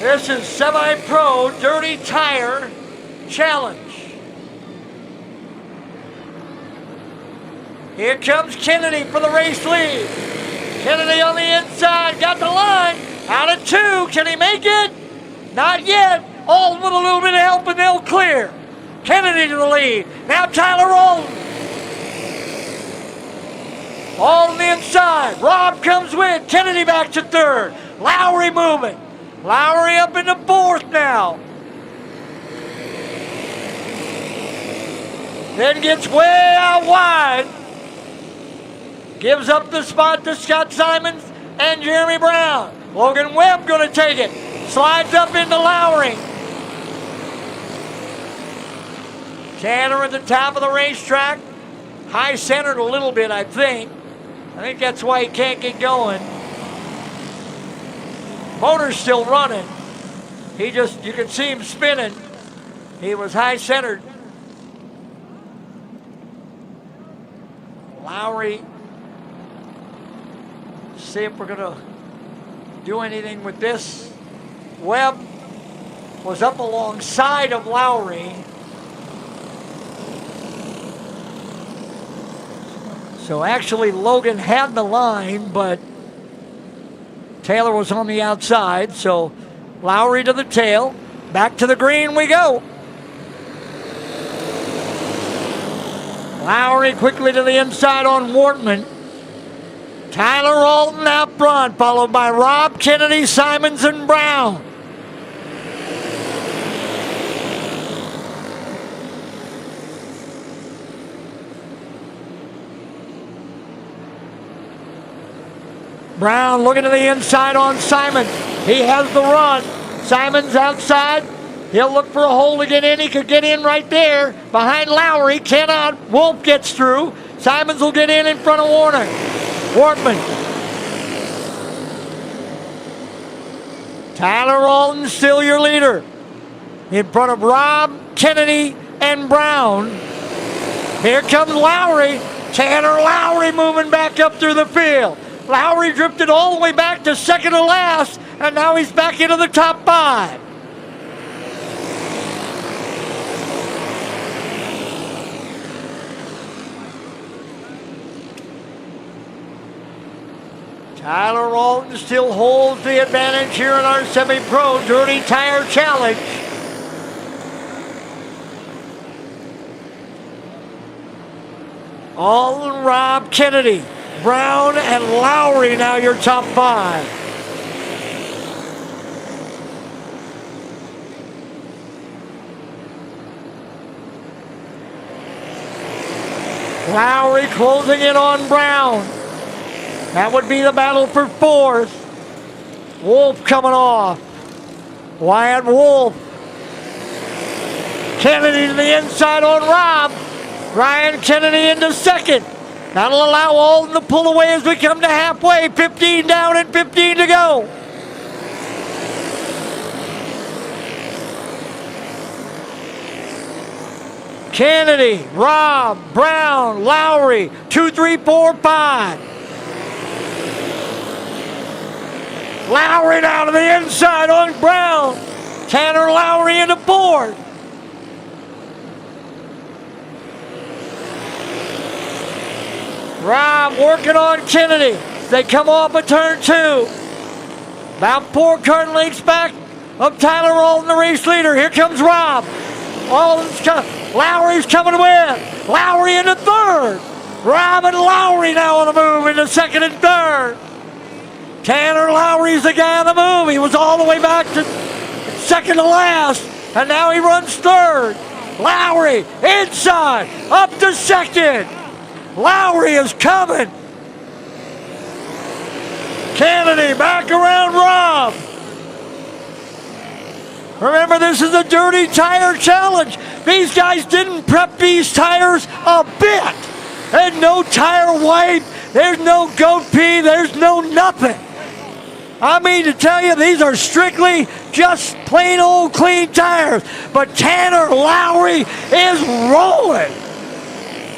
This is Semi-Pro Dirty Tire Challenge. Here comes Kennedy for the race lead. Kennedy on the inside, got the line. Out of 2, can he make it? Not yet. Alton with a little bit of help and they'll clear. Kennedy to the lead. Now Tyler Alton. Alton inside. Robb comes with. Kennedy back to third. Lowry moving. Lowry up into fourth now. Then gets way out wide. Gives up the spot to Scott Simons and Jeremy Brown. Logan Webb going to take it. Slides up into Lowry. Tanner at the top of the racetrack. High centered a little bit, I think. I think that's why he can't get going. Motor's still running. You can see him spinning. He was high centered. Lowry. See if we're going to do anything with this. Webb was up alongside of Lowry. So actually Logan had the line, but Taylor was on the outside. So Lowry to the tail. Back to the green we go. Lowry quickly to the inside on Waltman. Tyler Alton out front, followed by Rob Kennedy, Simons, and Brown. Brown looking to the inside on Simons. He has the run. Simons outside. He'll look for a hole to get in. He could get in right there. Behind Lowry. Cannot. Wolf gets through. Simons will get in front of Warner. Waltman. Tyler Alton still your leader. In front of Rob, Kennedy, and Brown. Here comes Lowry. Tanner Lowry moving back up through the field. Lowry drifted all the way back to second to last, and now he's back into the top five. Tyler Alton still holds the advantage here in our semi-pro Dirty Tire Challenge. Alton, Rob Kennedy, Brown, and Lowry now your top five. Lowry closing in on Brown. That would be the battle for fourth. Wolf coming off. Wyatt Wolf. Kennedy to the inside on Rob. Ryan Kennedy into second. That'll allow Alton to pull away as we come to halfway. 15 down and 15 to go. Kennedy, Rob, Brown, Lowry, 2, 3, 4, 5. Lowry down to the inside on Brown. Tanner Lowry into fourth. Rob working on Kennedy. They come off of turn 2. About 4 kart lengths back of Tyler Alton, the race leader. Here comes Rob. Lowry's coming with. Lowry into third. Rob and Lowry now on the move into second and third. Tanner Lowry's the guy on the move. He was all the way back to second to last, and now he runs third. Lowry inside, up to second. Lowry is coming. Kennedy back around Rob. Remember, this is a Dirty Tire Challenge. These guys didn't prep these tires a bit. There's no tire wipe. There's no goat pee. There's no nothing. I mean to tell you, these are strictly just plain old clean tires. But Tanner Lowry is rolling.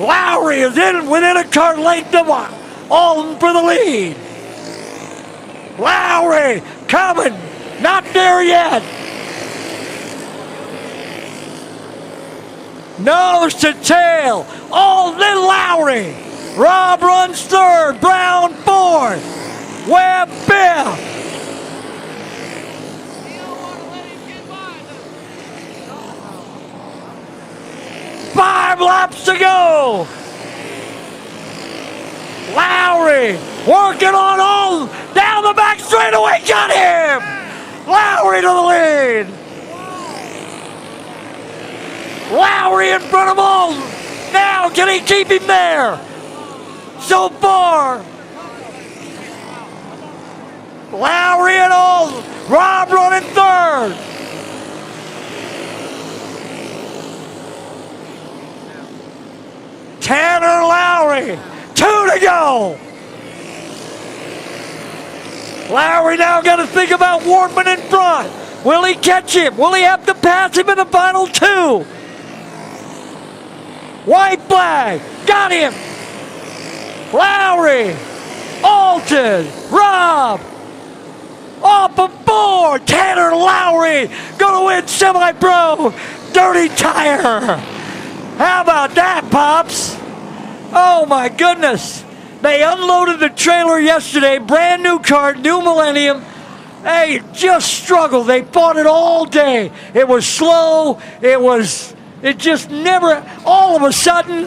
Lowry is within a kart length of Alton for the lead. Lowry coming, not there yet. Nose to tail, Alton and Lowry. Rob runs third, Brown fourth. Webb fifth. 5 laps to go. Lowry working on Alton. Down the back straightaway, got him. Lowry to the lead. Lowry in front of Alton. Now can he keep him there? So far, Lowry and Rob running third. Tanner Lowry, 2 to go. Lowry now got to think about Waltman in front. Will he catch him? Will he have to pass him in the final 2? White flag, got him. Lowry, Alton, Rob, off of 4. Tanner Lowry gonna win semi-pro. Dirty tire. How about that, Pops? Oh my goodness. They unloaded the trailer yesterday, brand new car, new Millennium. They just struggled. They fought it all day. It was slow. It just never, all of a sudden,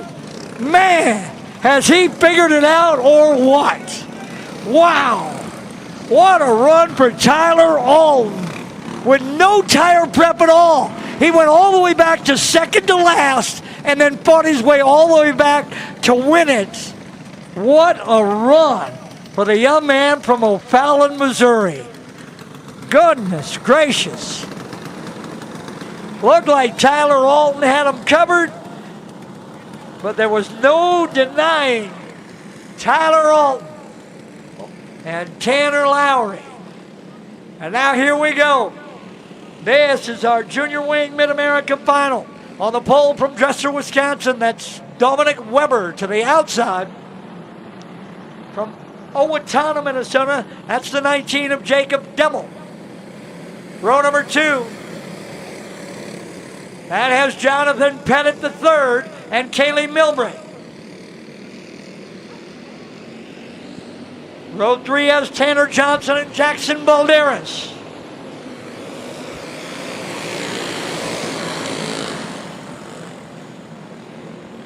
man, has he figured it out or what? Wow. What a run for Tyler Alton with no tire prep at all. He went all the way back to second to last and then fought his way all the way back to win it. What a run for the young man from O'Fallon, Missouri. Goodness gracious. Looked like Tyler Alton had him covered, but there was no denying Tyler Alton and Tanner Lowry. And now here we go. This is our Junior Wing Mid-America Final. On the pole from Dresser, Wisconsin, that's Dominic Weber to the outside. From Owatonna, Minnesota, that's the 19 of Jacob Demmel. Row number 2. That has Jonathan Pettit III and Kaylee Milbray. Row 3 has Tanner Johnson and Jackson Balderas.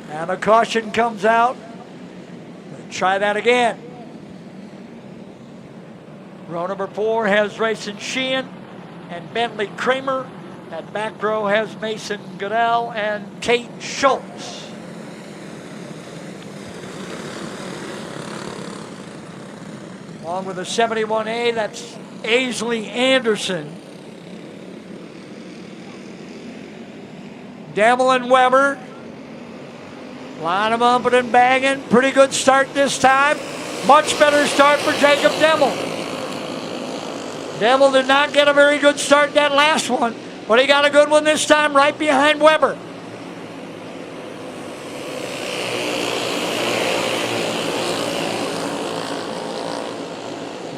And a caution comes out. Let's try that again. Row number 4 has Rayson Sheehan and Bentley Kramer. That back row has Mason Goodell and Kate Schultz. Along with the 71A, that's Aisley Anderson. Demmel and Weber. Line them up and banging. Pretty good start this time. Much better start for Jacob Demmel. Demmel did not get a very good start that last one, but he got a good one this time right behind Weber.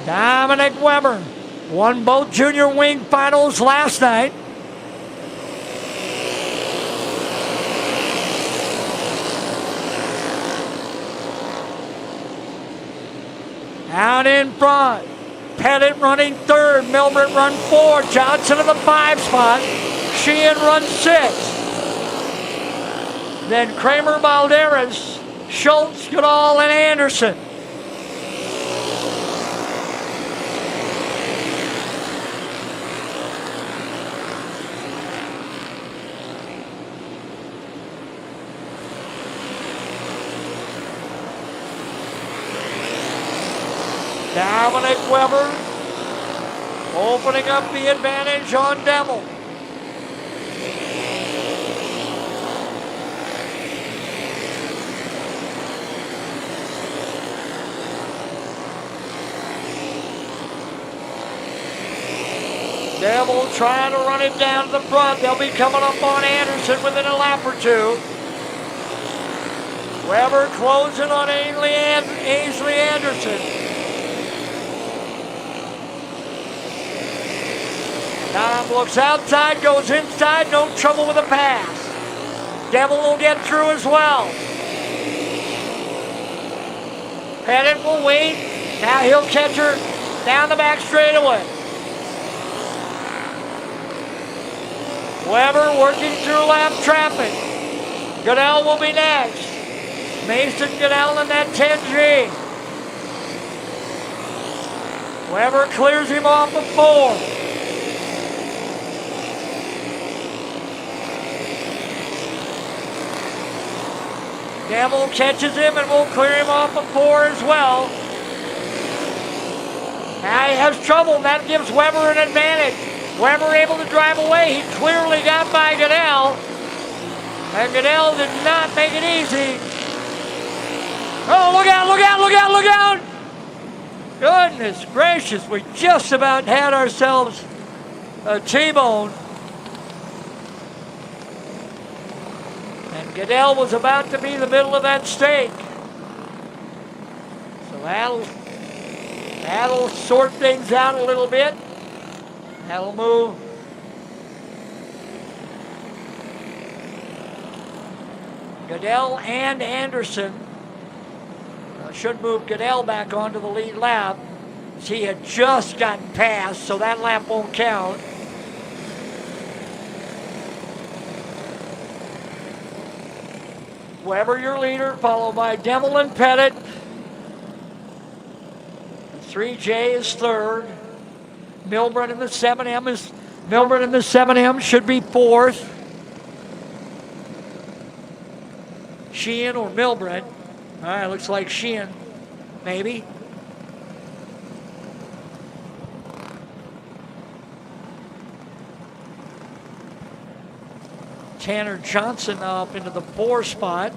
Dominic Weber won both Junior Wing finals last night. Out in front, Pettit running 3rd, Milbert run 4, Johnson in the 5 spot, Sheehan runs 6. Then Kramer, Balderas, Schultz, Goodall, and Anderson. Dominic Weber opening up the advantage on Demmel. Demmel trying to run it down to the front. They'll be coming up on Anderson within a lap or 2. Weber closing on Aisley Anderson. Dom looks outside, goes inside, no trouble with a pass. Demmel will get through as well. Pettit will wait. Now he'll catch her down the back straightaway. Weber working through lap traffic. Goodell will be next. Mason Goodell in that 10G. Weber clears him off of 4. Demmel catches him and will clear him off of 4 as well. Now he has trouble, and that gives Weber an advantage. Weber able to drive away. He clearly got by Goodell. And Goodell did not make it easy. Oh, look out, look out, look out, look out! Goodness gracious, we just about had ourselves a T-bone. And Goodell was about to be the middle of that stake. So that'll sort things out a little bit. That'll move. Goodell and Anderson should move Goodell back onto the lead lap. He had just gotten past, so that lap won't count. Weber, your leader, followed by Demel and Pettit. 3J is third. Milburn in the 7M should be fourth. Sheehan or Milburn. All right, looks like Sheehan, maybe. Tanner Johnson now up into the 4 spot.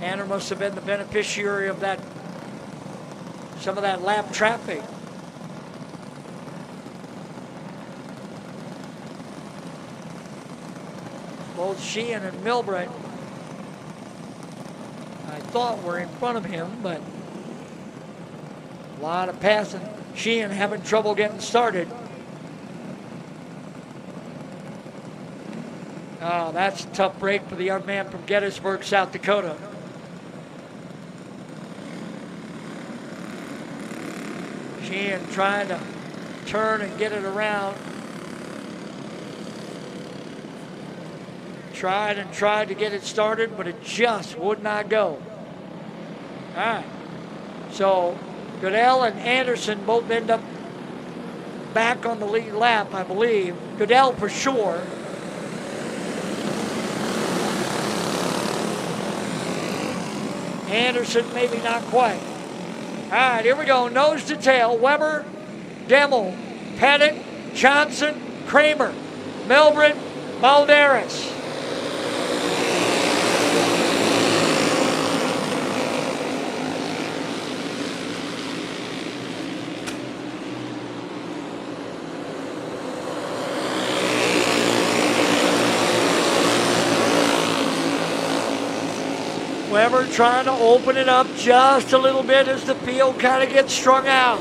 Tanner must have been the beneficiary of that, some of that lap traffic. Both Sheehan and Milbright, I thought were in front of him, but a lot of passing. Sheehan having trouble getting started. Oh, that's a tough break for the young man from Gettysburg, South Dakota. Sheehan trying to turn and get it around. Tried and tried to get it started, but it just would not go. All right. So Goodell and Anderson both end up back on the lead lap, I believe. Goodell for sure. Anderson maybe not quite. All right, here we go. Nose to tail. Weber, Demel, Pettit, Johnson, Kramer, Milbrin, Balderas. Weber trying to open it up just a little bit as the field kind of gets strung out.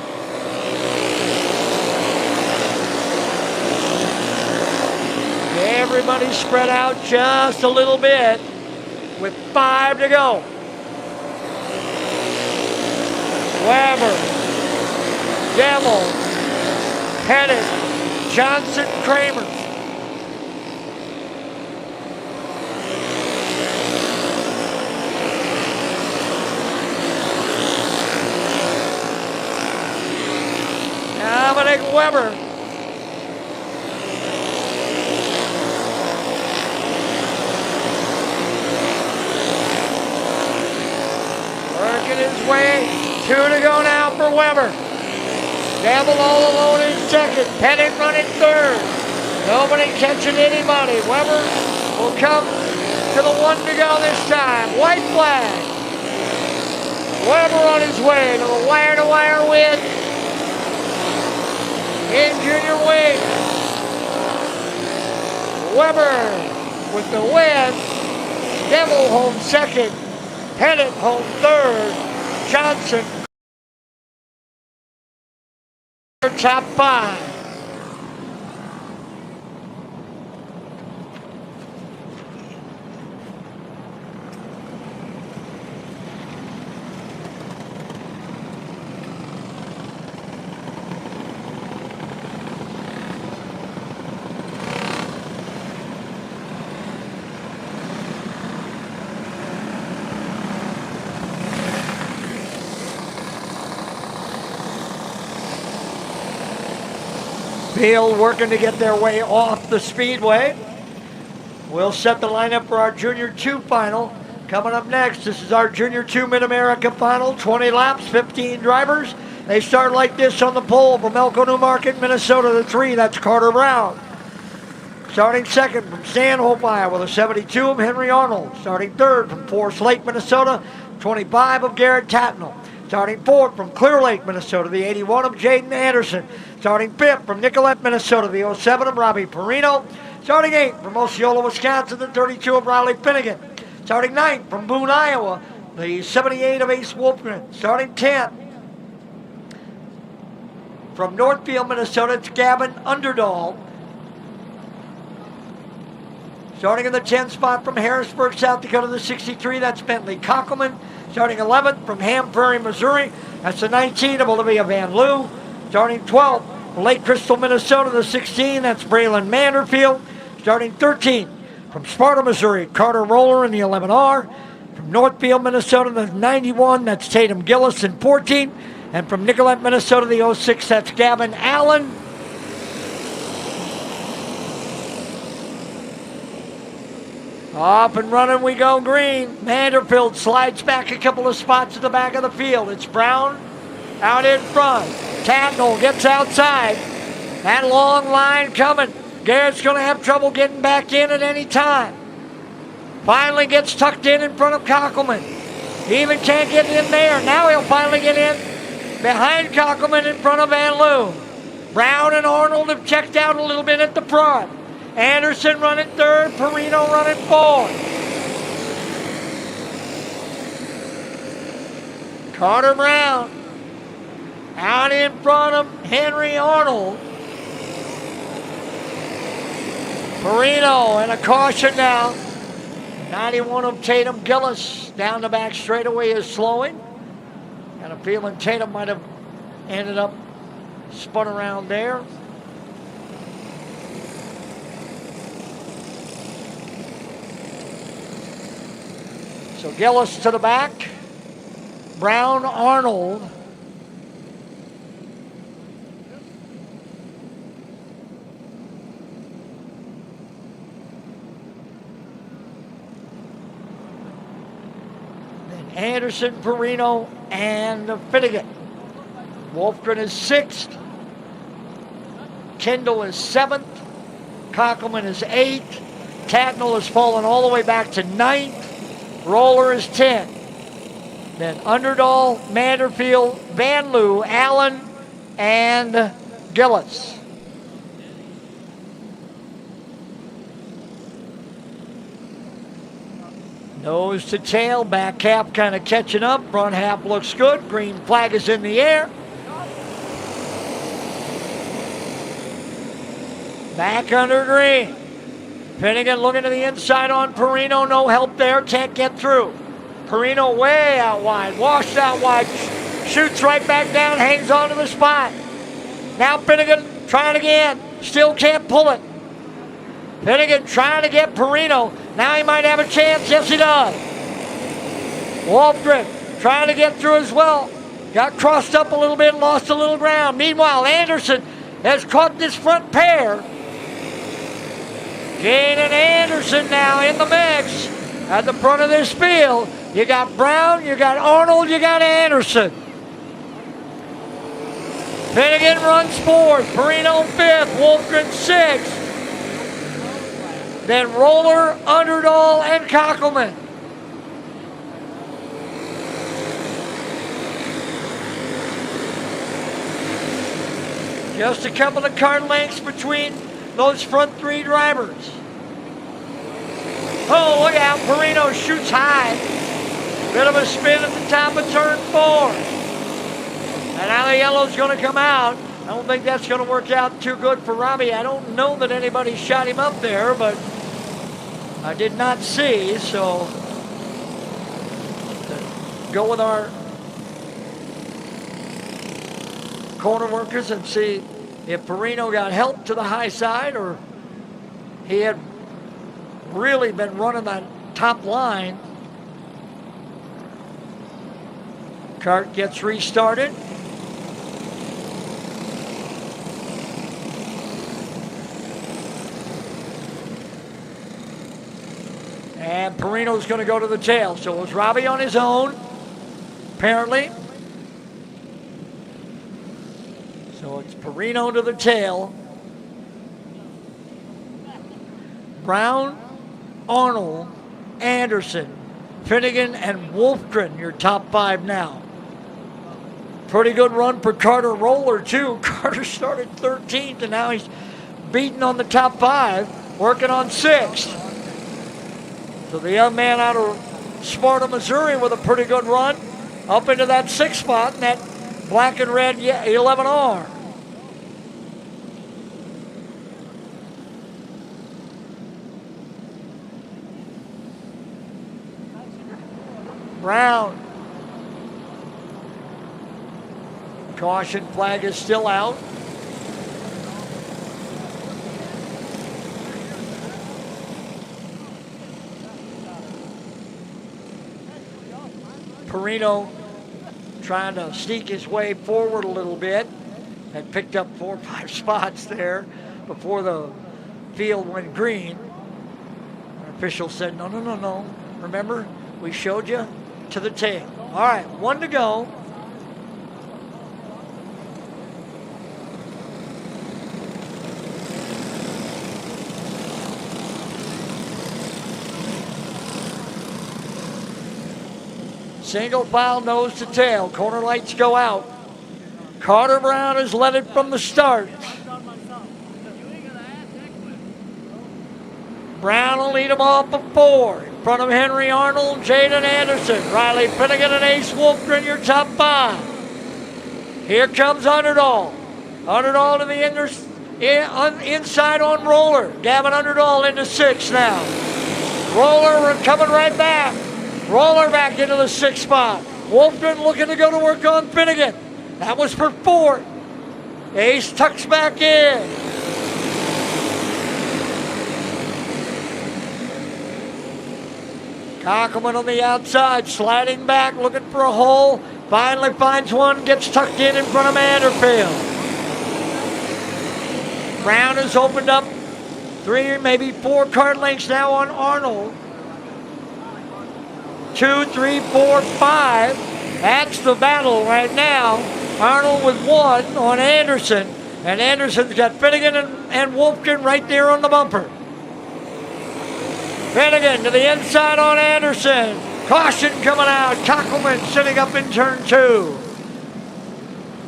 Everybody spread out just a little bit with 5 to go. Weber, Demel, Pettit, Johnson, Kramer. Dominic Weber. Working his way. 2 to go now for Weber. Demel all alone in second. Pettit running third. Nobody catching anybody. Weber will come to the 1 to go this time. White flag. Weber on his way to the wire-to-wire win in junior wing. Weber with the win. Demel home second. Pettit home third. Johnson top 5. Field working to get their way off the speedway. We'll set the lineup for our Junior 2 final. Coming up next, this is our Junior 2 Mid-America final. 20 laps, 15 drivers. They start like this on the pole from Elko New Market, Minnesota, the 3. That's Carter Brown. Starting second from Stanhope, Iowa, the 72 of Henry Arnold. Starting third from Forest Lake, Minnesota, 25 of Garrett Tatnall. Starting fourth from Clear Lake, Minnesota, the 81 of Jaden Anderson. Starting fifth from Nicollet, Minnesota, the 07 of Robbie Perino. Starting eighth from Osceola, Wisconsin, the 32 of Riley Finnegan. Starting ninth from Boone, Iowa, the 78 of Ace Wolfgren. Starting 10th from Northfield, Minnesota, it's Gavin Underdahl. Starting in the 10th spot from Harrisburg, South Dakota, the 63, that's Bentley Kockelman. Starting 11th from Ham Prairie, Missouri, that's the 19 of Olivia Van Loo. Starting 12th from Lake Crystal, Minnesota, the 16, that's Braylon Manderfield. Starting 13th from Sparta, Missouri, Carter Roller in the 11R. From Northfield, Minnesota, the 91, that's Tatum Gillis in 14. And from Nicollet, Minnesota, the 06, that's Gavin Allen. Up and running we go green. Manderfield slides back a couple of spots to the back of the field. It's Brown out in front. Tatnall gets outside. That long line coming. Garrett's going to have trouble getting back in at any time. Finally gets tucked in front of Kockelman. He even can't get in there. Now he'll finally get in behind Kockelman in front of Van Loo. Brown and Arnold have checked out a little bit at the front. Anderson running third, Perino running fourth. Carter Brown out in front of Henry Arnold. Perino and a caution now. 91 of Tatum Gillis down the back straightaway is slowing. Got a feeling Tatum might have ended up spun around there. So Gillis to the back. Brown, Arnold. Then Anderson, Perino, and Finnegan. Wolfgren is 6th. Kendall is 7th. Kockelman is 8th. Tatnall has fallen all the way back to 9th. Roller is 10. Then Underdahl, Manderfield, Van Loo, Allen, and Gillis. Nose to tail, back half kind of catching up. Front half looks good. Green flag is in the air. Back under green. Finnegan looking to the inside on Perino. No help there. Can't get through. Perino way out wide. Washed out wide. Shoots right back down. Hangs on to the spot. Now Finnegan trying again. Still can't pull it. Finnegan trying to get Perino. Now he might have a chance. Yes, he does. Wolfgren trying to get through as well. Got crossed up a little bit. Lost a little ground. Meanwhile, Anderson has caught this front pair. Kane and Anderson now in the mix at the front of this field. You got Brown, you got Arnold, you got Anderson. Finnegan runs 4th, Perino 5th, Wolfgren 6th. Then Roller, Underdahl, and Kockelman. Just a couple of car lengths between those front 3 drivers. Oh, look out. Perino shoots high. Bit of a spin at the top of turn 4. And now the yellow's going to come out. I don't think that's going to work out too good for Robbie. I don't know that anybody shot him up there, but I did not see. So go with our corner workers and see if Perino got help to the high side or he had really been running that top line. Kart gets restarted. And Perino's going to go to the tail. So it was Robbie on his own, apparently. So it's Perino to the tail. Brown, Arnold, Anderson, Finnegan, and Wolfgren, your top 5 now. Pretty good run for Carter Roller, too. Carter started 13th, and now he's beating on the top 5, working on 6th. So the young man out of Sparta, Missouri with a pretty good run up into that 6th spot in that black and red 11R. Brown. Caution flag is still out. Perino trying to sneak his way forward a little bit and picked up 4 or 5 spots there before the field went green. Our official said, no. Remember, we showed you to the tail. All right, 1 to go. Single file, nose to tail. Corner lights go out. Carter Brown has led it from the start. Brown will lead him off at 4. In front of Henry Arnold, Jaden Anderson, Riley Finnegan, and Ace Wolfgren, your top 5. Here comes Underdahl. Underdahl to the inside on Roller. Gavin Underdahl into 6 now. Roller coming right back. Roller back into the 6th spot. Wolfgren looking to go to work on Finnegan. That was for 4. Ace tucks back in. Cockelman on the outside, sliding back, looking for a hole. Finally finds one, gets tucked in front of Manderfield. Brown has opened up 3, maybe 4 card lengths now on Arnold. 2, 3, 4, 5. That's the battle right now. Arnold with 1 on Anderson. And Anderson's got Finnegan and Wolfgren right there on the bumper. Finnegan to the inside on Anderson. Caution coming out. Cockelman sitting up in turn 2.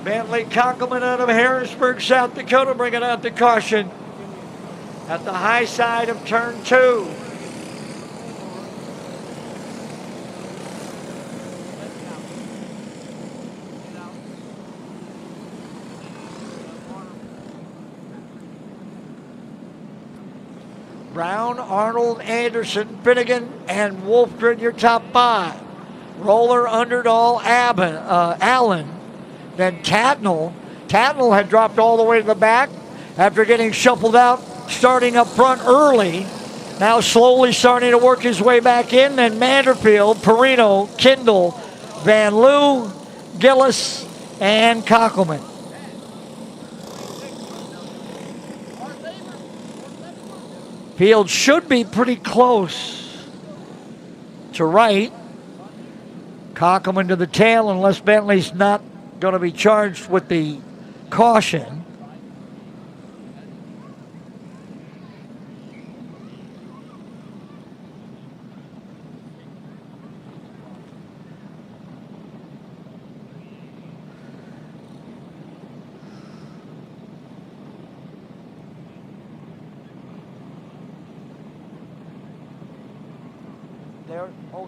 Bentley Cockelman out of Harrisburg, South Dakota, bringing out the caution at the high side of turn 2. Brown, Arnold, Anderson, Finnegan, and Wolfgren, your top 5. Roller, Underdahl, Allen. Then Tatnall. Tatnall had dropped all the way to the back after getting shuffled out, starting up front early. Now slowly starting to work his way back in. Then Manderfield, Perino, Kindle, Van Loo, Gillis, and Cockelman. Field should be pretty close to right. Cockelman to the tail unless Bentley's not going to be charged with the caution.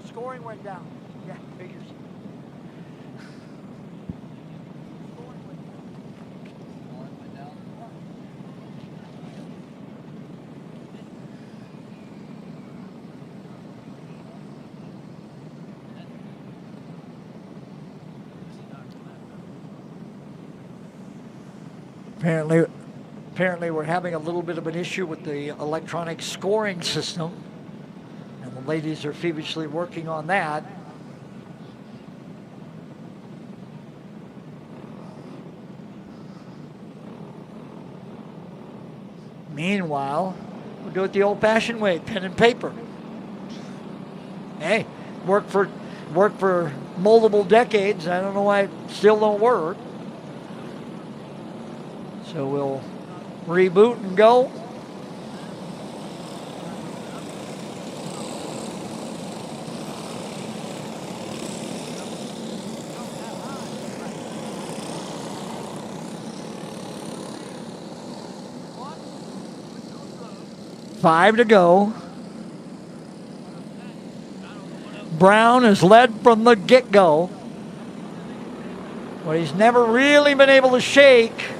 Scoring went down. Yeah, figures. Apparently we're having a little bit of an issue with the electronic scoring system. And the ladies are feverishly working on that. Meanwhile, we'll do it the old-fashioned way, pen and paper. Hey, worked for multiple decades. I don't know why it still don't work. So we'll reboot and go. Five to go. Brown has led from the get-go, but he's never really been able to shake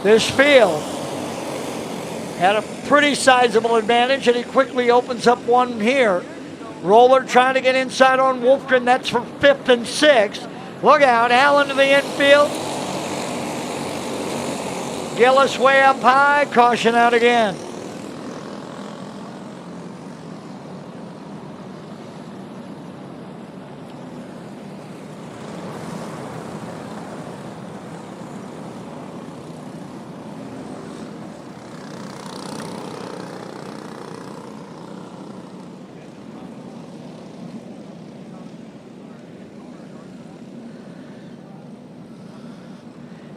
this field. Had a pretty sizable advantage, and he quickly opens up one here. Roller trying to get inside on Wolfgren. That's for 5th and 6th. Look out, Allen to the infield. Gillis way up high, caution out again.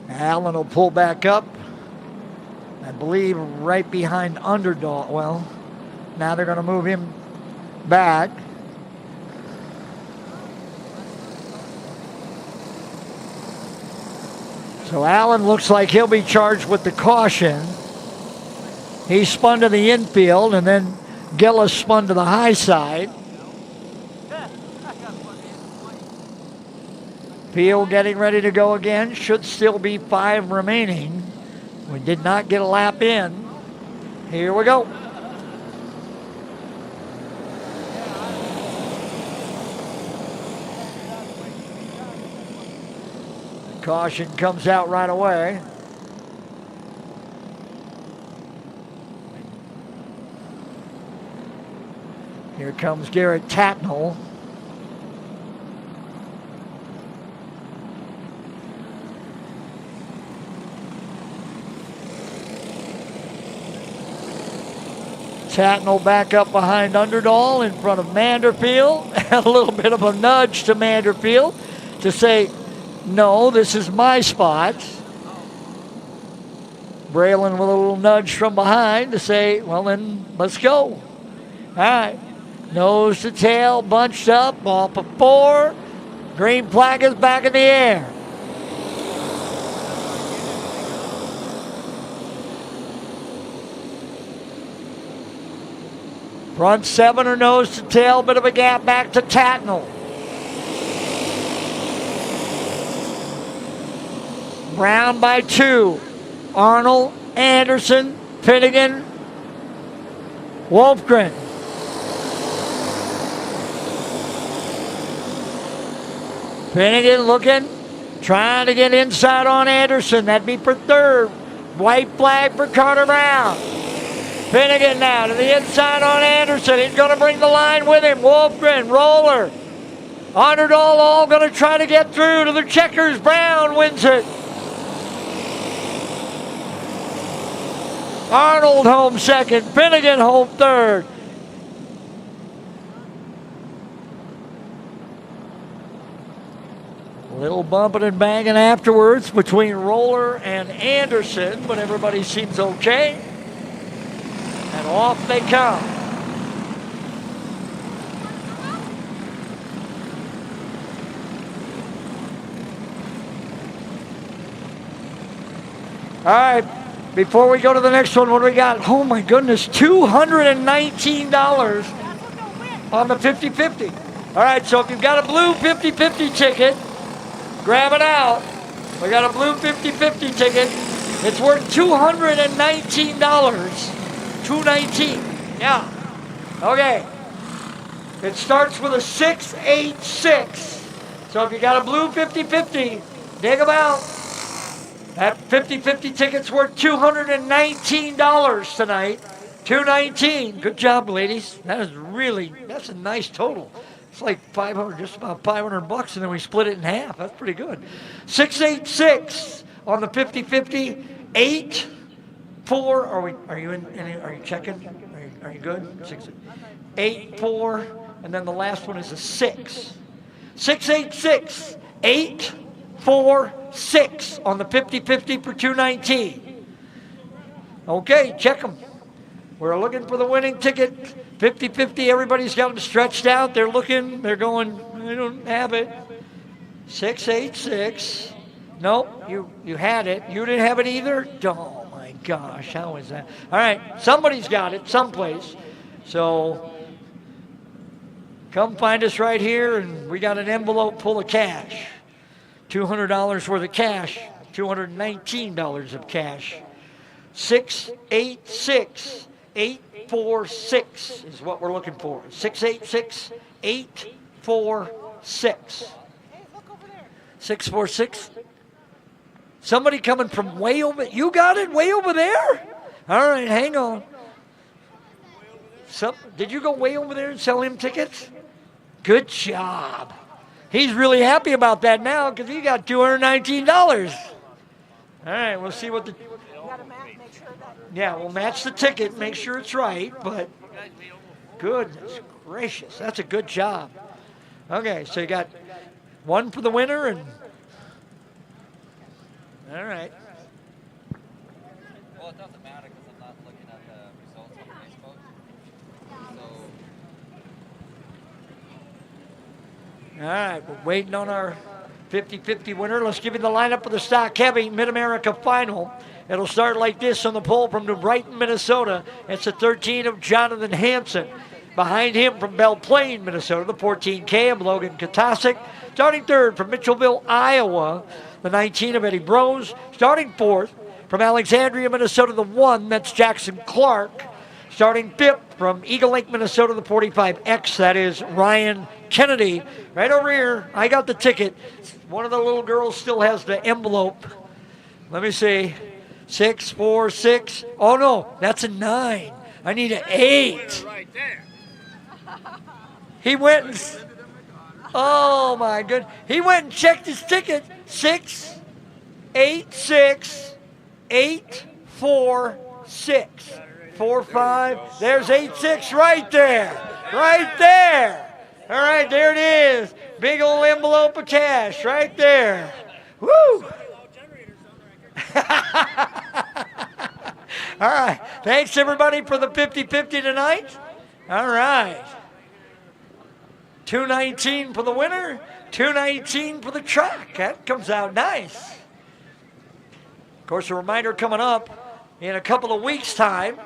Allen will pull back up, I believe right behind Underdog. Well, now they're going to move him back. So Allen looks like he'll be charged with the caution. He spun to the infield, and then Gillis spun to the high side. Field getting ready to go again. Should still be 5 remaining. We did not get a lap in. Here we go. Caution comes out right away. Here comes Garrett Tatnall. Tatnall back up behind Underdahl in front of Manderfield. A little bit of a nudge to Manderfield to say, no, this is my spot. Braylon with a little nudge from behind to say, well then, let's go. All right, nose to tail, bunched up, off of 4. Green flag is back in the air. Front 7 or nose to tail, bit of a gap back to Tatnall. Brown by 2. Arnold, Anderson, Finnegan, Wolfgren. Finnegan looking, trying to get inside on Anderson. That'd be for 3rd. White flag for Carter Brown. Finnegan now to the inside on Anderson. He's going to bring the line with him. Wolfgren, Roller. Underdahl all going to try to get through to the checkers. Brown wins it. Arnold home 2nd. Finnegan home 3rd. A little bumping and banging afterwards between Roller and Anderson, but everybody seems okay. And off they come. All right, before we go to the next one, what do we got? Oh my goodness, $219 on the 50-50. All right, so if you've got a blue 50-50 ticket, grab it out. We got a blue 50-50 ticket. It's worth $219. $219. Yeah. Okay. It starts with a 686. So if you got a blue 50-50, dig them out. That 50-50 ticket's worth $219 tonight. $219. Good job, ladies. That's a nice total. It's like 500, just about $500, and then we split it in half. That's pretty good. 686 on the 50-50. 8, 4. Are you checking? Are you good? 6, 8, 4, and then the last one is a 6. 686, 8, 4, 6 on the 50-50 for $219. Okay, check them. We're looking for the winning ticket. 50-50, everybody's got them stretched out. They're looking, they're going, I don't have it. 686. Nope, you had it. You didn't have it either? Oh my gosh, how is that? All right, somebody's got it someplace. So come find us right here, and we got an envelope full of cash. $200 worth of cash, $219 of cash. 686-846 is what we're looking for. 686-846. 646. Somebody coming from way over. You got it way over there? All right, hang on. Did you go way over there and sell him tickets? Good job. He's really happy about that now because he got $219. All right, we'll see what the... Yeah, we'll match the ticket, make sure it's right, but goodness gracious, that's a good job. Okay, so you got one for the winner, and all right. Well, it doesn't matter because I'm not looking at the results on Facebook. All right, we're waiting on our 50-50 winner. Let's give you the lineup of the Stock Heavy Mid-America Final. It'll start like this on the pole from New Brighton, Minnesota. It's the 13 of Jonathan Hansen. Behind him from Belle Plaine, Minnesota, the 14K of Logan Katasic. Starting third from Mitchellville, Iowa, the 19 of Eddie Brose. Starting fourth from Alexandria, Minnesota, the 1, that's Jackson Clark. Starting fifth from Eagle Lake, Minnesota, the 45X, that is Ryan Kennedy. Right over here, I got the ticket. One of the little girls still has the envelope. Let me see. 6, 4, 6. Oh, no, that's a 9. I need an 8. He went and... Oh, my goodness. He went and checked his ticket. 6, 8, 6, 8, 4, 6. 4, 5. There's 8, 6 right there. Right there. All right, there it is. Big old envelope of cash right there. Woo! All right. Thanks, everybody, for the 50-50 tonight. All right. 219 for the winner, 219 for the track. That comes out nice. Of course, a reminder coming up in a couple of weeks' time,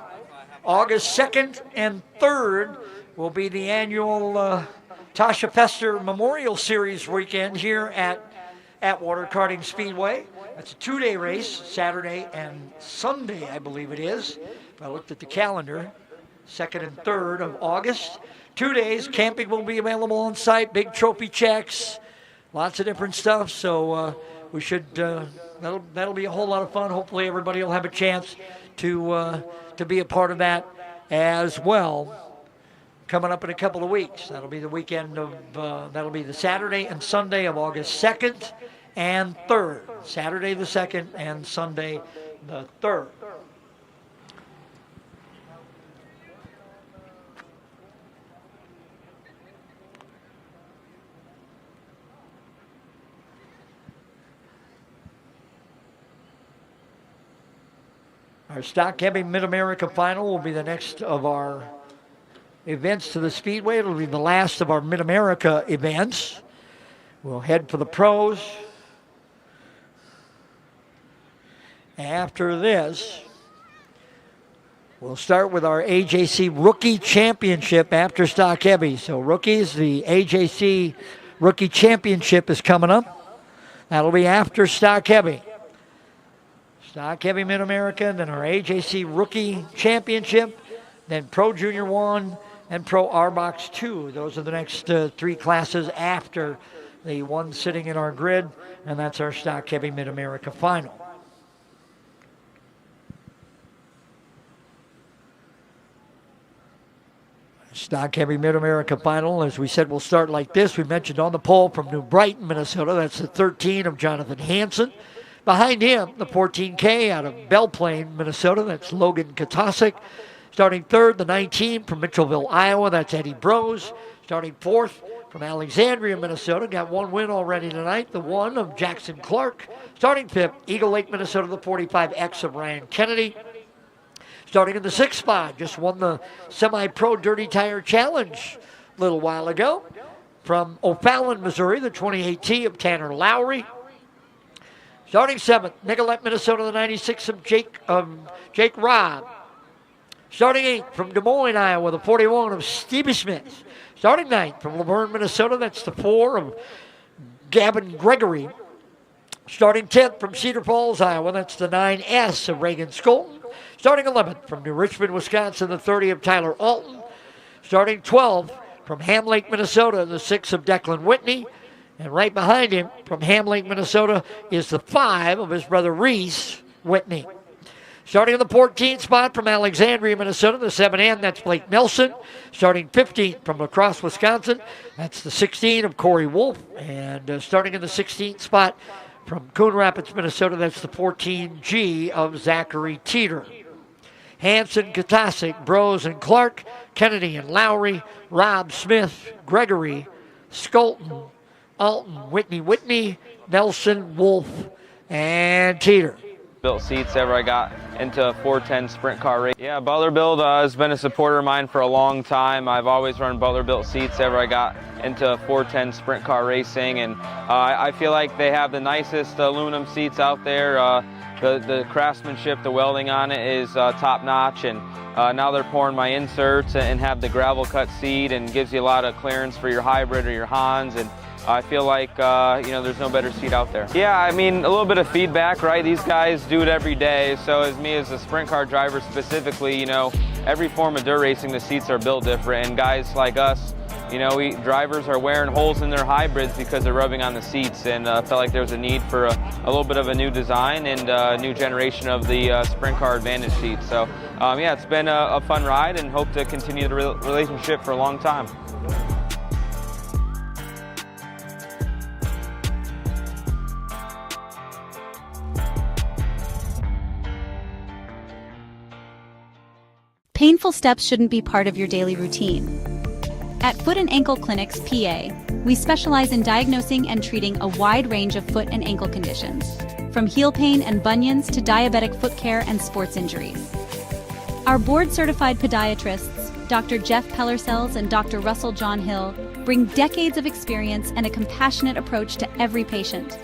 August 2nd and 3rd will be the annual Tasha Fester Memorial Series weekend here at Atwater Karting Speedway. That's a 2-day race, Saturday and Sunday, I believe it is. If I looked at the calendar, 2nd and 3rd of August. 2 days, camping will be available on site, big trophy checks, lots of different stuff. So we should, that'll be a whole lot of fun. Hopefully everybody will have a chance to be a part of that as well. Coming up in a couple of weeks. That'll be the weekend of, that'll be the Saturday and Sunday of August 2nd and 3rd. Saturday the 2nd and Sunday the 3rd. Our Stock Heavy Mid-America Final will be the next of our events to the Speedway. It'll be the last of our Mid-America events. We'll head for the pros. After this, we'll start with our AJC Rookie Championship after Stock Heavy. So rookies, the AJC Rookie Championship is coming up. That'll be after Stock Heavy. Stock Heavy Mid-America, then our AJC Rookie Championship, then Pro Junior 1, and Pro R-Box 2. Those are the next 3 classes after the one sitting in our grid, and that's our Stock Heavy Mid-America Final. Stock Heavy Mid-America Final, as we said, will start like this. We mentioned on the pole from New Brighton, Minnesota. That's the 13 of Jonathan Hansen. Behind him, the 14K out of Belle Plaine, Minnesota. That's Logan Katasic. Starting third, the 19 from Mitchellville, Iowa. That's Eddie Brose. Starting fourth from Alexandria, Minnesota. Got one win already tonight, the 1 of Jackson Clark. Starting fifth, Eagle Lake, Minnesota, the 45X of Ryan Kennedy. Starting in the 6th spot, just won the Semi-Pro Dirty Tire Challenge a little while ago. From O'Fallon, Missouri, the 28T of Tanner Lowry. Starting 7th, Nicollet, Minnesota, the 96 of Jake Robb. Starting 8th from Des Moines, Iowa, the 41 of Stevie Smith. Starting 9th from Laverne, Minnesota, that's the 4 of Gavin Gregory. Starting 10th from Cedar Falls, Iowa, that's the 9S of Reagan Skolton. Starting 11th from New Richmond, Wisconsin, the 30 of Tyler Alton. Starting 12th from Ham Lake, Minnesota, the 6 of Declan Whitney. And right behind him from Ham Lake, Minnesota, is the 5 of his brother Reese Whitney. Starting in the 14th spot from Alexandria, Minnesota, the 7N, that's Blake Nelson. Starting 15th from La Crosse, Wisconsin, that's the 16 of Corey Wolf. And starting in the 16th spot from Coon Rapids, Minnesota, that's the 14G of Zachary Teeter. Hanson, Katasic, Bros and Clark, Kennedy and Lowry, Rob Smith, Gregory, Skolton, Alton, Whitney, Nelson, Wolf, and Teeter. Built seats ever I got into a 410 sprint car race. Yeah, Butler Build has been a supporter of mine for a long time. I've always run Butler built seats ever I got into 410 sprint car racing, and I feel like they have the nicest aluminum seats out there. The craftsmanship, the welding on it is top notch, and now they're pouring my inserts and have the gravel cut seat and gives you a lot of clearance for your hybrid or your Hans, and I feel like, there's no better seat out there. Yeah, I mean, a little bit of feedback, right? These guys do it every day. So as me as a sprint car driver specifically, every form of dirt racing, the seats are built different. And guys like us, drivers are wearing holes in their hybrids because they're rubbing on the seats. And I felt like there was a need for a little bit of a new design and a new generation of the sprint car advantage seat. So yeah, it's been a fun ride and hope to continue the relationship for a long time. Painful steps shouldn't be part of your daily routine. At Foot and Ankle Clinics, PA, we specialize in diagnosing and treating a wide range of foot and ankle conditions, from heel pain and bunions to diabetic foot care and sports injuries. Our board-certified podiatrists, Dr. Jeff Pellersells and Dr. Russell John Hill, bring decades of experience and a compassionate approach to every patient.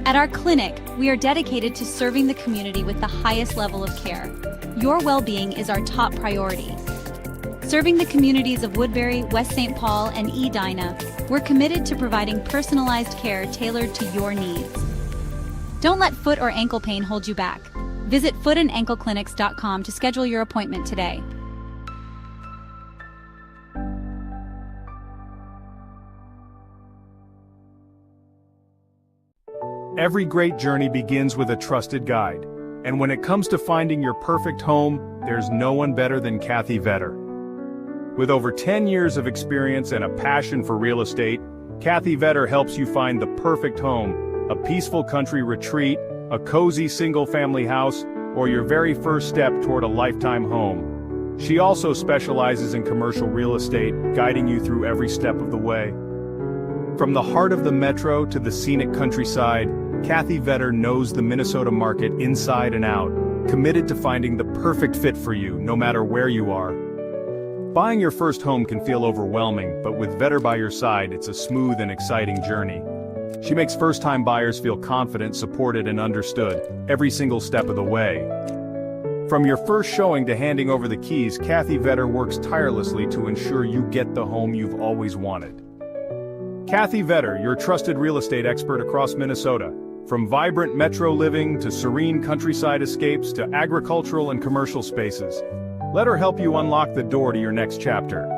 At our clinic, we are dedicated to serving the community with the highest level of care. Your well-being is our top priority. Serving the communities of Woodbury, West St. Paul, and Edina, we're committed to providing personalized care tailored to your needs. Don't let foot or ankle pain hold you back. Visit footandankleclinics.com to schedule your appointment today. Every great journey begins with a trusted guide. And when it comes to finding your perfect home, there's no one better than Kathy Vetter. With over 10 years of experience and a passion for real estate, Kathy Vetter helps you find the perfect home, a peaceful country retreat, a cozy single-family house, or your very first step toward a lifetime home. She also specializes in commercial real estate, guiding you through every step of the way. From the heart of the metro to the scenic countryside, Kathy Vetter knows the Minnesota market inside and out, committed to finding the perfect fit for you, no matter where you are. Buying your first home can feel overwhelming, but with Vetter by your side, it's a smooth and exciting journey. She makes first-time buyers feel confident, supported, and understood, every single step of the way. From your first showing to handing over the keys, Kathy Vetter works tirelessly to ensure you get the home you've always wanted. Kathy Vetter, your trusted real estate expert across Minnesota. From vibrant metro living to serene countryside escapes to agricultural and commercial spaces. Let her help you unlock the door to your next chapter.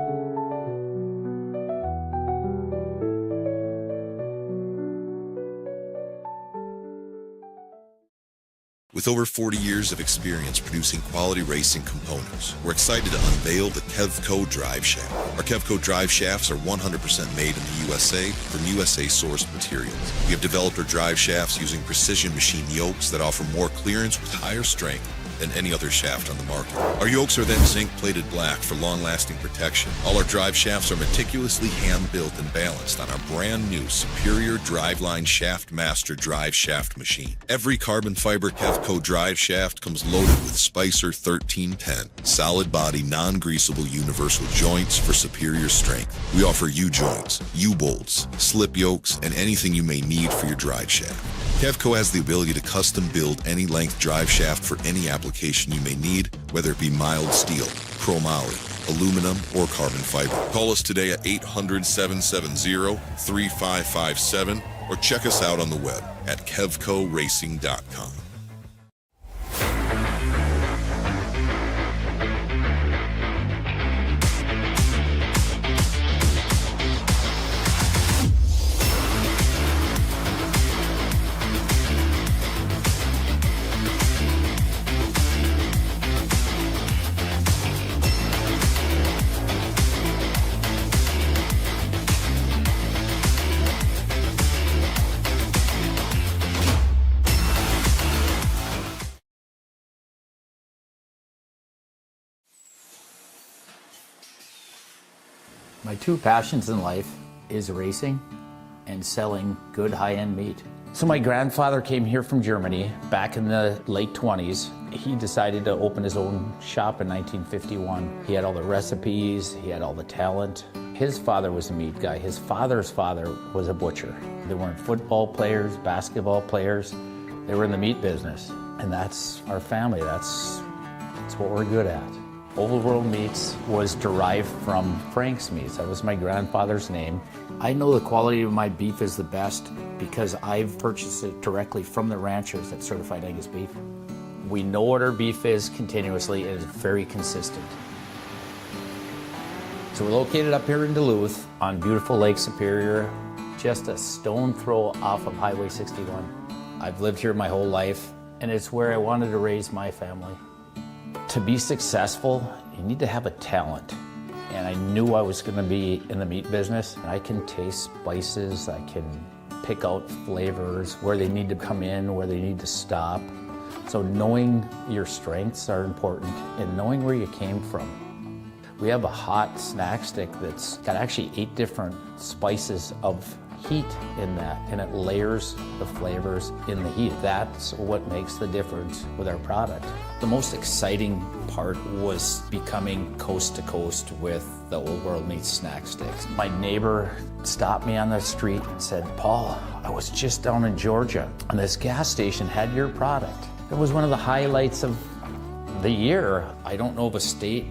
With over 40 years of experience producing quality racing components, we're excited to unveil the Kevco Drive Shaft. Our Kevco Drive Shafts are 100% made in the USA from USA-sourced materials. We have developed our drive shafts using precision machine yokes that offer more clearance with higher strength. than any other shaft on the market. Our yokes are then zinc-plated black for long-lasting protection. All our drive shafts are meticulously hand-built and balanced on our brand-new Superior Driveline Shaft Master drive shaft machine. Every carbon fiber Kevco drive shaft comes loaded with Spicer 1310, solid-body, non-greasable universal joints for superior strength. We offer U-joints, U-bolts, slip yokes, and anything you may need for your drive shaft. Kevco has the ability to custom build any length drive shaft for any application you may need, whether it be mild steel, chromoly, aluminum, or carbon fiber. Call us today at 800-770-3557 or check us out on the web at kevcoracing.com. My two passions in life is racing and selling good high-end meat. So my grandfather came here from Germany back in the late 20s. He decided to open his own shop in 1951. He had all the recipes, he had all the talent. His father was a meat guy. His father's father was a butcher. They weren't football players, basketball players. They were in the meat business. And that's our family. That's what we're good at. Old World Meats was derived from Frank's Meats. That was my grandfather's name. I know the quality of my beef is the best because I've purchased it directly from the ranchers at Certified Angus Beef. We know what our beef is continuously, and it's very consistent. So we're located up here in Duluth on beautiful Lake Superior, just a stone throw off of Highway 61. I've lived here my whole life, and it's where I wanted to raise my family. To be successful, you need to have a talent. And I knew I was going to be in the meat business. I can taste spices, I can pick out flavors, where they need to come in, where they need to stop. So knowing your strengths are important and knowing where you came from. We have a hot snack stick that's got actually 8 different spices of heat in that, and it layers the flavors in the heat. That's what makes the difference with our product. The most exciting part was becoming coast to coast with the Old World Meats snack sticks. My neighbor stopped me on the street and said, "Paul, I was just down in Georgia and this gas station had your product." It was one of the highlights of the year. I don't know of a state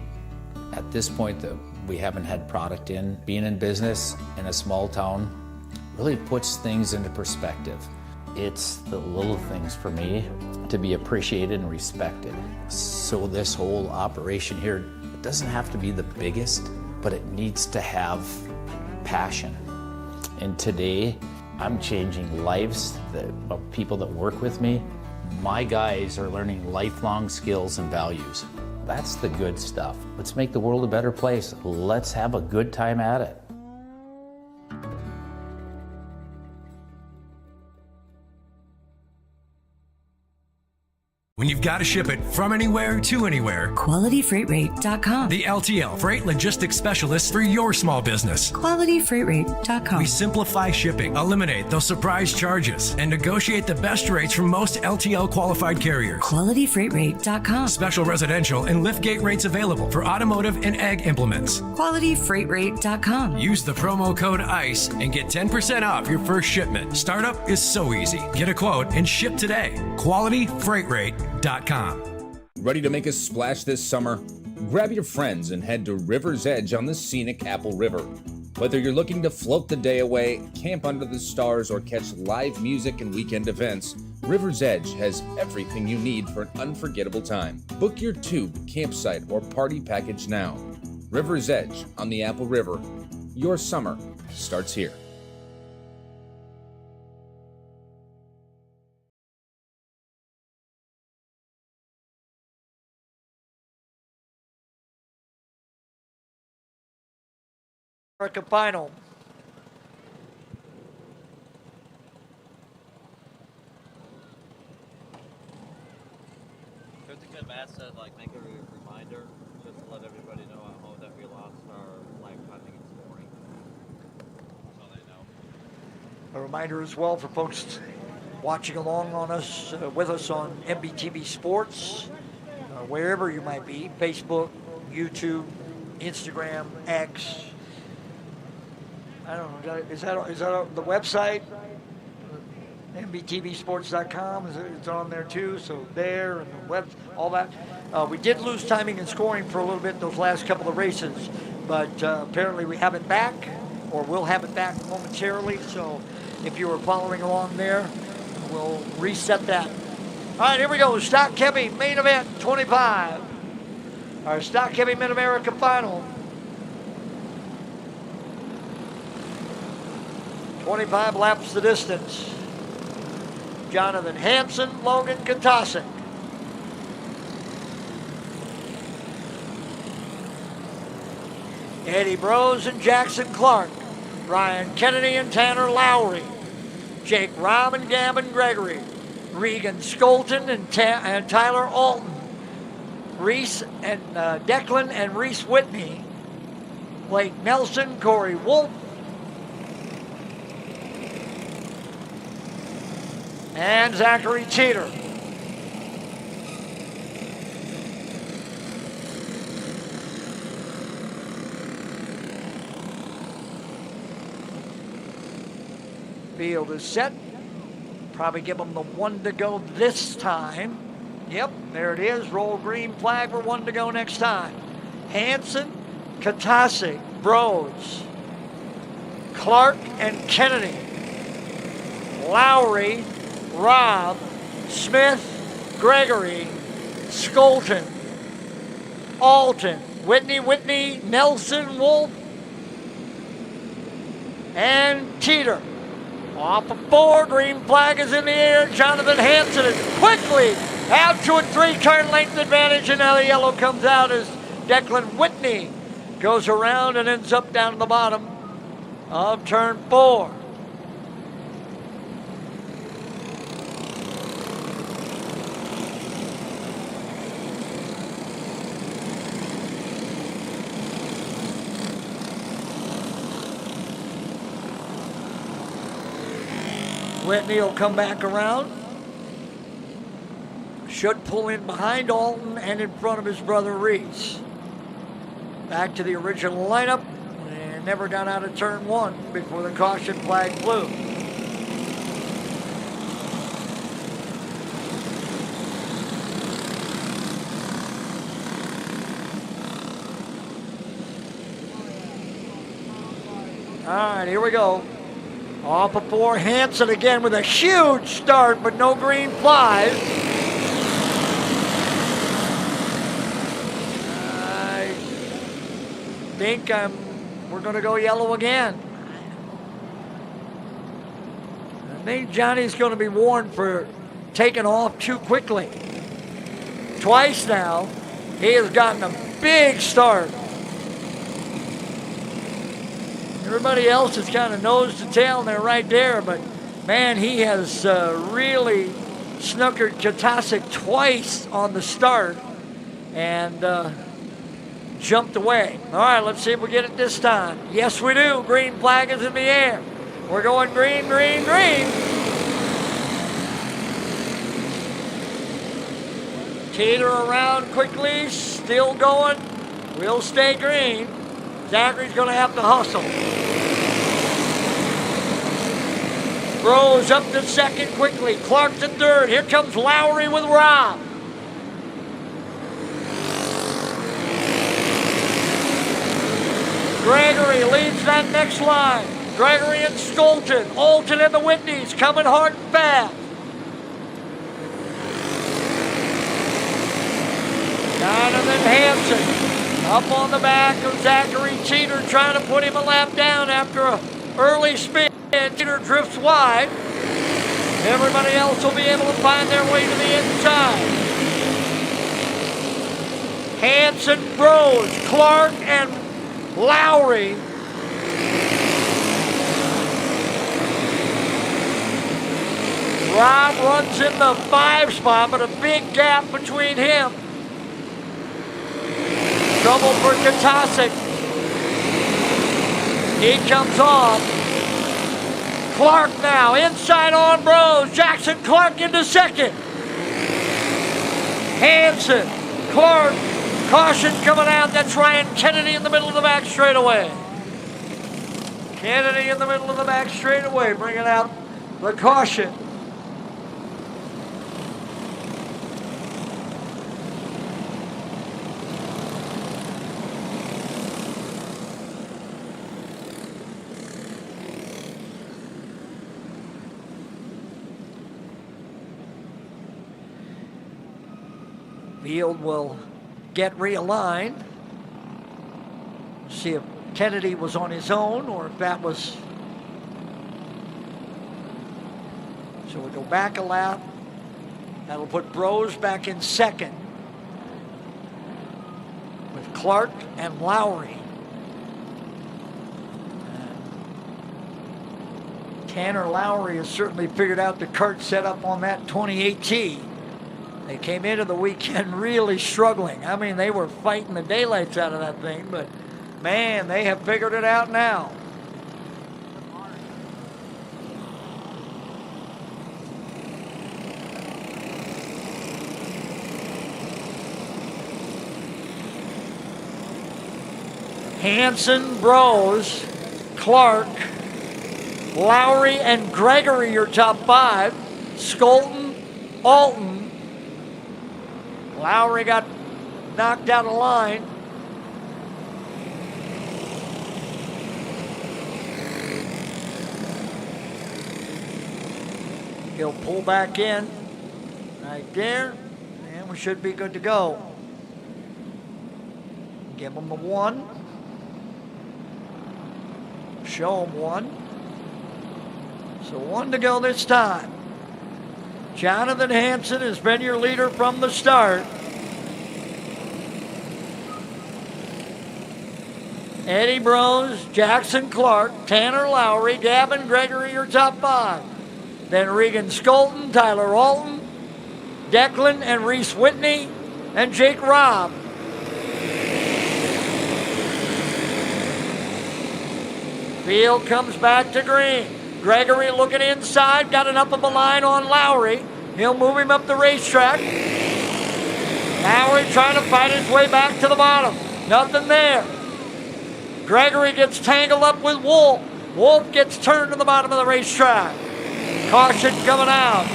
at this point that we haven't had product in. Being in business in a small town really puts things into perspective. It's the little things for me to be appreciated and respected. So this whole operation here, it doesn't have to be the biggest, but it needs to have passion. And today, I'm changing lives of people that work with me. My guys are learning lifelong skills and values. That's the good stuff. Let's make the world a better place. Let's have a good time at it. When you've got to ship it from anywhere to anywhere, QualityFreightRate.com. The LTL Freight Logistics Specialist for your small business. QualityFreightRate.com. We simplify shipping, eliminate those surprise charges, and negotiate the best rates from most LTL qualified carriers. QualityFreightRate.com. Special residential and liftgate rates available for automotive and ag implements. QualityFreightRate.com. Use the promo code ICE and get 10% off your first shipment. Startup is so easy. Get a quote and ship today. QualityFreightRate.com. Ready to make a splash this summer? Grab your friends and head to River's Edge on the scenic Apple River. Whether you're looking to float the day away, camp under the stars, or catch live music and weekend events, River's Edge has everything you need for an unforgettable time. Book your tube, campsite, or party package now. River's Edge on the Apple River. Your summer starts here. America final. Good. Matt said, make a reminder just to let everybody know at home that we lost our live timing and scoring. So they know. A reminder as well for folks watching along with us on MBTV Sports, wherever you might be, Facebook, YouTube, Instagram, X. I don't know, is that the website? MBTVsports.com, it's on there too, so there, and the web, all that. We did lose timing and scoring for a little bit those last couple of races, but apparently we have it back, or we'll have it back momentarily, so if you were following along there, we'll reset that. All right, here we go, Stock Heavy Main Event 25. Our Stock Heavy Mid-America Final. 25 laps the distance. Jonathan Hansen, Logan Katasic. Eddie Brose and Jackson Clark. Ryan Kennedy and Tanner Lowry. Jake Rahm and Gavin Gregory. Regan Skolton and Tyler Alton. Reese and Declan and Reese Whitney. Blake Nelson, Corey Wolf. And Zachary Teeter. Field is set. Probably give them the one to go this time. Yep, there it is. Roll green flag for one to go next time. Hansen, Katasic, Brose, Clark and Kennedy. Lowry, Rob, Smith, Gregory, Skolton, Alton, Whitney, Nelson, Wolf, and Teeter. Off of 4, green flag is in the air. Jonathan Hansen is quickly out to a 3-turn length advantage, and now the yellow comes out as Declan Whitney goes around and ends up down at the bottom of turn 4. Whitney will come back around. Should pull in behind Alton and in front of his brother Reese. Back to the original lineup, and never got out of turn 1 before the caution flag flew. All right, here we go. Off of 4, Hansen again with a huge start, but no green flags. I think we're going to go yellow again. I think Johnny's going to be warned for taking off too quickly. Twice now, he has gotten a big start. Everybody else is kind of nose to tail, and they're right there, but man, he has really snookered Katasic twice on the start and jumped away. All right, let's see if we get it this time. Yes, we do. Green flag is in the air. We're going green, green, green. Teeter around quickly, still going. We'll stay green. Zachary's going to have to hustle. Brose up to second quickly. Clark to third. Here comes Lowry with Rob. Gregory leads that next line. Gregory and Skolton. Alton and the Whitneys coming hard and fast. Jonathan Hansen up on the back of Zachary Teeter, trying to put him a lap down after an early spin. Teeter drifts wide. Everybody else will be able to find their way to the inside. Hansen, Brose, Clark, and Lowry. Rob runs in the 5 spot, but a big gap between him. Trouble for Katasic. He comes on. Clark now, inside on Bros. Jackson Clark into second. Hansen, Clark, caution coming out. That's Ryan Kennedy in the middle of the back straightaway. Kennedy in the middle of the back straightaway, bringing out the caution. Field will get realigned. See if Kennedy was on his own or if that was. So we go back a lap. That'll put Bros back in second with Clark and Lowry. Tanner Lowry has certainly figured out the kart setup on that 28T. They came into the weekend really struggling. I mean, they were fighting the daylights out of that thing, but man, they have figured it out now. Hansen, Bros, Clark, Lowry, and Gregory your top 5. Skolton, Alton. Lowry got knocked out of line. He'll pull back in right there, and we should be good to go. Give him a 1. Show him 1. So 1 to go this time. Jonathan Hansen has been your leader from the start. Eddie Bros, Jackson Clark, Tanner Lowry, Gavin Gregory, your top 5. Then Regan Skolton, Tyler Alton, Declan and Reese Whitney, and Jake Robb. Field comes back to green. Gregory looking inside, got an up of the line on Lowry. He'll move him up the racetrack. Lowry trying to fight his way back to the bottom. Nothing there. Gregory gets tangled up with Wolf. Wolf gets turned to the bottom of the racetrack. Caution coming out.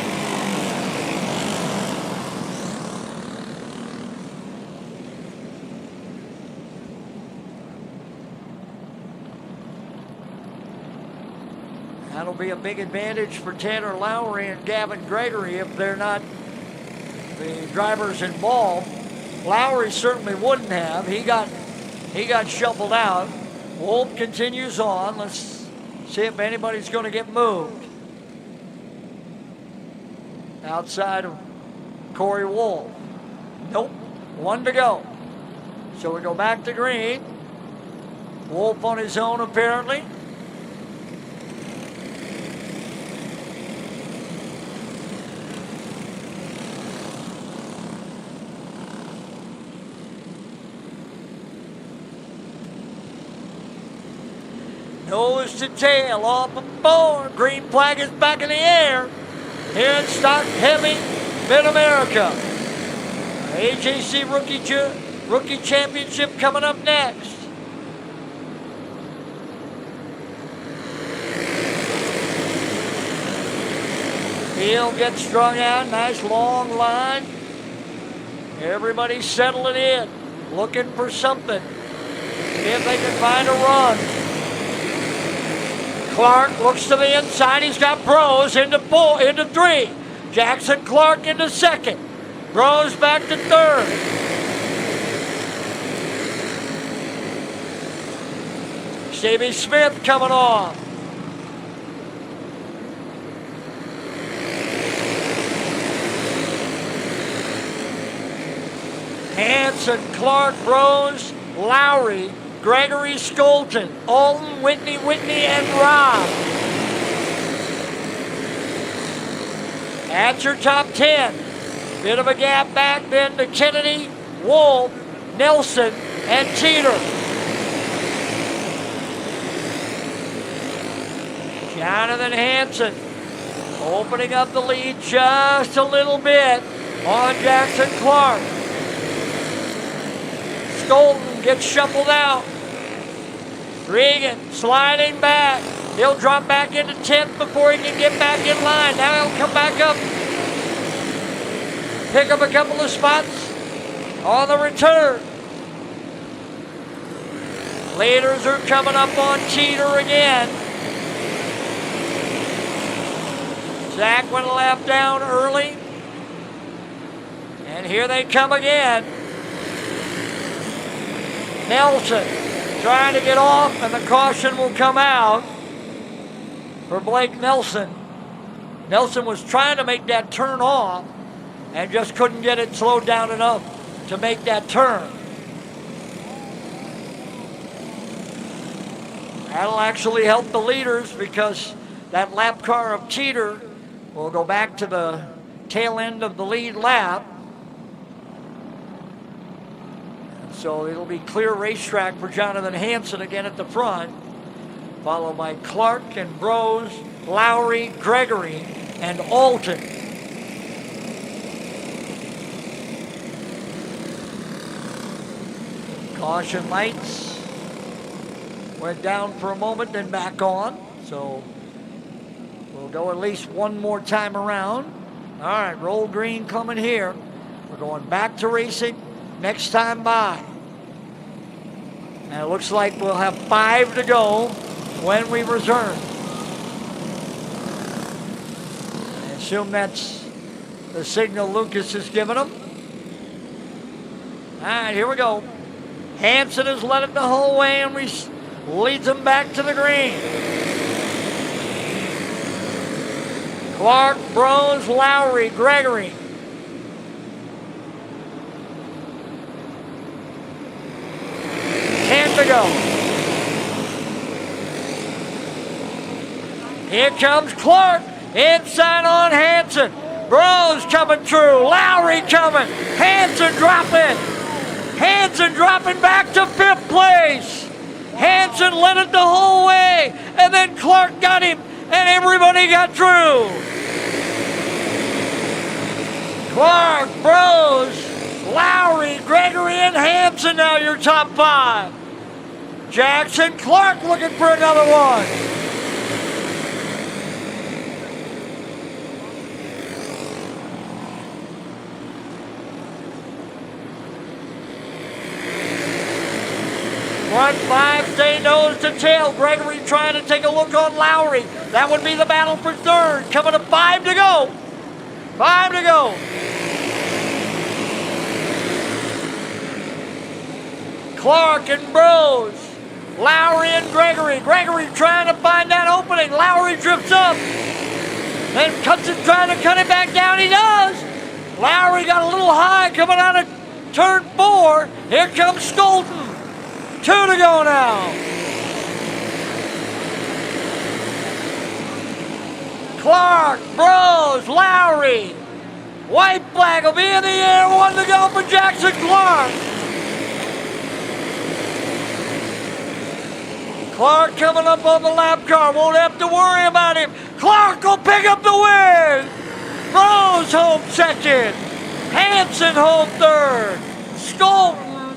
That'll be a big advantage for Tanner Lowry and Gavin Gregory if they're not the drivers involved. Lowry certainly wouldn't have. He got shuffled out. Wolf continues on. Let's see if anybody's going to get moved. Outside of Corey Wolf. Nope. 1 to go. So we go back to green. Wolf on his own apparently. Nose to tail, off of 4. Green flag is back in the air. Here at Stock Heavy Mid-America. AJC Rookie Championship coming up next. Field gets strung out, nice long line. Everybody's settling in, looking for something. See if they can find a run. Clark looks to the inside. He's got Bros into 3. Jackson Clark into second. Bros back to third. Stevie Smith coming on. Hansen, Clark, Bros, Lowry, Gregory, Skolton, Alton, Whitney, and Robb. That's your top 10. Bit of a gap back then to Kennedy, Wolf, Nelson, and Teeter. Jonathan Hansen opening up the lead just a little bit on Jackson Clark. Skolton gets shuffled out. Regan sliding back. He'll drop back into 10th before he can get back in line. Now he'll come back up. Pick up a couple of spots on the return. Leaders are coming up on Teeter again. Zach went a lap down early. And here they come again. Nelson trying to get off, and the caution will come out for Blake Nelson. Nelson was trying to make that turn off and just couldn't get it slowed down enough to make that turn. That'll actually help the leaders because that lap car of Teeter will go back to the tail end of the lead lap. So it'll be clear racetrack for Jonathan Hansen again at the front, followed by Clark and Brose, Lowry, Gregory, and Alton. Caution lights went down for a moment, then back on. So we'll go at least one more time around. All right, roll green coming here. We're going back to racing next time by. And it looks like we'll have 5 to go when we return. I assume that's the signal Lucas has given them. All right, here we go. Hansen has led it the whole way and leads them back to the green. Clark, Brose, Lowry, Gregory. To go. Here comes Clark inside on Hansen. Brose coming through. Lowry coming. Hansen dropping. Hansen dropping back to 5th place. Hansen led it the whole way, and then Clark got him, and everybody got through. Clark, Brose, Lowry, Gregory, and Hansen now your top 5. Jackson Clark looking for another one. Front 5, stay nose to tail. Gregory trying to take a look on Lowry. That would be the battle for 3rd. Coming to 5 to go. 5 to go. Clark and Brose. Lowry and Gregory. Gregory trying to find that opening. Lowry drifts up. Then cuts it, trying to cut it back down. He does. Lowry got a little high coming out of turn 4. Here comes Skolton. 2 to go now. Clark, Brose, Lowry. White flag will be in the air. 1 to go for Jackson Clark. Clark coming up on the lap car. Won't have to worry about him. Clark will pick up the win. Brose home 2nd. Hansen home 3rd. Skolton,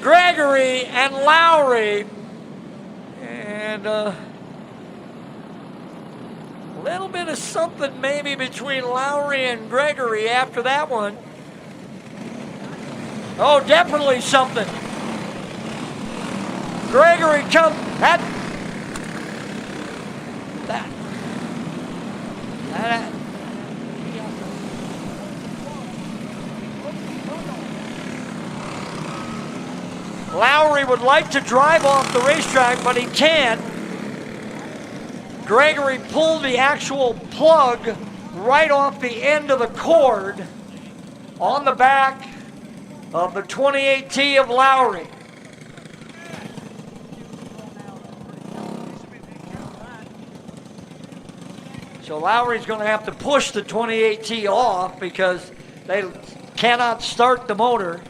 Gregory, and Lowry. And a little bit of something maybe between Lowry and Gregory after that one. Oh, definitely something. Gregory come that Lowry would like to drive off the racetrack, but he can't. Gregory pulled the actual plug right off the end of the cord on the back of the 28T of Lowry. So Lowry's going to have to push the 28T off because they cannot start the motor.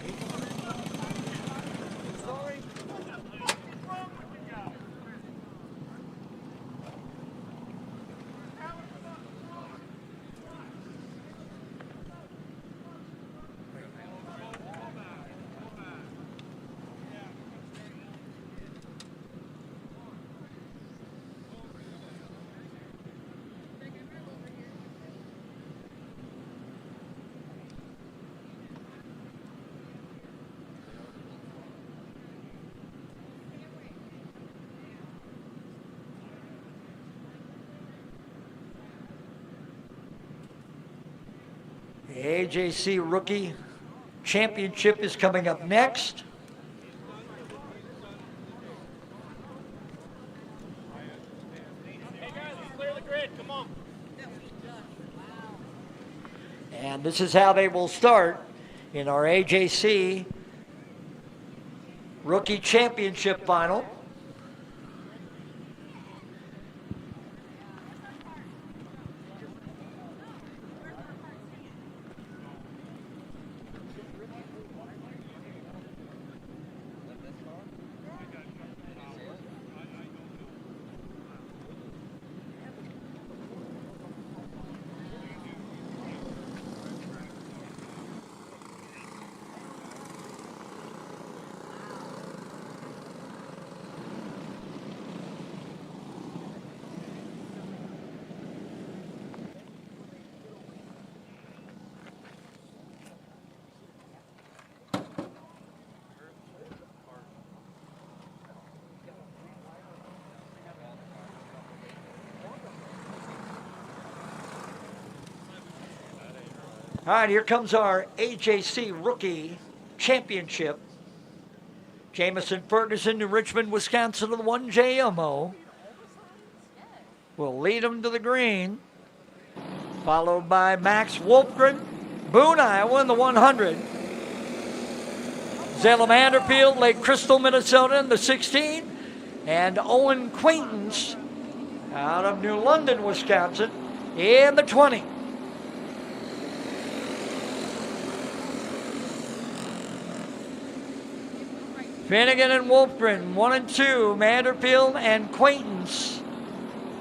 The AJC Rookie Championship is coming up next. And this is how they will start in our AJC Rookie Championship final. All right, here comes our AJC Rookie Championship. Jamison Ferguson to Richmond, Wisconsin to the 1JMO. Will lead them to the green. Followed by Max Wolfgren, Boone, Iowa in the 100. Zalem Anderfield, Lake Crystal, Minnesota in the 16. And Owen Quaintance out of New London, Wisconsin in the 20. Finnegan and Wolfgren, 1 and 2. Manderfield and Quaintance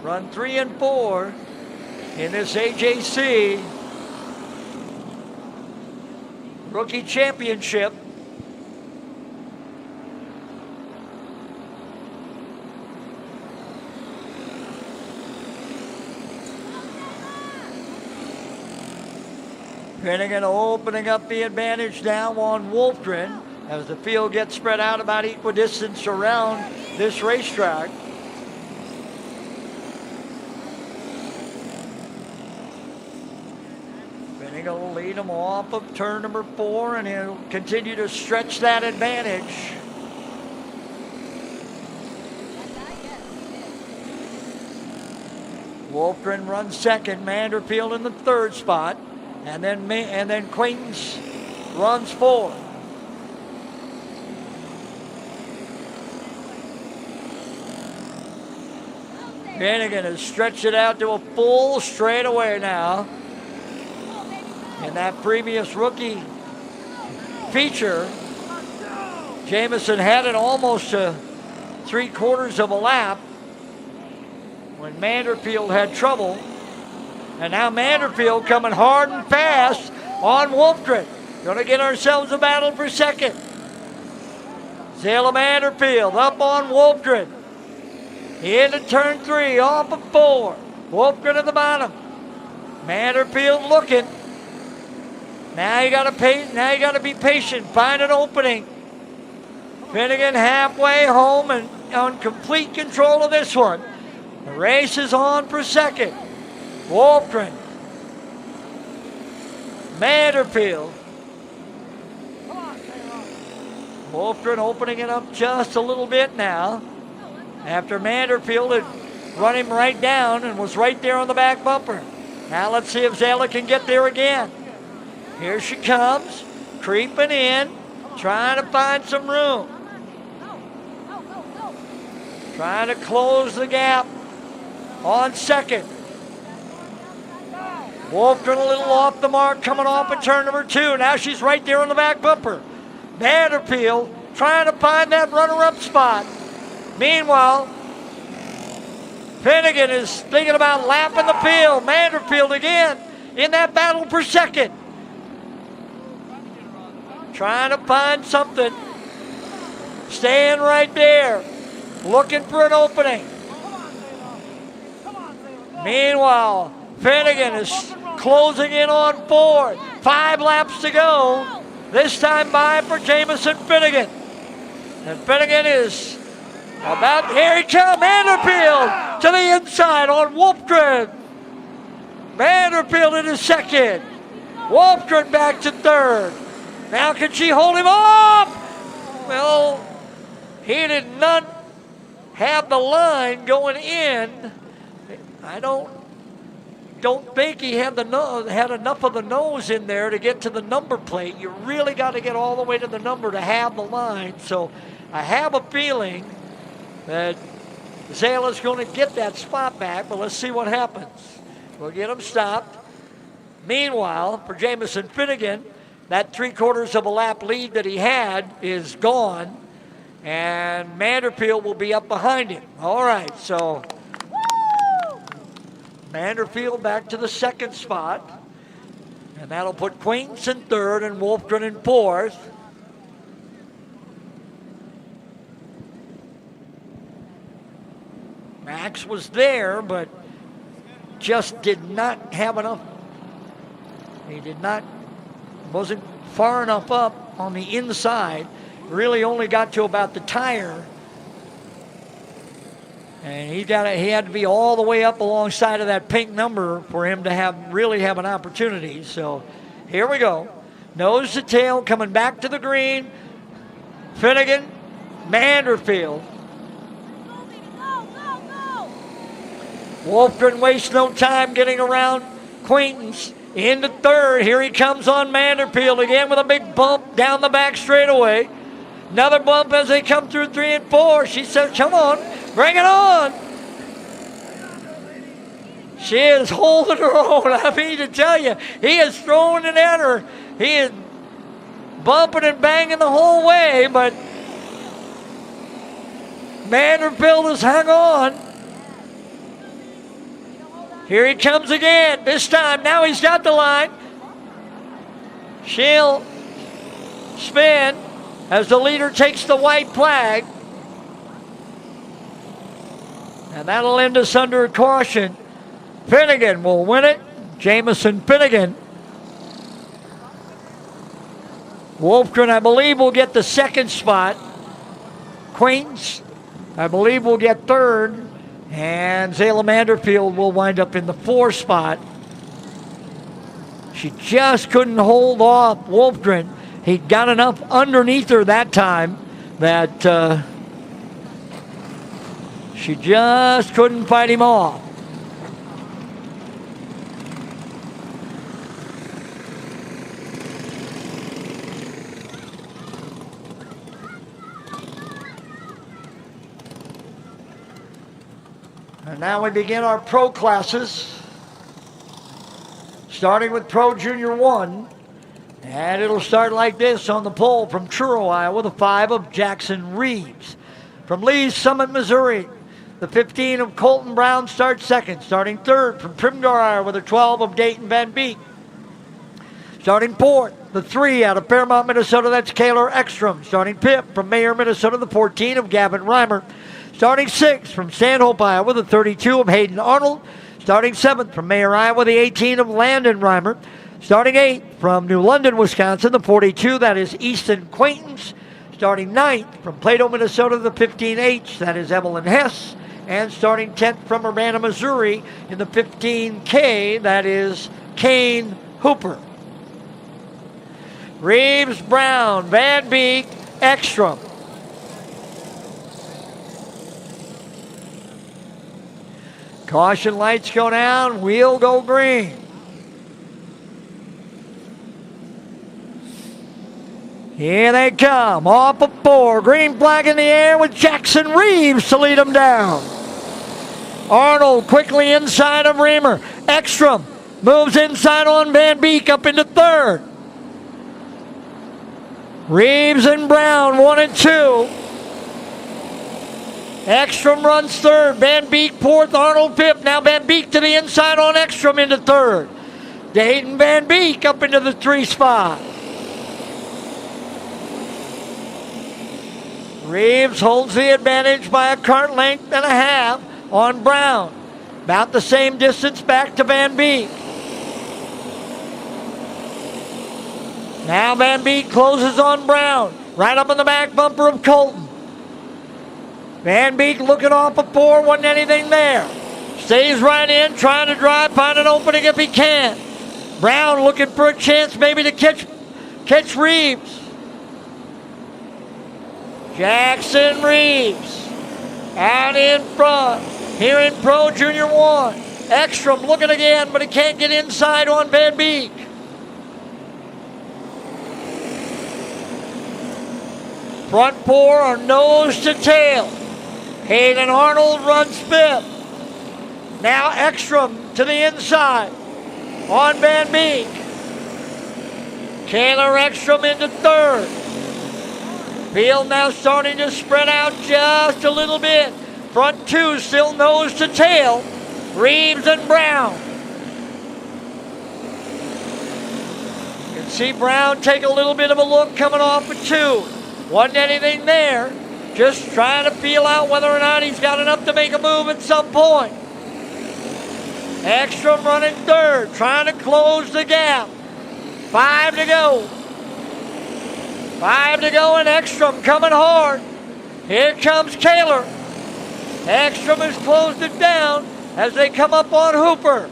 run 3 and 4 in this AJC Rookie Championship. Finnegan opening up the advantage now on Wolfgren as the field gets spread out about equidistant around this racetrack. Finnegan will lead him off of turn number 4, and he'll continue to stretch that advantage. Wolfgren runs second, Manderfield in the 3rd spot, and then Quaintance runs 4th. Finnegan has stretched it out to a full straightaway now. In that previous rookie feature, Jamison had it almost to 3/4 of a lap when Manderfield had trouble. And now Manderfield coming hard and fast on Wolfgren. Going to get ourselves a battle for second. Zalem Manderfield up on Wolfgren. Into turn 3, off of 4. Wolfgren at the bottom. Manderfield looking. Now you got to be patient. Find an opening. Finnegan halfway home and on complete control of this one. The race is on for second. Wolfgren. Manderfield. Wolfgren opening it up just a little bit now. After Manderfield had run him right down and was right there on the back bumper. Now let's see if Zala can get there again. Here she comes, creeping in, trying to find some room. Trying to close the gap on second. Waltman a little off the mark coming off in turn number 2. Now she's right there on the back bumper. Vanderpeel trying to find that runner-up spot. Meanwhile, Finnegan is thinking about lapping the field. Vanderpeel again in that battle for second. Trying to find something. Staying right there. Looking for an opening. Meanwhile, Finnegan is closing in on 4. 5 laps to go. This time by for Jamison Finnegan. And Finnegan is about, here he comes, Vanderpeel to the inside on Wolfgren. Vanderpeel in second. Wolfgren back to third. Now can she hold him off? Well, he did not have the line going in. I don't think he had enough of the nose in there to get to the number plate. You really got to get all the way to the number to have the line. So I have a feeling that Zala's going to get that spot back, but let's see what happens. We'll get him stopped. Meanwhile, for Jamison Finnegan, that 3/4 of a lap lead that he had is gone, and Vanderpeel will be up behind him. All right, so Vanderpeel back to the second spot, and that'll put Quaintance in third and Wolfgren in fourth. Max was there, but just did not have enough. He wasn't far enough up on the inside. Really only got to about the tire. And he had to be all the way up alongside of that pink number for him to really have an opportunity. So here we go. Nose to tail coming back to the green. Finnegan, Vanderpeel. Wolfgren wastes no time getting around Quaintance into third. Here he comes on Vanderpeel again with a big bump down the back straightaway. Another bump as they come through 3 and 4. She says, come on, bring it on. She is holding her own. I mean to tell you, he is throwing it at her. He is bumping and banging the whole way, but Vanderbilt has hung on. Here he comes again. This time, now he's got the line. She'll spin as the leader takes the white flag. And that'll end us under a caution. Finnegan will win it. Jamison Finnegan. Wolfgren, I believe, will get the second spot. Quaintance, I believe, will get third. And Zala Vanderfield will wind up in the 4th spot. She just couldn't hold off Wolfgren. He got enough underneath her that time that she just couldn't fight him off. And now we begin our pro classes, starting with Pro Junior 1. And it'll start like this on the pole from Truro, Iowa, the 5 of Jackson Reeves. From Lee's Summit, Missouri, the 15 of Colton Brown starts second. Starting third from Primgar, Iowa, the 12 of Dayton Van Beek. Starting fourth, the 3 out of Fairmont, Minnesota, that's Kaylor Ekstrom. Starting fifth from Mayer, Minnesota, the 14 of Gavin Reimer. Starting 6th from Stanhope, Iowa, the 32 of Hayden Arnold. Starting 7th from Mayer, Iowa, the 18 of Landon Reimer. Starting 8th from New London, Wisconsin, the 42, that is Easton Quaintance. Starting 9th from Plato, Minnesota, the 15H, that is Evelyn Hess. And starting 10th from Urbana, Missouri, in the 15K, that is Kane Hooper. Reeves, Brown, Van Beek, Ekstrom. Caution lights go down, wheel go green. Here they come, off of 4, green flag in the air with Jackson Reeves to lead them down. Arnold quickly inside of Reimer. Ekstrom moves inside on Van Beek up into third. Reeves and Brown, 1 and 2. Ekstrom runs third. Van Beek fourth. Arnold fifth. Now Van Beek to the inside on Ekstrom into third. Dayton Van Beek up into the 3 spot. Reeves holds the advantage by a kart length and a half on Brown. About the same distance back to Van Beek. Now Van Beek closes on Brown. Right up in the back bumper of Colton. Van Beek looking off of 4, wasn't anything there. Stays right in, trying to drive, find an opening if he can. Brown looking for a chance maybe to catch Reeves. Jackson Reeves out in front. Here in Pro Junior 1. Ekstrom looking again, but he can't get inside on Van Beek. Front 4 are nose to tail. Hayden Arnold runs fifth. Now Ekstrom to the inside on Van Beek. Taylor Ekstrom into third. Field now starting to spread out just a little bit. Front 2 still nose to tail. Reeves and Brown. You can see Brown take a little bit of a look coming off of 2. Wasn't anything there. Just trying to feel out whether or not he's got enough to make a move at some point. Ekstrom running third, trying to close the gap. 5 to go. 5 to go and Ekstrom coming hard. Here comes Kaler. Ekstrom has closed it down as they come up on Hooper.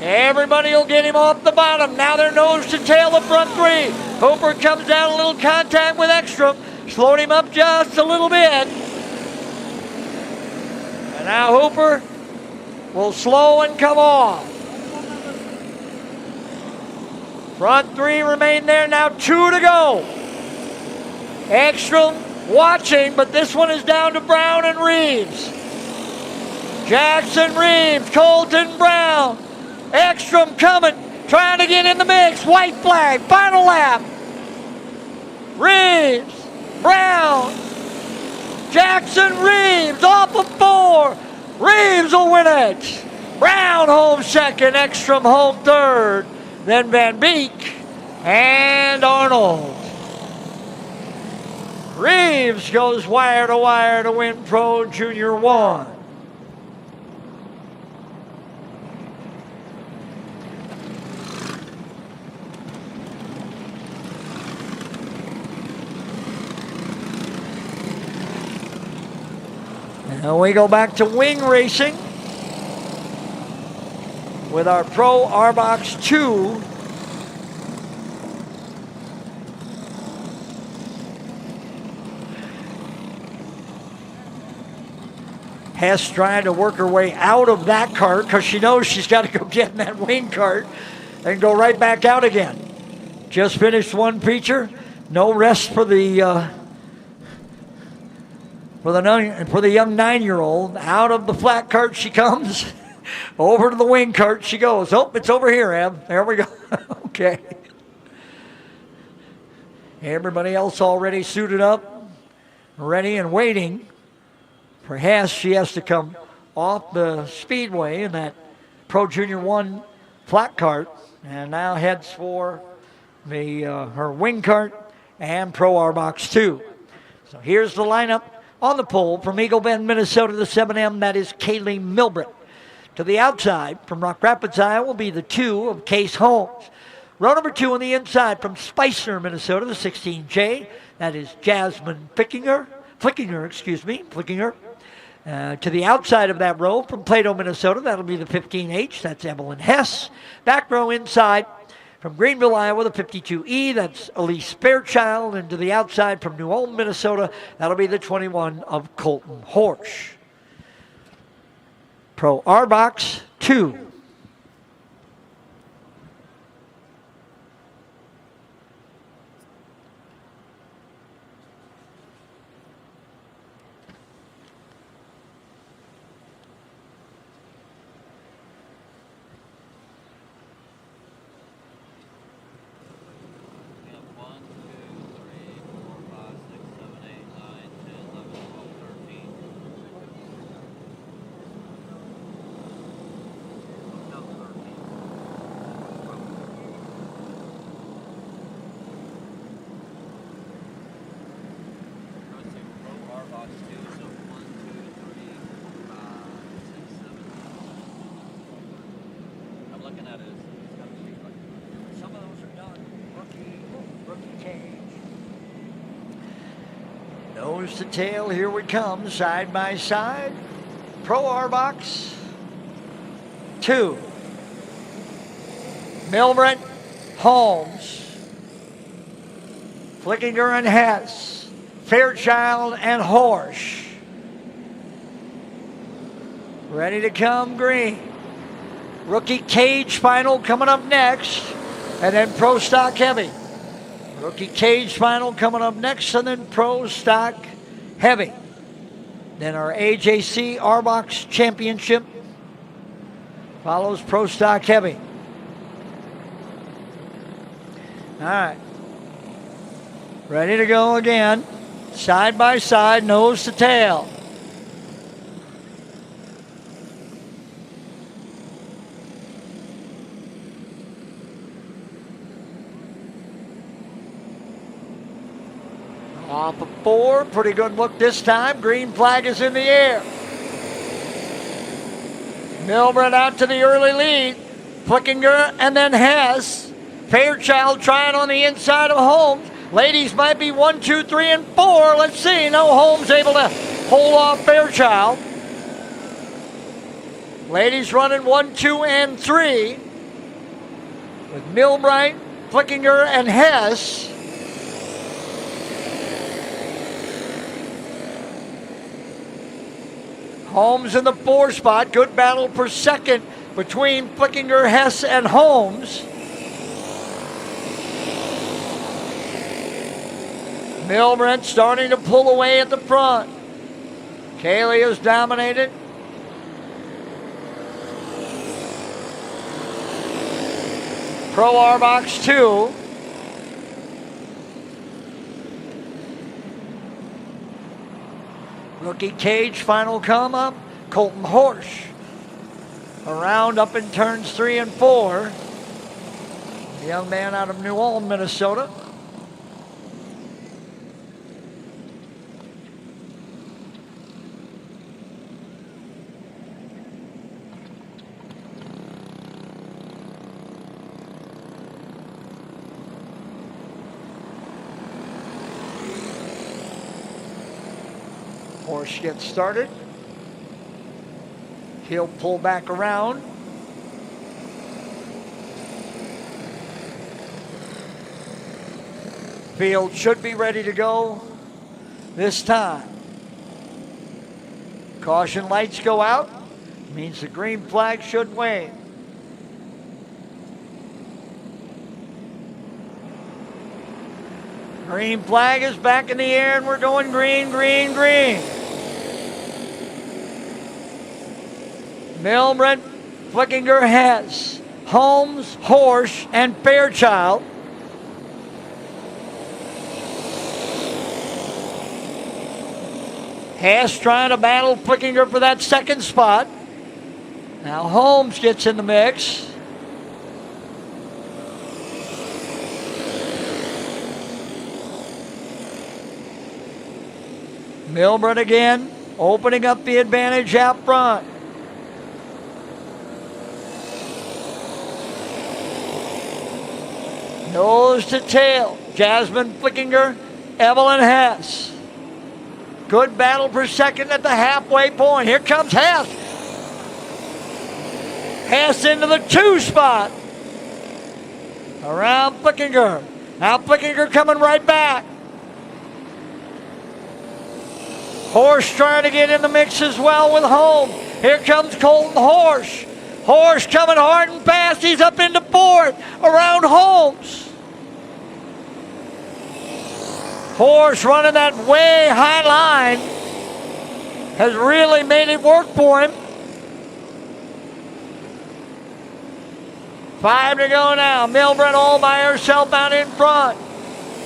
Everybody will get him off the bottom. Now they're nose to tail the front 3. Hooper comes down, a little contact with Ekstrom. Slowed him up just a little bit. And now Hooper will slow and come off. Front 3 remain there, now 2 to go. Ekstrom watching, but this one is down to Brown and Reeves. Jackson Reeves, Colton Brown. Ekstrom coming, trying to get in the mix. White flag, final lap. Reeves, Brown, Jackson Reeves off of 4. Reeves will win it. Brown home second, Ekstrom home third. Then Van Beek and Arnold. Reeves goes wire to win Pro Junior 1. Now we go back to wing racing with our Pro R-Box 2. Hess trying to work her way out of that cart because she knows she's got to go get in that wing cart and go right back out again. Just finished one feature. No rest for the young 9-year-old. Out of the flat cart she comes. Over to the wing cart she goes. Oh, it's over here, Ev. There we go. Okay. Everybody else already suited up, ready and waiting. For Hess, she has to come off the speedway in that Pro Junior 1 flat cart and now heads for the her wing cart and Pro R-Box 2. So here's the lineup on the pole from Eagle Bend, Minnesota, the 7M. That is Kaylee Milbritt. To the outside from Rock Rapids, Iowa, will be the 2 of Case Holmes. Row number 2 on the inside from Spicer, Minnesota, the 16J. That is Jasmine Flickinger. To the outside of that row from Plato, Minnesota, that'll be the 15H. That's Evelyn Hess. Back row inside from Greenville, Iowa, the 52E. That's Elise Fairchild. And to the outside from New Ulm, Minnesota, that'll be the 21 of Colton Horsch. Pro R-Box 2. I'm looking at it. It's got to be like Some of those are done. Rookie cage. Nose to tail, here we come, side by side. Pro R Box 2. Milbrent, Holmes, Flickinger and Hess, Fairchild and Horsch. Ready to come, green. Rookie cage final coming up next, and then Pro Stock Heavy. Rookie cage final coming up next, and then Pro Stock Heavy. Then our AJC R-Box Championship follows Pro Stock Heavy. All right. Ready to go again. Side by side, nose to tail. Off of 4, pretty good look this time. Green flag is in the air. Milbrent out to the early lead. Flickinger and then Hess. Fairchild trying on the inside of Holmes. Ladies might be 1, 2, 3, and 4. Let's see. No, Holmes able to hold off Fairchild. Ladies running 1, 2, and 3. With Milbrent, Flickinger, and Hess. Holmes in the 4 spot. Good battle per second between Flickinger, Hess, and Holmes. Milbrent starting to pull away at the front. Kaylee is dominated. Pro R-Box 2. Rookie cage final come up. Colton Horsch. Around up in turns 3 and 4. The young man out of New Ulm, Minnesota. Horsch gets started. He'll pull back around. Field should be ready to go this time. Caution lights go out. Means the green flag should wave. Green flag is back in the air and we're going green, green, green. Milbrent, Flickinger, Hess, Holmes, Horsch, and Fairchild. Hess trying to battle Flickinger for that second spot. Now Holmes gets in the mix. Milbrent again, opening up the advantage out front. Nose to tail, Jasmine Flickinger, Evelyn Hess. Good battle per second at the halfway point. Here comes Hess. Hess into the 2 spot. Around Flickinger. Now Flickinger coming right back. Horsch trying to get in the mix as well with Holmes. Here comes Colton Horsch. Horsch coming hard and fast. He's up into 4th around Holmes. Horsch running that way high line has really made it work for him. 5 to go now. Milbrent all by herself out in front.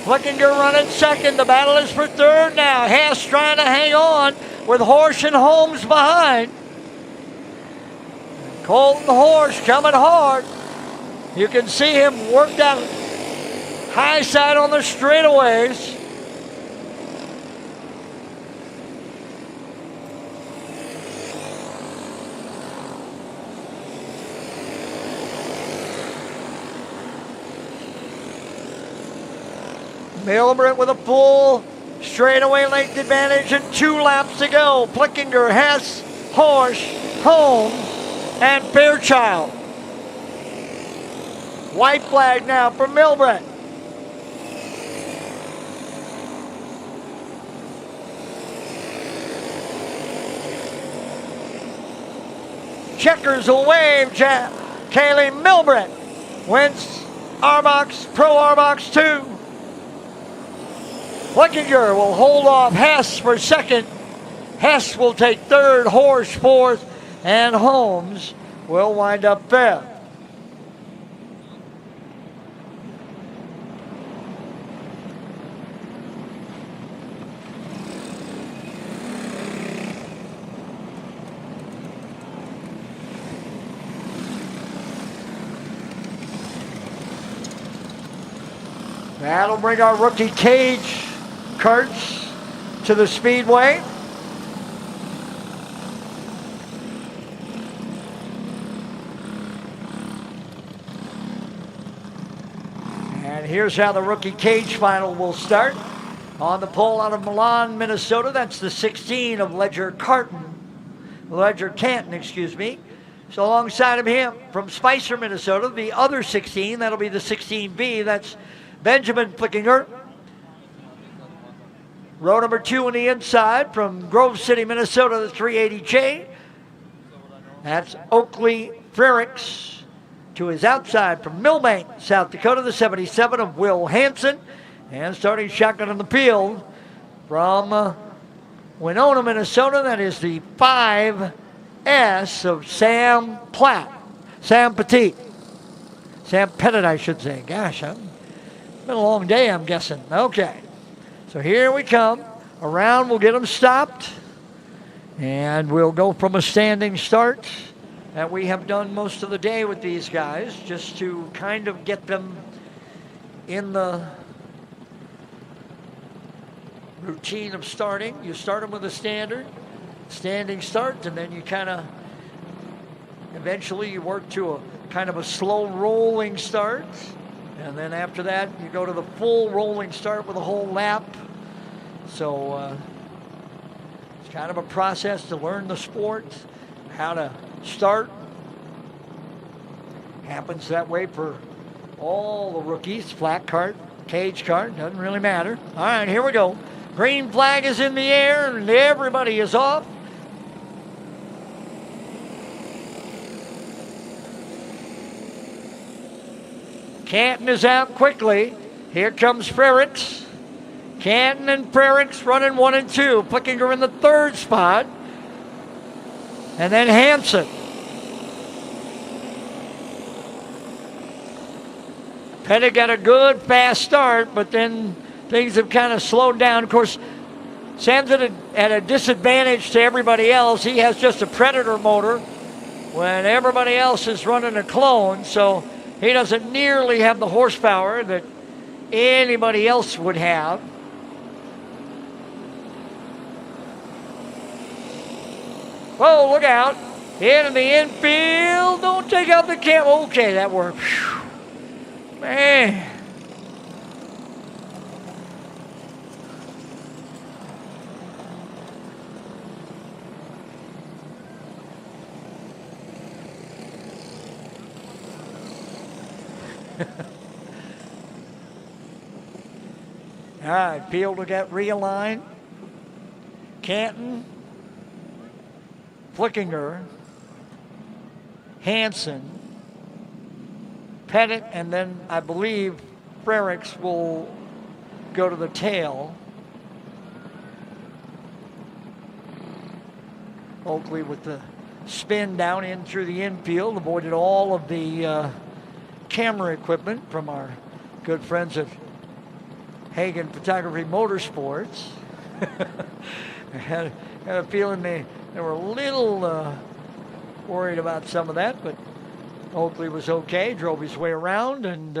Flickinger running second. The battle is for 3rd now. Hess trying to hang on with Horsch and Holmes behind. Colton Horsch coming hard. You can see him worked out high side on the straightaways. Milbert with a full straightaway length advantage and 2 laps to go. Plickinger, Hess, Horsch, Holmes, and Fairchild. White flag now for Milbert. Checkers will wave. Kaylee Milbert wins Pro Arbox 2. Plickinger will hold off Hess for second. Hess will take third, Horsch fourth, and Holmes will wind up fifth. That'll bring our rookie cage carts to the Speedway. And here's how the rookie cage final will start. On the pole out of Milan, Minnesota, that's the 16 of Ledger Canton, excuse me. So alongside of him, from Spicer, Minnesota, the other 16, that'll be the 16B, that's Benjamin Plickinger. Row number 2 on the inside from Grove City, Minnesota, the 380J. That's Oakley Frericks. To his outside from Milbank, South Dakota, the 77 of Will Hansen. And starting shotgun in the field from Winona, Minnesota, that is the 5S of Sam Petit, I should say. Gosh, it's been a long day, I'm guessing. Okay, so here we come. Around, we'll get them stopped. And we'll go from a standing start that we have done most of the day with these guys, just to kind of get them in the routine of starting. You start them with a standing start, and then you kind of, eventually you work to a kind of a slow rolling start. And then after that, you go to the full rolling start with a whole lap. So it's kind of a process to learn the sport, how to start. Happens that way for all the rookies. Flat cart, cage cart, doesn't really matter. All right, here we go. Green flag is in the air and everybody is off. Canton is out quickly. Here comes Frericks. Canton and Frericks running 1 and 2. Plickinger in the third spot. And then Hansen. Pettit got a good fast start, but then things have kind of slowed down. Of course, Sam's at a disadvantage to everybody else. He has just a Predator motor when everybody else is running a clone, so he doesn't nearly have the horsepower that anybody else would have. Whoa, look out. In the infield. Don't take out the cam. Okay, that worked. Whew. Man. All right, field will get realigned. Canton, Plickinger, Hansen, Pettit, and then I believe Frericks will go to the tail. Oakley with the spin down in through the infield, avoided all of the camera equipment from our good friends at Hagen Photography Motorsports. I had a feeling they were a little worried about some of that, but Oakley was okay, drove his way around, and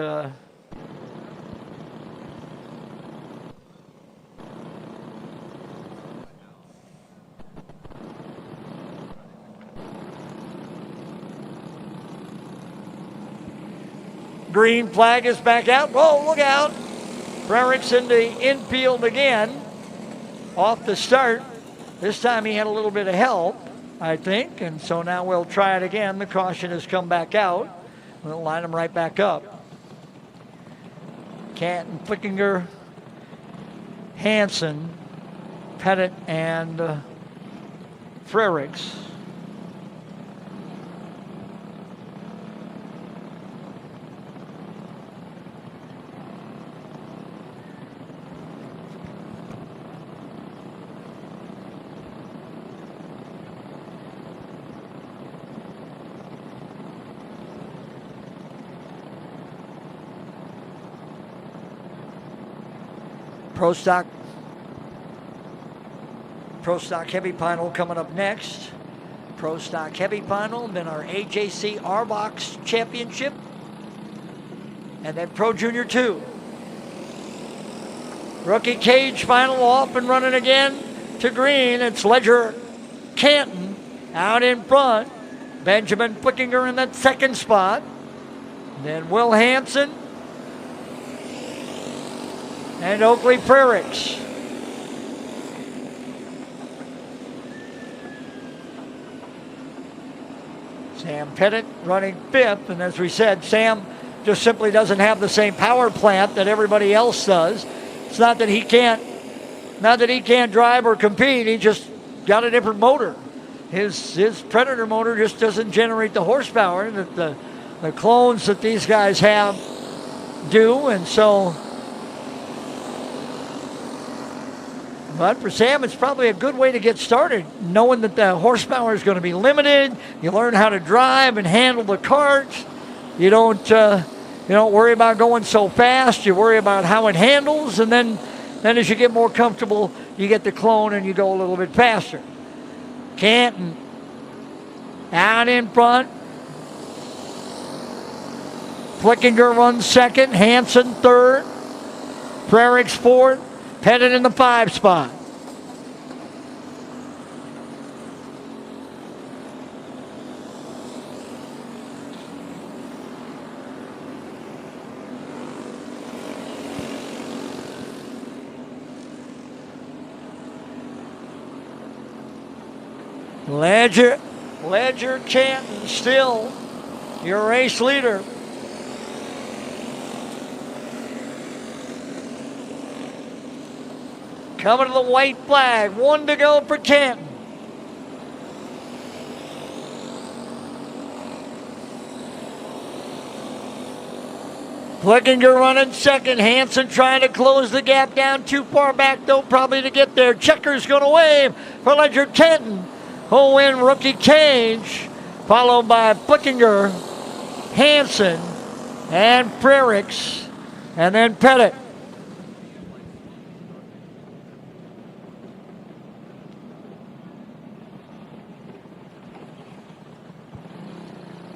green flag is back out. Whoa, look out. Frericks in the infield again. Off the start. This time he had a little bit of help, I think, and so now we'll try it again. The caution has come back out. We'll line him right back up. Canton, Flickinger, Hansen, Pettit, and Frericks. Pro Stock Heavy Final coming up next. Pro Stock Heavy Final, then our AJC R-Box Championship, and then Pro Junior 2. Rookie Cage Final off and running again to green. It's Ledger Canton out in front. Benjamin Flickinger in that second spot. Then Will Hansen and Oakley Frericks. Sam Pettit running fifth, and as we said, Sam just simply doesn't have the same power plant that everybody else does. It's not that he can't drive or compete. He just got a different motor. His Predator motor just doesn't generate the horsepower that the clones that these guys have do, and so. But for Sam, it's probably a good way to get started, knowing that the horsepower is going to be limited. You learn how to drive and handle the cart. You don't worry about going so fast. You worry about how it handles, and then as you get more comfortable, you get the clone and you go a little bit faster. Canton out in front. Flickinger runs second. Hansen third. Frericks fourth. Pettit in the 5 spot. Ledger Canton still your race leader. Coming to the white flag. 1 to go for Canton. Flickinger running second. Hansen trying to close the gap down. Too far back, though, probably to get there. Checker's going to wave for Ledger Canton. Who'll win Rookie Cage. Followed by Flickinger, Hansen, and Frericks. And then Pettit.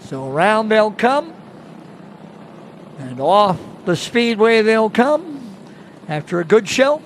So around they'll come, and off the speedway they'll come after a good show.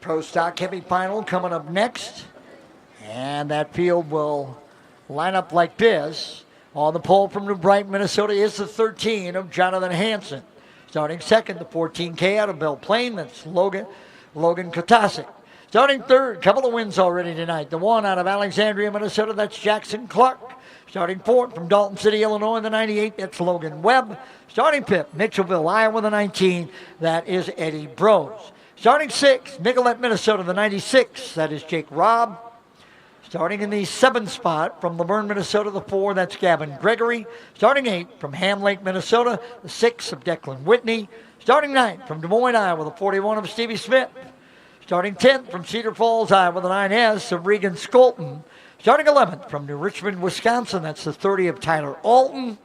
Pro Stock Heavy Final coming up next. And that field will line up like this. On the pole from New Brighton, Minnesota is the 13 of Jonathan Hansen. Starting second, the 14K out of Belle Plaine. That's Logan Kotasik. Starting third, couple of wins already tonight. The 1 out of Alexandria, Minnesota. That's Jackson Clark. Starting fourth from Dalton City, Illinois, the 98. That's Logan Webb. Starting fifth, Mitchellville, Iowa, the 19. That is Eddie Brose. Starting sixth, Nicollet, Minnesota, the 96. That is Jake Robb. Starting in the 7th spot from Laverne, Minnesota, the 4. That's Gavin Gregory. Starting 8th from Ham Lake, Minnesota, the 6 of Declan Whitney. Starting 9th from Des Moines, Iowa, the 41 of Stevie Smith. Starting 10th from Cedar Falls, Iowa, the 9S of Regan Skolton. Starting 11th from New Richmond, Wisconsin, that's the 30 of Tyler Alton.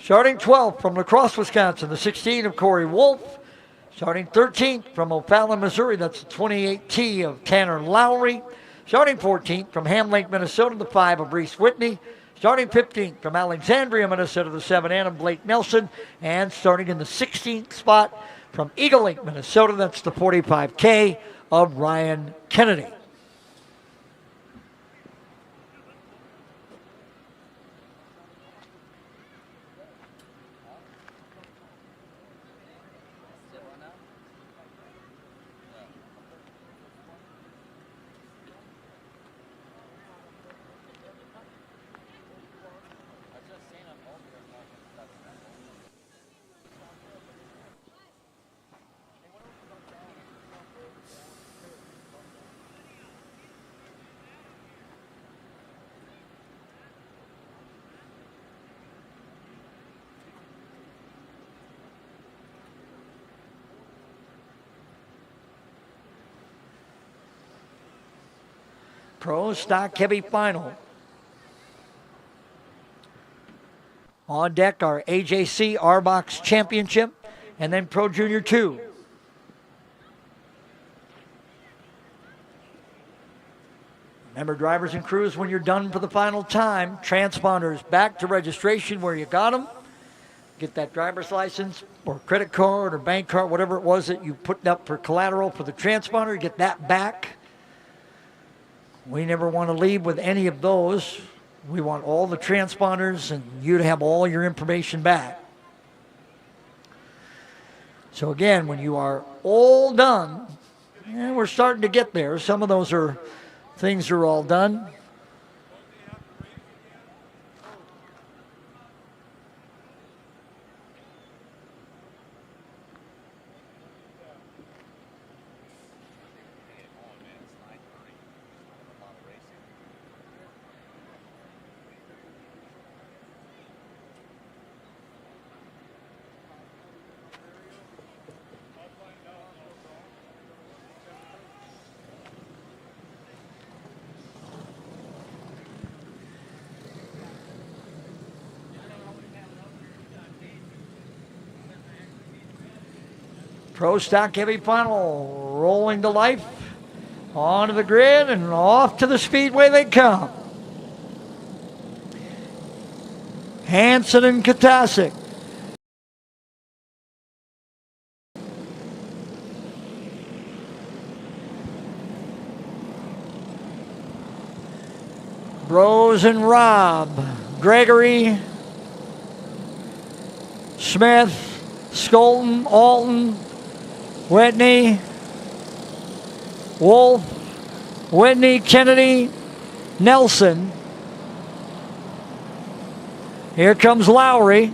Starting 12th from La Crosse, Wisconsin, the 16 of Corey Wolf. Starting 13th from O'Fallon, Missouri, that's the 28T of Tanner Lowry. Starting 14th from Ham Lake, Minnesota, the 5 of Reese Whitney. Starting 15th from Alexandria, Minnesota, the 7N of Blake Nelson. And starting in the 16th spot from Eagle Lake, Minnesota, that's the 45K of Ryan Kennedy. Pro Stock Heavy Final. On deck our AJC R-Box Championship and then Pro Junior 2. Remember, drivers and crews, when you're done for the final time, transponders back to registration where you got them. Get that driver's license or credit card or bank card, whatever it was that you put up for collateral for the transponder, get that back. We never want to leave with any of those. We want all the transponders and you to have all your information back. So again, when you are all done, and we're starting to get there. Some of those are things are all done. Pro Stock Heavy Final rolling to life, onto the grid and off to the speedway they come. Hansen and Katasic. Rose and Robb, Gregory, Smith, Skolton, Alton, Whitney, Wolf, Whitney, Kennedy, Nelson. Here comes Lowry.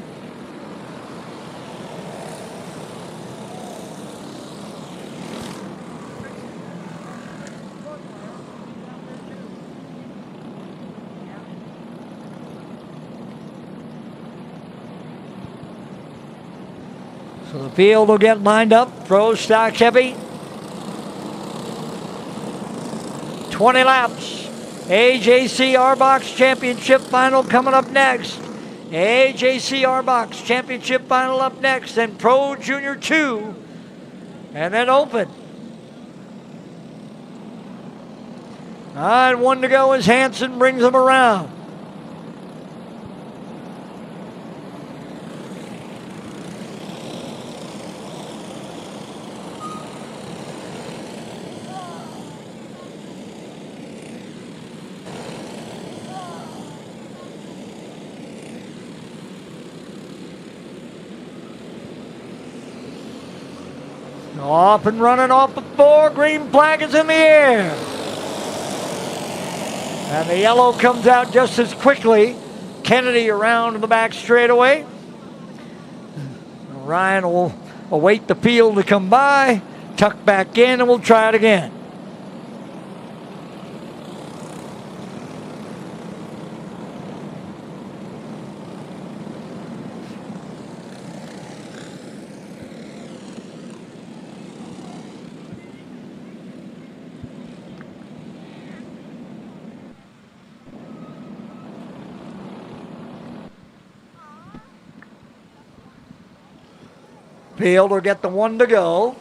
So the field will get lined up. Pro Stock Heavy. 20 laps. AJC R-Box Championship Final coming up next. AJC R-Box Championship Final up next. Then Pro Junior 2. And then Open. All right, one to go as Hansen brings them around. Off and running off the 4. Green flag is in the air. And the yellow comes out just as quickly. Kennedy around to the back straightaway. Ryan will await the field to come by, tuck back in, and we'll try it again. Field will get the one to go.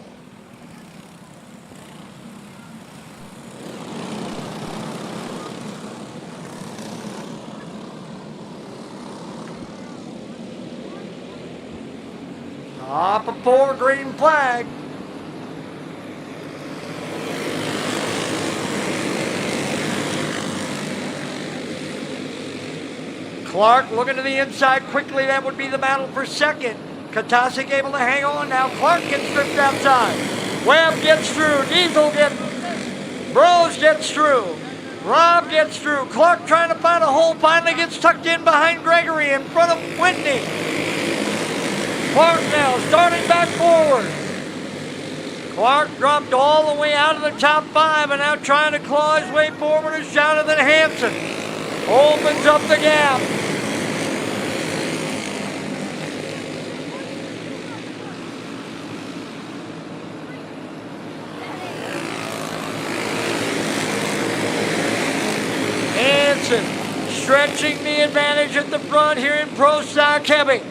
Off of 4, green flag. Clark looking to the inside quickly. That would be the battle for second. Katasic able to hang on now. Clark gets stripped outside. Webb gets through. Diesel gets. Bros gets through. Rob gets through. Clark trying to find a hole. Finally gets tucked in behind Gregory in front of Whitney. Clark now starting back forward. Clark dropped all the way out of the top 5 and now trying to claw his way forward is Jonathan Hanson. Opens up the gap. Hanson stretching the advantage at the front here in Pro Stock Heavy.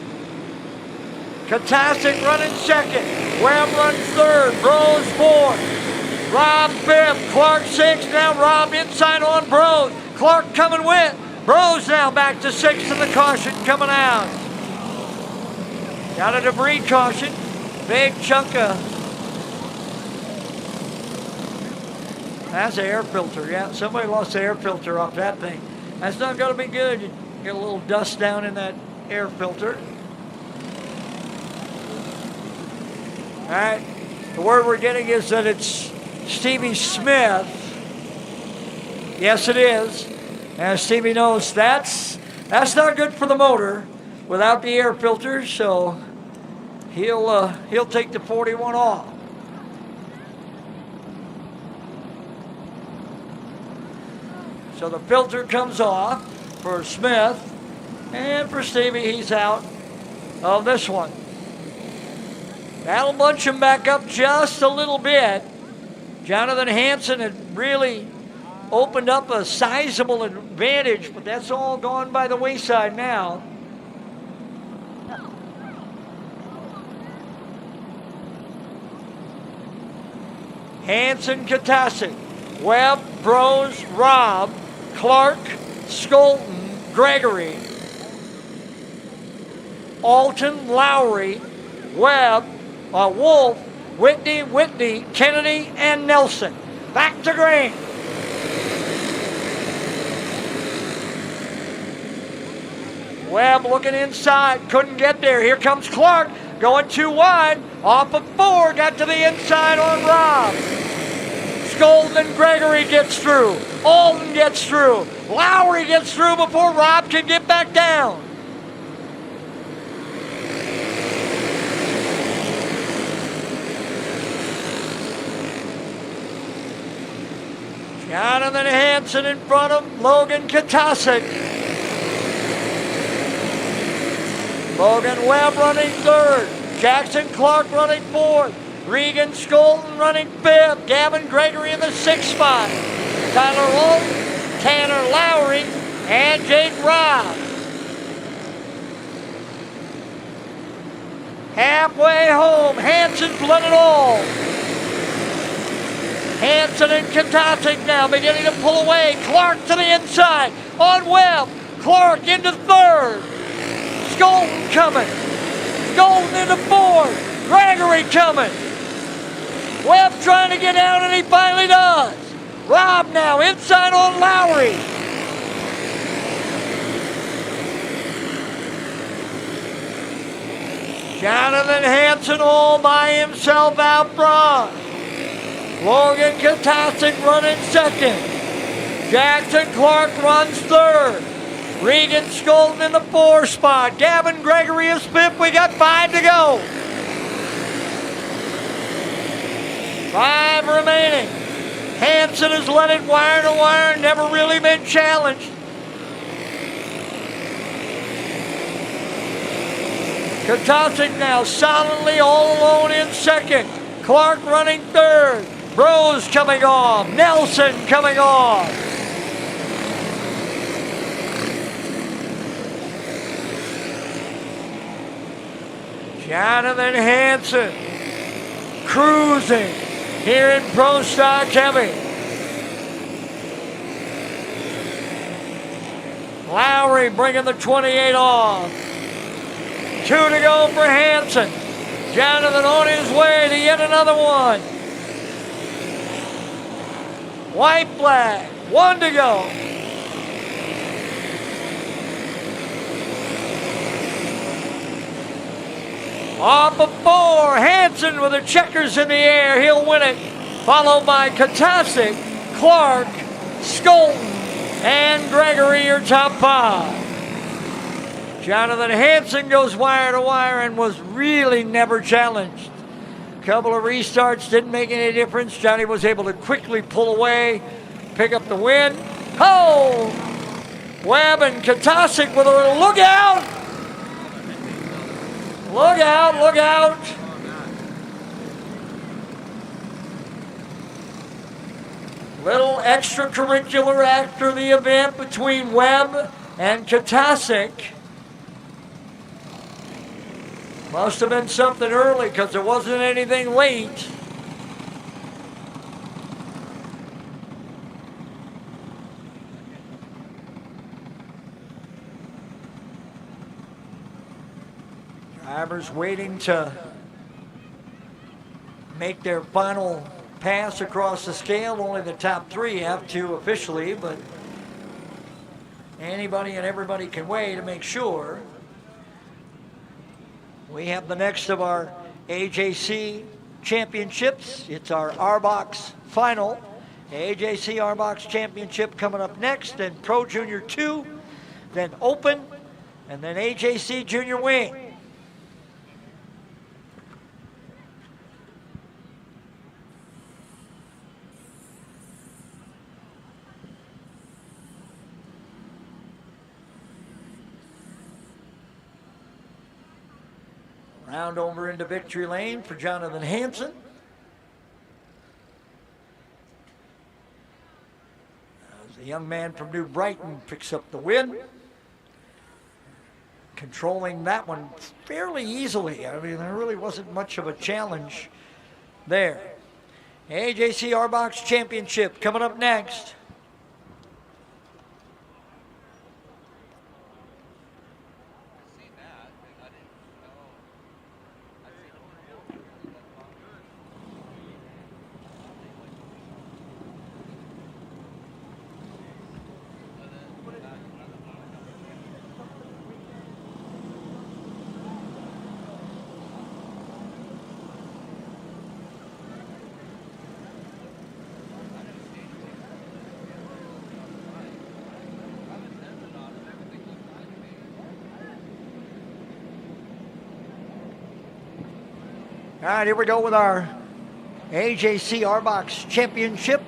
Katasic running second. Webb runs third. Bros 4th. Rob 5th. Clark 6th. Now Rob inside on Bros. Clark coming with. Bros now back to 6th and the caution coming out. Got a debris caution. Big chunk of. That's an air filter. Yeah, somebody lost the air filter off that thing. That's not going to be good. You get a little dust down in that air filter. All right, the word we're getting is that it's Stevie Smith. Yes, it is. And Stevie knows that's not good for the motor without the air filter, so he'll take the 41 off. So the filter comes off for Smith, and for Stevie, he's out of this one. That'll bunch him back up just a little bit. Jonathan Hanson had really opened up a sizable advantage, but that's all gone by the wayside now. Hanson, Katasic, Webb, Bros, Rob, Clark, Skolton, Gregory, Alton, Lowry, Webb, Wolf, Whitney, Kennedy, and Nelson. Back to green. Webb looking inside, couldn't get there. Here comes Clark, going too wide. Off of 4, got to the inside on Rob. Skolton and Gregory gets through. Alton gets through. Lowry gets through before Rob can get back down. Jonathan Hanson in front of Logan Katasic. Logan Webb running 3rd. Jackson Clark running 4th. Regan Skolton running 5th. Gavin Gregory in the 6th spot. Tyler Alton, Tanner Lowry, and Jake Robb. Halfway home, Hanson's led it all. Hanson and Katasic now beginning to pull away. Clark to the inside on Webb. Clark into 3rd. Skolton coming. Skolton into 4th. Gregory coming. Webb trying to get out, and he finally does. Rob now inside on Lowry. Jonathan Hanson all by himself out front. Logan Katasic running 2nd. Jackson Clark runs 3rd. Regan Skolton in the 4th spot. Gavin Gregory is 5th. We got 5 to go. 5 remaining. Hanson has led it wire to wire, never really been challenged. Katasic now solidly all alone in 2nd. Clark running 3rd. Bros coming off. Nelson coming off. Jonathan Hansen cruising here in Pro Stock Heavy. Lowry bringing the 28 off. 2 to go for Hansen. Jonathan on his way to yet another one. White flag, 1 to go. Off of 4, Hansen with the checkers in the air, he'll win it. Followed by Katasic, Clark, Skolton, and Gregory, your top 5. Jonathan Hansen goes wire to wire and was really never challenged. A couple of restarts didn't make any difference. Johnny was able to quickly pull away, pick up the win. Oh! Webb and Katasic with a look out! Look out, look out! Little extracurricular after the event between Webb and Katasic. Must have been something early because there wasn't anything late. Drivers waiting to make their final pass across the scale. Only the top 3 have to officially, but anybody and everybody can weigh to make sure. We have the next of our AJC championships. It's our R-Box final. AJC R-Box championship coming up next, then Pro Junior 2, then Open, and then AJC Junior Wing. Round over into victory lane for Jonathan Hansen. As the young man from New Brighton picks up the win. Controlling that one fairly easily. I mean, there really wasn't much of a challenge there. AJC R-Box Championship coming up next. All right, here we go with our AJC R-Box Championship.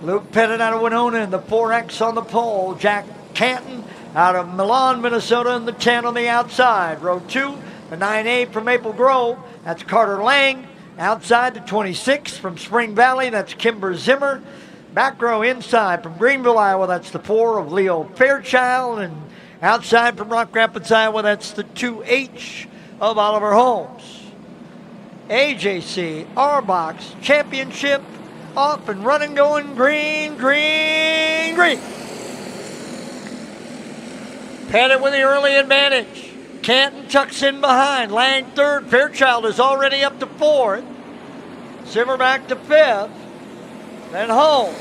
Luke Pettit out of Winona in the 4X on the pole. Jack Canton out of Milan, Minnesota in the 10 on the outside. Row 2, the 9A from Maple Grove. That's Carter Lang. Outside, the 26 from Spring Valley. That's Kimber Zimmer. Back row inside from Greenville, Iowa. That's the 4 of Leo Fairchild. And outside from Rock Rapids, Iowa, that's the 2H of Oliver Holmes. AJC R-Box Championship off and running, going green, green, green. Pettit with the early advantage. Canton tucks in behind. Lang third. Fairchild is already up to 4th. Zimmer back to 5th. Then Holmes.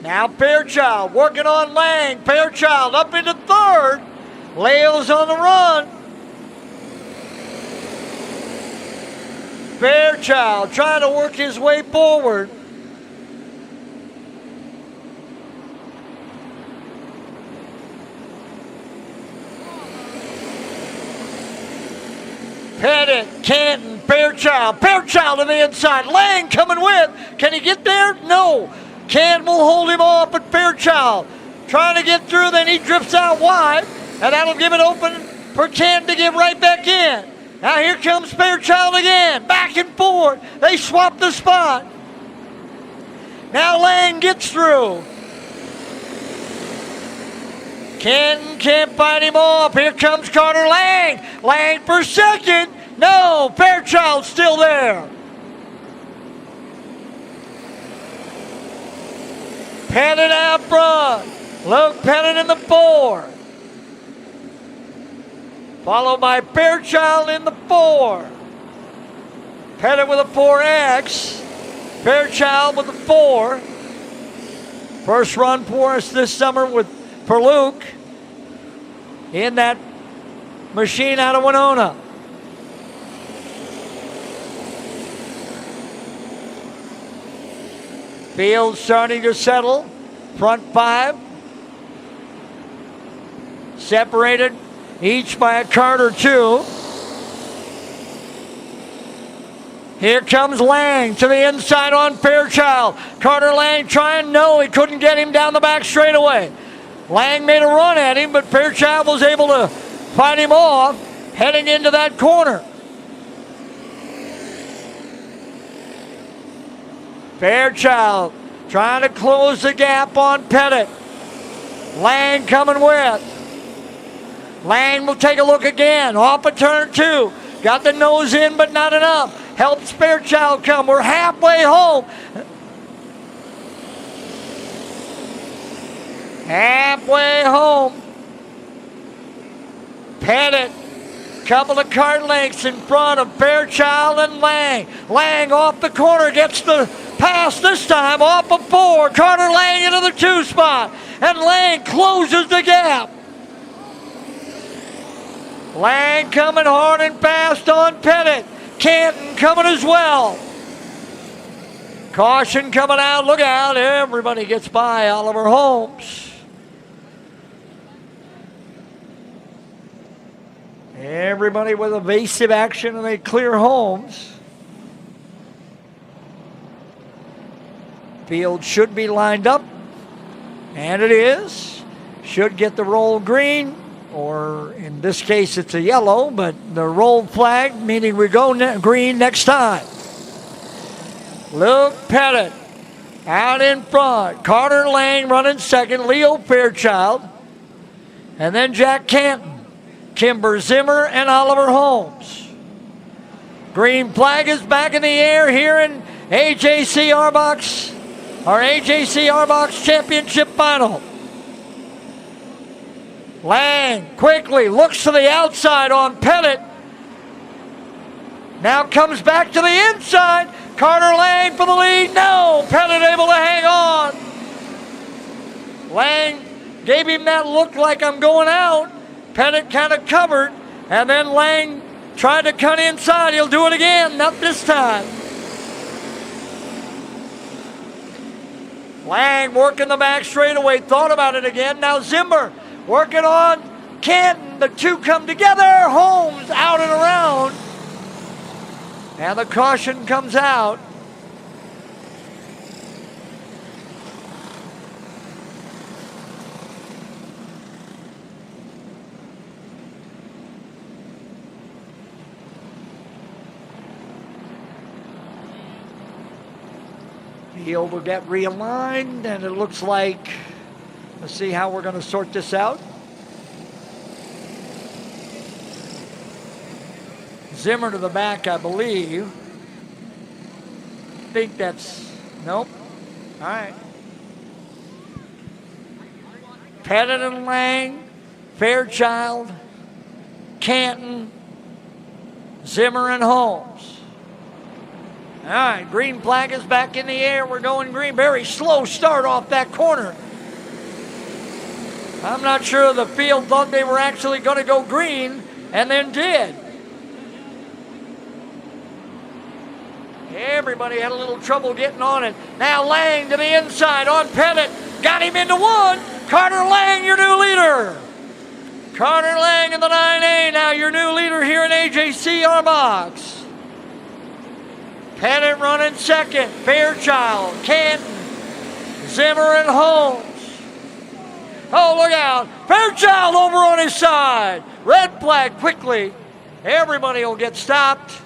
Now Fairchild working on Lang. Fairchild up into 3rd. Leo's on the run. Fairchild trying to work his way forward. Pettit, Canton, Fairchild. Fairchild to the inside. Lang coming with. Can he get there? No. Canton will hold him off, but Fairchild trying to get through. Then he drifts out wide, and that'll give it open for Canton to get right back in. Now here comes Fairchild again. Back and forth. They swap the spot. Now Lang gets through. Kenton can't fight him off. Here comes Carter Lang. Lang for second. No, Fairchild's still there. Pettit out front. Luke Pettit in the 4. Followed by Fairchild in the 4. Pettit with a 4X. Fairchild with the 4. First run for us this summer for Luke in that machine out of Winona. Field starting to settle. Front 5. Separated each by a cart or 2. Here comes Lang to the inside on Fairchild. Carter Lang trying, no, he couldn't get him down the back straightaway. Lang made a run at him, but Fairchild was able to fight him off heading into that corner. Fairchild trying to close the gap on Pettit. Lang coming with. Lang will take a look again. Off of turn 2. Got the nose in, but not enough. Helps Fairchild come. We're halfway home. Halfway home. Pettit, couple of cart lengths in front of Fairchild and Lang. Lang off the corner, gets the pass this time off of 4. Carter Lang into the 2 spot. And Lang closes the gap. Lang coming hard and fast on Pettit. Canton coming as well. Caution coming out. Look out. Everybody gets by Oliver Holmes. Everybody with evasive action, and they clear Holmes. Field should be lined up, and it is. Should get the roll green, or in this case it's a yellow, but the roll flag, meaning we go green next time. Luke Pettit out in front. Carter Lang running second. Leo Fairchild. And then Jack Canton. Kimber Zimmer and Oliver Holmes. Green flag is back in the air here in AJC Arbox Championship Final. Lang quickly looks to the outside on Pettit. Now comes back to the inside. Carter Lang for the lead. No, Pettit able to hang on. Lang gave him that look like I'm going out. Pettit kind of covered, and then Lang tried to cut inside. He'll do it again, not this time. Lang working the back straightaway, thought about it again. Now Zimmer working on Canton. The two come together. Holmes out and around. And the caution comes out. Field will get realigned, and it looks like, let's see how we're going to sort this out. Zimmer to the back, I believe. I think that's, nope. All right. Pettit and Lang, Fairchild, Canton, Zimmer and Holmes. All right, green flag is back in the air. We're going green. Very slow start off that corner. I'm not sure the field thought they were actually going to go green, and then did. Everybody had a little trouble getting on it. Now Lang to the inside on Pettit. Got him into one. Carter Lang, your new leader. Carter Lang in the 9A, now your new leader here in AJC Arbox. Pettit running second. Fairchild, Canton, Zimmer, and Holmes. Oh, look out. Fairchild over on his side. Red flag quickly. Everybody will get stopped.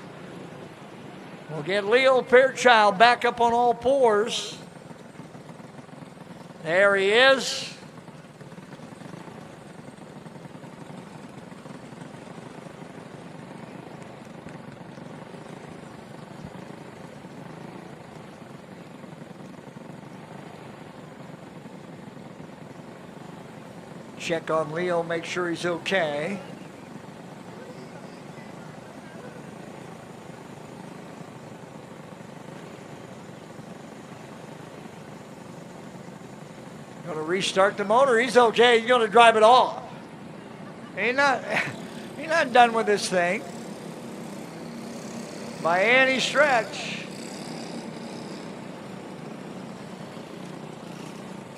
We'll get Leo Fairchild back up on all fours. There he is. Check on Leo, make sure he's okay. Going to restart the motor. He's okay. He's going to drive it off. He's not done with this thing by any stretch.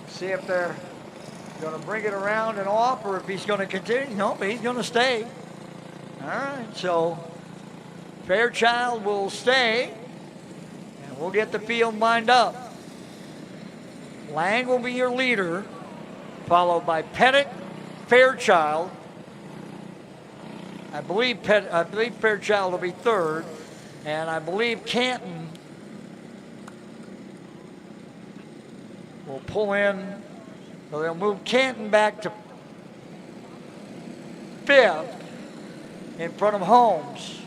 See if they're going to bring it around and off, or if he's going to continue. Nope, he's going to stay. All right, so Fairchild will stay, and we'll get the field lined up. Lang will be your leader, followed by Pettit, Fairchild. I believe Fairchild will be third, and I believe Canton will pull in. So they'll move Canton back to fifth in front of Holmes.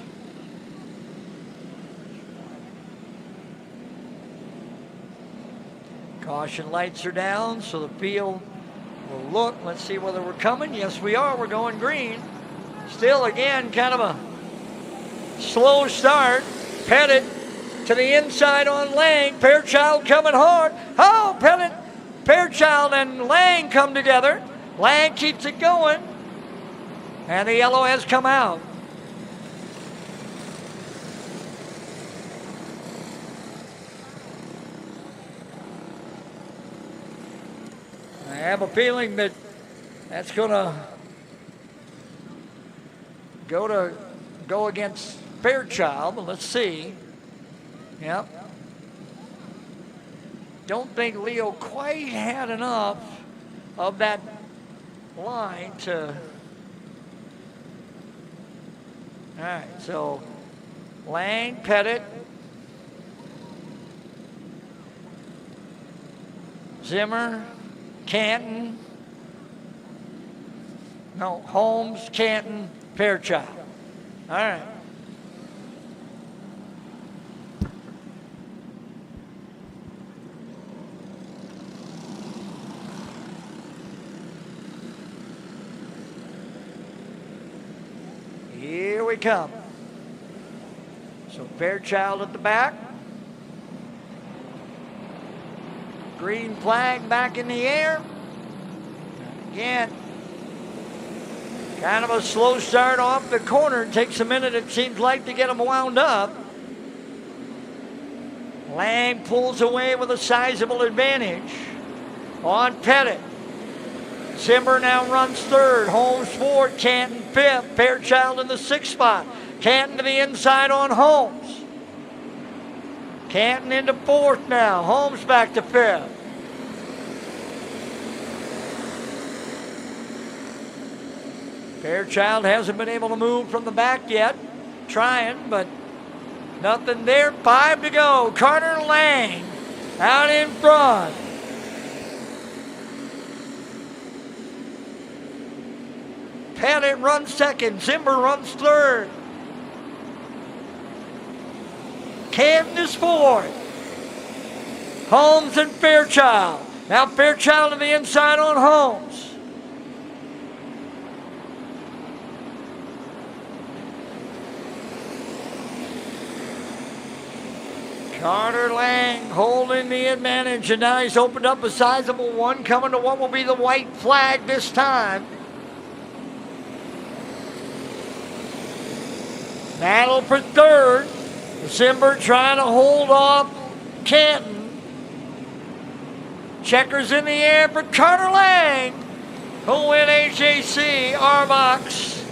Caution lights are down, so the field will look. Let's see whether we're coming. Yes, we are. We're going green. Still, again, kind of a slow start. Pettit to the inside on Lang. Fairchild coming hard. Oh, Pettit, Fairchild, and Lang come together. Lang keeps it going. And the yellow has come out. I have a feeling that that's going to go against Fairchild, but let's see. Yep. Don't think Leo quite had enough of that line to. All right, so Lang, Pettit, Zimmer, Canton, no, Holmes, Canton, Fairchild. All right. Here we come. So Fairchild at the back. Green flag back in the air. Again, kind of a slow start off the corner. It takes a minute, it seems like, to get them wound up. Lang pulls away with a sizable advantage on Pettit. Zimmer now runs third. Holmes fourth. Canton fifth. Fairchild in the sixth spot. Canton to the inside on Holmes. Canton into fourth now. Holmes back to fifth. Fairchild hasn't been able to move from the back yet. Trying, but nothing there. 5 to go. Carter Lang out in front. Pettit runs second. Zimmer runs third. Canton is fourth. Holmes and Fairchild. Now Fairchild to the inside on Holmes. Carter Lang holding the advantage, and now he's opened up a sizable one, coming to what will be the white flag this time. Battle for third. Zimmer trying to hold off Canton. Checkers in the air for Carter Lang, who'll win AJC Arbox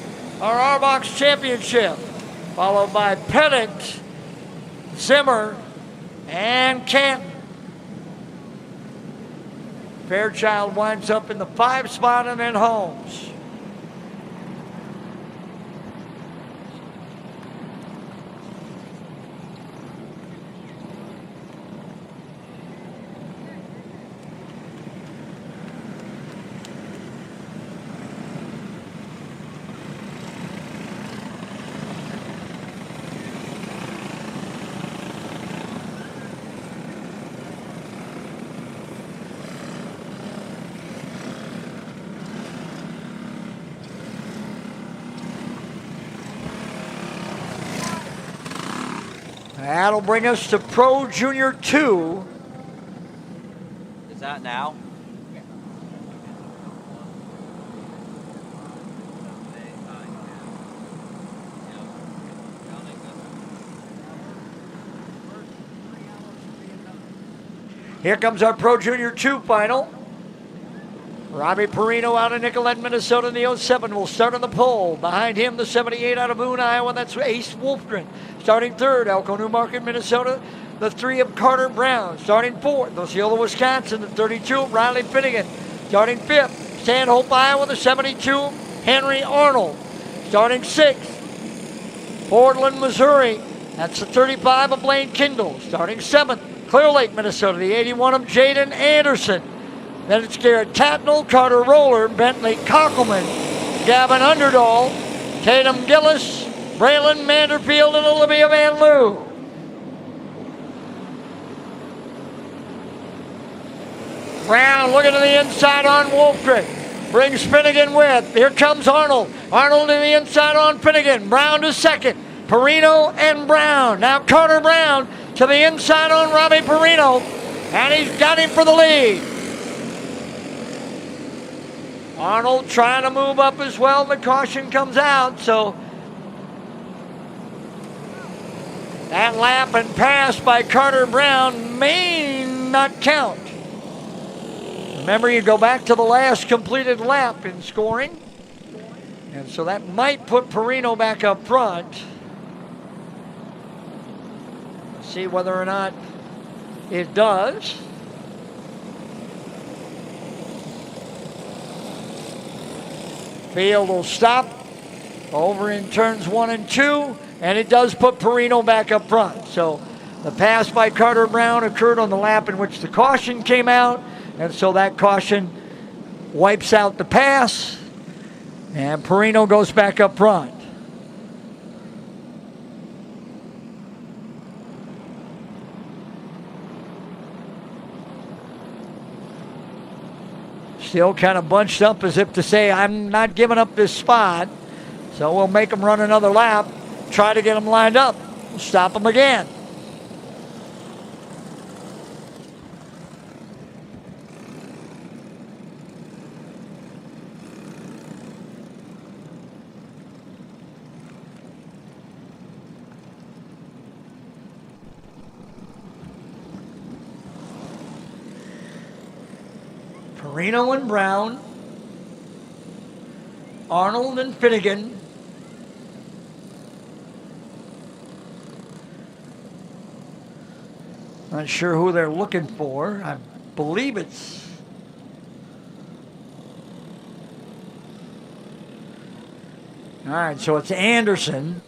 Championship, followed by Pettit, Zimmer, and Canton. Fairchild winds up in the 5 spot, and then Holmes. That'll bring us to Pro Junior 2. Is that now? Here comes our Pro Junior 2 final. Robbie Perino out of Nicollet, Minnesota in the 07 will start on the pole. Behind him, the 78 out of Boone, Iowa. That's Ace Wolfgren. Starting third, Elko, New Market, Minnesota. The 3 of Carter Brown. Starting fourth, Osceola, Wisconsin. The 32 of Riley Finnegan. Starting fifth, Stanhope, Iowa. The 72, Henry Arnold. Starting sixth, Portland, Missouri. That's the 35 of Blaine Kindle. Starting seventh, Clear Lake, Minnesota. The 81 of Jaden Anderson. Then it's Garrett Tatnell, Carter Roller, Bentley Kockelman, Gavin Underdahl, Tatum Gillis, Braylon Manderfield, and Olivia Van Loo. Brown looking to the inside on Wolfgren. Brings Finnegan with. Here comes Arnold. Arnold to the inside on Finnegan. Brown to second. Perino and Brown. Now Carter Brown to the inside on Robbie Perino. And he's got him for the lead. Arnold trying to move up as well. The caution comes out, so that lap and pass by Carter Brown may not count. Remember, you go back to the last completed lap in scoring, and so that might put Perino back up front. See whether or not it does. Field will stop over in turns 1 and 2, and it does put Perino back up front. So the pass by Carter Brown occurred on the lap in which the caution came out, and so that caution wipes out the pass, and Perino goes back up front. Still kind of bunched up as if to say, I'm not giving up this spot. So we'll make them run another lap, try to get them lined up, stop them again. Perino and Brown, Arnold and Finnegan, not sure who they're looking for. I believe it's all right, so it's Anderson,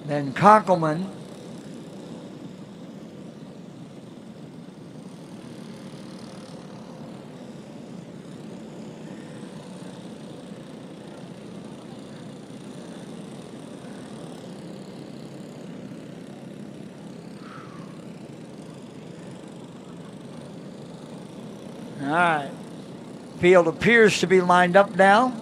then Kockelman, all right. Field appears to be lined up now.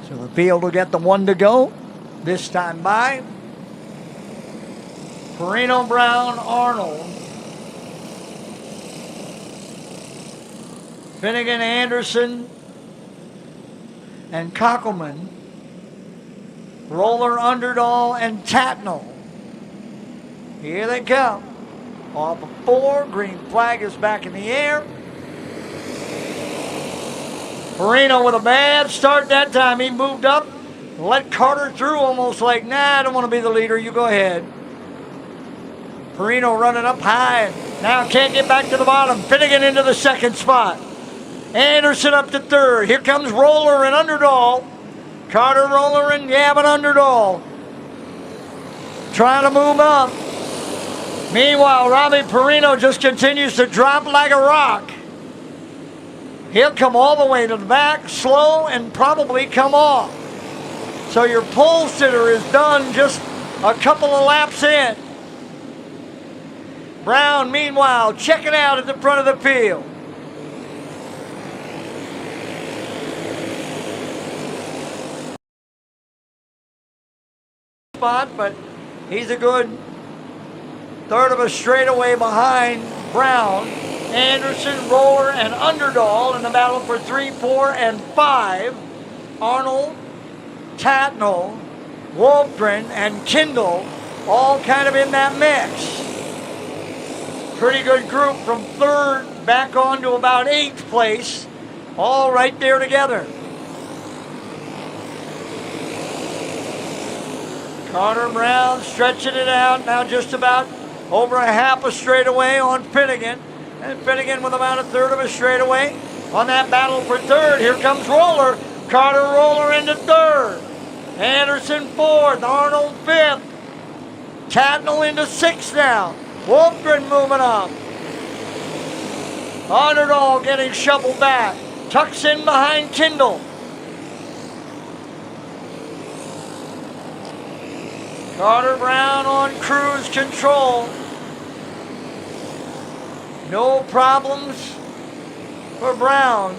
So the field will get the one to go. This time by Perino, Brown, Arnold, Finnegan, Anderson, and Kockelman, Roller, Underdahl, and Tatnell. Here they come. Off of 4, green flag is back in the air. Perino with a bad start that time. He moved up, let Carter through almost like, nah, I don't want to be the leader, you go ahead. Perino running up high, now can't get back to the bottom. Finnegan into the second spot. Anderson up to third. Here comes Roller and Underdahl. Carter Roller and Gavin Underdahl trying to move up. Meanwhile, Robbie Perino just continues to drop like a rock. He'll come all the way to the back, slow, and probably come off. So your pole sitter is done just a couple of laps in. Brown, meanwhile, checking out at the front of the field. Spot, but he's a good third of a straightaway behind Brown. Anderson, Roller, and Underdahl in the battle for 3, 4, and 5. Arnold, Tatnall, Waltman, and Kindle all kind of in that mix. Pretty good group from third back on to about 8th place, all right there together. Carter Brown stretching it out, now just about over a half a straightaway on Finnegan. And Finnegan with about a third of a straightaway on that battle for third. Here comes Roller. Carter Roller into third. Anderson fourth. Arnold fifth. Tatnall into sixth now. Waltman moving up. Underdahl getting shuffled back. Tucks in behind Kindle. Carter Brown on cruise control. No problems for Brown.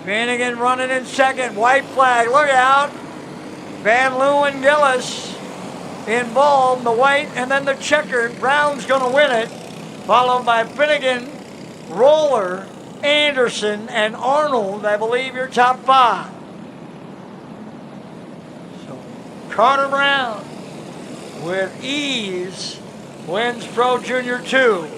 Finnegan running in second. White flag. Look out. Van Leeuwen Gillis involved. The white and then the checkered. Brown's going to win it. Followed by Finnegan, Roller, Anderson, and Arnold. I believe your top 5. Carter Brown, with ease, wins Pro Junior 2.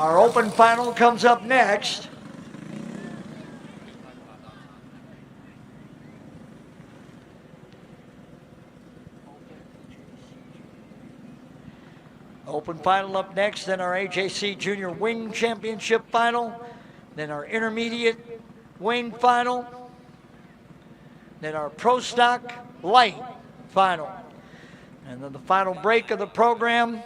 Our open final comes up next. Open final up next, then our AJC Junior Wing Championship final, then our Intermediate Wing final, then our Pro Stock Light final. And then the final break of the program